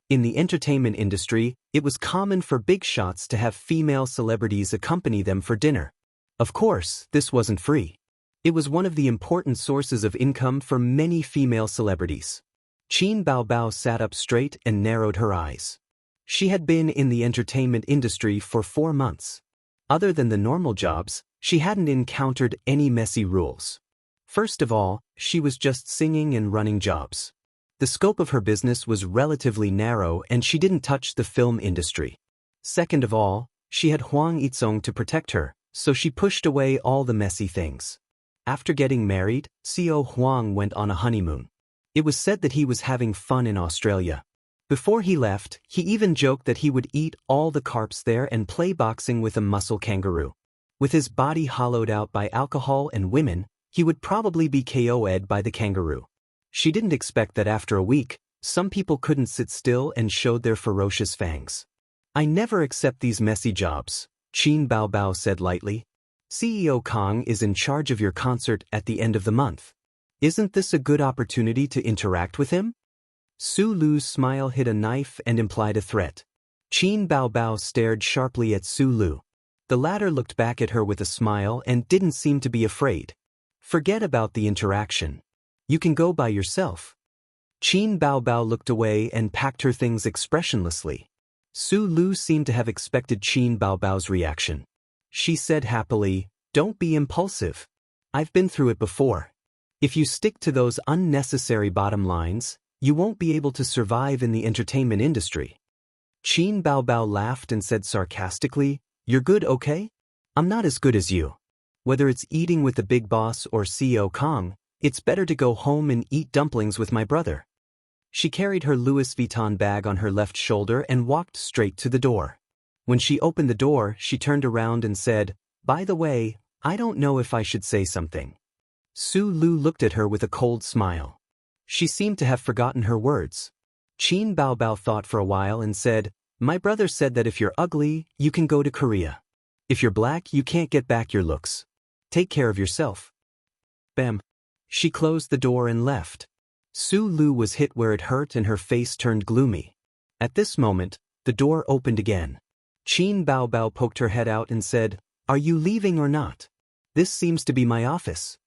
In the entertainment industry, it was common for big shots to have female celebrities accompany them for dinner. Of course, this wasn't free. It was one of the important sources of income for many female celebrities. Qin Baobao sat up straight and narrowed her eyes. She had been in the entertainment industry for 4 months. Other than the normal jobs, she hadn't encountered any messy rules. First of all, she was just singing and running jobs. The scope of her business was relatively narrow and she didn't touch the film industry. Second of all, she had Huang Yizong to protect her, so she pushed away all the messy things. After getting married, CEO Huang went on a honeymoon. It was said that he was having fun in Australia. Before he left, he even joked that he would eat all the carps there and play boxing with a muscle kangaroo. With his body hollowed out by alcohol and women, he would probably be KO'd by the kangaroo. She didn't expect that after a week, some people couldn't sit still and showed their ferocious fangs. I never accept these messy jobs, Qin Baobao said lightly. CEO Kong is in charge of your concert at the end of the month. Isn't this a good opportunity to interact with him? Su Lu's smile hid a knife and implied a threat. Qin Baobao stared sharply at Su Lu. The latter looked back at her with a smile and didn't seem to be afraid. Forget about the interaction. You can go by yourself. Qin Baobao looked away and packed her things expressionlessly. Su Lu seemed to have expected Qin Baobao's reaction. She said happily, "Don't be impulsive. I've been through it before. If you stick to those unnecessary bottom lines, you won't be able to survive in the entertainment industry." Qin Baobao laughed and said sarcastically, "You're good, okay? I'm not as good as you. Whether it's eating with the big boss or CEO Kong, it's better to go home and eat dumplings with my brother." She carried her Louis Vuitton bag on her left shoulder and walked straight to the door. When she opened the door, she turned around and said, "By the way, I don't know if I should say something." Su Lu looked at her with a cold smile. She seemed to have forgotten her words. Qin Baobao thought for a while and said, "My brother said that if you're ugly, you can go to Korea. If you're black, you can't get back your looks. Take care of yourself." Bam. She closed the door and left. Su Lu was hit where it hurt and her face turned gloomy. At this moment, the door opened again. Qin Baobao poked her head out and said, "Are you leaving or not? This seems to be my office."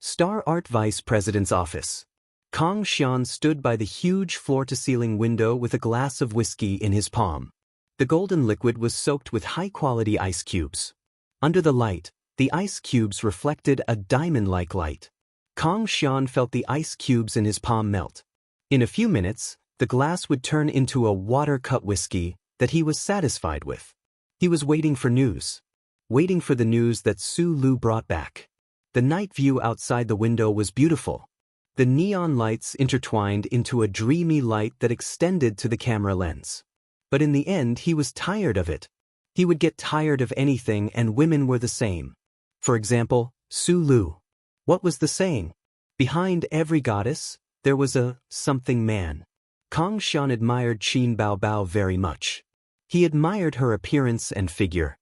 Star Art Vice President's office. Kong Xian stood by the huge floor-to-ceiling window with a glass of whiskey in his palm. The golden liquid was soaked with high-quality ice cubes. Under the light, the ice cubes reflected a diamond-like light. Kong Xian felt the ice cubes in his palm melt. In a few minutes, the glass would turn into a water-cut whiskey that he was satisfied with. He was waiting for news. Waiting for the news that Su Lu brought back. The night view outside the window was beautiful. The neon lights intertwined into a dreamy light that extended to the camera lens. But in the end, he was tired of it. He would get tired of anything, and women were the same. For example, Su Lu. What was the saying? Behind every goddess, there was a something man. Kong Xian admired Qin Baobao very much. He admired her appearance and figure.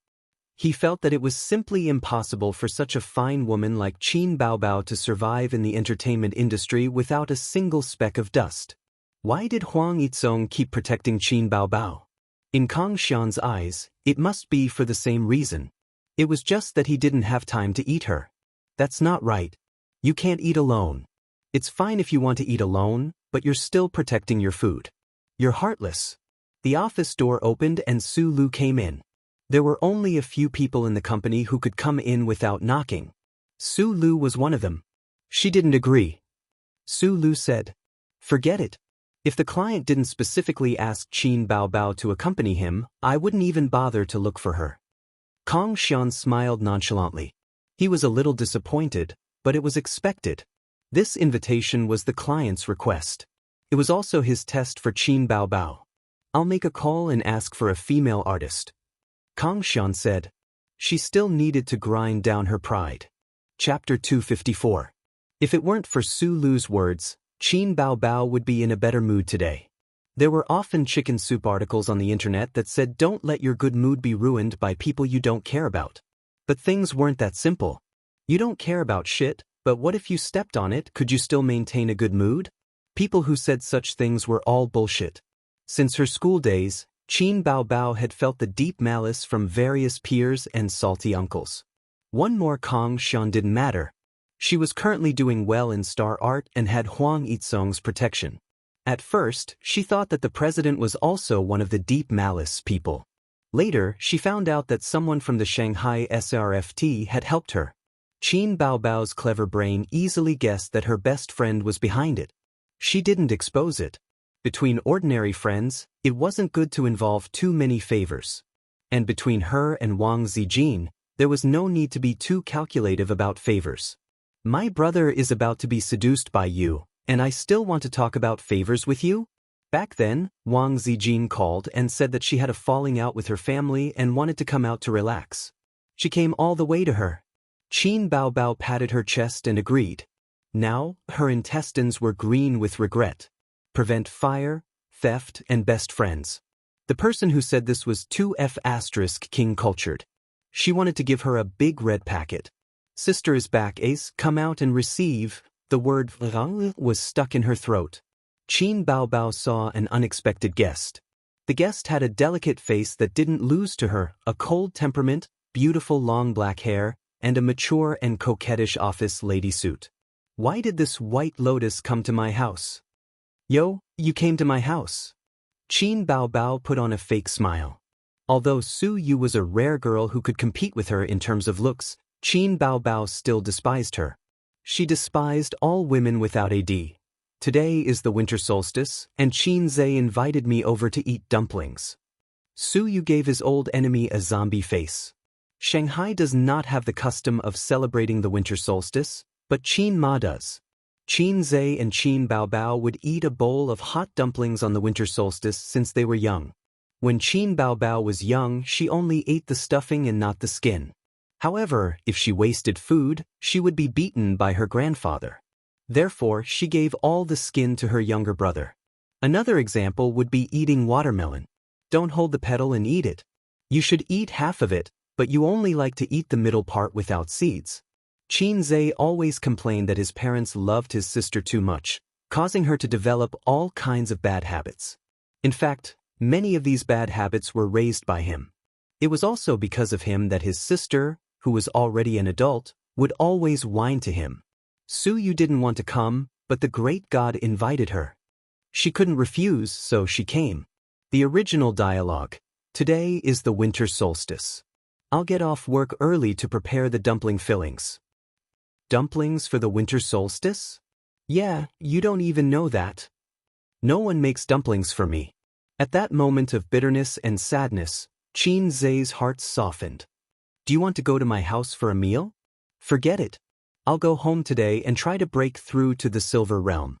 He felt that it was simply impossible for such a fine woman like Qin Baobao to survive in the entertainment industry without a single speck of dust. Why did Huang Yizong keep protecting Qin Baobao? In Kong Xian's eyes, it must be for the same reason. It was just that he didn't have time to eat her. That's not right. You can't eat alone. It's fine if you want to eat alone, but you're still protecting your food. You're heartless. The office door opened and Su Lu came in. There were only a few people in the company who could come in without knocking. Su Lu was one of them. She didn't agree. Su Lu said, "Forget it. If the client didn't specifically ask Qin Baobao to accompany him, I wouldn't even bother to look for her." Kong Xian smiled nonchalantly. He was a little disappointed, but it was expected. This invitation was the client's request. It was also his test for Qin Baobao. "I'll make a call and ask for a female artist," Kong Xian said. she still needed to grind down her pride. Chapter 254. If it weren't for Su Lu's words, Qin Bao Bao would be in a better mood today. There were often chicken soup articles on the internet that said don't let your good mood be ruined by people you don't care about. But things weren't that simple. You don't care about shit, but what if you stepped on it? Could you still maintain a good mood? People who said such things were all bullshit. Since her school days, Qin Bao Bao had felt the deep malice from various peers and salty uncles. One more Kong Xian didn't matter. She was currently doing well in star art and had Huang Yizong's protection. At first, she thought that the president was also one of the deep malice people. Later, she found out that someone from the Shanghai SRFT had helped her. Qin Bao Bao's clever brain easily guessed that her best friend was behind it. She didn't expose it. Between ordinary friends, it wasn't good to involve too many favors. And between her and Wang Zijin, there was no need to be too calculative about favors. My brother is about to be seduced by you, and I still want to talk about favors with you? Back then, Wang Zijin called and said that she had a falling out with her family and wanted to come out to relax. She came all the way to her. Qin Bao Bao patted her chest and agreed. Now, her intestines were green with regret. Prevent fire, theft, and best friends. The person who said this was 2F** King Cultured. She wanted to give her a big red packet. Sister is back, Ace, come out and receive. The word "rang" was stuck in her throat. Qin Bao Bao saw an unexpected guest. The guest had a delicate face that didn't lose to her, a cold temperament, beautiful long black hair, and a mature and coquettish office lady suit. Why did this white lotus come to my house? Yo, you came to my house. Qin Bao Bao put on a fake smile. Although Su Yu was a rare girl who could compete with her in terms of looks, Qin Bao Bao still despised her. She despised all women without a D. Today is the winter solstice, and Qin Zhe invited me over to eat dumplings. Su Yu gave his old enemy a zombie face. Shanghai does not have the custom of celebrating the winter solstice, but Qin Ma does. Qin Zhe and Qin Bao Bao would eat a bowl of hot dumplings on the winter solstice since they were young. When Qin Bao Bao was young, she only ate the stuffing and not the skin. However, if she wasted food, she would be beaten by her grandfather. Therefore, she gave all the skin to her younger brother. Another example would be eating watermelon. Don't hold the petal and eat it. You should eat half of it, but you only like to eat the middle part without seeds. Qin Zhe always complained that his parents loved his sister too much, causing her to develop all kinds of bad habits. In fact, many of these bad habits were raised by him. It was also because of him that his sister, who was already an adult, would always whine to him. Su Yu didn't want to come, but the great god invited her. She couldn't refuse, so she came. The original dialogue. Today is the winter solstice. I'll get off work early to prepare the dumpling fillings. Dumplings for the winter solstice? Yeah, you don't even know that. No one makes dumplings for me. At that moment of bitterness and sadness, Qin Zhe's heart softened. Do you want to go to my house for a meal? Forget it. I'll go home today and try to break through to the Silver Realm.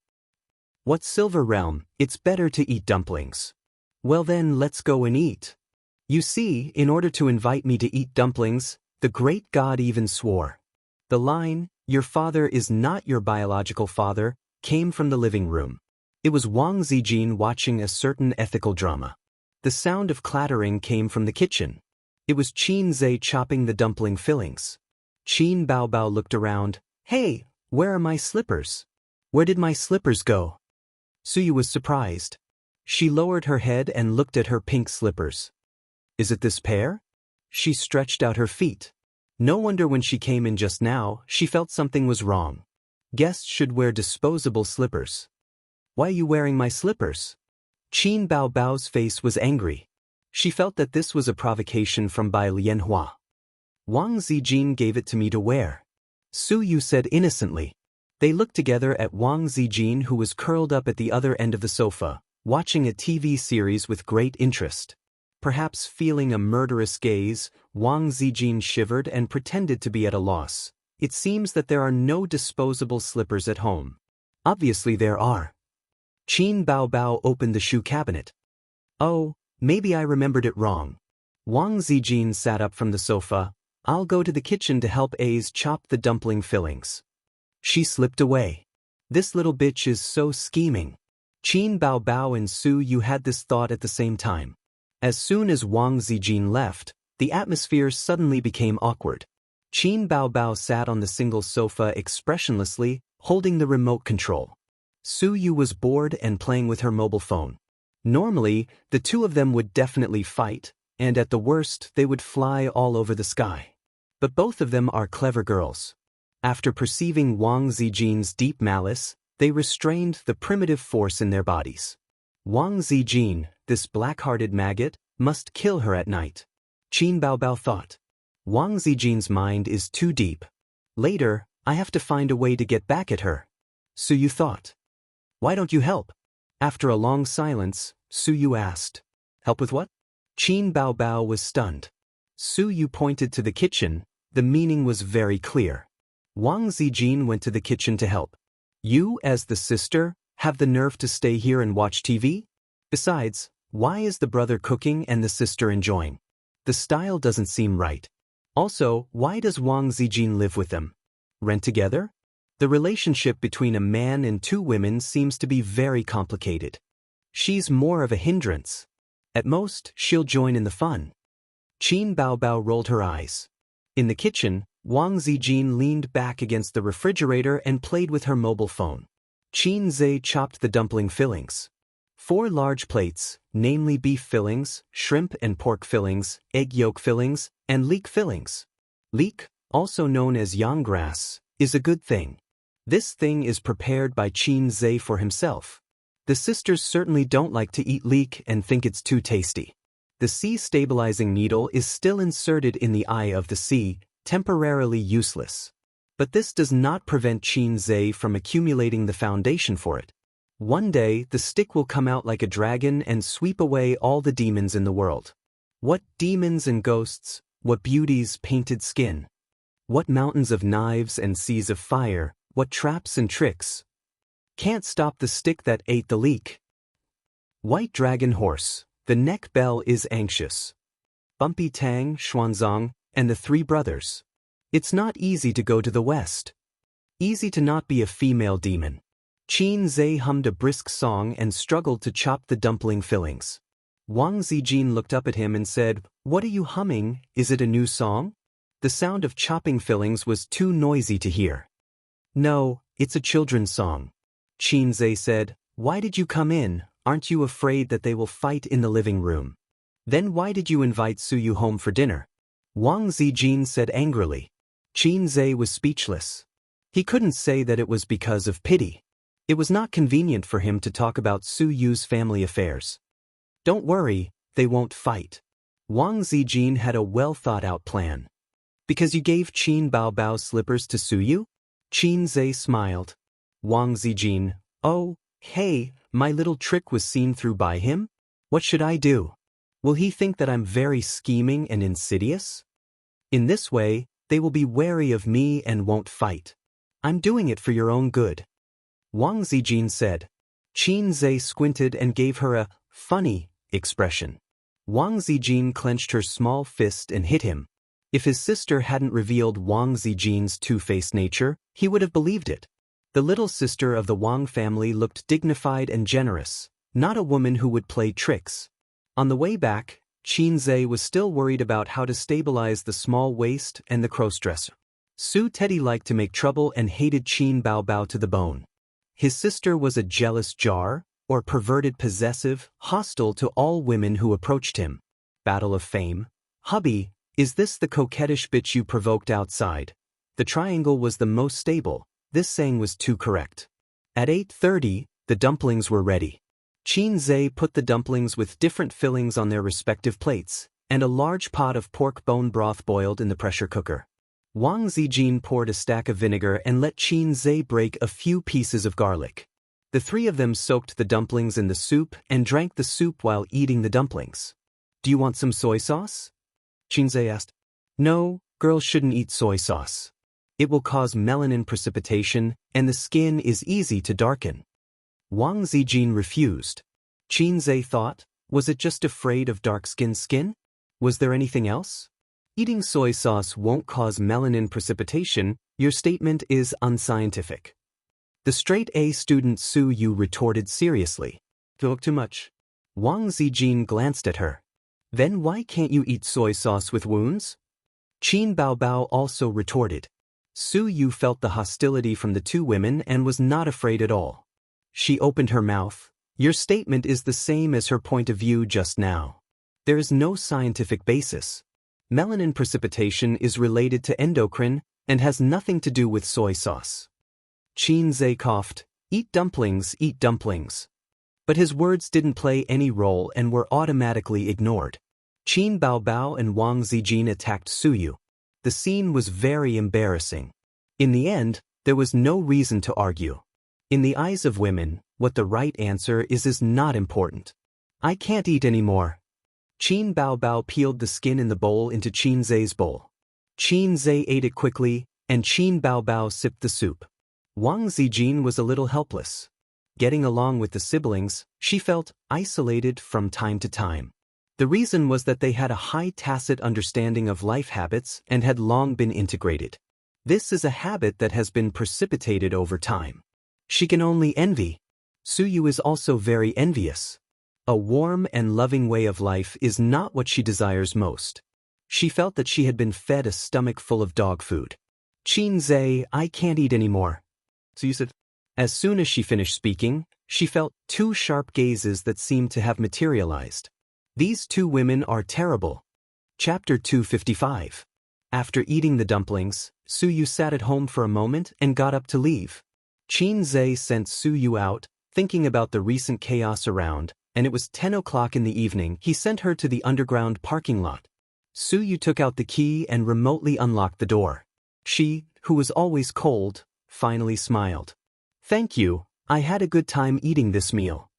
What Silver Realm? It's better to eat dumplings. Well then, let's go and eat. You see, in order to invite me to eat dumplings, the great god even swore. The line, "Your father is not your biological father," came from the living room. It was Wang Zijin watching a certain ethical drama. The sound of clattering came from the kitchen. It was Qin Zhe chopping the dumpling fillings. Qin Bao Bao looked around. Hey, where are my slippers? Where did my slippers go? Su Yu was surprised. She lowered her head and looked at her pink slippers. Is it this pair? She stretched out her feet. No wonder when she came in just now, she felt something was wrong. Guests should wear disposable slippers. Why are you wearing my slippers? Qin Bao Bao's face was angry. She felt that this was a provocation from Bai Lianhua. Wang Zijin gave it to me to wear. Su Yu said innocently. They looked together at Wang Zijin, who was curled up at the other end of the sofa, watching a TV series with great interest. Perhaps feeling a murderous gaze, Wang Zijin shivered and pretended to be at a loss. It seems that there are no disposable slippers at home. Obviously there are. Qin Bao Bao opened the shoe cabinet. Oh, maybe I remembered it wrong. Wang Zijin sat up from the sofa. I'll go to the kitchen to help A's chop the dumpling fillings. She slipped away. This little bitch is so scheming. Qin Baobao and Su Yu had this thought at the same time. As soon as Wang Zijin left, the atmosphere suddenly became awkward. Qin Baobao sat on the single sofa expressionlessly, holding the remote control. Su Yu was bored and playing with her mobile phone. Normally, the two of them would definitely fight, and at the worst they would fly all over the sky. But both of them are clever girls. After perceiving Wang Zijin's deep malice, they restrained the primitive force in their bodies. Wang Zijin, this black-hearted maggot, must kill her at night. Qin Baobao thought. Wang Zijin's mind is too deep. Later, I have to find a way to get back at her. Su Yu thought. Why don't you help? After a long silence, Su Yu asked. Help with what? Qin Baobao was stunned. Su Yu pointed to the kitchen. The meaning was very clear. Wang Zijin went to the kitchen to help. You, as the sister, have the nerve to stay here and watch TV? Besides, why is the brother cooking and the sister enjoying? The style doesn't seem right. Also, why does Wang Zijin live with them? Rent together? The relationship between a man and two women seems to be very complicated. She's more of a hindrance. At most, she'll join in the fun. Qin Baobao rolled her eyes. In the kitchen, Wang Zijin leaned back against the refrigerator and played with her mobile phone. Qin Zhe chopped the dumpling fillings. 4 large plates, namely beef fillings, shrimp and pork fillings, egg yolk fillings, and leek fillings. Leek, also known as yanggrass, is a good thing. This thing is prepared by Qin Zhe for himself. The sisters certainly don't like to eat leek and think it's too tasty. The sea stabilizing needle is still inserted in the eye of the sea, temporarily useless. But this does not prevent Qin Zhe from accumulating the foundation for it. One day, the stick will come out like a dragon and sweep away all the demons in the world. What demons and ghosts, what beauties painted skin. What mountains of knives and seas of fire, what traps and tricks. Can't stop the stick that ate the leek. White dragon horse, the neck bell is anxious. Bumpy Tang, Xuanzang, and the 3 brothers. It's not easy to go to the west. Easy to not be a female demon. Qin Zhe hummed a brisk song and struggled to chop the dumpling fillings. Wang Zijin looked up at him and said, "What are you humming? Is it a new song?" The sound of chopping fillings was too noisy to hear. "No, it's a children's song." Qin Zhe said, "Why did you come in? Aren't you afraid that they will fight in the living room? Then why did you invite Su Yu home for dinner?" Wang Zijin said angrily. Qin Zhe was speechless. He couldn't say that it was because of pity. It was not convenient for him to talk about Su Yu's family affairs. Don't worry, they won't fight. Wang Zijin had a well-thought-out plan. Because you gave Qin Baobao's slippers to Su Yu? Qin Zhe smiled. Wang Zijin, oh, hey, my little trick was seen through by him? What should I do? Will he think that I'm very scheming and insidious? In this way, they will be wary of me and won't fight. I'm doing it for your own good. Wang Zijin said. Qin Zhe squinted and gave her a funny expression. Wang Zijin clenched her small fist and hit him. If his sister hadn't revealed Wang Zijin's two-faced nature, he would have believed it. The little sister of the Wang family looked dignified and generous, not a woman who would play tricks. On the way back, Qin Zhe was still worried about how to stabilize the small waist and the cross-dresser. Su Teddy liked to make trouble and hated Qin Baobao to the bone. His sister was a jealous jar, or perverted possessive, hostile to all women who approached him. Battle of fame. Hubby, is this the coquettish bitch you provoked outside? The triangle was the most stable. This saying was too correct. At 8:30, the dumplings were ready. Qin Zhe put the dumplings with different fillings on their respective plates, and a large pot of pork bone broth boiled in the pressure cooker. Wang Zijin poured a stack of vinegar and let Qin Zhe break a few pieces of garlic. The 3 of them soaked the dumplings in the soup and drank the soup while eating the dumplings. Do you want some soy sauce? Qin Zhe asked. No, girls shouldn't eat soy sauce. It will cause melanin precipitation, and the skin is easy to darken. Wang Zijin refused. Qin Zhe thought, was it just afraid of dark-skinned skin? Was there anything else? Eating soy sauce won't cause melanin precipitation. Your statement is unscientific. The straight-A student Su Yu retorted seriously. Talk too much. Wang Zijin glanced at her. Then why can't you eat soy sauce with wounds? Qin Baobao also retorted. Su Yu felt the hostility from the two women and was not afraid at all. She opened her mouth. Your statement is the same as her point of view just now. There is no scientific basis. Melanin precipitation is related to endocrine and has nothing to do with soy sauce. Qin Zhe coughed. Eat dumplings, eat dumplings. But his words didn't play any role and were automatically ignored. Qin Baobao and Wang Zijin attacked Su Yu. The scene was very embarrassing. In the end, there was no reason to argue. In the eyes of women, what the right answer is not important. I can't eat anymore. Qin Baobao peeled the skin in the bowl into Qin Zhe's bowl. Qin Zhe ate it quickly, and Qin Baobao sipped the soup. Wang Zijin was a little helpless. Getting along with the siblings, she felt isolated from time to time. The reason was that they had a high tacit understanding of life habits and had long been integrated. This is a habit that has been precipitated over time. She can only envy. Su Yu is also very envious. A warm and loving way of life is not what she desires most. She felt that she had been fed a stomach full of dog food. Qin Zhe, I can't eat anymore. So you said? As soon as she finished speaking, she felt two sharp gazes that seemed to have materialized. These two women are terrible. Chapter 255. After eating the dumplings, Su Yu sat at home for a moment and got up to leave. Qin Zhe sent Su Yu out, thinking about the recent chaos around, and it was 10 o'clock in the evening. He sent her to the underground parking lot. Su Yu took out the key and remotely unlocked the door. She, who was always cold, finally smiled. Thank you, I had a good time eating this meal.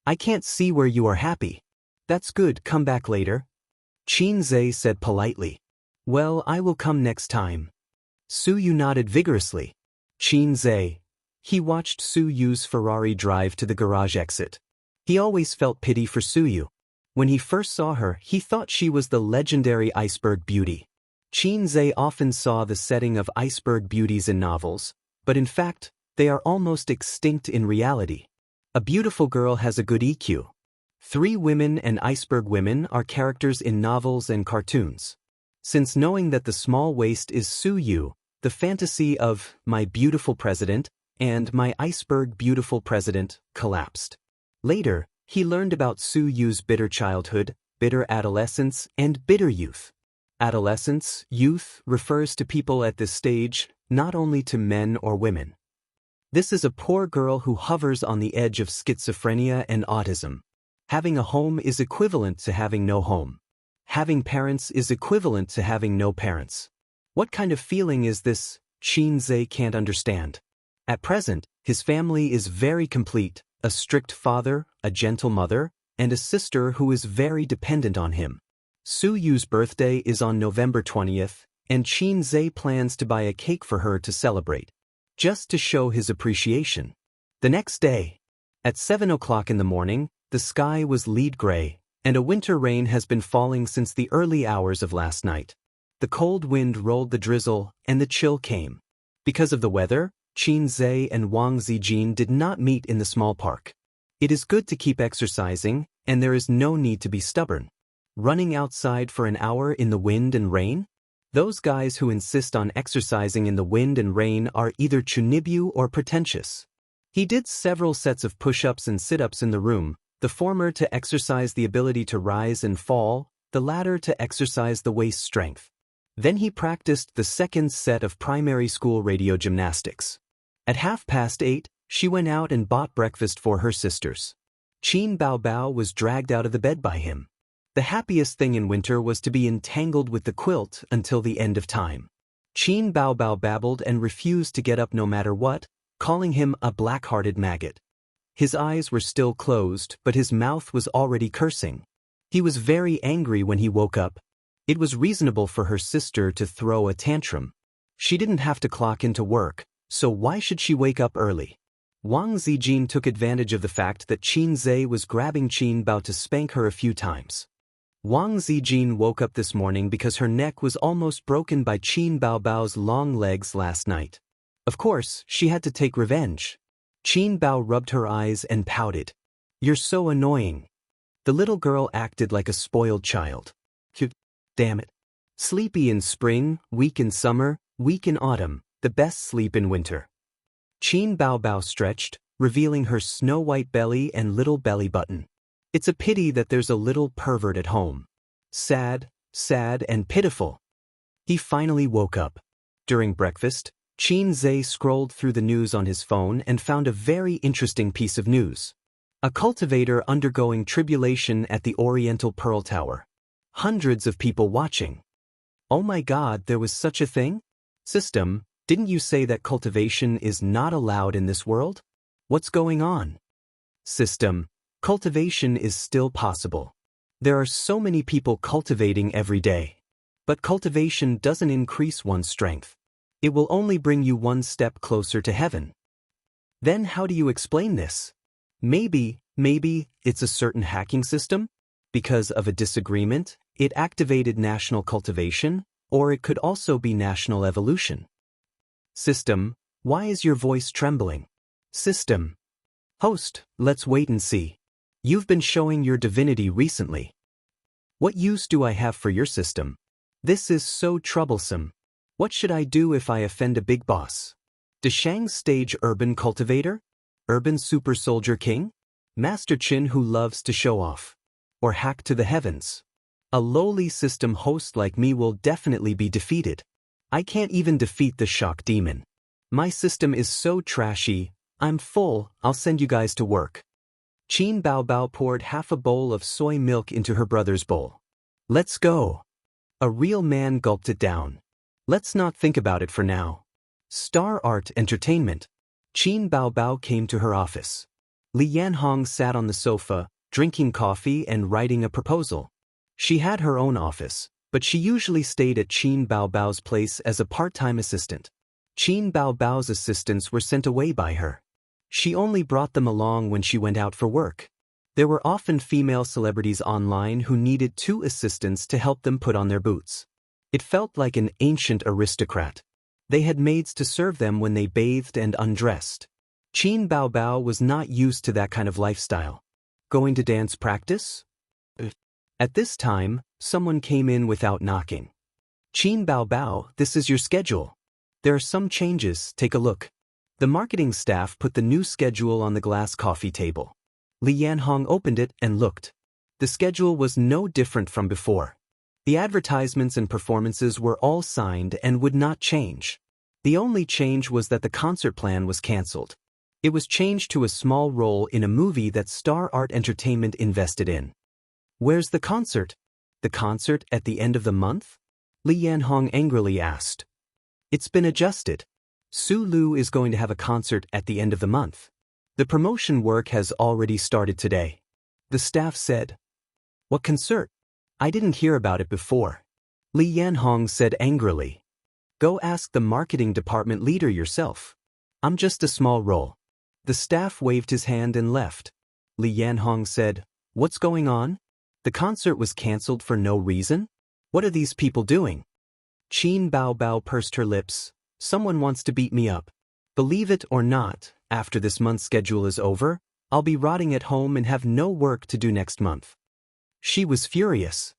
I can't see where you are happy. That's good, come back later. Qin Zhe said politely. Well, I will come next time. Su Yu nodded vigorously. Qin Zhe. He watched Su Yu's Ferrari drive to the garage exit. He always felt pity for Su Yu. When he first saw her, he thought she was the legendary iceberg beauty. Qin Zhe often saw the setting of iceberg beauties in novels, but in fact, they are almost extinct in reality. A beautiful girl has a good EQ. 3 women and iceberg women are characters in novels and cartoons. Since knowing that the small waist is Su Yu, the fantasy of my beautiful president and my iceberg beautiful president collapsed. Later, he learned about Su Yu's bitter childhood, bitter adolescence, and bitter youth. Adolescence, youth, refers to people at this stage, not only to men or women. This is a poor girl who hovers on the edge of schizophrenia and autism. Having a home is equivalent to having no home. Having parents is equivalent to having no parents. What kind of feeling is this? Qin Zhe can't understand. At present, his family is very complete, a strict father, a gentle mother, and a sister who is very dependent on him. Su Yu's birthday is on November 20th, and Qin Zhe plans to buy a cake for her to celebrate, just to show his appreciation. The next day, at 7 o'clock in the morning, the sky was lead gray, and a winter rain has been falling since the early hours of last night. The cold wind rolled the drizzle, and the chill came. Because of the weather, Qin Zhe and Wang Zijin did not meet in the small park. It is good to keep exercising, and there is no need to be stubborn. Running outside for an hour in the wind and rain? Those guys who insist on exercising in the wind and rain are either chunibyu or pretentious. He did several sets of push-ups and sit-ups in the room, the former to exercise the ability to rise and fall, the latter to exercise the waist strength. Then he practiced the second set of primary school radio gymnastics. At 8:30, she went out and bought breakfast for her sisters. Qin Baobao was dragged out of the bed by him. The happiest thing in winter was to be entangled with the quilt until the end of time. Qin Baobao babbled and refused to get up no matter what, calling him a black-hearted maggot. His eyes were still closed, but his mouth was already cursing. He was very angry when he woke up. It was reasonable for her sister to throw a tantrum. She didn't have to clock into work, so why should she wake up early? Wang Zijin took advantage of the fact that Qin Zhe was grabbing Qin Bao to spank her a few times. Wang Zijin woke up this morning because her neck was almost broken by Qin Baobao's long legs last night. Of course, she had to take revenge. Qin Bao rubbed her eyes and pouted. "You're so annoying." The little girl acted like a spoiled child. Damn it. Sleepy in spring, weak in summer, weak in autumn, the best sleep in winter. Qin Baobao stretched, revealing her snow-white belly and little belly button. It's a pity that there's a little pervert at home. Sad, sad and pitiful. He finally woke up. During breakfast, Qin Zhe scrolled through the news on his phone and found a very interesting piece of news. A cultivator undergoing tribulation at the Oriental Pearl Tower. Hundreds of people watching. Oh my God, there was such a thing? System, didn't you say that cultivation is not allowed in this world? What's going on? System, cultivation is still possible. There are so many people cultivating every day. But cultivation doesn't increase one's strength. It will only bring you one step closer to heaven. Then how do you explain this? Maybe it's a certain hacking system? Because of a disagreement, it activated national cultivation, or it could also be national evolution. System, why is your voice trembling? System. Host, let's wait and see. You've been showing your divinity recently. What use do I have for your system? This is so troublesome. What should I do if I offend a big boss? Deshang's stage urban cultivator? Urban super soldier king? Master Qin who loves to show off? Or hack to the heavens? A lowly system host like me will definitely be defeated. I can't even defeat the shock demon. My system is so trashy. I'm full, I'll send you guys to work. Qin Baobao poured half a bowl of soy milk into her brother's bowl. Let's go. A real man gulped it down. Let's not think about it for now. Star Art Entertainment. Qin Baobao came to her office. Li Yanhong sat on the sofa, drinking coffee and writing a proposal. She had her own office, but she usually stayed at Qin Baobao's place as a part-time assistant. Qin Baobao's assistants were sent away by her. She only brought them along when she went out for work. There were often female celebrities online who needed 2 assistants to help them put on their boots. It felt like an ancient aristocrat. They had maids to serve them when they bathed and undressed. Qin Baobao was not used to that kind of lifestyle. Going to dance practice? At this time, someone came in without knocking. Qin Baobao, this is your schedule. There are some changes, take a look. The marketing staff put the new schedule on the glass coffee table. Li Yanhong opened it and looked. The schedule was no different from before. The advertisements and performances were all signed and would not change. The only change was that the concert plan was cancelled. It was changed to a small role in a movie that Star Art Entertainment invested in. Where's the concert? The concert at the end of the month? Li Yanhong angrily asked. It's been adjusted. Su Lu is going to have a concert at the end of the month. The promotion work has already started today. The staff said. What concert? I didn't hear about it before. Li Yanhong said angrily. Go ask the marketing department leader yourself. I'm just a small role. The staff waved his hand and left. Li Yanhong said, What's going on? The concert was cancelled for no reason? What are these people doing? Qin Baobao pursed her lips. Someone wants to beat me up. Believe it or not, after this month's schedule is over, I'll be rotting at home and have no work to do next month. She was furious.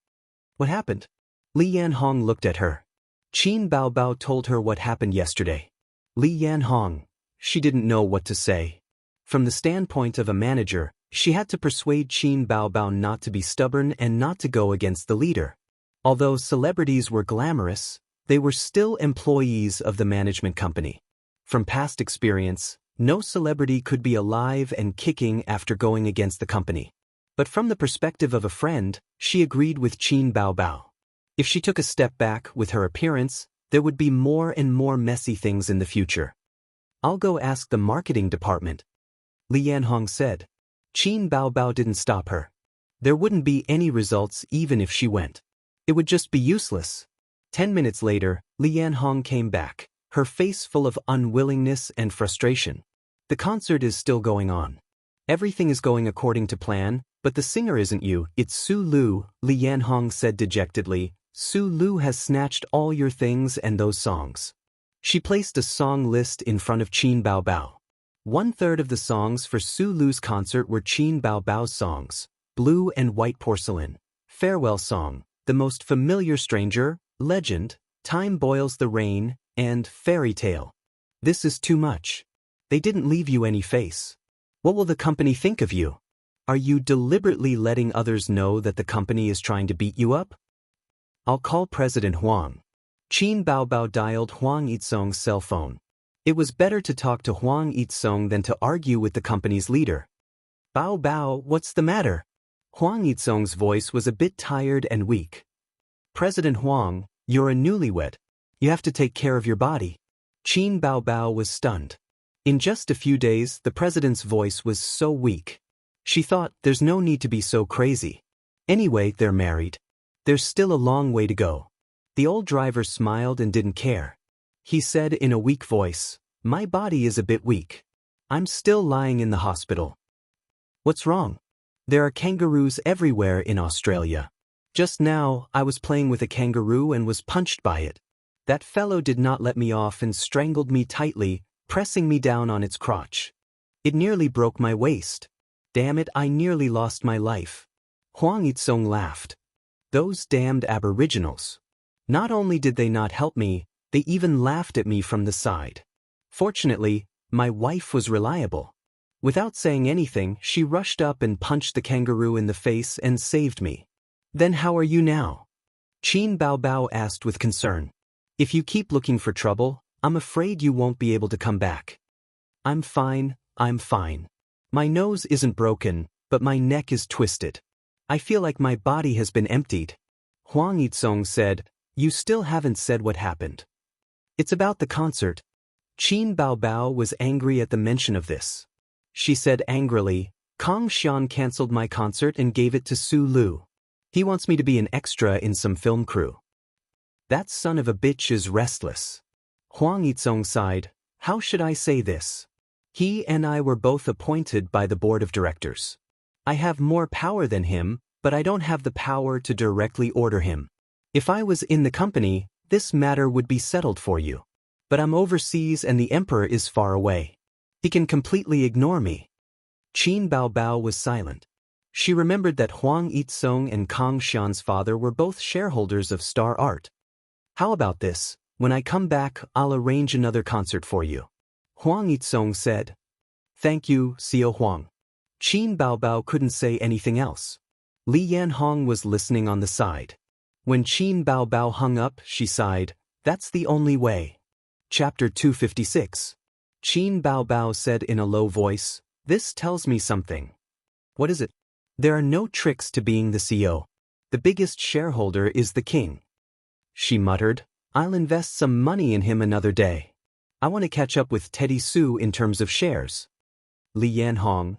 What happened? Li Yanhong looked at her. Qin Baobao told her what happened yesterday. Li Yanhong. She didn't know what to say. From the standpoint of a manager, she had to persuade Qin Baobao not to be stubborn and not to go against the leader. Although celebrities were glamorous, they were still employees of the management company. From past experience, no celebrity could be alive and kicking after going against the company. But from the perspective of a friend, she agreed with Qin Baobao. If she took a step back with her appearance, there would be more and more messy things in the future. I'll go ask the marketing department. Li Yanhong said. Qin Baobao didn't stop her. There wouldn't be any results even if she went. It would just be useless. 10 minutes later, Li Yanhong came back, her face full of unwillingness and frustration. The concert is still going on. Everything is going according to plan, But the singer isn't you, it's Su Lu, Li Yanhong said dejectedly. Su Lu has snatched all your things and those songs. She placed a song list in front of Qin Bao Bao. 1/3 of the songs for Su Lu's concert were Qin Bao Bao's songs: Blue and White Porcelain, Farewell Song, The Most Familiar Stranger, Legend, Time Boils the Rain, and Fairy Tale. This is too much. They didn't leave you any face. What will the company think of you? Are you deliberately letting others know that the company is trying to beat you up? I'll call President Huang. Qin Bao Bao dialed Huang Yitsong's cell phone. It was better to talk to Huang Yitsong than to argue with the company's leader. Bao Bao, what's the matter? Huang Yitsong's voice was a bit tired and weak. President Huang, you're a newlywed. You have to take care of your body. Qin Bao Bao was stunned. In just a few days, the president's voice was so weak. She thought, there's no need to be so crazy. Anyway, they're married. There's still a long way to go. The old driver smiled and didn't care. He said in a weak voice, my body is a bit weak. I'm still lying in the hospital. What's wrong? There are kangaroos everywhere in Australia. Just now, I was playing with a kangaroo and was punched by it. That fellow did not let me off and strangled me tightly, pressing me down on its crotch. It nearly broke my waist. Damn it, I nearly lost my life. Huang Yitsong laughed. Those damned aboriginals. Not only did they not help me, they even laughed at me from the side. Fortunately, my wife was reliable. Without saying anything, she rushed up and punched the kangaroo in the face and saved me. Then how are you now? Qin Bao Bao asked with concern. If you keep looking for trouble, I'm afraid you won't be able to come back. I'm fine, I'm fine. My nose isn't broken, but my neck is twisted. I feel like my body has been emptied. Huang Yitsong said, you still haven't said what happened. It's about the concert. Qin Bao Bao was angry at the mention of this. She said angrily, Kong Xian cancelled my concert and gave it to Su Lu. He wants me to be an extra in some film crew. That son of a bitch is restless. Huang Yitsong sighed, how should I say this? He and I were both appointed by the board of directors. I have more power than him, but I don't have the power to directly order him. If I was in the company, this matter would be settled for you. But I'm overseas and the emperor is far away. He can completely ignore me. Qin Bao Bao was silent. She remembered that Huang Yitsong and Kong Xian's father were both shareholders of Star Art. How about this? When I come back, I'll arrange another concert for you. Huang Yitsong said. Thank you, Xiao Huang. Qin Bao Bao couldn't say anything else. Li Yanhong was listening on the side. When Qin Bao Bao hung up, she sighed, that's the only way. Chapter 256. Qin Bao Bao said in a low voice, this tells me something. What is it? There are no tricks to being the CEO. The biggest shareholder is the king. She muttered, I'll invest some money in him another day. I want to catch up with Teddy Su in terms of shares. Li Yanhong,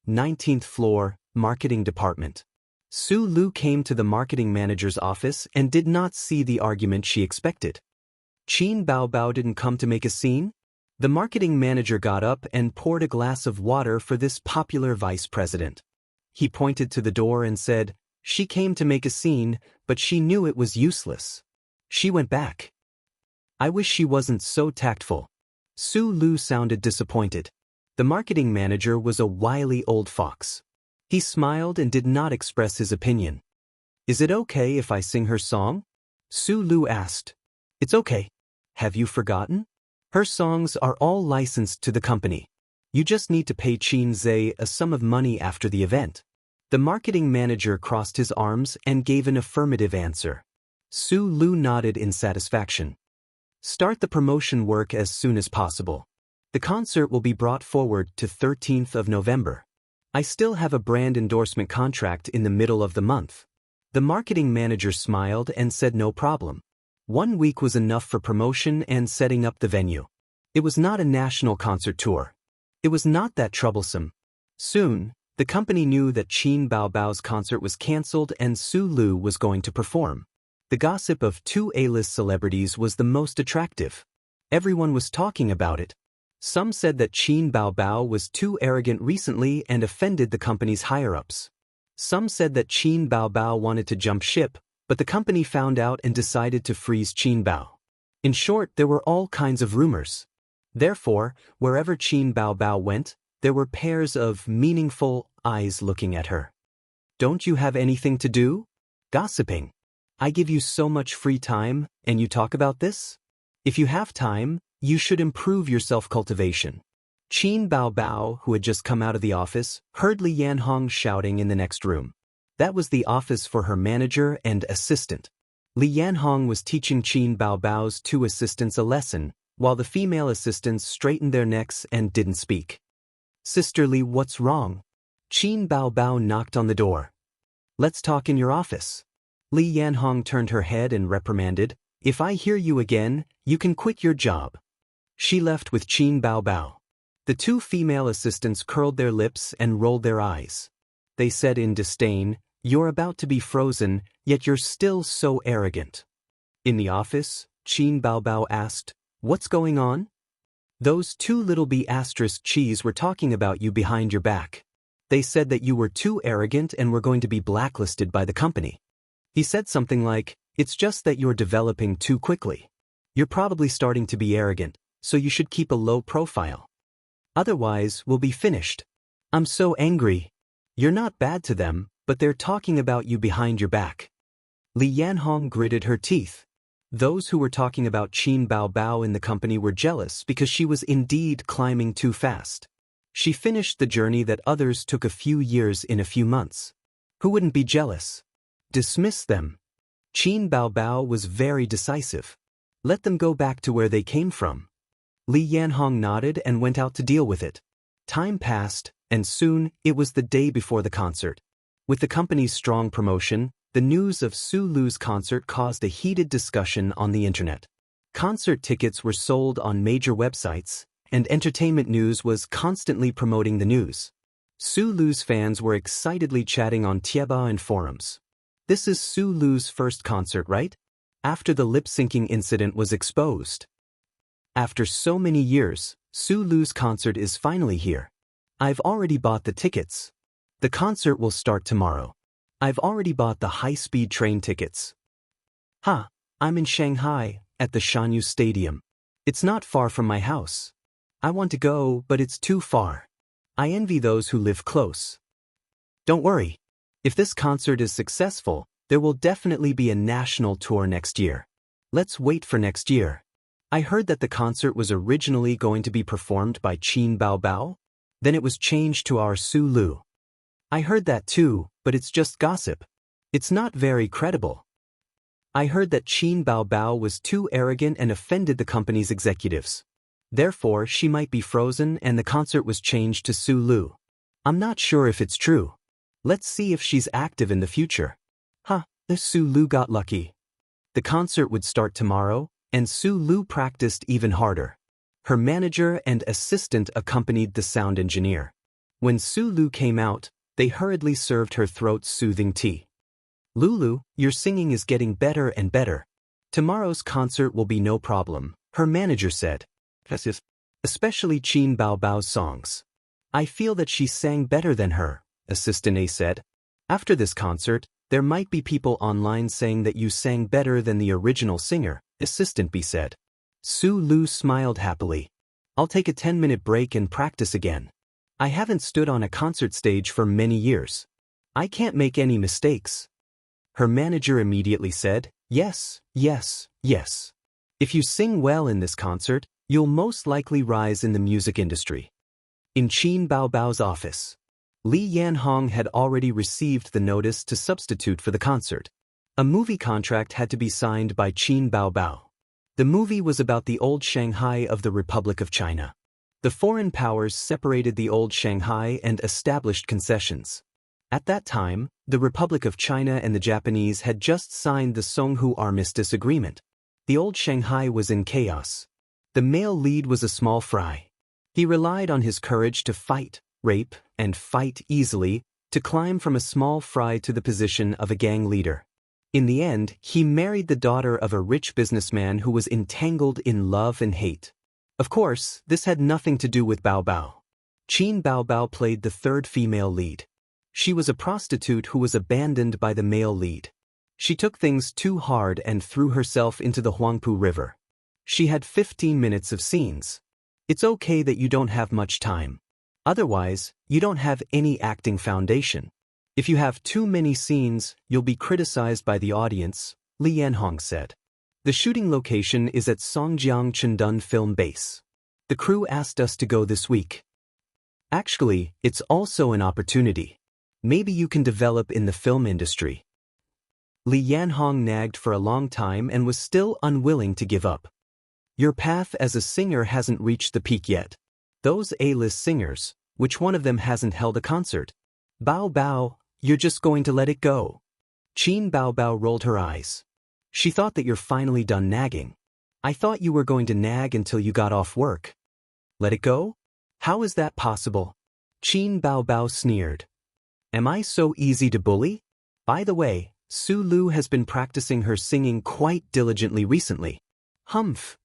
19th floor, marketing department. Su Lu came to the marketing manager's office and did not see the argument she expected. Qin Bao Bao didn't come to make a scene? The marketing manager got up and poured a glass of water for this popular vice president. He pointed to the door and said, she came to make a scene, but she knew it was useless. She went back. I wish she wasn't so tactful. Su Lu sounded disappointed. The marketing manager was a wily old fox. He smiled and did not express his opinion. Is it okay if I sing her song? Su Lu asked. It's okay. Have you forgotten? Her songs are all licensed to the company. You just need to pay Qin Zhe a sum of money after the event. The marketing manager crossed his arms and gave an affirmative answer. Su Lu nodded in satisfaction. Start the promotion work as soon as possible. The concert will be brought forward to 13th of November. I still have a brand endorsement contract in the middle of the month. The marketing manager smiled and said no problem. 1 week was enough for promotion and setting up the venue. It was not a national concert tour. It was not that troublesome. Soon, the company knew that Qin Bao Bao's concert was cancelled and Su Lu was going to perform. The gossip of 2 A-list celebrities was the most attractive. Everyone was talking about it. Some said that Qin Bao Bao was too arrogant recently and offended the company's higher-ups. Some said that Qin Baobao wanted to jump ship, but the company found out and decided to freeze Qin Bao. In short, there were all kinds of rumors. Therefore, wherever Qin Baobao went, there were pairs of meaningful eyes looking at her. Don't you have anything to do? Gossiping. I give you so much free time, and you talk about this? If you have time, you should improve your self-cultivation. Qin Baobao, who had just come out of the office, heard Li Yanhong shouting in the next room. That was the office for her manager and assistant. Li Yanhong was teaching Qin Baobao's 2 assistants a lesson, while the female assistants straightened their necks and didn't speak. Sister Li, what's wrong? Qin Baobao knocked on the door. Let's talk in your office. Li Yanhong turned her head and reprimanded, if I hear you again, you can quit your job. She left with Qin Baobao. The 2 female assistants curled their lips and rolled their eyes. They said in disdain, you're about to be frozen, yet you're still so arrogant. In the office, Qin Baobao asked, what's going on? Those 2 little B****s were talking about you behind your back. They said that you were too arrogant and were going to be blacklisted by the company. He said something like, it's just that you're developing too quickly. You're probably starting to be arrogant, so you should keep a low profile. Otherwise, we'll be finished. I'm so angry. You're not bad to them, but they're talking about you behind your back. Li Yanhong gritted her teeth. Those who were talking about Qin Baobao in the company were jealous because she was indeed climbing too fast. She finished the journey that others took a few years in a few months. Who wouldn't be jealous? Dismiss them. Qin Baobao was very decisive. Let them go back to where they came from. Li Yanhong nodded and went out to deal with it. Time passed, and soon, it was the day before the concert. With the company's strong promotion, the news of Su Lu's concert caused a heated discussion on the internet. Concert tickets were sold on major websites, and entertainment news was constantly promoting the news. Su Lu's fans were excitedly chatting on Tieba and forums. This is Su Lu's first concert, right? After the lip-syncing incident was exposed. After so many years, Su Lu's concert is finally here. I've already bought the tickets. The concert will start tomorrow. I've already bought the high-speed train tickets. I'm in Shanghai, at the Shanyu Stadium. It's not far from my house. I want to go, but it's too far. I envy those who live close. Don't worry. If this concert is successful, there will definitely be a national tour next year. Let's wait for next year. I heard that the concert was originally going to be performed by Qin Baobao. Then it was changed to our Su Lu. I heard that too, but it's just gossip. It's not very credible. I heard that Qin Baobao was too arrogant and offended the company's executives. Therefore, she might be frozen and the concert was changed to Su Lu. I'm not sure if it's true. Let's see if she's active in the future. The Su Lu got lucky. The concert would start tomorrow, and Su Lu practiced even harder. Her manager and assistant accompanied the sound engineer. When Su Lu came out, they hurriedly served her throat-soothing tea. Lulu, your singing is getting better and better. Tomorrow's concert will be no problem, her manager said. Especially Qin Baobao's songs. I feel that she sang better than her, Assistant A said. After this concert, there might be people online saying that you sang better than the original singer, Assistant B said. Su Lu smiled happily. I'll take a 10-minute break and practice again. I haven't stood on a concert stage for many years. I can't make any mistakes. Her manager immediately said, yes. If you sing well in this concert, you'll most likely rise in the music industry. In Qin Baobao's office, Li Yanhong had already received the notice to substitute for the concert. A movie contract had to be signed by Qin Baobao. The movie was about the old Shanghai of the Republic of China. The foreign powers separated the old Shanghai and established concessions. At that time, the Republic of China and the Japanese had just signed the Songhu Armistice Agreement. The old Shanghai was in chaos. The male lead was a small fry. He relied on his courage to fight, rape, and fight easily, to climb from a small fry to the position of a gang leader. In the end, he married the daughter of a rich businessman who was entangled in love and hate. Of course, this had nothing to do with Baobao. Qin Baobao played the third female lead. She was a prostitute who was abandoned by the male lead. She took things too hard and threw herself into the Huangpu River. She had 15 minutes of scenes. It's okay that you don't have much time. Otherwise, you don't have any acting foundation. If you have too many scenes, you'll be criticized by the audience, Li Yanhong said. The shooting location is at Songjiang Chendun Film Base. The crew asked us to go this week. Actually, it's also an opportunity. Maybe you can develop in the film industry. Li Yanhong nagged for a long time and was still unwilling to give up. Your path as a singer hasn't reached the peak yet. Those A-list singers, which one of them hasn't held a concert? Bao Bao, you're just going to let it go. Qin Bao Bao rolled her eyes. She thought that you're finally done nagging. I thought you were going to nag until you got off work. Let it go? How is that possible? Qin Bao Bao sneered. Am I so easy to bully? By the way, Su Lu has been practicing her singing quite diligently recently. Humph.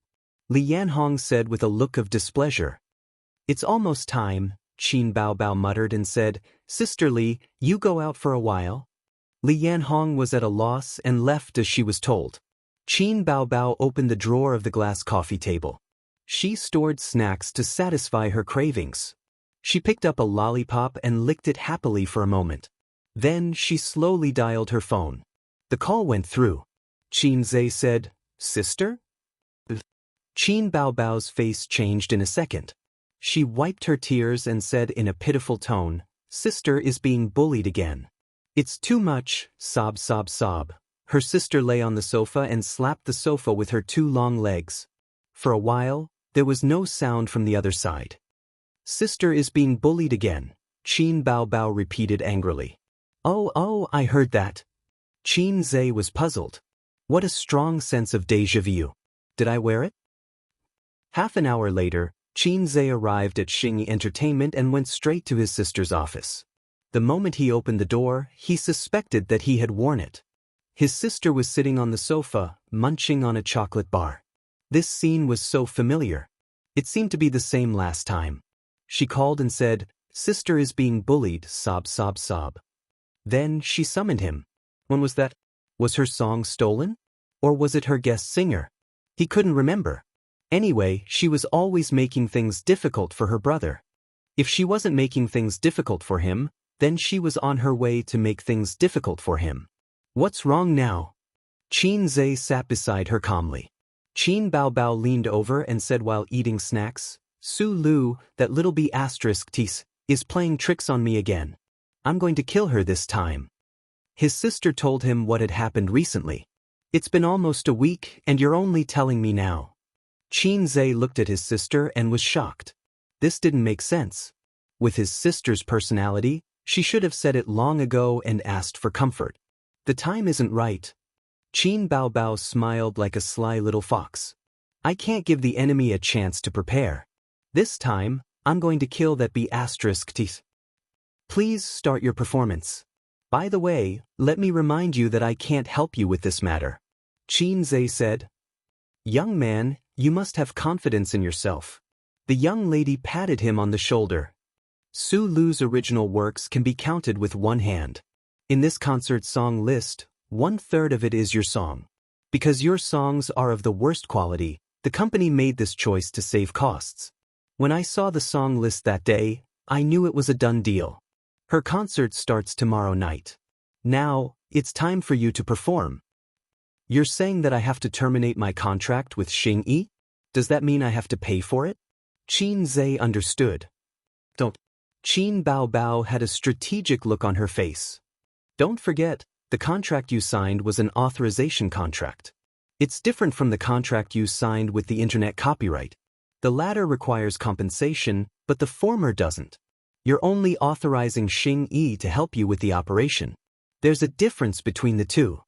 Li Yanhong said with a look of displeasure. It's almost time, Qin Bao Bao muttered and said, Sister Li, you go out for a while. Li Yanhong was at a loss and left as she was told. Qin Bao Bao opened the drawer of the glass coffee table. She stored snacks to satisfy her cravings. She picked up a lollipop and licked it happily for a moment. Then she slowly dialed her phone. The call went through. Qin Zhe said, Sister? Qin Bao Bao's face changed in a second. She wiped her tears and said in a pitiful tone, Sister is being bullied again. It's too much, sob sob sob. Her sister lay on the sofa and slapped the sofa with her two long legs. For a while, there was no sound from the other side. Sister is being bullied again, Qin Bao Bao repeated angrily. Oh, I heard that. Qin Zhe was puzzled. What a strong sense of déjà vu. Did I wear it? Half an hour later, Qin Zhe arrived at Xingyi Entertainment and went straight to his sister's office. The moment he opened the door, he suspected that he had worn it. His sister was sitting on the sofa, munching on a chocolate bar. This scene was so familiar. It seemed to be the same last time. She called and said, Sister is being bullied, sob sob sob. Then she summoned him. When was that? Was her song stolen? Or was it her guest singer? He couldn't remember. Anyway, she was always making things difficult for her brother. If she wasn't making things difficult for him, then she was on her way to make things difficult for him. What's wrong now? Qin Zhe sat beside her calmly. Qin Bao Bao leaned over and said while eating snacks, Su Lu, that little b****, is playing tricks on me again. I'm going to kill her this time. His sister told him what had happened recently. It's been almost a week and you're only telling me now. Qin Zhe looked at his sister and was shocked. This didn't make sense. With his sister's personality, she should have said it long ago and asked for comfort. The time isn't right. Qin Bao Bao smiled like a sly little fox. I can't give the enemy a chance to prepare. This time, I'm going to kill that b****. Please start your performance. By the way, let me remind you that I can't help you with this matter. Qin Zhe said. Young man, you must have confidence in yourself. The young lady patted him on the shoulder. Su Lu's original works can be counted with one hand. In this concert song list, 1/3 of it is your song. Because your songs are of the worst quality, the company made this choice to save costs. When I saw the song list that day, I knew it was a done deal. Her concert starts tomorrow night. Now, it's time for you to perform. You're saying that I have to terminate my contract with Xingyi? Does that mean I have to pay for it? Qin Zhe understood. Don't. Qin Bao Bao had a strategic look on her face. Don't forget, the contract you signed was an authorization contract. It's different from the contract you signed with the internet copyright. The latter requires compensation, but the former doesn't. You're only authorizing Xingyi to help you with the operation. There's a difference between the two.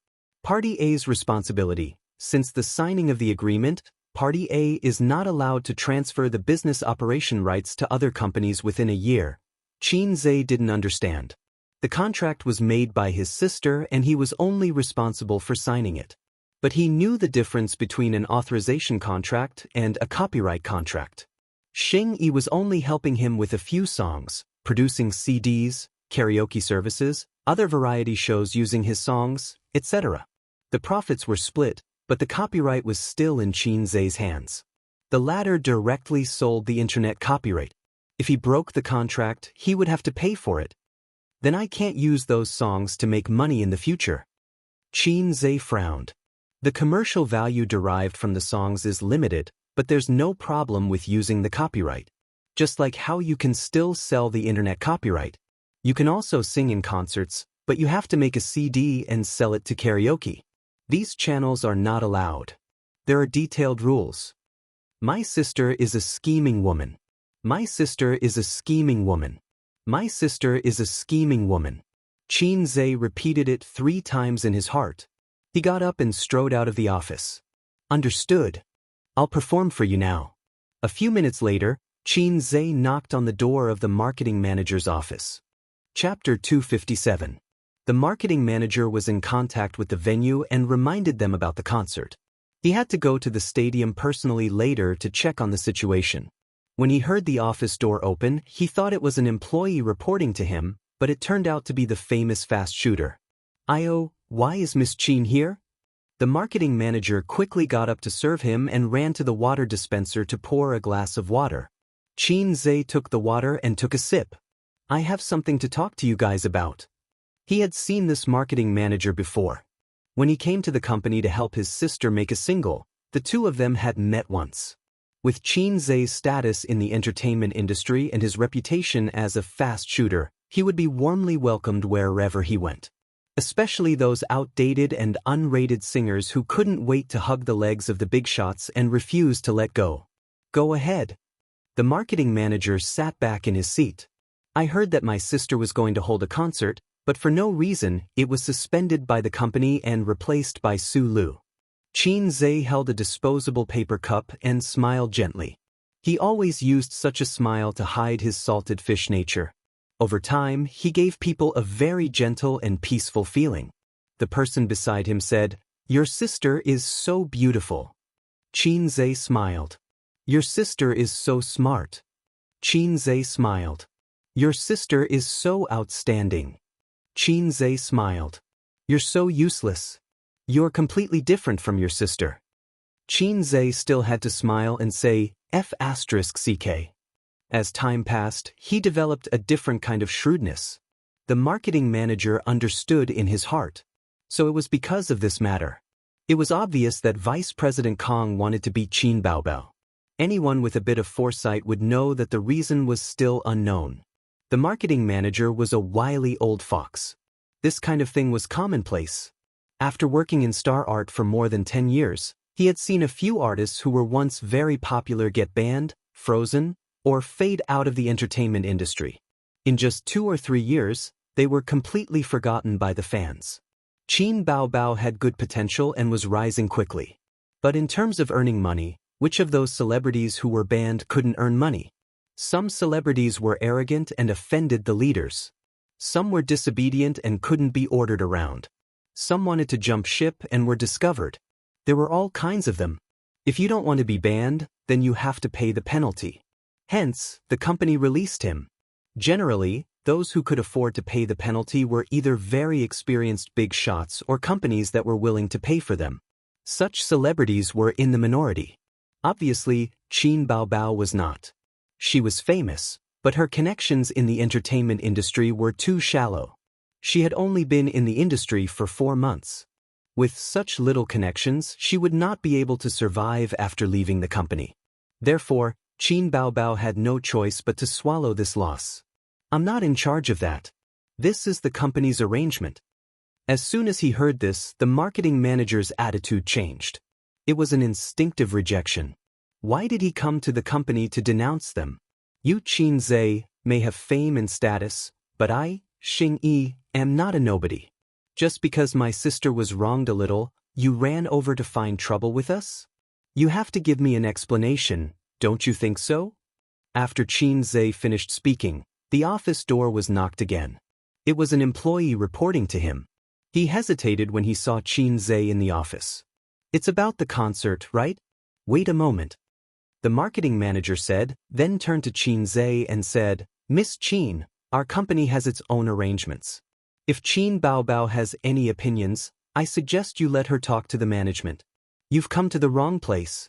Party A's responsibility. Since the signing of the agreement, Party A is not allowed to transfer the business operation rights to other companies within a year. Qin Zhe didn't understand. The contract was made by his sister and he was only responsible for signing it. But he knew the difference between an authorization contract and a copyright contract. Xingyi was only helping him with a few songs, producing CDs, karaoke services, other variety shows using his songs, etc. The profits were split, but the copyright was still in Qin Zhe's hands. The latter directly sold the internet copyright. If he broke the contract, he would have to pay for it. Then I can't use those songs to make money in the future. Qin Zhe frowned. The commercial value derived from the songs is limited, but there's no problem with using the copyright. Just like how you can still sell the internet copyright. You can also sing in concerts, but you have to make a CD and sell it to karaoke. These channels are not allowed. There are detailed rules. My sister is a scheming woman. My sister is a scheming woman. My sister is a scheming woman. Qin Zhe repeated it 3 times in his heart. He got up and strode out of the office. Understood. I'll perform for you now. A few minutes later, Qin Zhe knocked on the door of the marketing manager's office. Chapter 257. The marketing manager was in contact with the venue and reminded them about the concert. He had to go to the stadium personally later to check on the situation. When he heard the office door open, he thought it was an employee reporting to him, but it turned out to be the famous fast shooter. Why is Miss Qin here? The marketing manager quickly got up to serve him and ran to the water dispenser to pour a glass of water. Qin Zhe took the water and took a sip. I have something to talk to you guys about. He had seen this marketing manager before. When he came to the company to help his sister make a single, the two of them had met once. With Qin Zhe's status in the entertainment industry and his reputation as a fast shooter, he would be warmly welcomed wherever he went. Especially those outdated and unrated singers who couldn't wait to hug the legs of the big shots and refuse to let go. Go ahead. The marketing manager sat back in his seat. I heard that my sister was going to hold a concert, but for no reason, it was suspended by the company and replaced by Su Lu. Qin Zhe held a disposable paper cup and smiled gently. He always used such a smile to hide his salted fish nature. Over time, he gave people a very gentle and peaceful feeling. The person beside him said, "Your sister is so beautiful." Qin Zhe smiled. "Your sister is so smart." Qin Zhe smiled. "Your sister is so outstanding." Qin Zhe smiled. "You're so useless. You're completely different from your sister." Qin Zhe still had to smile and say, F***ck. As time passed, he developed a different kind of shrewdness. The marketing manager understood in his heart. So it was because of this matter. It was obvious that Vice President Kong wanted to beat Qin Baobao. Anyone with a bit of foresight would know that the reason was still unknown. The marketing manager was a wily old fox. This kind of thing was commonplace. After working in star art for more than 10 years, he had seen a few artists who were once very popular get banned, frozen, or fade out of the entertainment industry. In just 2 or 3 years, they were completely forgotten by the fans. Qin Baobao had good potential and was rising quickly. But in terms of earning money, which of those celebrities who were banned couldn't earn money? Some celebrities were arrogant and offended the leaders. Some were disobedient and couldn't be ordered around. Some wanted to jump ship and were discovered. There were all kinds of them. If you don't want to be banned, then you have to pay the penalty. Hence, the company released him. Generally, those who could afford to pay the penalty were either very experienced big shots or companies that were willing to pay for them. Such celebrities were in the minority. Obviously, Qin Baobao was not. She was famous, but her connections in the entertainment industry were too shallow. She had only been in the industry for 4 months. With such little connections, she would not be able to survive after leaving the company. Therefore, Qin Baobao had no choice but to swallow this loss. I'm not in charge of that. This is the company's arrangement. As soon as he heard this, the marketing manager's attitude changed. It was an instinctive rejection. Why did he come to the company to denounce them? You Qin Zhe may have fame and status, but I, Xing Yi, am not a nobody. Just because my sister was wronged a little, you ran over to find trouble with us? You have to give me an explanation, don't you think so? After Qin Zhe finished speaking, the office door was knocked again. It was an employee reporting to him. He hesitated when he saw Qin Zhe in the office. It's about the concert, right? Wait a moment. The marketing manager said, then turned to Qin Zhe and said, Miss Qin, Our company has its own arrangements. If Qin Baobao has any opinions, I suggest you let her talk to the management. You've come to the wrong place.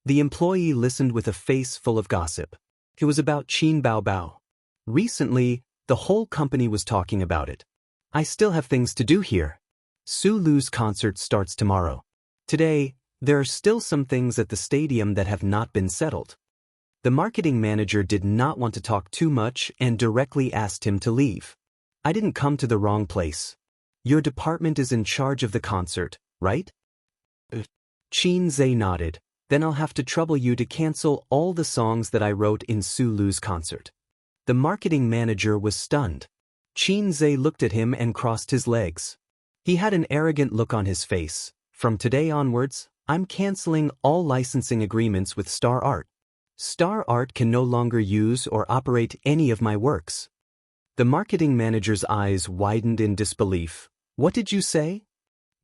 The employee listened with a face full of gossip. It was about Qin Baobao. Recently, the whole company was talking about it. I still have things to do here. Su Lu's concert starts tomorrow. Today, there are still some things at the stadium that have not been settled. The marketing manager did not want to talk too much and directly asked him to leave. I didn't come to the wrong place. Your department is in charge of the concert, right? Qin Zhe nodded. Then I'll have to trouble you to cancel all the songs that I wrote in Su Lu's concert. The marketing manager was stunned. Qin Zhe looked at him and crossed his legs. He had an arrogant look on his face. From today onwards, I'm canceling all licensing agreements with Star Art. Star Art can no longer use or operate any of my works. The marketing manager's eyes widened in disbelief. What did you say?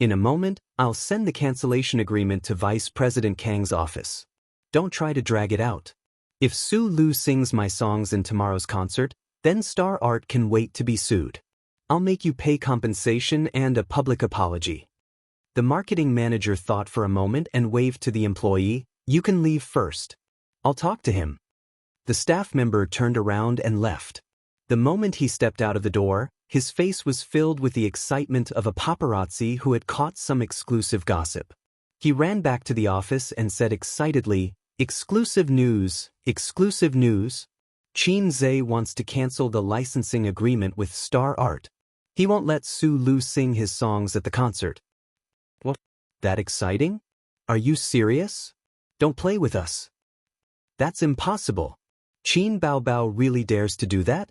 In a moment, I'll send the cancellation agreement to Vice President Kang's office. Don't try to drag it out. If Su Lu sings my songs in tomorrow's concert, then Star Art can wait to be sued. I'll make you pay compensation and a public apology. The marketing manager thought for a moment and waved to the employee. You can leave first. I'll talk to him. The staff member turned around and left. The moment he stepped out of the door, his face was filled with the excitement of a paparazzi who had caught some exclusive gossip. He ran back to the office and said excitedly, "Exclusive news, exclusive news. Qin Zhe wants to cancel the licensing agreement with Star Art. He won't let Su Lu sing his songs at the concert." What? That exciting? Are you serious? Don't play with us. That's impossible. Qin Baobao really dares to do that?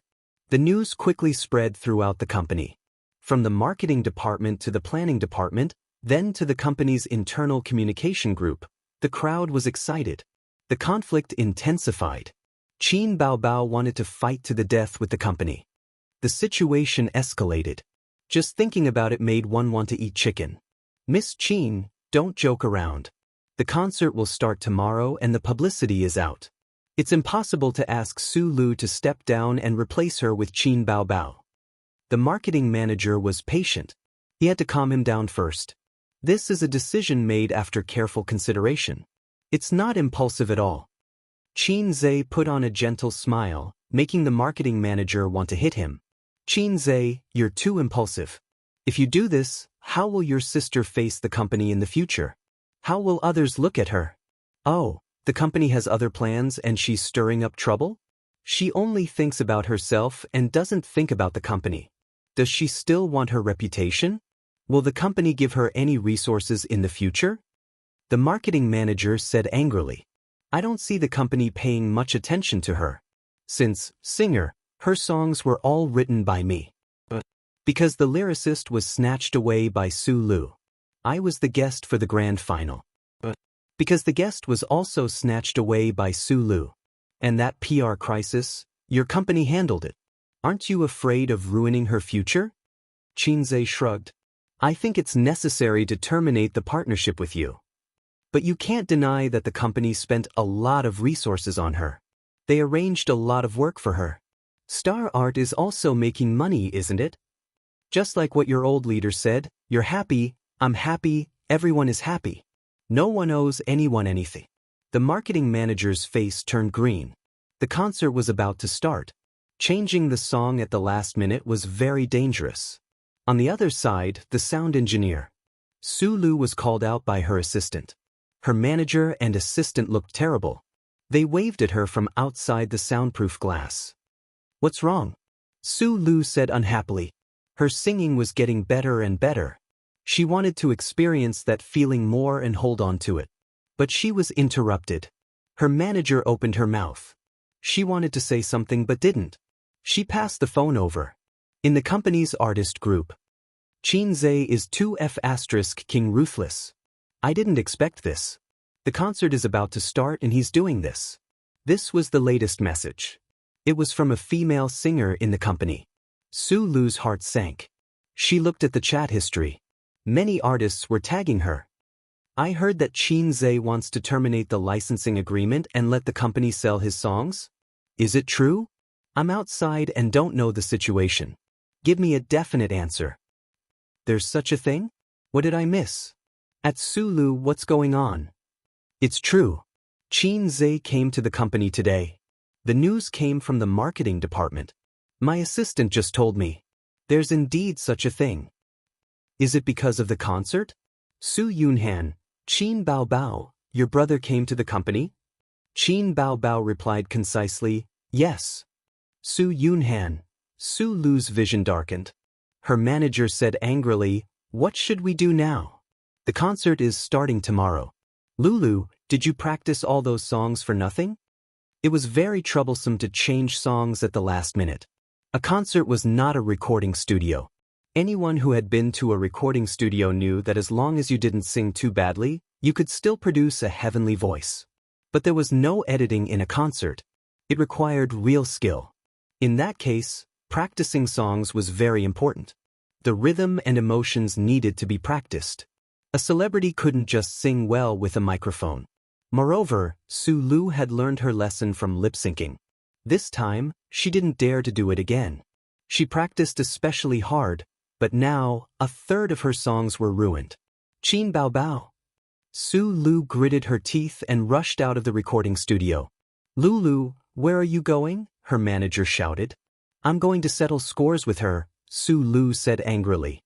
The news quickly spread throughout the company. From the marketing department to the planning department, then to the company's internal communication group, the crowd was excited. The conflict intensified. Qin Baobao wanted to fight to the death with the company. The situation escalated. Just thinking about it made one want to eat chicken. Miss Qin, don't joke around. The concert will start tomorrow and the publicity is out. It's impossible to ask Su Lu to step down and replace her with Qin Baobao. The marketing manager was patient. He had to calm him down first. This is a decision made after careful consideration. It's not impulsive at all. Qin Zhe put on a gentle smile, making the marketing manager want to hit him. Qin Zhe, you're too impulsive. If you do this, how will your sister face the company in the future? How will others look at her? Oh, the company has other plans and she's stirring up trouble? She only thinks about herself and doesn't think about the company. Does she still want her reputation? Will the company give her any resources in the future? The marketing manager said angrily. I don't see the company paying much attention to her. Since singer, her songs were all written by me. But because the lyricist was snatched away by Su Lu. I was the guest for the grand final. Because the guest was also snatched away by Su Lu. And that PR crisis, your company handled it. Aren't you afraid of ruining her future? Qin Zhe shrugged. I think it's necessary to terminate the partnership with you. But you can't deny that the company spent a lot of resources on her. They arranged a lot of work for her. Star Art is also making money, isn't it? Just like what your old leader said, you're happy, I'm happy, everyone is happy. No one owes anyone anything. The marketing manager's face turned green. The concert was about to start. Changing the song at the last minute was very dangerous. On the other side, the sound engineer. Su Lu was called out by her assistant. Her manager and assistant looked terrible. They waved at her from outside the soundproof glass. What's wrong? Su Lu said unhappily. Her singing was getting better and better. She wanted to experience that feeling more and hold on to it. But she was interrupted. Her manager opened her mouth. She wanted to say something but didn't. She passed the phone over. In the company's artist group. Qin Zhe is 2F** King Ruthless. I didn't expect this. The concert is about to start and he's doing this. This was the latest message. It was from a female singer in the company. Su Lu's heart sank. She looked at the chat history. Many artists were tagging her. I heard that Qin Zhe wants to terminate the licensing agreement and let the company sell his songs. Is it true? I'm outside and don't know the situation. Give me a definite answer. There's such a thing? What did I miss? At Sulu, what's going on? It's true. Qin Zhe came to the company today. The news came from the marketing department. My assistant just told me. There's indeed such a thing. Is it because of the concert? Su Yunhan, Qin Bao Bao, your brother came to the company? Qin Bao Bao replied concisely, yes. Su Yunhan, Su Lu's vision darkened. Her manager said angrily, what should we do now? The concert is starting tomorrow. Lulu, did you practice all those songs for nothing? It was very troublesome to change songs at the last minute. A concert was not a recording studio. Anyone who had been to a recording studio knew that as long as you didn't sing too badly, you could still produce a heavenly voice. But there was no editing in a concert. It required real skill. In that case, practicing songs was very important. The rhythm and emotions needed to be practiced. A celebrity couldn't just sing well with a microphone. Moreover, Su Lu had learned her lesson from lip-syncing. This time, she didn't dare to do it again. She practiced especially hard, but now, a third of her songs were ruined. Qin Bao Bao. Su Lu gritted her teeth and rushed out of the recording studio. Lulu, where are you going? Her manager shouted. I'm going to settle scores with her, Su Lu said angrily.